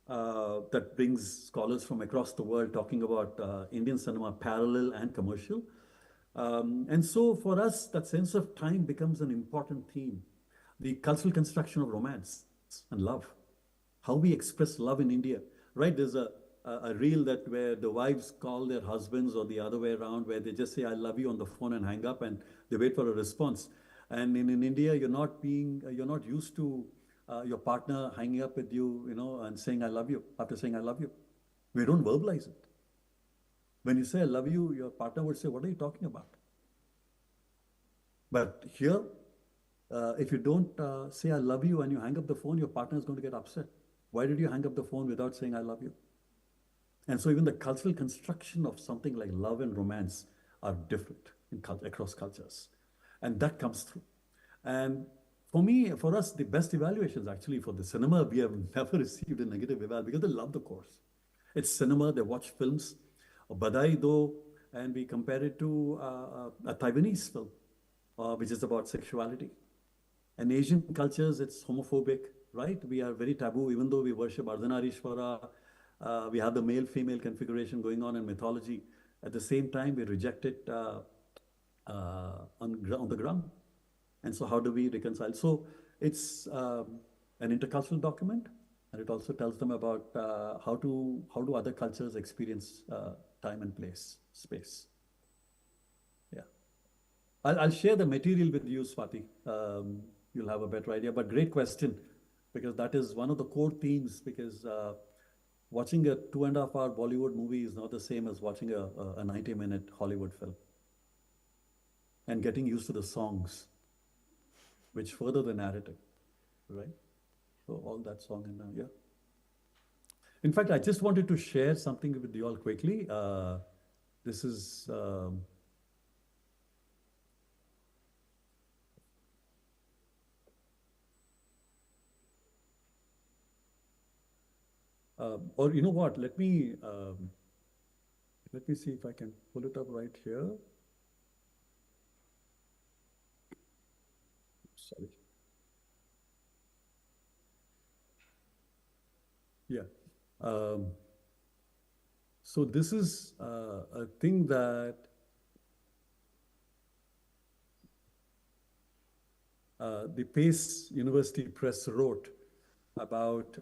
that brings scholars from across the world talking about Indian cinema, parallel and commercial. And so for us, that sense of time becomes an important theme. The cultural construction of romance and love, how we express love in India. Right, there's a a reel that where the wives call their husbands or the other way around, where they just say, I love you on the phone and hang up and they wait for a response. And in India, you're not used to your partner hanging up with you, and saying, I love you, after saying, I love you. We don't verbalize it. When you say, I love you, your partner would say, what are you talking about? But here, if you don't say, I love you, and you hang up the phone, your partner is going to get upset. Why did you hang up the phone without saying, I love you? And so even the cultural construction of something like love and romance are different across cultures. And that comes through. And for us, the best evaluations actually for the cinema, we have never received a negative eval because they love the course. It's cinema, they watch films. Badai though, and we compare it to a Taiwanese film, which is about sexuality. And Asian cultures, it's homophobic, right? We are very taboo, even though we worship Ardhanarishwara. We have the male-female configuration going on in mythology. At the same time, we reject it on the ground. And so how do we reconcile? So it's an intercultural document, and it also tells them about how do other cultures experience time and place, space. Yeah. I'll share the material with you, Swati. You'll have a better idea, but great question, because that is one of the core themes, because watching a 2.5-hour Bollywood movie is not the same as watching a 90-minute Hollywood film. And getting used to the songs, which further the narrative, right? So all that song and yeah. In fact, I just wanted to share something with you all quickly. This is or you know what? Let me see if I can pull it up right here. Sorry. Yeah. So this is a thing that the Pace University Press wrote about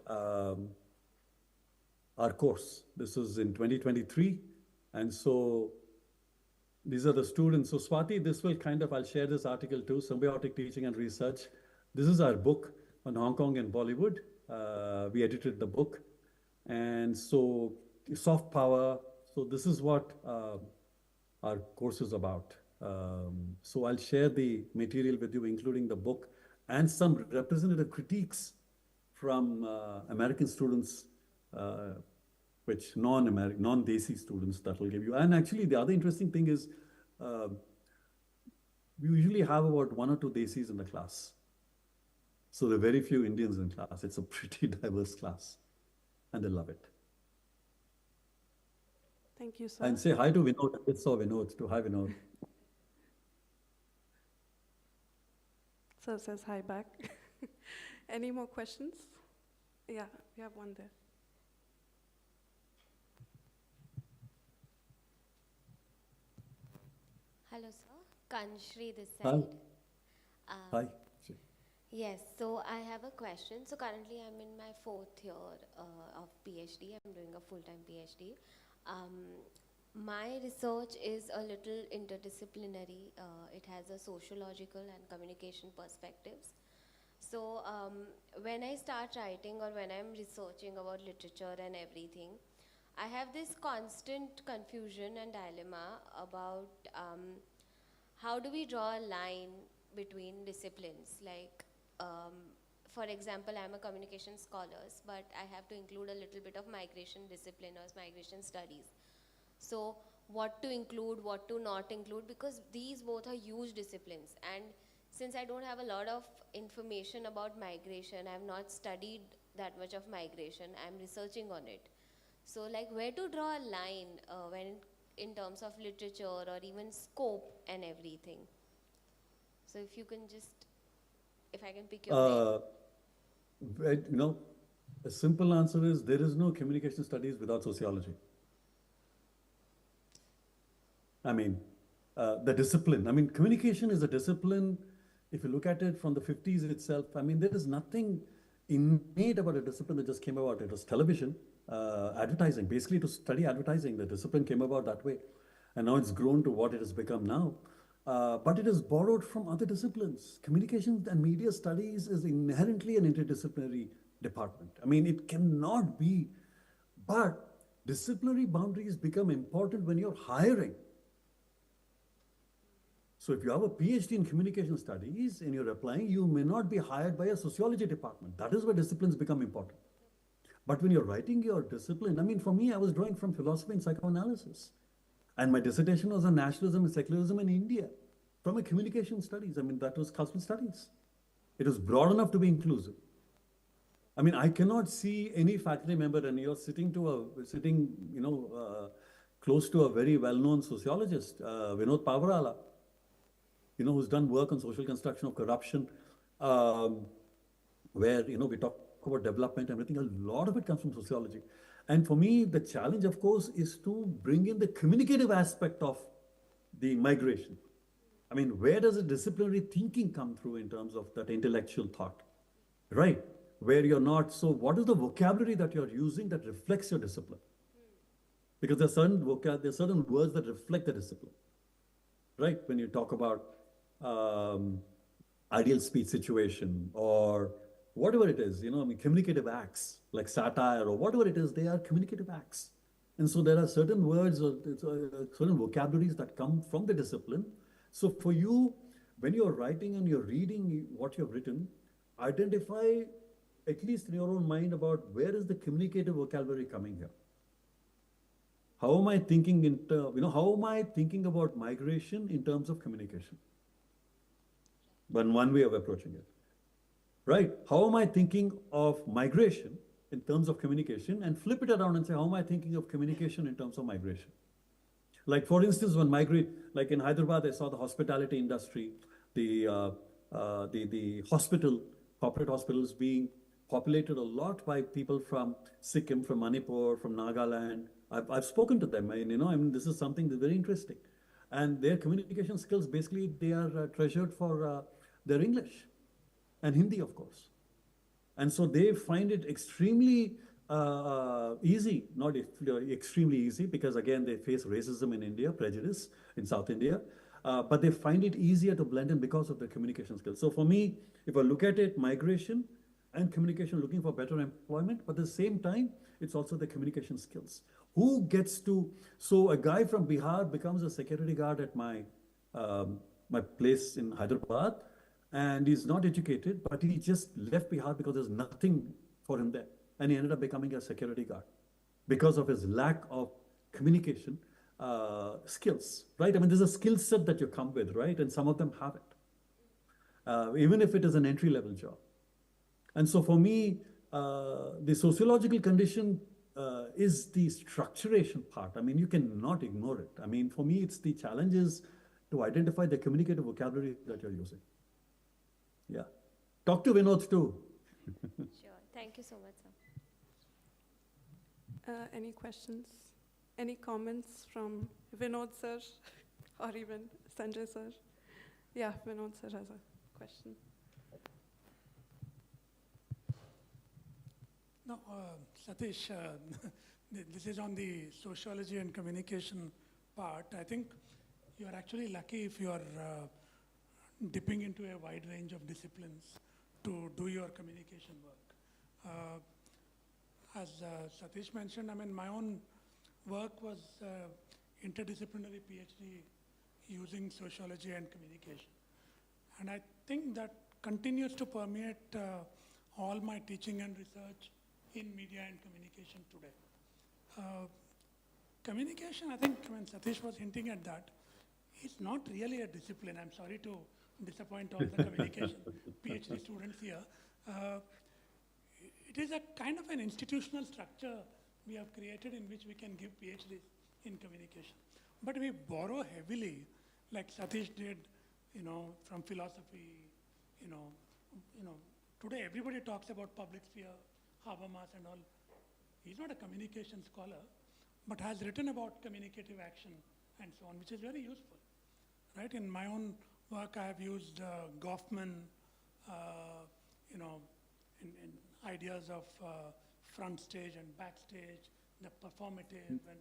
our course. This was in 2023. And so these are the students. So Swati, this will I'll share this article too, Symbiotic Teaching and Research. This is our book on Hong Kong and Bollywood. We edited the book. And so soft power. So this is what our course is about. So I'll share the material with you, including the book and some representative critiques from American students, which non-Desi students that will give you. And actually the other interesting thing is we usually have about 1 or 2 Desis in the class. So there are very few Indians in class. It's a pretty diverse class and they love it. Thank you, sir. And say hi to Vinod. It's so Vinod to hi Vinod. Sir says hi back. Any more questions? Yeah, we have one there. Hello, sir. Kanshri this Hi. side. Hi. Yes, so I have a question. So currently I'm in my 4th year of PhD. I'm doing a full-time PhD. My research is a little interdisciplinary. It has a sociological and communication perspectives. So when I start writing or when I'm researching about literature and everything, I have this constant confusion and dilemma about how do we draw a line between disciplines. Like, for example, I'm a communication scholar, but I have to include a little bit of migration discipline or migration studies. So what to include, what to not include, because these both are huge disciplines. And since I don't have a lot of information about migration, I've not studied that much of migration, I'm researching on it. So like where to draw a line in terms of literature or even scope and everything. So if you can just, if I can pick your brain. A simple answer is there is no communication studies without sociology. I mean, the discipline. I mean, communication is a discipline. If you look at it from the 50s itself, I mean, there is nothing innate about a discipline that just came about. It was television. advertising, basically to study advertising. The discipline came about that way. And now it's grown to what it has become now. But it is borrowed from other disciplines. Communications and media studies is inherently an interdisciplinary department. I mean, it cannot be, but disciplinary boundaries become important when you're hiring. So if you have a PhD in communication studies and you're applying, you may not be hired by a sociology department. That is where disciplines become important. But when you're writing your discipline, I mean, for me, I was drawing from philosophy and psychoanalysis. And my dissertation was on nationalism and secularism in India from a communication studies. I mean, that was cultural studies. It was broad enough to be inclusive. I mean, I cannot see any faculty member, and you're sitting close to a very well-known sociologist, Vinod Pavarala, who's done work on social construction of corruption, where, we talk about development and everything. A lot of it comes from sociology. And for me, the challenge, of course, is to bring in the communicative aspect of the migration. I mean, where does the disciplinary thinking come through in terms of that intellectual thought, right? Where you're not, so what is the vocabulary that you're using that reflects your discipline? Because there's certain words that reflect the discipline, right? When you talk about ideal speech situation or whatever it is, communicative acts like satire or whatever it is, they are communicative acts. And so there are certain words or certain vocabularies that come from the discipline. So for you, when you're writing and you're reading what you've written, identify, at least in your own mind, about where is the communicative vocabulary coming here? How am I thinking how am I thinking about migration in terms of communication? One way of approaching it. Right? How am I thinking of migration in terms of communication, and flip it around and say, how am I thinking of communication in terms of migration? Like, for instance, when like in Hyderabad, I saw the hospitality industry, the corporate hospitals being populated a lot by people from Sikkim, from Manipal, from Nagaland. I've spoken to them, this is something that's very interesting. And their communication skills, basically, they are treasured for their English. And Hindi, of course. And so they find it extremely easy, not extremely easy, because again, they face racism in India, prejudice in South India, but they find it easier to blend in because of their communication skills. So for me, if I look at it, migration and communication, looking for better employment, but at the same time, it's also the communication skills. Who gets to, so a guy from Bihar becomes a security guard at my place in Hyderabad, and he's not educated, but he just left Bihar because there's nothing for him there. And he ended up becoming a security guard because of his lack of communication skills, right? I mean, there's a skill set that you come with, right? And some of them have it, even if it is an entry-level job. And so for me, the sociological condition is the structuration part. I mean, you cannot ignore it. I mean, for me, it's the challenges to identify the communicative vocabulary that you're using. Yeah. Talk to Vinod too. Sure. Thank you so much, sir. Any questions? Any comments from Vinod sir or even Sanjay sir? Yeah, Vinod sir has a question. No, Satish, this is on the sociology and communication part. I think you are actually lucky if you are dipping into a wide range of disciplines to do your communication work. As Satish mentioned, I mean, my own work was interdisciplinary PhD using sociology and communication. And I think that continues to permeate all my teaching and research in media and communication today. Communication, I think when Satish was hinting at that, is not really a discipline. I'm sorry to disappoint all the communication PhD students here. It is a kind of an institutional structure we have created in which we can give PhDs in communication. But we borrow heavily, like Satish did, from philosophy, today everybody talks about public sphere, Habermas and all. He's not a communication scholar, but has written about communicative action and so on, which is very useful, right? In my own work, I have used Goffman, in ideas of front stage and backstage, the performative, and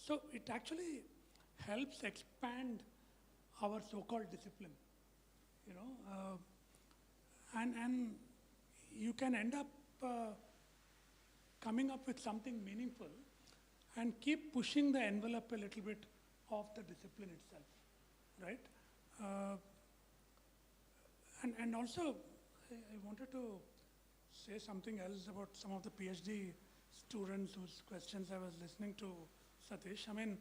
so it actually helps expand our so-called discipline, you know, and you can end up coming up with something meaningful and keep pushing the envelope a little bit of the discipline itself, right? And also, I wanted to say something else about some of the PhD students whose questions I was listening to, Satish. I mean,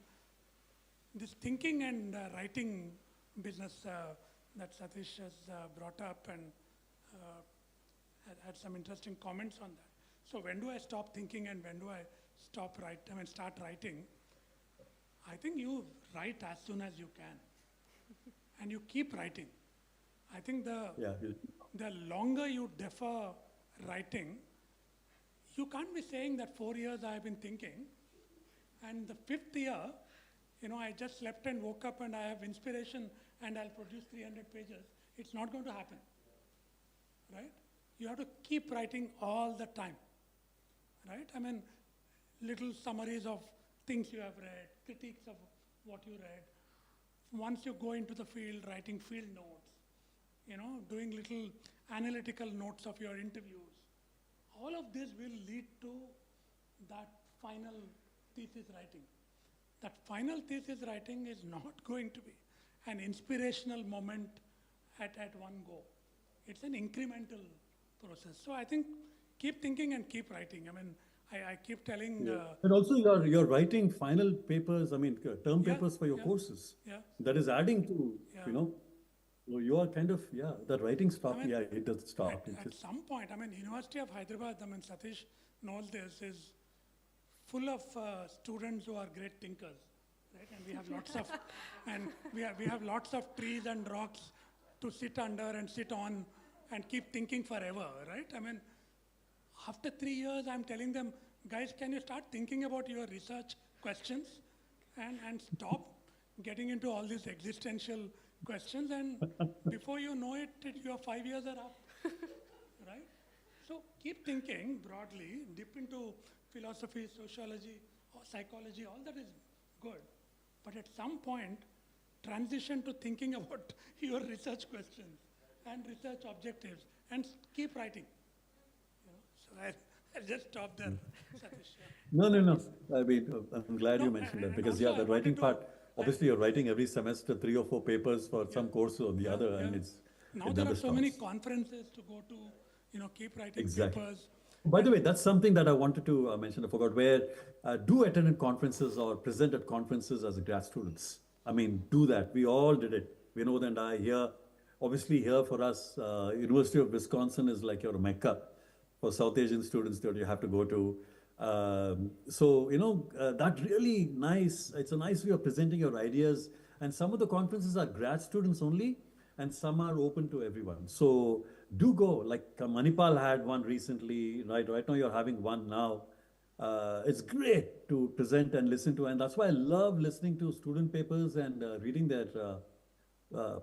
this thinking and writing business that Satish has brought up and had some interesting comments on that. So when do I stop thinking and when do I start writing? I think you write as soon as you can, and you keep writing. I think the longer you defer writing, you can't be saying that 4 years I have been thinking, and the 5th year, you know, I just slept and woke up and I have inspiration and I'll produce 300 pages. It's not going to happen, right? You have to keep writing all the time, right? I mean, little summaries of things you have read, critiques of what you read. Once you go into the field, writing field notes, you know, doing little analytical notes of your interviews. All of this will lead to that final thesis writing. That final thesis writing is not going to be an inspirational moment at one go. It's an incremental process. So I think keep thinking and keep writing. I mean, I keep telling... and also you're writing final papers, I mean, term papers for your courses. Yeah. That is adding to, you know, so you are kind of, that writing stop, it doesn't stop. At some point, I mean, University of Hyderabad, I mean, Satish knows this, is full of students who are great thinkers, right? And we have lots of, and we have lots of trees and rocks to sit under and sit on and keep thinking forever, right? I mean, after 3 years, I'm telling them, guys, can you start thinking about your research questions and stop getting into all these existential questions, and before you know it, your 5 years are up, right? So keep thinking broadly, dip into philosophy, sociology, or psychology, all that is good. But at some point, transition to thinking about your research questions and research objectives and keep writing. You know? So I'll just stop there, Satish. No. I mean, I'm glad you mentioned that because, the writing part, obviously you're writing every semester 3 or 4 papers for some course or the other, and it's... Now there are so many conferences to go to, you know, keep writing papers. By the way, that's something that I wanted to mention, I forgot, where do attend conferences or present at conferences as grad students. I mean, do that. We all did it. Vinod and I here, obviously here for us, University of Wisconsin is like your Mecca for South Asian students that you have to go to. So, you know, that really nice, it's a nice way of presenting your ideas. And some of the conferences are grad students only, and some are open to everyone. So do go, like Manipal had one recently, right? Right now you're having one now. It's great to present and listen to, and that's why I love listening to student papers and reading their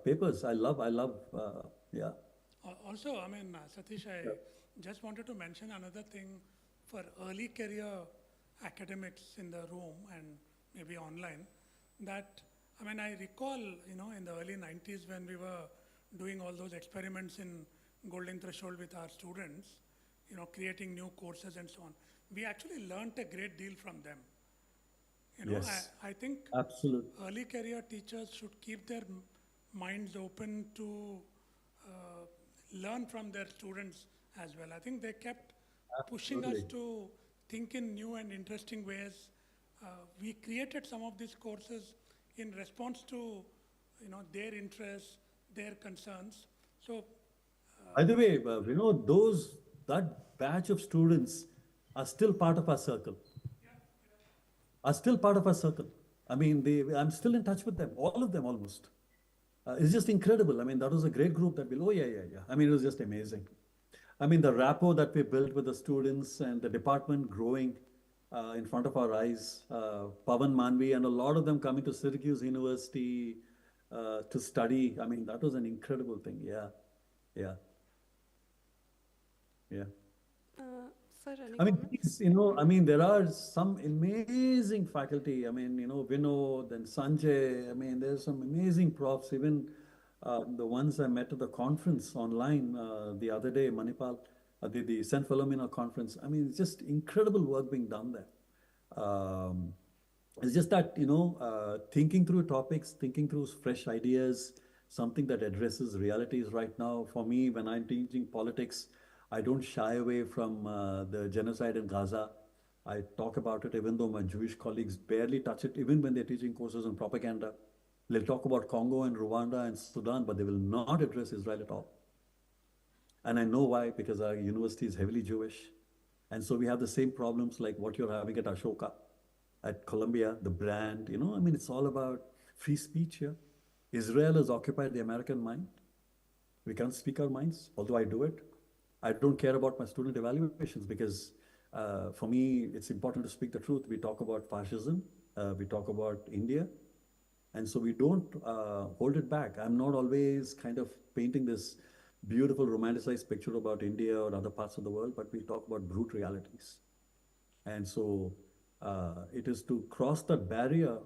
papers. I love, yeah. Also, I mean, Satish, I just wanted to mention another thing for early career academics in the room and maybe online, that, I mean, I recall, you know, in the early 90s when we were doing all those experiments in Golden Threshold with our students, you know, creating new courses and so on. We actually learned a great deal from them. You know, yes. I think absolutely. Early career teachers should keep their minds open to learn from their students as well. I think they kept pushing us to think in new and interesting ways. We created some of these courses in response to, you know, their interests, their concerns. So, by the way, you know, that batch of students are still part of our circle. Are still part of our circle. I mean, I'm still in touch with them, all of them almost. It's just incredible. I mean, that was a great group that I mean, it was just amazing. I mean, the rapport that we built with the students and the department growing in front of our eyes, Pavan Manvi and a lot of them coming to Syracuse University to study. I mean, that was an incredible thing. Yeah. Sir, any I mean, comments? there are some amazing faculty. Vinod and Sanjay. There's some amazing profs. Even the ones I met at the conference online the other day, Manipal, the St. Philomena conference. It's just incredible work being done there. It's just that, thinking through topics, thinking through fresh ideas, something that addresses realities right now. For me, when I'm teaching politics, I don't shy away from the genocide in Gaza. I talk about it, even though my Jewish colleagues barely touch it, even when they're teaching courses on propaganda. They'll talk about Congo and Rwanda and Sudan, but they will not address Israel at all. And I know why, because our university is heavily Jewish. And so we have the same problems like what you're having at Ashoka, at Columbia, the brand, it's all about free speech here. Israel has occupied the American mind. We can't speak our minds, although I do it. I don't care about my student evaluations because for me, it's important to speak the truth. We talk about fascism, we talk about India, and so we don't hold it back. I'm not always kind of painting this beautiful romanticized picture about India or other parts of the world, but we talk about brute realities. And so it is to cross that barrier.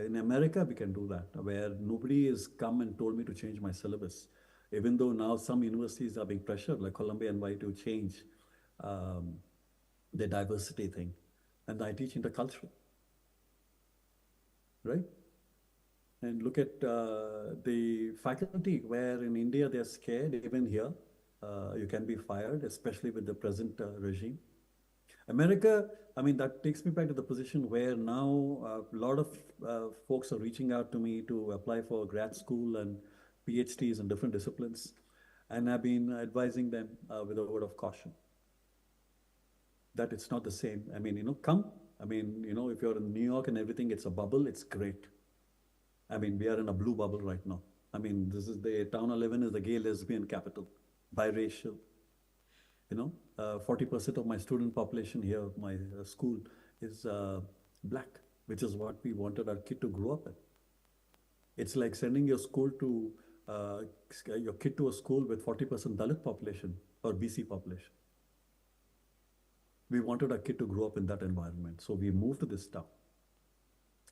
In America, we can do that, where nobody has come and told me to change my syllabus. Even though now some universities are being pressured, like Columbia and YU, to change the diversity thing. And I teach intercultural, right? And look at the faculty, where in India they're scared, even here, you can be fired, especially with the present regime. America, that takes me back to the position where now a lot of folks are reaching out to me to apply for grad school and PhDs in different disciplines. And I've been advising them with a word of caution that it's not the same. Come. If you're in New York and everything, it's a bubble, it's great. We are in a blue bubble right now. This is the town I live in is the gay lesbian capital, biracial. 40% of my student population here, my school, is black, which is what we wanted our kid to grow up in. It's like sending your kid to a school with 40% Dalit population or BC population. We wanted our kid to grow up in that environment, so we moved to this town.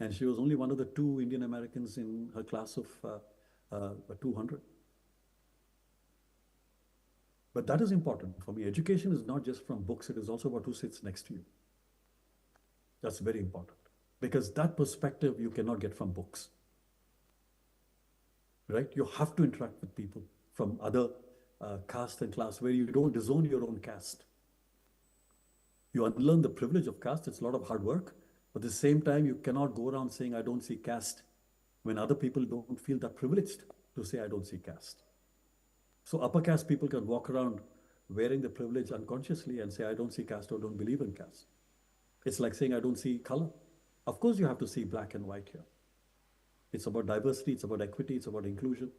And she was only one of the 2 Indian Americans in her class of 200. But that is important for me. Education is not just from books, it is also about who sits next to you. That's very important, because that perspective you cannot get from books, right? You have to interact with people from other caste and class, where you don't disown your own caste. You unlearn the privilege of caste. It's a lot of hard work, but at the same time, you cannot go around saying, I don't see caste, when other people don't feel that privileged to say, I don't see caste. So upper caste people can walk around wearing the privilege unconsciously and say, I don't see caste or don't believe in caste. It's like saying, I don't see color. Of course, you have to see black and white here. It's about diversity, it's about equity, it's about inclusion.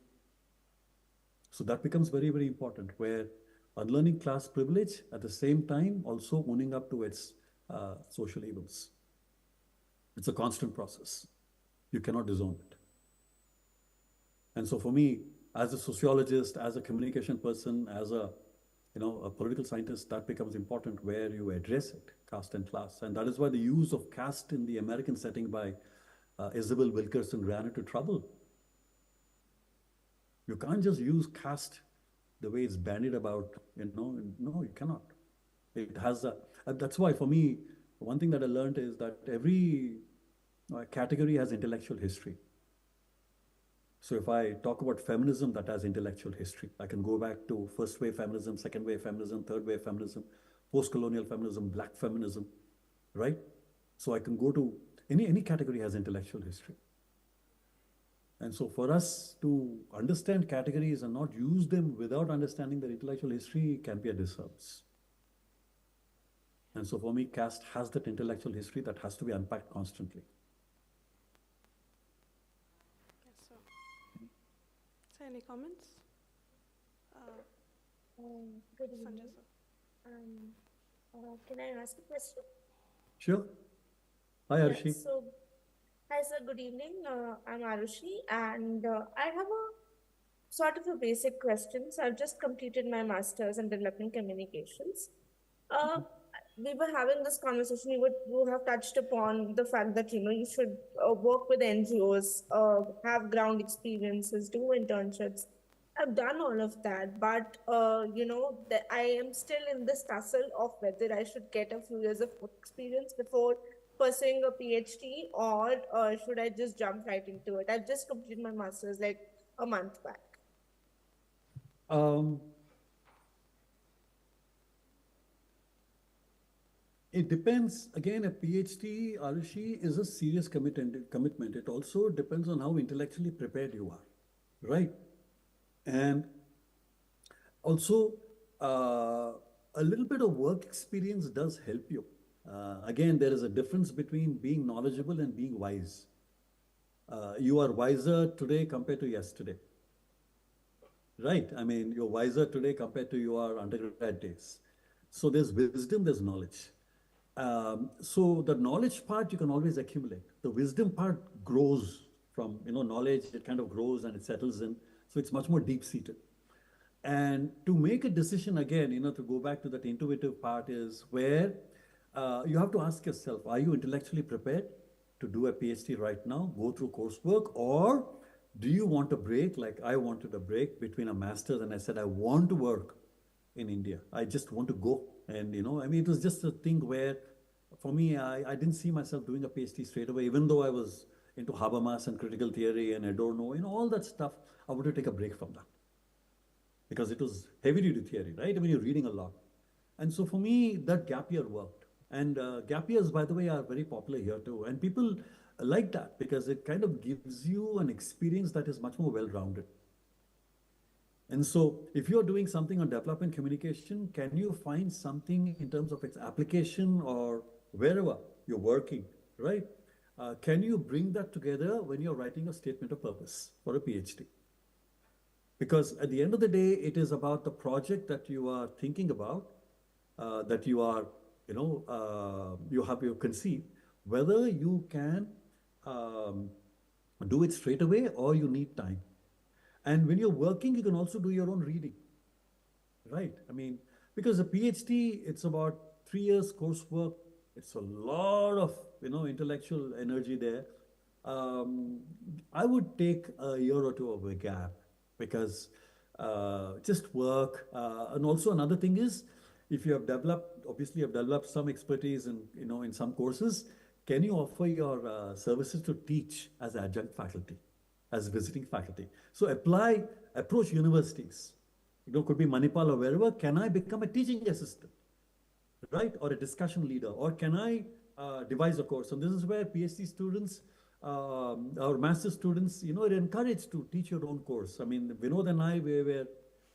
So that becomes very, very important, where unlearning class privilege, at the same time, also owning up to its social evils. It's a constant process. You cannot disown it. And so for me, as a sociologist, as a communication person, as a political scientist, that becomes important, where you address it, caste and class. And that is why the use of caste in the American setting by Isabel Wilkerson ran into trouble. You can't just use caste the way it's bandied about, no, you cannot. It has that's why for me, one thing that I learned is that every category has intellectual history. So if I talk about feminism, that has intellectual history. I can go back to first wave feminism, second wave feminism, third wave feminism, post-colonial feminism, black feminism, right? So I can go to any category has intellectual history. And so for us to understand categories and not use them without understanding their intellectual history can be a disservice. And so for me, caste has that intellectual history that has to be unpacked constantly. Yes, sir. Sir, any comments? Good evening. Sanjay, sir. Can I ask a question? Sure. Hi, Yeah, Arshi. so, hi sir, good evening. I'm Arushi, and I have a sort of a basic question. So I've just completed my master's in development communications. we were having this conversation, you have touched upon the fact that you should work with NGOs, have ground experiences, do internships. I've done all of that, but I am still in this tussle of whether I should get a few years of work experience before pursuing a PhD, or should I just jump right into it? I've just completed my master's like a month back. It depends. Again, a PhD, Arushi, is a serious commitment. It also depends on how intellectually prepared you are, right? And also, a little bit of work experience does help you. Again, there is a difference between being knowledgeable and being wise. You are wiser today compared to yesterday, right? I mean, you're wiser today compared to your undergrad days. So there's wisdom, there's knowledge. So the knowledge part you can always accumulate. The wisdom part grows from knowledge. It kind of grows and it settles in. So it's much more deep-seated. And to make a decision again, to go back to that intuitive part is where you have to ask yourself: are you intellectually prepared to do a PhD right now, go through coursework, or do you want a break? Like I wanted a break between a master's, and I said I want to work in India. I just want to go. And, I mean, it was just a thing where, for me, I didn't see myself doing a PhD straight away, even though I was into Habermas and critical theory and Adorno, all that stuff. I wanted to take a break from that because it was heavy-duty theory, right? I mean, you're reading a lot. And so for me, that gap year worked. And gap years, by the way, are very popular here too. And people like that because it kind of gives you an experience that is much more well-rounded. And so if you're doing something on development communication, can you find something in terms of its application or wherever you're working, right? Can you bring that together when you're writing a statement of purpose for a PhD? Because at the end of the day, it is about the project that you are thinking about, that you are, you conceived, whether you can do it straight away or you need time. And when you're working, you can also do your own reading, right? I mean, because a PhD, it's about 3 years coursework. It's a lot of, intellectual energy there. I would take a year or two of a gap because just work. And also another thing is, if you have obviously you have developed some expertise in, in some courses, can you offer your services to teach as adjunct faculty? As visiting faculty. So approach universities. Could be Manipal or wherever. Can I become a teaching assistant, right? Or a discussion leader? Or can I devise a course? And this is where PhD students, our master students, are encouraged to teach your own course. I mean, Vinod and I, we were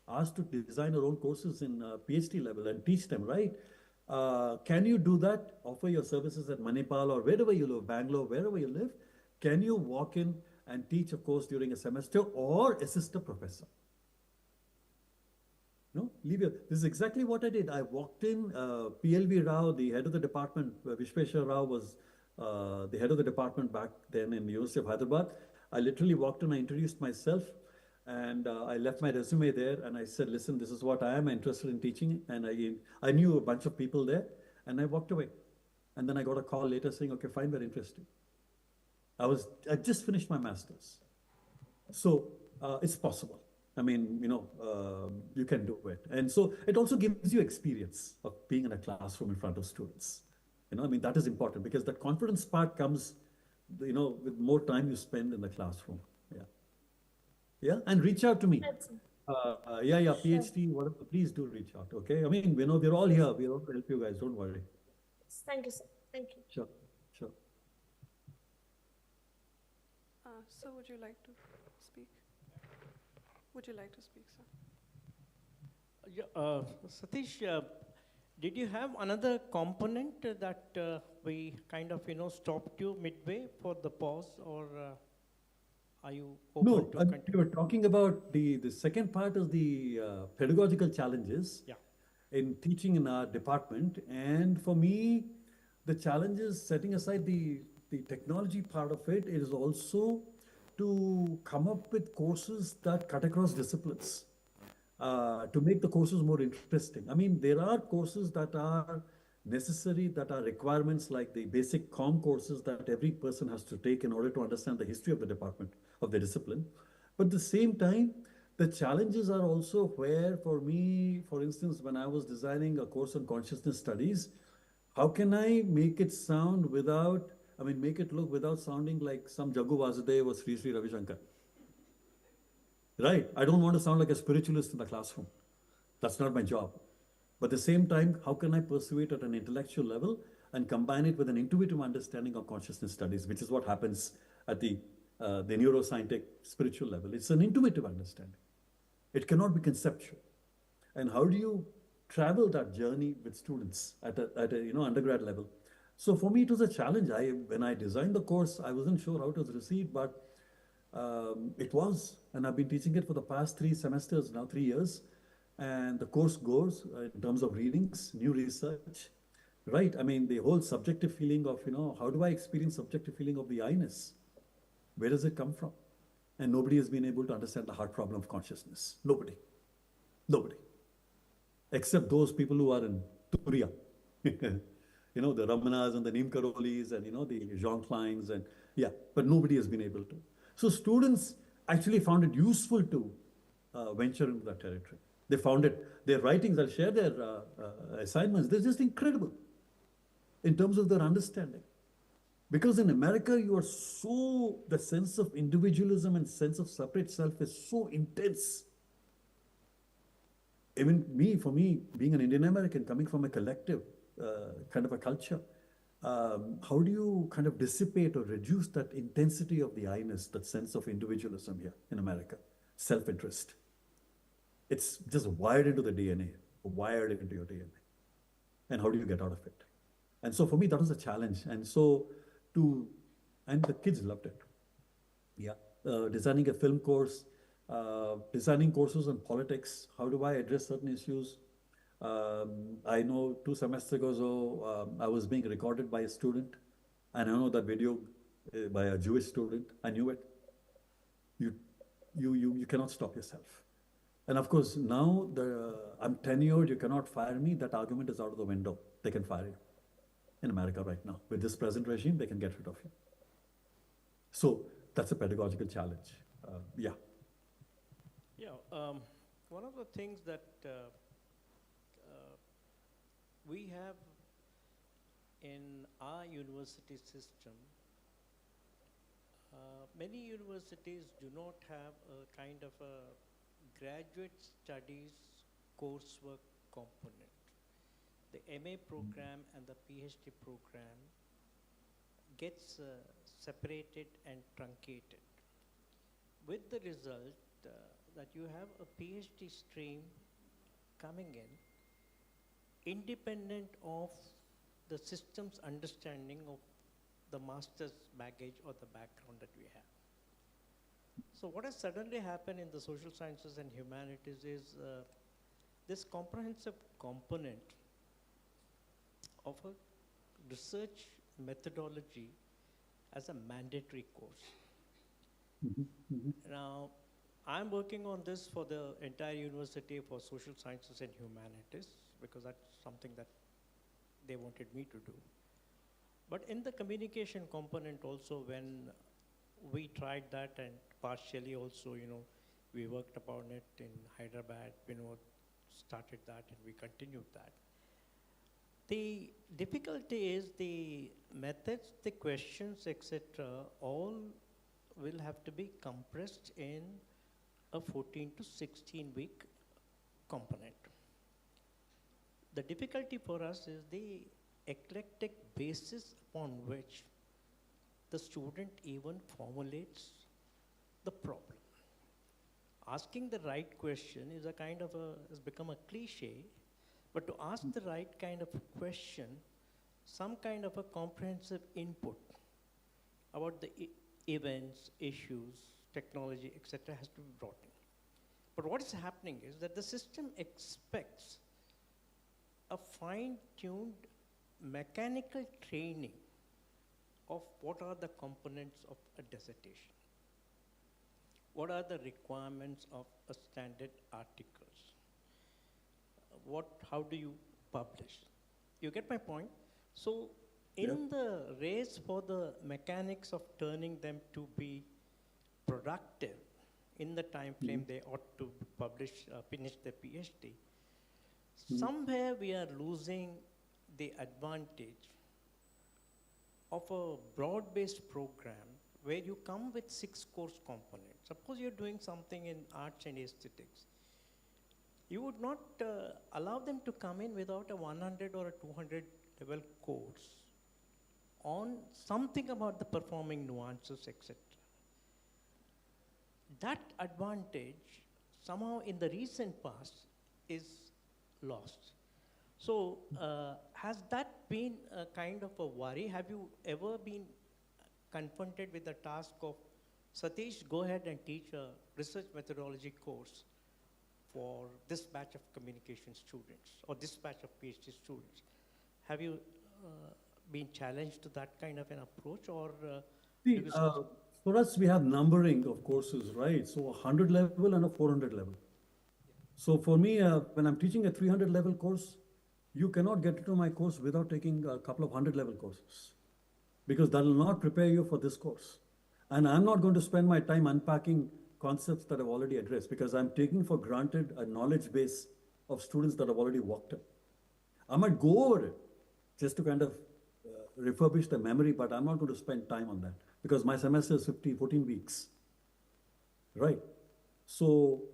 asked to design our own courses in PhD level and teach them, right? Can you do that? Offer your services at Manipal or wherever you live, Bangalore, wherever you live. Can you walk in and teach a course during a semester or assist a professor? This is exactly what I did. I walked in, PLV Rao, the head of the department, Vishweshwar Rao was the head of the department back then in the University of Hyderabad. I literally walked in, I introduced myself, and I left my resume there, and I said, listen, this is what I am interested in teaching. And I knew a bunch of people there, and I walked away. And then I got a call later saying, okay, fine, we're interested. I just finished my master's. So it's possible. I mean, you can do it. And so it also gives you experience of being in a classroom in front of students. I mean, that is important because the confidence part comes, with more time you spend in the classroom. Yeah. Yeah. And reach out to me. PhD, whatever, please do reach out. Okay. I mean, we're all here. We're all to help you guys. Don't worry. Thank you, sir. Thank you. Sure. Sure. Sir, would you like to speak? Would you like to speak, sir? Yeah, Satish, did you have another component that we kind of, stopped you midway for the pause, or are you open to continue? You were talking about the second part is the pedagogical challenges in teaching in our department. And for me, the challenge is, setting aside the technology part of it, is also to come up with courses that cut across disciplines, to make the courses more interesting. I mean, there are courses that are necessary, that are requirements like the basic comm courses that every person has to take in order to understand the history of the department, of the discipline. But at the same time, the challenges are also where, for me, for instance, when I was designing a course on consciousness studies, how can I make it sound without, make it look without sounding like some Jagu Vasudev or Sri Sri Ravi Shankar? Right? I don't want to sound like a spiritualist in the classroom. That's not my job. But at the same time, how can I pursue it at an intellectual level and combine it with an intuitive understanding of consciousness studies, which is what happens at the neuroscientific spiritual level. It's an intuitive understanding. It cannot be conceptual. And how do you travel that journey with students at a undergrad level? So for me, it was a challenge. When I designed the course, I wasn't sure how it was received, but it was. And I've been teaching it for the past 3 semesters now, 3 years. And the course goes in terms of readings, new research, right? The whole subjective feeling of, how do I experience subjective feeling of the I-ness? Where does it come from? And nobody has been able to understand the hard problem of consciousness. Nobody. Except those people who are in Turiya. The Ramanas and the Neem Karolis and, the Jean Kleins and, but nobody has been able to. So students actually found it useful to venture into that territory. They found it, their writings, I'll share their assignments, they're just incredible in terms of their understanding. Because in America, the sense of individualism and sense of separate self is so intense. Even for me, being an Indian American, coming from a collective kind of a culture, how do you kind of dissipate or reduce that intensity of the I-ness, that sense of individualism here in America, self-interest? It's just wired into the DNA, wired into your DNA. And how do you get out of it? And so for me, that was a challenge. And so and the kids loved it. Designing a film course, designing courses on politics, how do I address certain issues? I know 2 semesters ago, I was being recorded by a student, and I know that video by a Jewish student. I knew it. You cannot stop yourself. And of course, now I'm tenured, you cannot fire me. That argument is out of the window. They can fire you. In America right now, with this present regime, they can get rid of you. So that's a pedagogical challenge. One of the things that we have in our university system, many universities do not have a kind of a graduate studies coursework component. The MA program and the PhD program gets separated and truncated, with the result that you have a PhD stream coming in independent of the system's understanding of the master's baggage or the background that we have. So what has suddenly happened in the social sciences and humanities is this comprehensive component of a research methodology as a mandatory course. Now, I'm working on this for the entire university for social sciences and humanities because that's something that they wanted me to do. But in the communication component also, when we tried that and partially also, we worked upon it in Hyderabad, started that and we continued that. The difficulty is the methods, the questions, etc., all will have to be compressed in a 14 to 16 week component. The difficulty for us is the eclectic basis upon which the student even formulates the problem. Asking the right question is a kind of has become a cliche, but to ask the right kind of question, some kind of a comprehensive input about the events, issues, technology, etc. has to be brought in. But what is happening is that the system expects a fine-tuned mechanical training of what are the components of a dissertation. What are the requirements of a standard articles? How do you publish? you get my point? So in the race for the mechanics of turning them to be productive in the time frame they ought to finish their PhD, somewhere we are losing the advantage of a broad-based program where you come with 6 course components. Suppose you're doing something in arts and aesthetics. You would not allow them to come in without a 100 or a 200 level course on something about the performing nuances, etc. That advantage somehow in the recent past is lost. So has that been a kind of a worry? Have you ever been confronted with the task of, Satish, go ahead and teach a research methodology course for this batch of communication students or this batch of PhD students? Have you been challenged to that kind of an approach, or? See, for us, we have numbering of courses, right? So 100 level and a 400 level. So for me, when I'm teaching a 300 level course, you cannot get into my course without taking a couple of 100 level courses, because that will not prepare you for this course. And I'm not going to spend my time unpacking concepts that I've already addressed, because I'm taking for granted a knowledge base of students that have already walked in. I might go over it just to kind of refurbish the memory, but I'm not going to spend time on that, because my semester is 14 weeks, right? So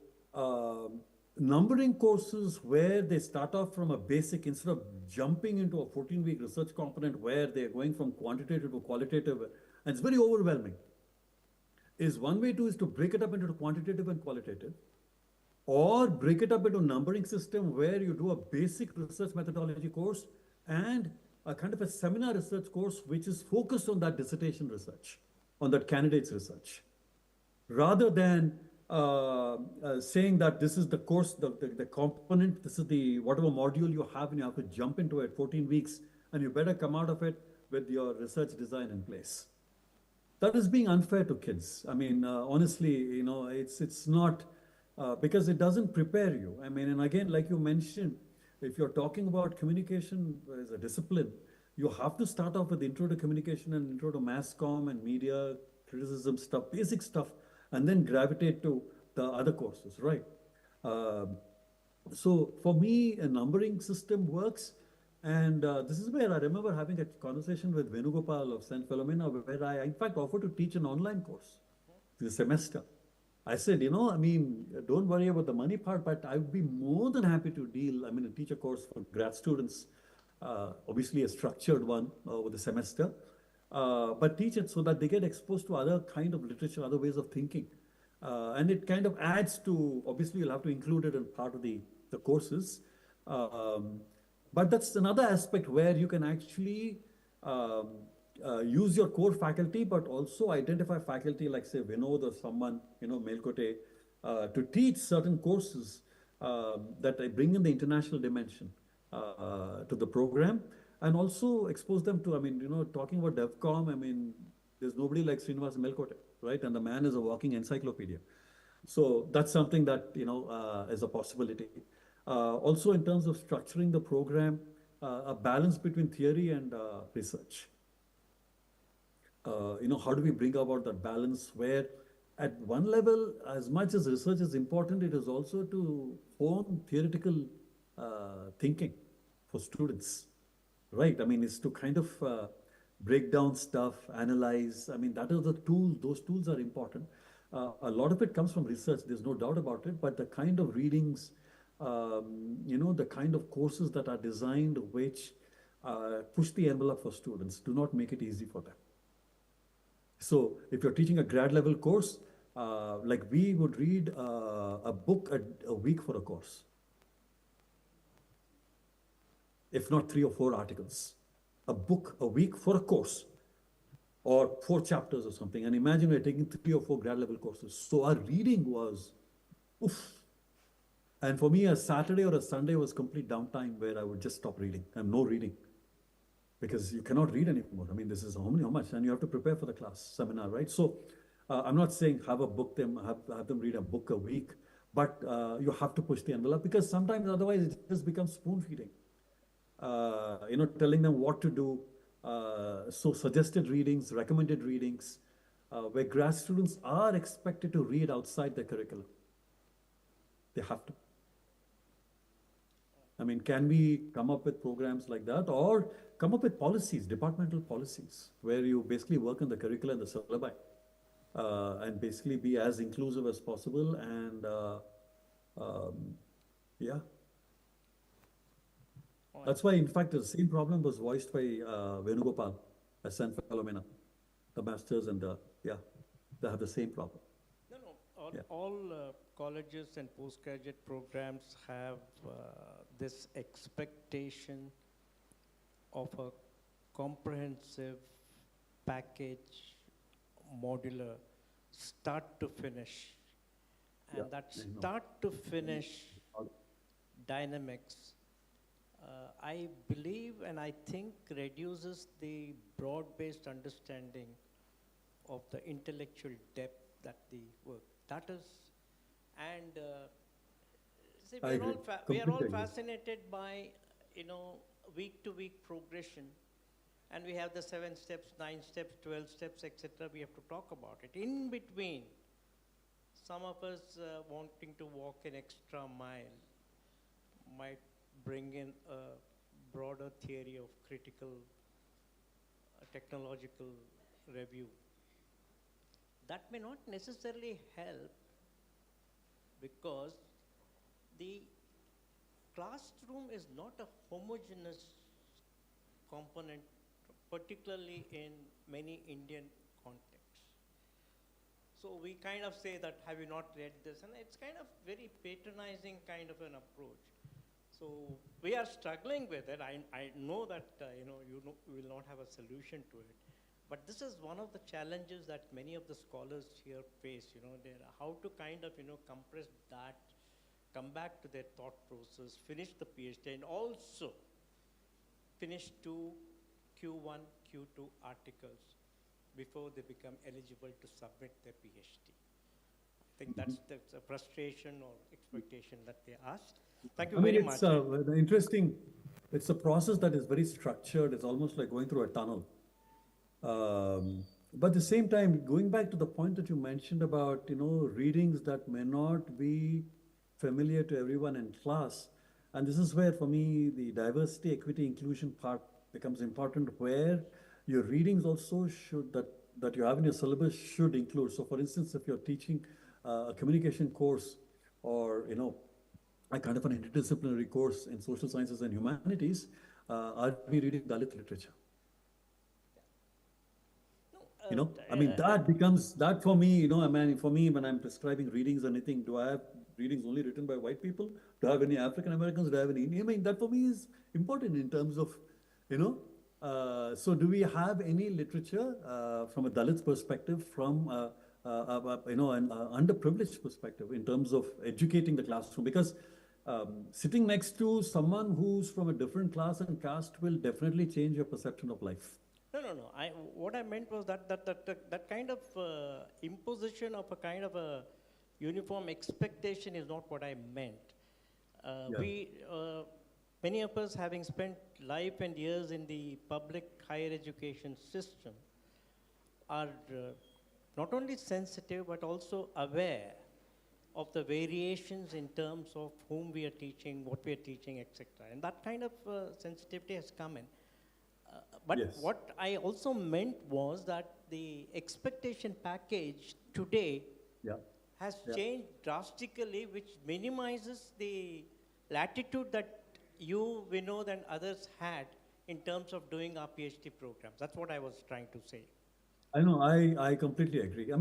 numbering courses where they start off from a basic, instead of jumping into a 14-week research component where they're going from quantitative to qualitative, and it's very overwhelming, is one way is to break it up into quantitative and qualitative, or break it up into a numbering system where you do a basic research methodology course and a kind of a seminar research course which is focused on that dissertation research, on that candidate's research, rather than saying that this is the course, the component, this is the whatever module you have, and you have to jump into it 14 weeks, and you better come out of it with your research design in place. That is being unfair to kids. I mean, honestly, you know, it's not, because it doesn't prepare you. I mean, and again, like you mentioned, if you're talking about communication as a discipline, you have to start off with intro to communication and intro to mass comm and media criticism stuff, basic stuff, and then gravitate to the other courses, right? So for me, a numbering system works. And this is where I remember having a conversation with Venugopal of St. Philomena, where I, in fact, offered to teach an online course this semester. I said, you know, I mean, don't worry about the money part, but I would be more than happy to teach a course for grad students, obviously a structured one over the semester, but teach it so that they get exposed to other kind of literature, other ways of thinking. And it kind of adds to, obviously you'll have to include it in part of the courses. But that's another aspect where you can actually use your core faculty, but also identify faculty like, say, Vinod or someone, you know, Melkote, to teach certain courses that bring in the international dimension to the program, and also expose them to, I mean, you know, talking about DevCom, I mean, there's nobody like Srinivas Melkote, right? And the man is a walking encyclopedia. So that's something that, you know, is a possibility. Also, in terms of structuring the program, a balance between theory and research. You know, how do we bring about that balance where at one level, as much as research is important, it is also to hone theoretical thinking for students, right? I mean, it's to kind of break down stuff, analyze. I mean, that is the tool, those tools are important. A lot of it comes from research, there's no doubt about it, but the kind of readings, you know, the kind of courses that are designed which push the envelope for students, do not make it easy for them. So if you're teaching a grad level course, like we would read a book a week for a course, if not 3 or 4 articles, a book a week for a course, or 4 chapters or something. And imagine we're taking 3 or 4 grad level courses. So our reading was, oof. And for me, a Saturday or a Sunday was complete downtime where I would just stop reading and no reading, because you cannot read anymore. I mean, this is how much, and you have to prepare for the class seminar, right? So I'm not saying have them read a book a week, but you have to push the envelope, because sometimes otherwise it just becomes spoon feeding. telling them what to do. So suggested readings, recommended readings, where grad students are expected to read outside the curriculum. They have to. I mean, can we come up with programs like that, or come up with policies, departmental policies, where you basically work on the curricula and the syllabi, and basically be as inclusive as possible, and yeah. That's why, in fact, the same problem was voiced by Venugopal at San Filomena. The masters and they have the same problem. All colleges and postgraduate programs have this expectation of a comprehensive package, modular, start to finish. And that start to finish dynamics, I believe and I think reduces the broad-based understanding of the intellectual depth that the work. That is, and see, we are all fascinated by, week-to-week progression, and we have the 7 steps, 9 steps, 12 steps, etc. We have to talk about it. In between, some of us wanting to walk an extra mile might bring in a broader theory of critical technological review. That may not necessarily help, because the classroom is not a homogeneous component, particularly in many Indian contexts. So we kind of say that, have you not read this? And it's kind of very patronizing kind of an approach. So we are struggling with it. I know that you will not have a solution to it. But this is one of the challenges that many of the scholars here face, how to kind of, compress that, come back to their thought process, finish the PhD, and also finish 2 Q1, Q2 articles before they become eligible to submit their PhD. I think that's a frustration or expectation that they ask. Thank you very much. It's a process that is very structured. It's almost like going through a tunnel. But at the same time, going back to the point that you mentioned about, readings that may not be familiar to everyone in class. And this is where, for me, the diversity, equity, inclusion part becomes important, where your readings also that you have in your syllabus should include. So for instance, if you're teaching a communication course, or, a kind of an interdisciplinary course in social sciences and humanities, are we reading Dalit literature? That becomes, that for me, for me, when I'm prescribing readings or anything, do I have readings only written by white people? Do I have any African Americans? Do I have any Indian? that for me is important in terms of, so do we have any literature from a Dalit perspective, from an underprivileged perspective in terms of educating the classroom? Because sitting next to someone who's from a different class and caste will definitely change your perception of life. No. What I meant was that kind of imposition of a kind of a uniform expectation is not what I meant. Many of us, having spent life and years in the public higher education system, are not only sensitive but also aware of the variations in terms of whom we are teaching, what we are teaching, etc. And that kind of sensitivity has come in. But what I also meant was that the expectation package today has changed drastically, which minimizes the latitude that you, Vinod, and others had in terms of doing our PhD programs. That's what I was trying to say. I know, I completely agree.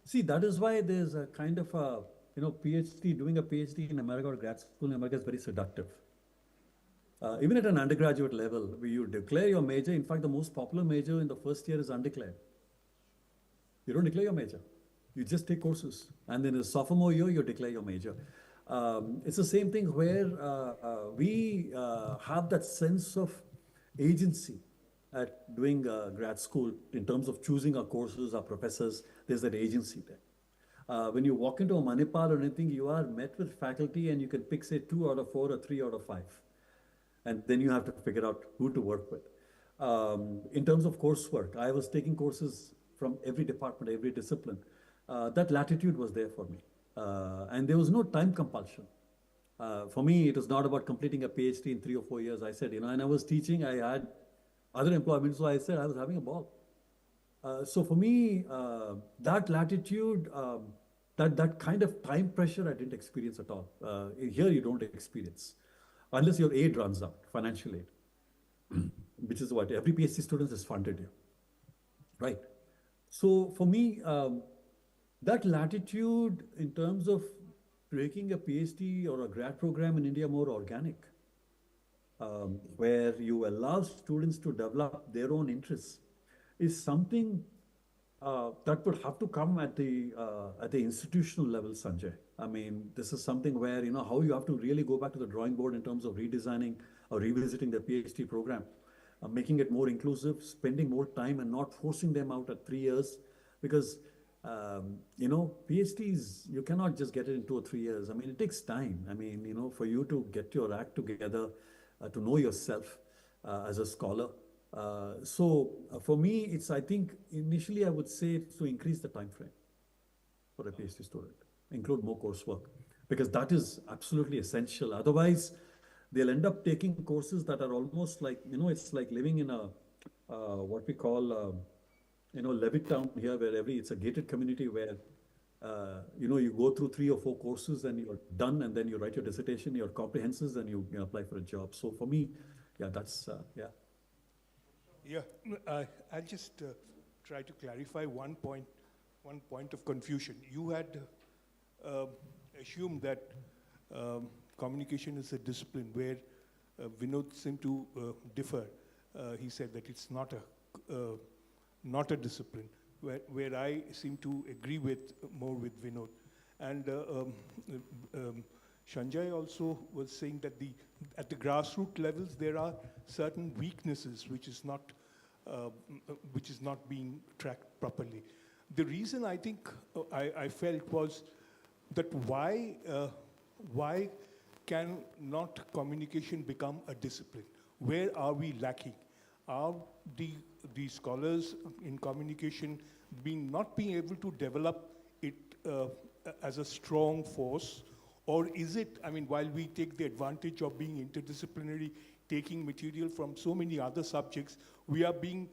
See, that is why there's a kind of a, PhD, doing a PhD in America or grad school in America is very seductive. Even at an undergraduate level, where you declare your major. In fact, the most popular major in the first year is undeclared. You don't declare your major. You just take courses. And then in the sophomore year, you declare your major. It's the same thing where we have that sense of agency at doing grad school in terms of choosing our courses, our professors. There's that agency there. When you walk into a Manipal or anything, you are met with faculty and you can pick, say, 2 out of 4 or 3 out of 5. And then you have to figure out who to work with. In terms of coursework, I was taking courses from every department, every discipline. That latitude was there for me. And there was no time compulsion. For me, it was not about completing a PhD in 3 or 4 years. I said, and I was teaching, I had other employment, so I said I was having a ball. So for me, that latitude, that kind of time pressure, I didn't experience at all. Here you don't experience, unless your aid runs out, financial aid, which is what every PhD student is funded here, right? So for me, that latitude in terms of making a PhD or a grad program in India more organic, where you allow students to develop their own interests, is something that would have to come at the institutional level, Sanjay. I mean, this is something where, how you have to really go back to the drawing board in terms of redesigning or revisiting the PhD program, making it more inclusive, spending more time and not forcing them out at 3 years, because PhDs, you cannot just get it in 2 or 3 years. I mean, it takes time. I mean, for you to get your act together, to know yourself as a scholar. So for me, I think initially I would say to increase the time frame for a PhD student, include more coursework, because that is absolutely essential. Otherwise, they'll end up taking courses that are almost like, it's like living in a, what we call, Levittown here, where it's a gated community where, you go through 3 or 4 courses and you're done, and then you write your dissertation, your comprehensives, and you apply for a job. So for me, that's, Yeah, I'll just try to clarify one point of confusion. You had assumed that communication is a discipline, where Vinod seemed to differ. He said that it's not a discipline, where I seem to agree more with Vinod. And Sanjay also was saying that at the grassroots levels there are certain weaknesses which is not being tracked properly. The reason I think I felt was that why can not communication become a discipline? Where are we lacking? Are the scholars in communication not being able to develop it as a strong force? Or is it, while we take the advantage of being interdisciplinary, taking material from so many other subjects, we are being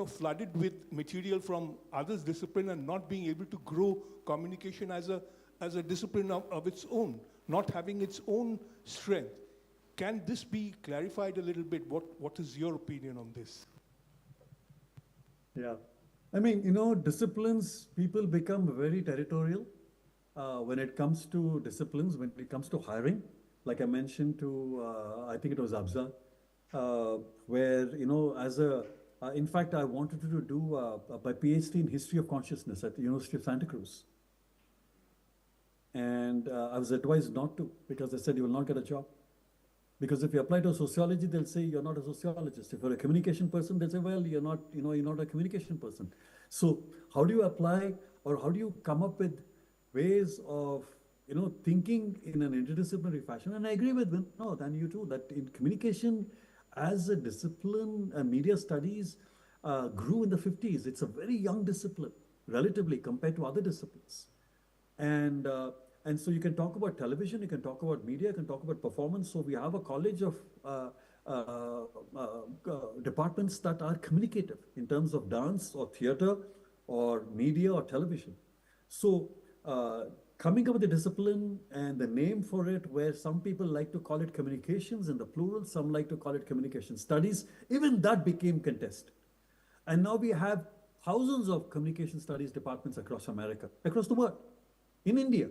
flooded with material from others' discipline and not being able to grow communication as a discipline of its own, not having its own strength. Can this be clarified a little bit? What is your opinion on this? Yeah. Disciplines, people become very territorial when it comes to disciplines, when it comes to hiring. Like I mentioned to, I think it was Abza, where, in fact, I wanted to do my PhD in History of Consciousness at the University of Santa Cruz. And I was advised not to, because they said you will not get a job. Because if you apply to sociology, they'll say you're not a sociologist. If you're a communication person, they'll say, well, you're not a communication person. So how do you apply, or how do you come up with ways of, thinking in an interdisciplinary fashion? And I agree with Vinod and you too, that in communication as a discipline, media studies grew in the 50s. It's a very young discipline, relatively, compared to other disciplines. And so you can talk about television, you can talk about media, you can talk about performance. So we have a college of departments that are communicative in terms of dance or theater or media or television. So coming up with a discipline and the name for it, where some people like to call it communications in the plural, some like to call it communication studies, even that became contested. And now we have thousands of communication studies departments across America, across the world, in India.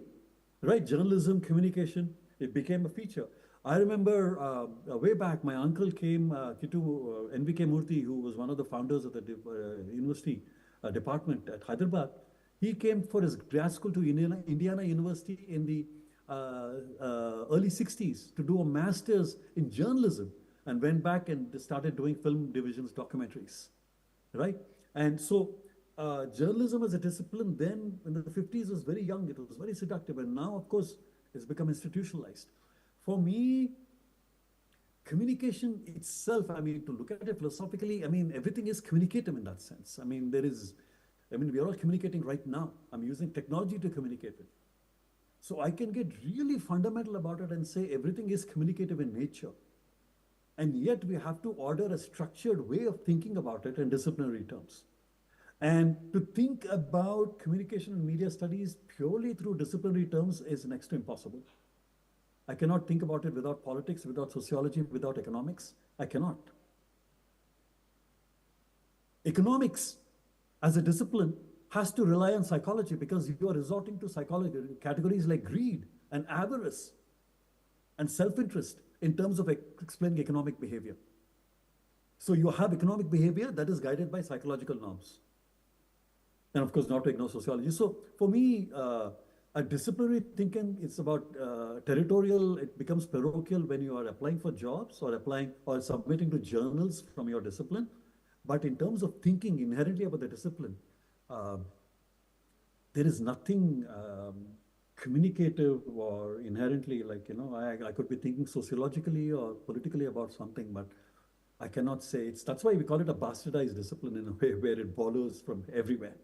Right, journalism, communication, it became a feature. I remember way back, my uncle came, Kittu NVK Murthy, who was one of the founders of the university department at Hyderabad. He came for his grad school to Indiana University in the early 60s to do a master's in journalism, and went back and started doing film divisions, documentaries, right? And so journalism as a discipline then in the 50s was very young, it was very seductive, and now of course it's become institutionalized. For me, communication itself, I mean, to look at it philosophically, I mean, everything is communicative in that sense. I mean, we are all communicating right now. I'm using technology to communicate it. So I can get really fundamental about it and say everything is communicative in nature. And yet we have to order a structured way of thinking about it in disciplinary terms. And to think about communication and media studies purely through disciplinary terms is next to impossible. I cannot think about it without politics, without sociology, without economics. I cannot. Economics as a discipline has to rely on psychology because you are resorting to psychology categories like greed and avarice and self-interest in terms of explaining economic behavior. So you have economic behavior that is guided by psychological norms. And of course, not to ignore sociology. So for me, a disciplinary thinking, it's about territorial, it becomes parochial when you are applying for jobs or applying or submitting to journals from your discipline. But in terms of thinking inherently about the discipline, there is nothing communicative or inherently like, I could be thinking sociologically or politically about something, but I cannot say that's why we call it a bastardized discipline in a way where it borrows from everywhere.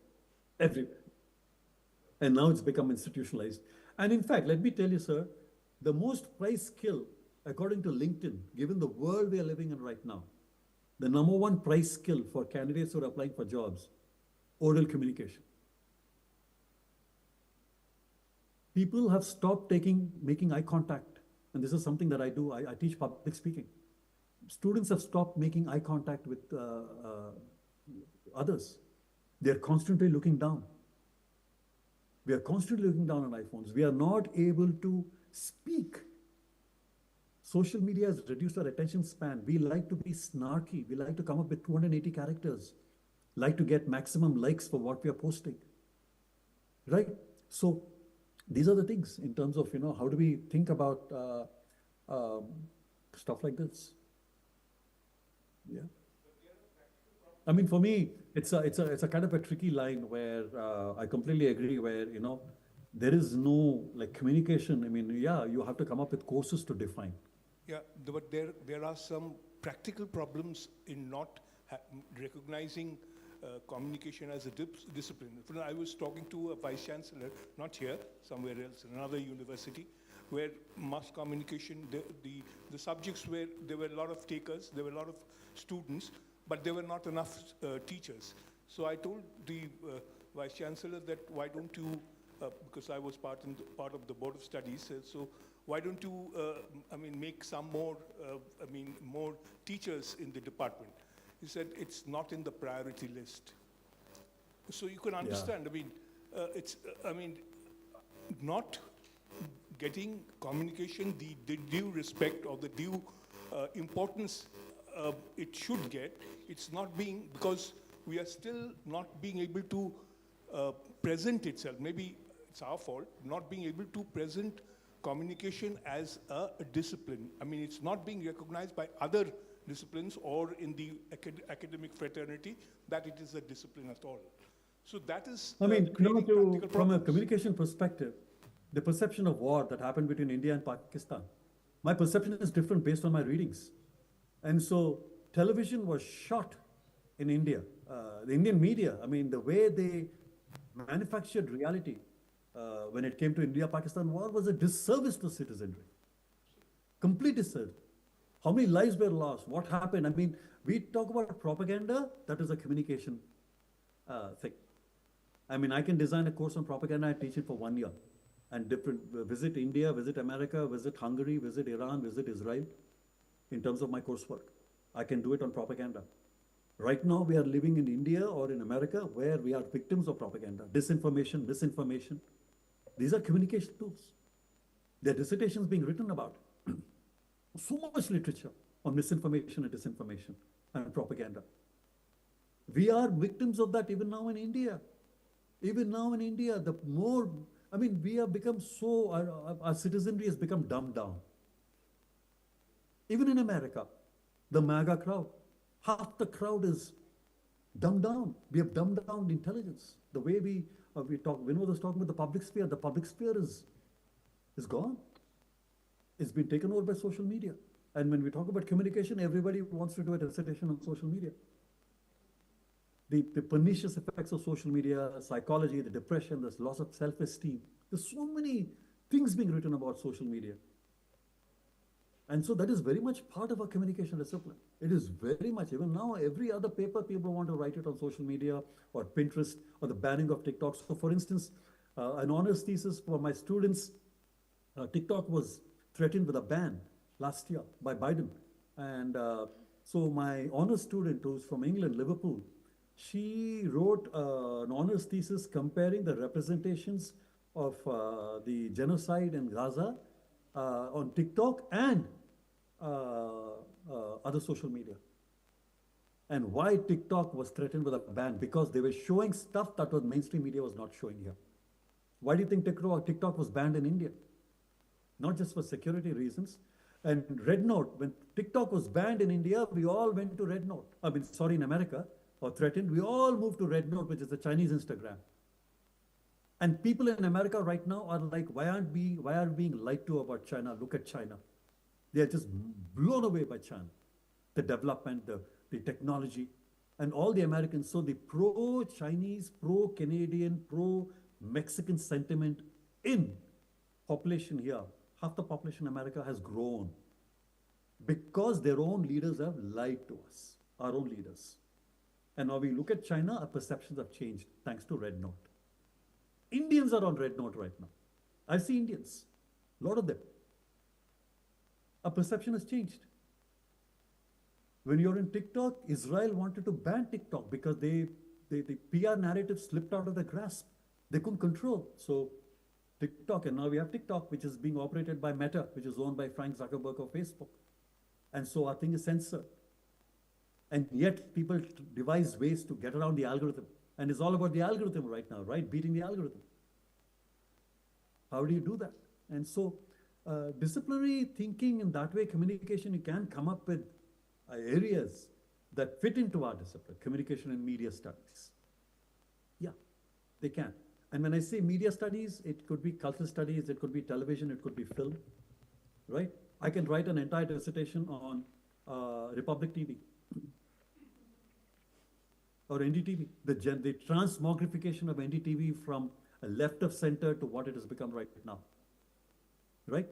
And now it's become institutionalized. And in fact, let me tell you, sir, the most prized skill, according to LinkedIn, given the world we are living in right now, the number one prize skill for candidates who are applying for jobs, oral communication. People have stopped making eye contact. And this is something that I do. I teach public speaking. Students have stopped making eye contact with others. They're constantly looking down. We are constantly looking down on iPhones. We are not able to speak. Social media has reduced our attention span. We like to be snarky. We like to come up with 280 characters. Like to get maximum likes for what we are posting. Right? So these are the things in terms of, how do we think about stuff like this? Yeah. I mean, for me, it's a kind of a tricky line where I completely agree where, there is no communication. I mean, yeah, you have to come up with courses to define. Yeah, but there are some practical problems in not recognizing communication as a discipline. I was talking to a vice chancellor, not here, somewhere else, in another university, where mass communication, the subjects where there were a lot of takers, there were a lot of students, but there were not enough teachers. So I told the vice chancellor that why don't you, because I was part of the board of studies, so why don't you, make some more, more teachers in the department? He said it's not in the priority list. So you can understand. Yeah. Not getting communication the due respect or the due importance it should get. It's not being, because we are still not being able to present itself. Maybe it's our fault, not being able to present communication as a discipline. It's not being recognized by other disciplines or in the academic fraternity that it is a discipline at all. So that is from a communication perspective, the perception of war that happened between India and Pakistan, my perception is different based on my readings. And so television was shot in India. The Indian media, the way they manufactured reality when it came to India-Pakistan war was a disservice to citizenry. Complete disservice. How many lives were lost? What happened? We talk about propaganda, that is a communication thing. I can design a course on propaganda and teach it for 1 year. And visit India, visit America, visit Hungary, visit Iran, visit Israel in terms of my coursework. I can do it on propaganda. Right now, we are living in India or in America where we are victims of propaganda, disinformation, misinformation. These are communication tools. There are dissertations being written about it. So much literature on misinformation and disinformation and propaganda. We are victims of that even now in India. Even now in India, the more, we have become our citizenry has become dumbed down. Even in America, the MAGA crowd, half the crowd is dumbed down. We have dumbed down intelligence. The way we talk, Vinod was talking about the public sphere is gone. It's been taken over by social media. And when we talk about communication, everybody wants to do a dissertation on social media. The pernicious effects of social media, psychology, the depression, this loss of self-esteem. There's so many things being written about social media. And so that is very much part of our communication discipline. It is very much, even now, every other paper, people want to write it on social media or Pinterest or the banning of TikTok. So for instance, an honors thesis for my students, TikTok was threatened with a ban last year by Biden. And so my honors student who's from England, Liverpool, she wrote an honors thesis comparing the representations of the genocide in Gaza on TikTok and other social media. And why TikTok was threatened with a ban? Because they were showing stuff that was mainstream media was not showing here. Why do you think TikTok was banned in India? Not just for security reasons. And Red Note, when TikTok was banned in India, we all went to Red Note. In America, or threatened, we all moved to Red Note, which is the Chinese Instagram. And people in America right now are like, why are we being lied to about China? Look at China. They are just blown away by China. The development, the technology, and all the Americans. So the pro-Chinese, pro-Canadian, pro-Mexican sentiment in population here, half the population in America has grown because their own leaders have lied to us, our own leaders. And now we look at China, our perceptions have changed thanks to Red Note. Indians are on Red Note right now. I see Indians, a lot of them. Our perception has changed. When you're in TikTok, Israel wanted to ban TikTok because the PR narrative slipped out of their grasp. They couldn't control. So TikTok, and now we have TikTok, which is being operated by Meta, which is owned by Frank Zuckerberg of Facebook. And so our thing is censored. And yet people devise ways to get around the algorithm. And it's all about the algorithm right now, right? Beating the algorithm. How do you do that? And so disciplinary thinking in that way, communication, you can come up with areas that fit into our discipline, communication and media studies. Yeah, they can. And when I say media studies, it could be cultural studies, it could be television, it could be film, right? I can write an entire dissertation on Republic TV or NDTV, the transmogrification of NDTV from a left of center to what it has become right now, right?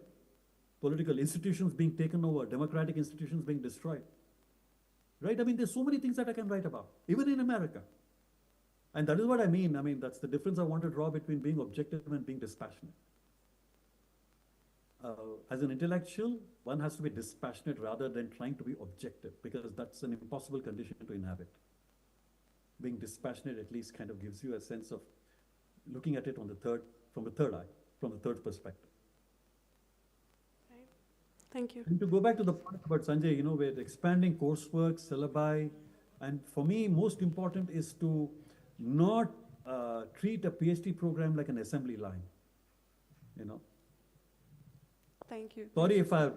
Political institutions being taken over, democratic institutions being destroyed, right? I mean, there's so many things that I can write about, even in America. And that is what I mean. I mean, that's the difference I want to draw between being objective and being dispassionate. As an intellectual, one has to be dispassionate rather than trying to be objective, because that's an impossible condition to inhabit. Being dispassionate at least kind of gives you a sense of looking at it from the third eye, from the third perspective. Right. Thank you. And to go back to the point about Sanjay, we're expanding coursework, syllabi, and for me, most important is to not treat a PhD program like an assembly line, Thank you. Sorry if I...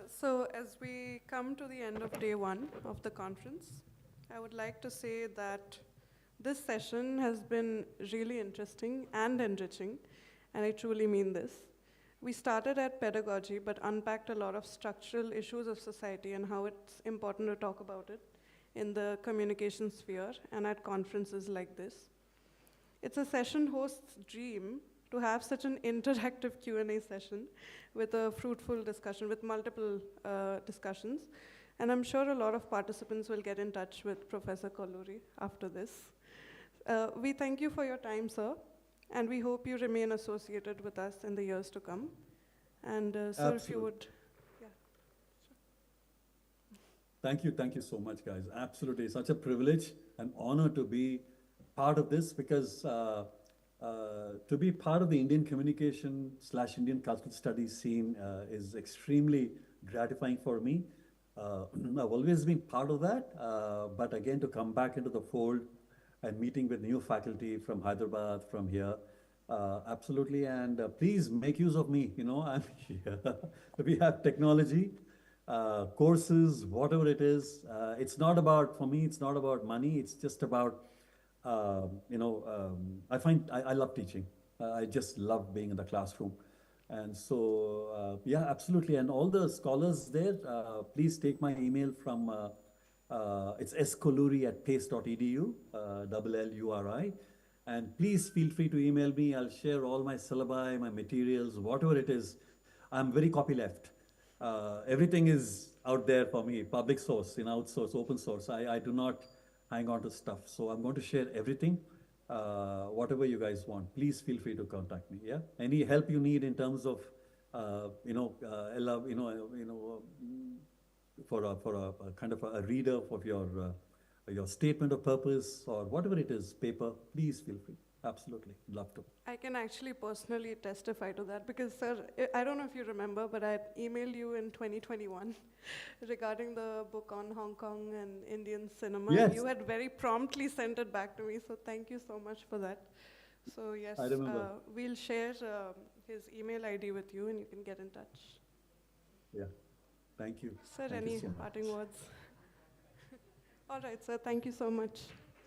So as we come to the end of day one of the conference, I would like to say that this session has been really interesting and enriching, and I truly mean this. We started at pedagogy, but unpacked a lot of structural issues of society and how it's important to talk about it in the communication sphere and at conferences like this. It's a session host's dream to have such an interactive Q&A session with a fruitful discussion, with multiple discussions. And I'm sure a lot of participants will get in touch with Professor Kalluri after this. We thank you for your time, sir, and we hope you remain associated with us in the years to come. And sir, if you would. Yeah. Sure. Thank you so much, guys. Absolutely, such a privilege and honor to be part of this, because to be part of the Indian communication / Indian cultural studies scene is extremely gratifying for me. I've always been part of that, but again, to come back into the fold and meeting with new faculty from Hyderabad, from here, absolutely, and please make use of me, I'm here. We have technology, courses, whatever it is. It's not about, for me, it's not about money, it's just about I love teaching. I just love being in the classroom. And so, yeah, absolutely. And all the scholars there, please take my email from, it's skoluri@pace.edu, LLURI. And please feel free to email me. I'll share all my syllabi, my materials, whatever it is. I'm very copyleft. Everything is out there for me, public source, outsource, open source. I do not hang on to stuff. So I'm going to share everything, whatever you guys want. Please feel free to contact me. Yeah. Any help you need in terms of, for a kind of a reader of your statement of purpose or whatever it is, paper, please feel free. Absolutely, love to. I can actually personally testify to that because, sir, I don't know if you remember, but I emailed you in 2021 regarding the book on Hong Kong and Indian cinema. Yes. You had very promptly sent it back to me, so thank you so much for that. So yes, I remember. we'll share his email ID with you and you can get in touch. Yeah, thank you. Sir, Thank any you so much. parting words? All right, sir, thank you so much.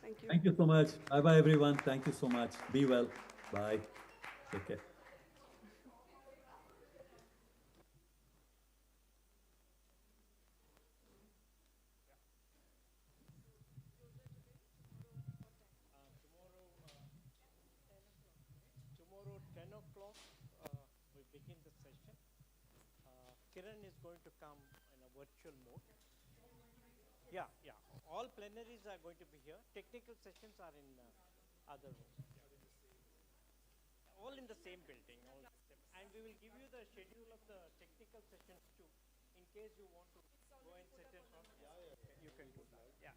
Thank you. Thank you so much. Bye-bye, everyone. Thank you so much. Be well. Bye. Take care. Tomorrow, 10 o'clock, we begin the session. Kiran is going to come in a virtual mode. Yeah. All plenaries are going to be here. Technical sessions are in other rooms. All in the same building. And we will give you the schedule of the technical sessions too, in case you want to go and sit in front. You can do that. Yeah.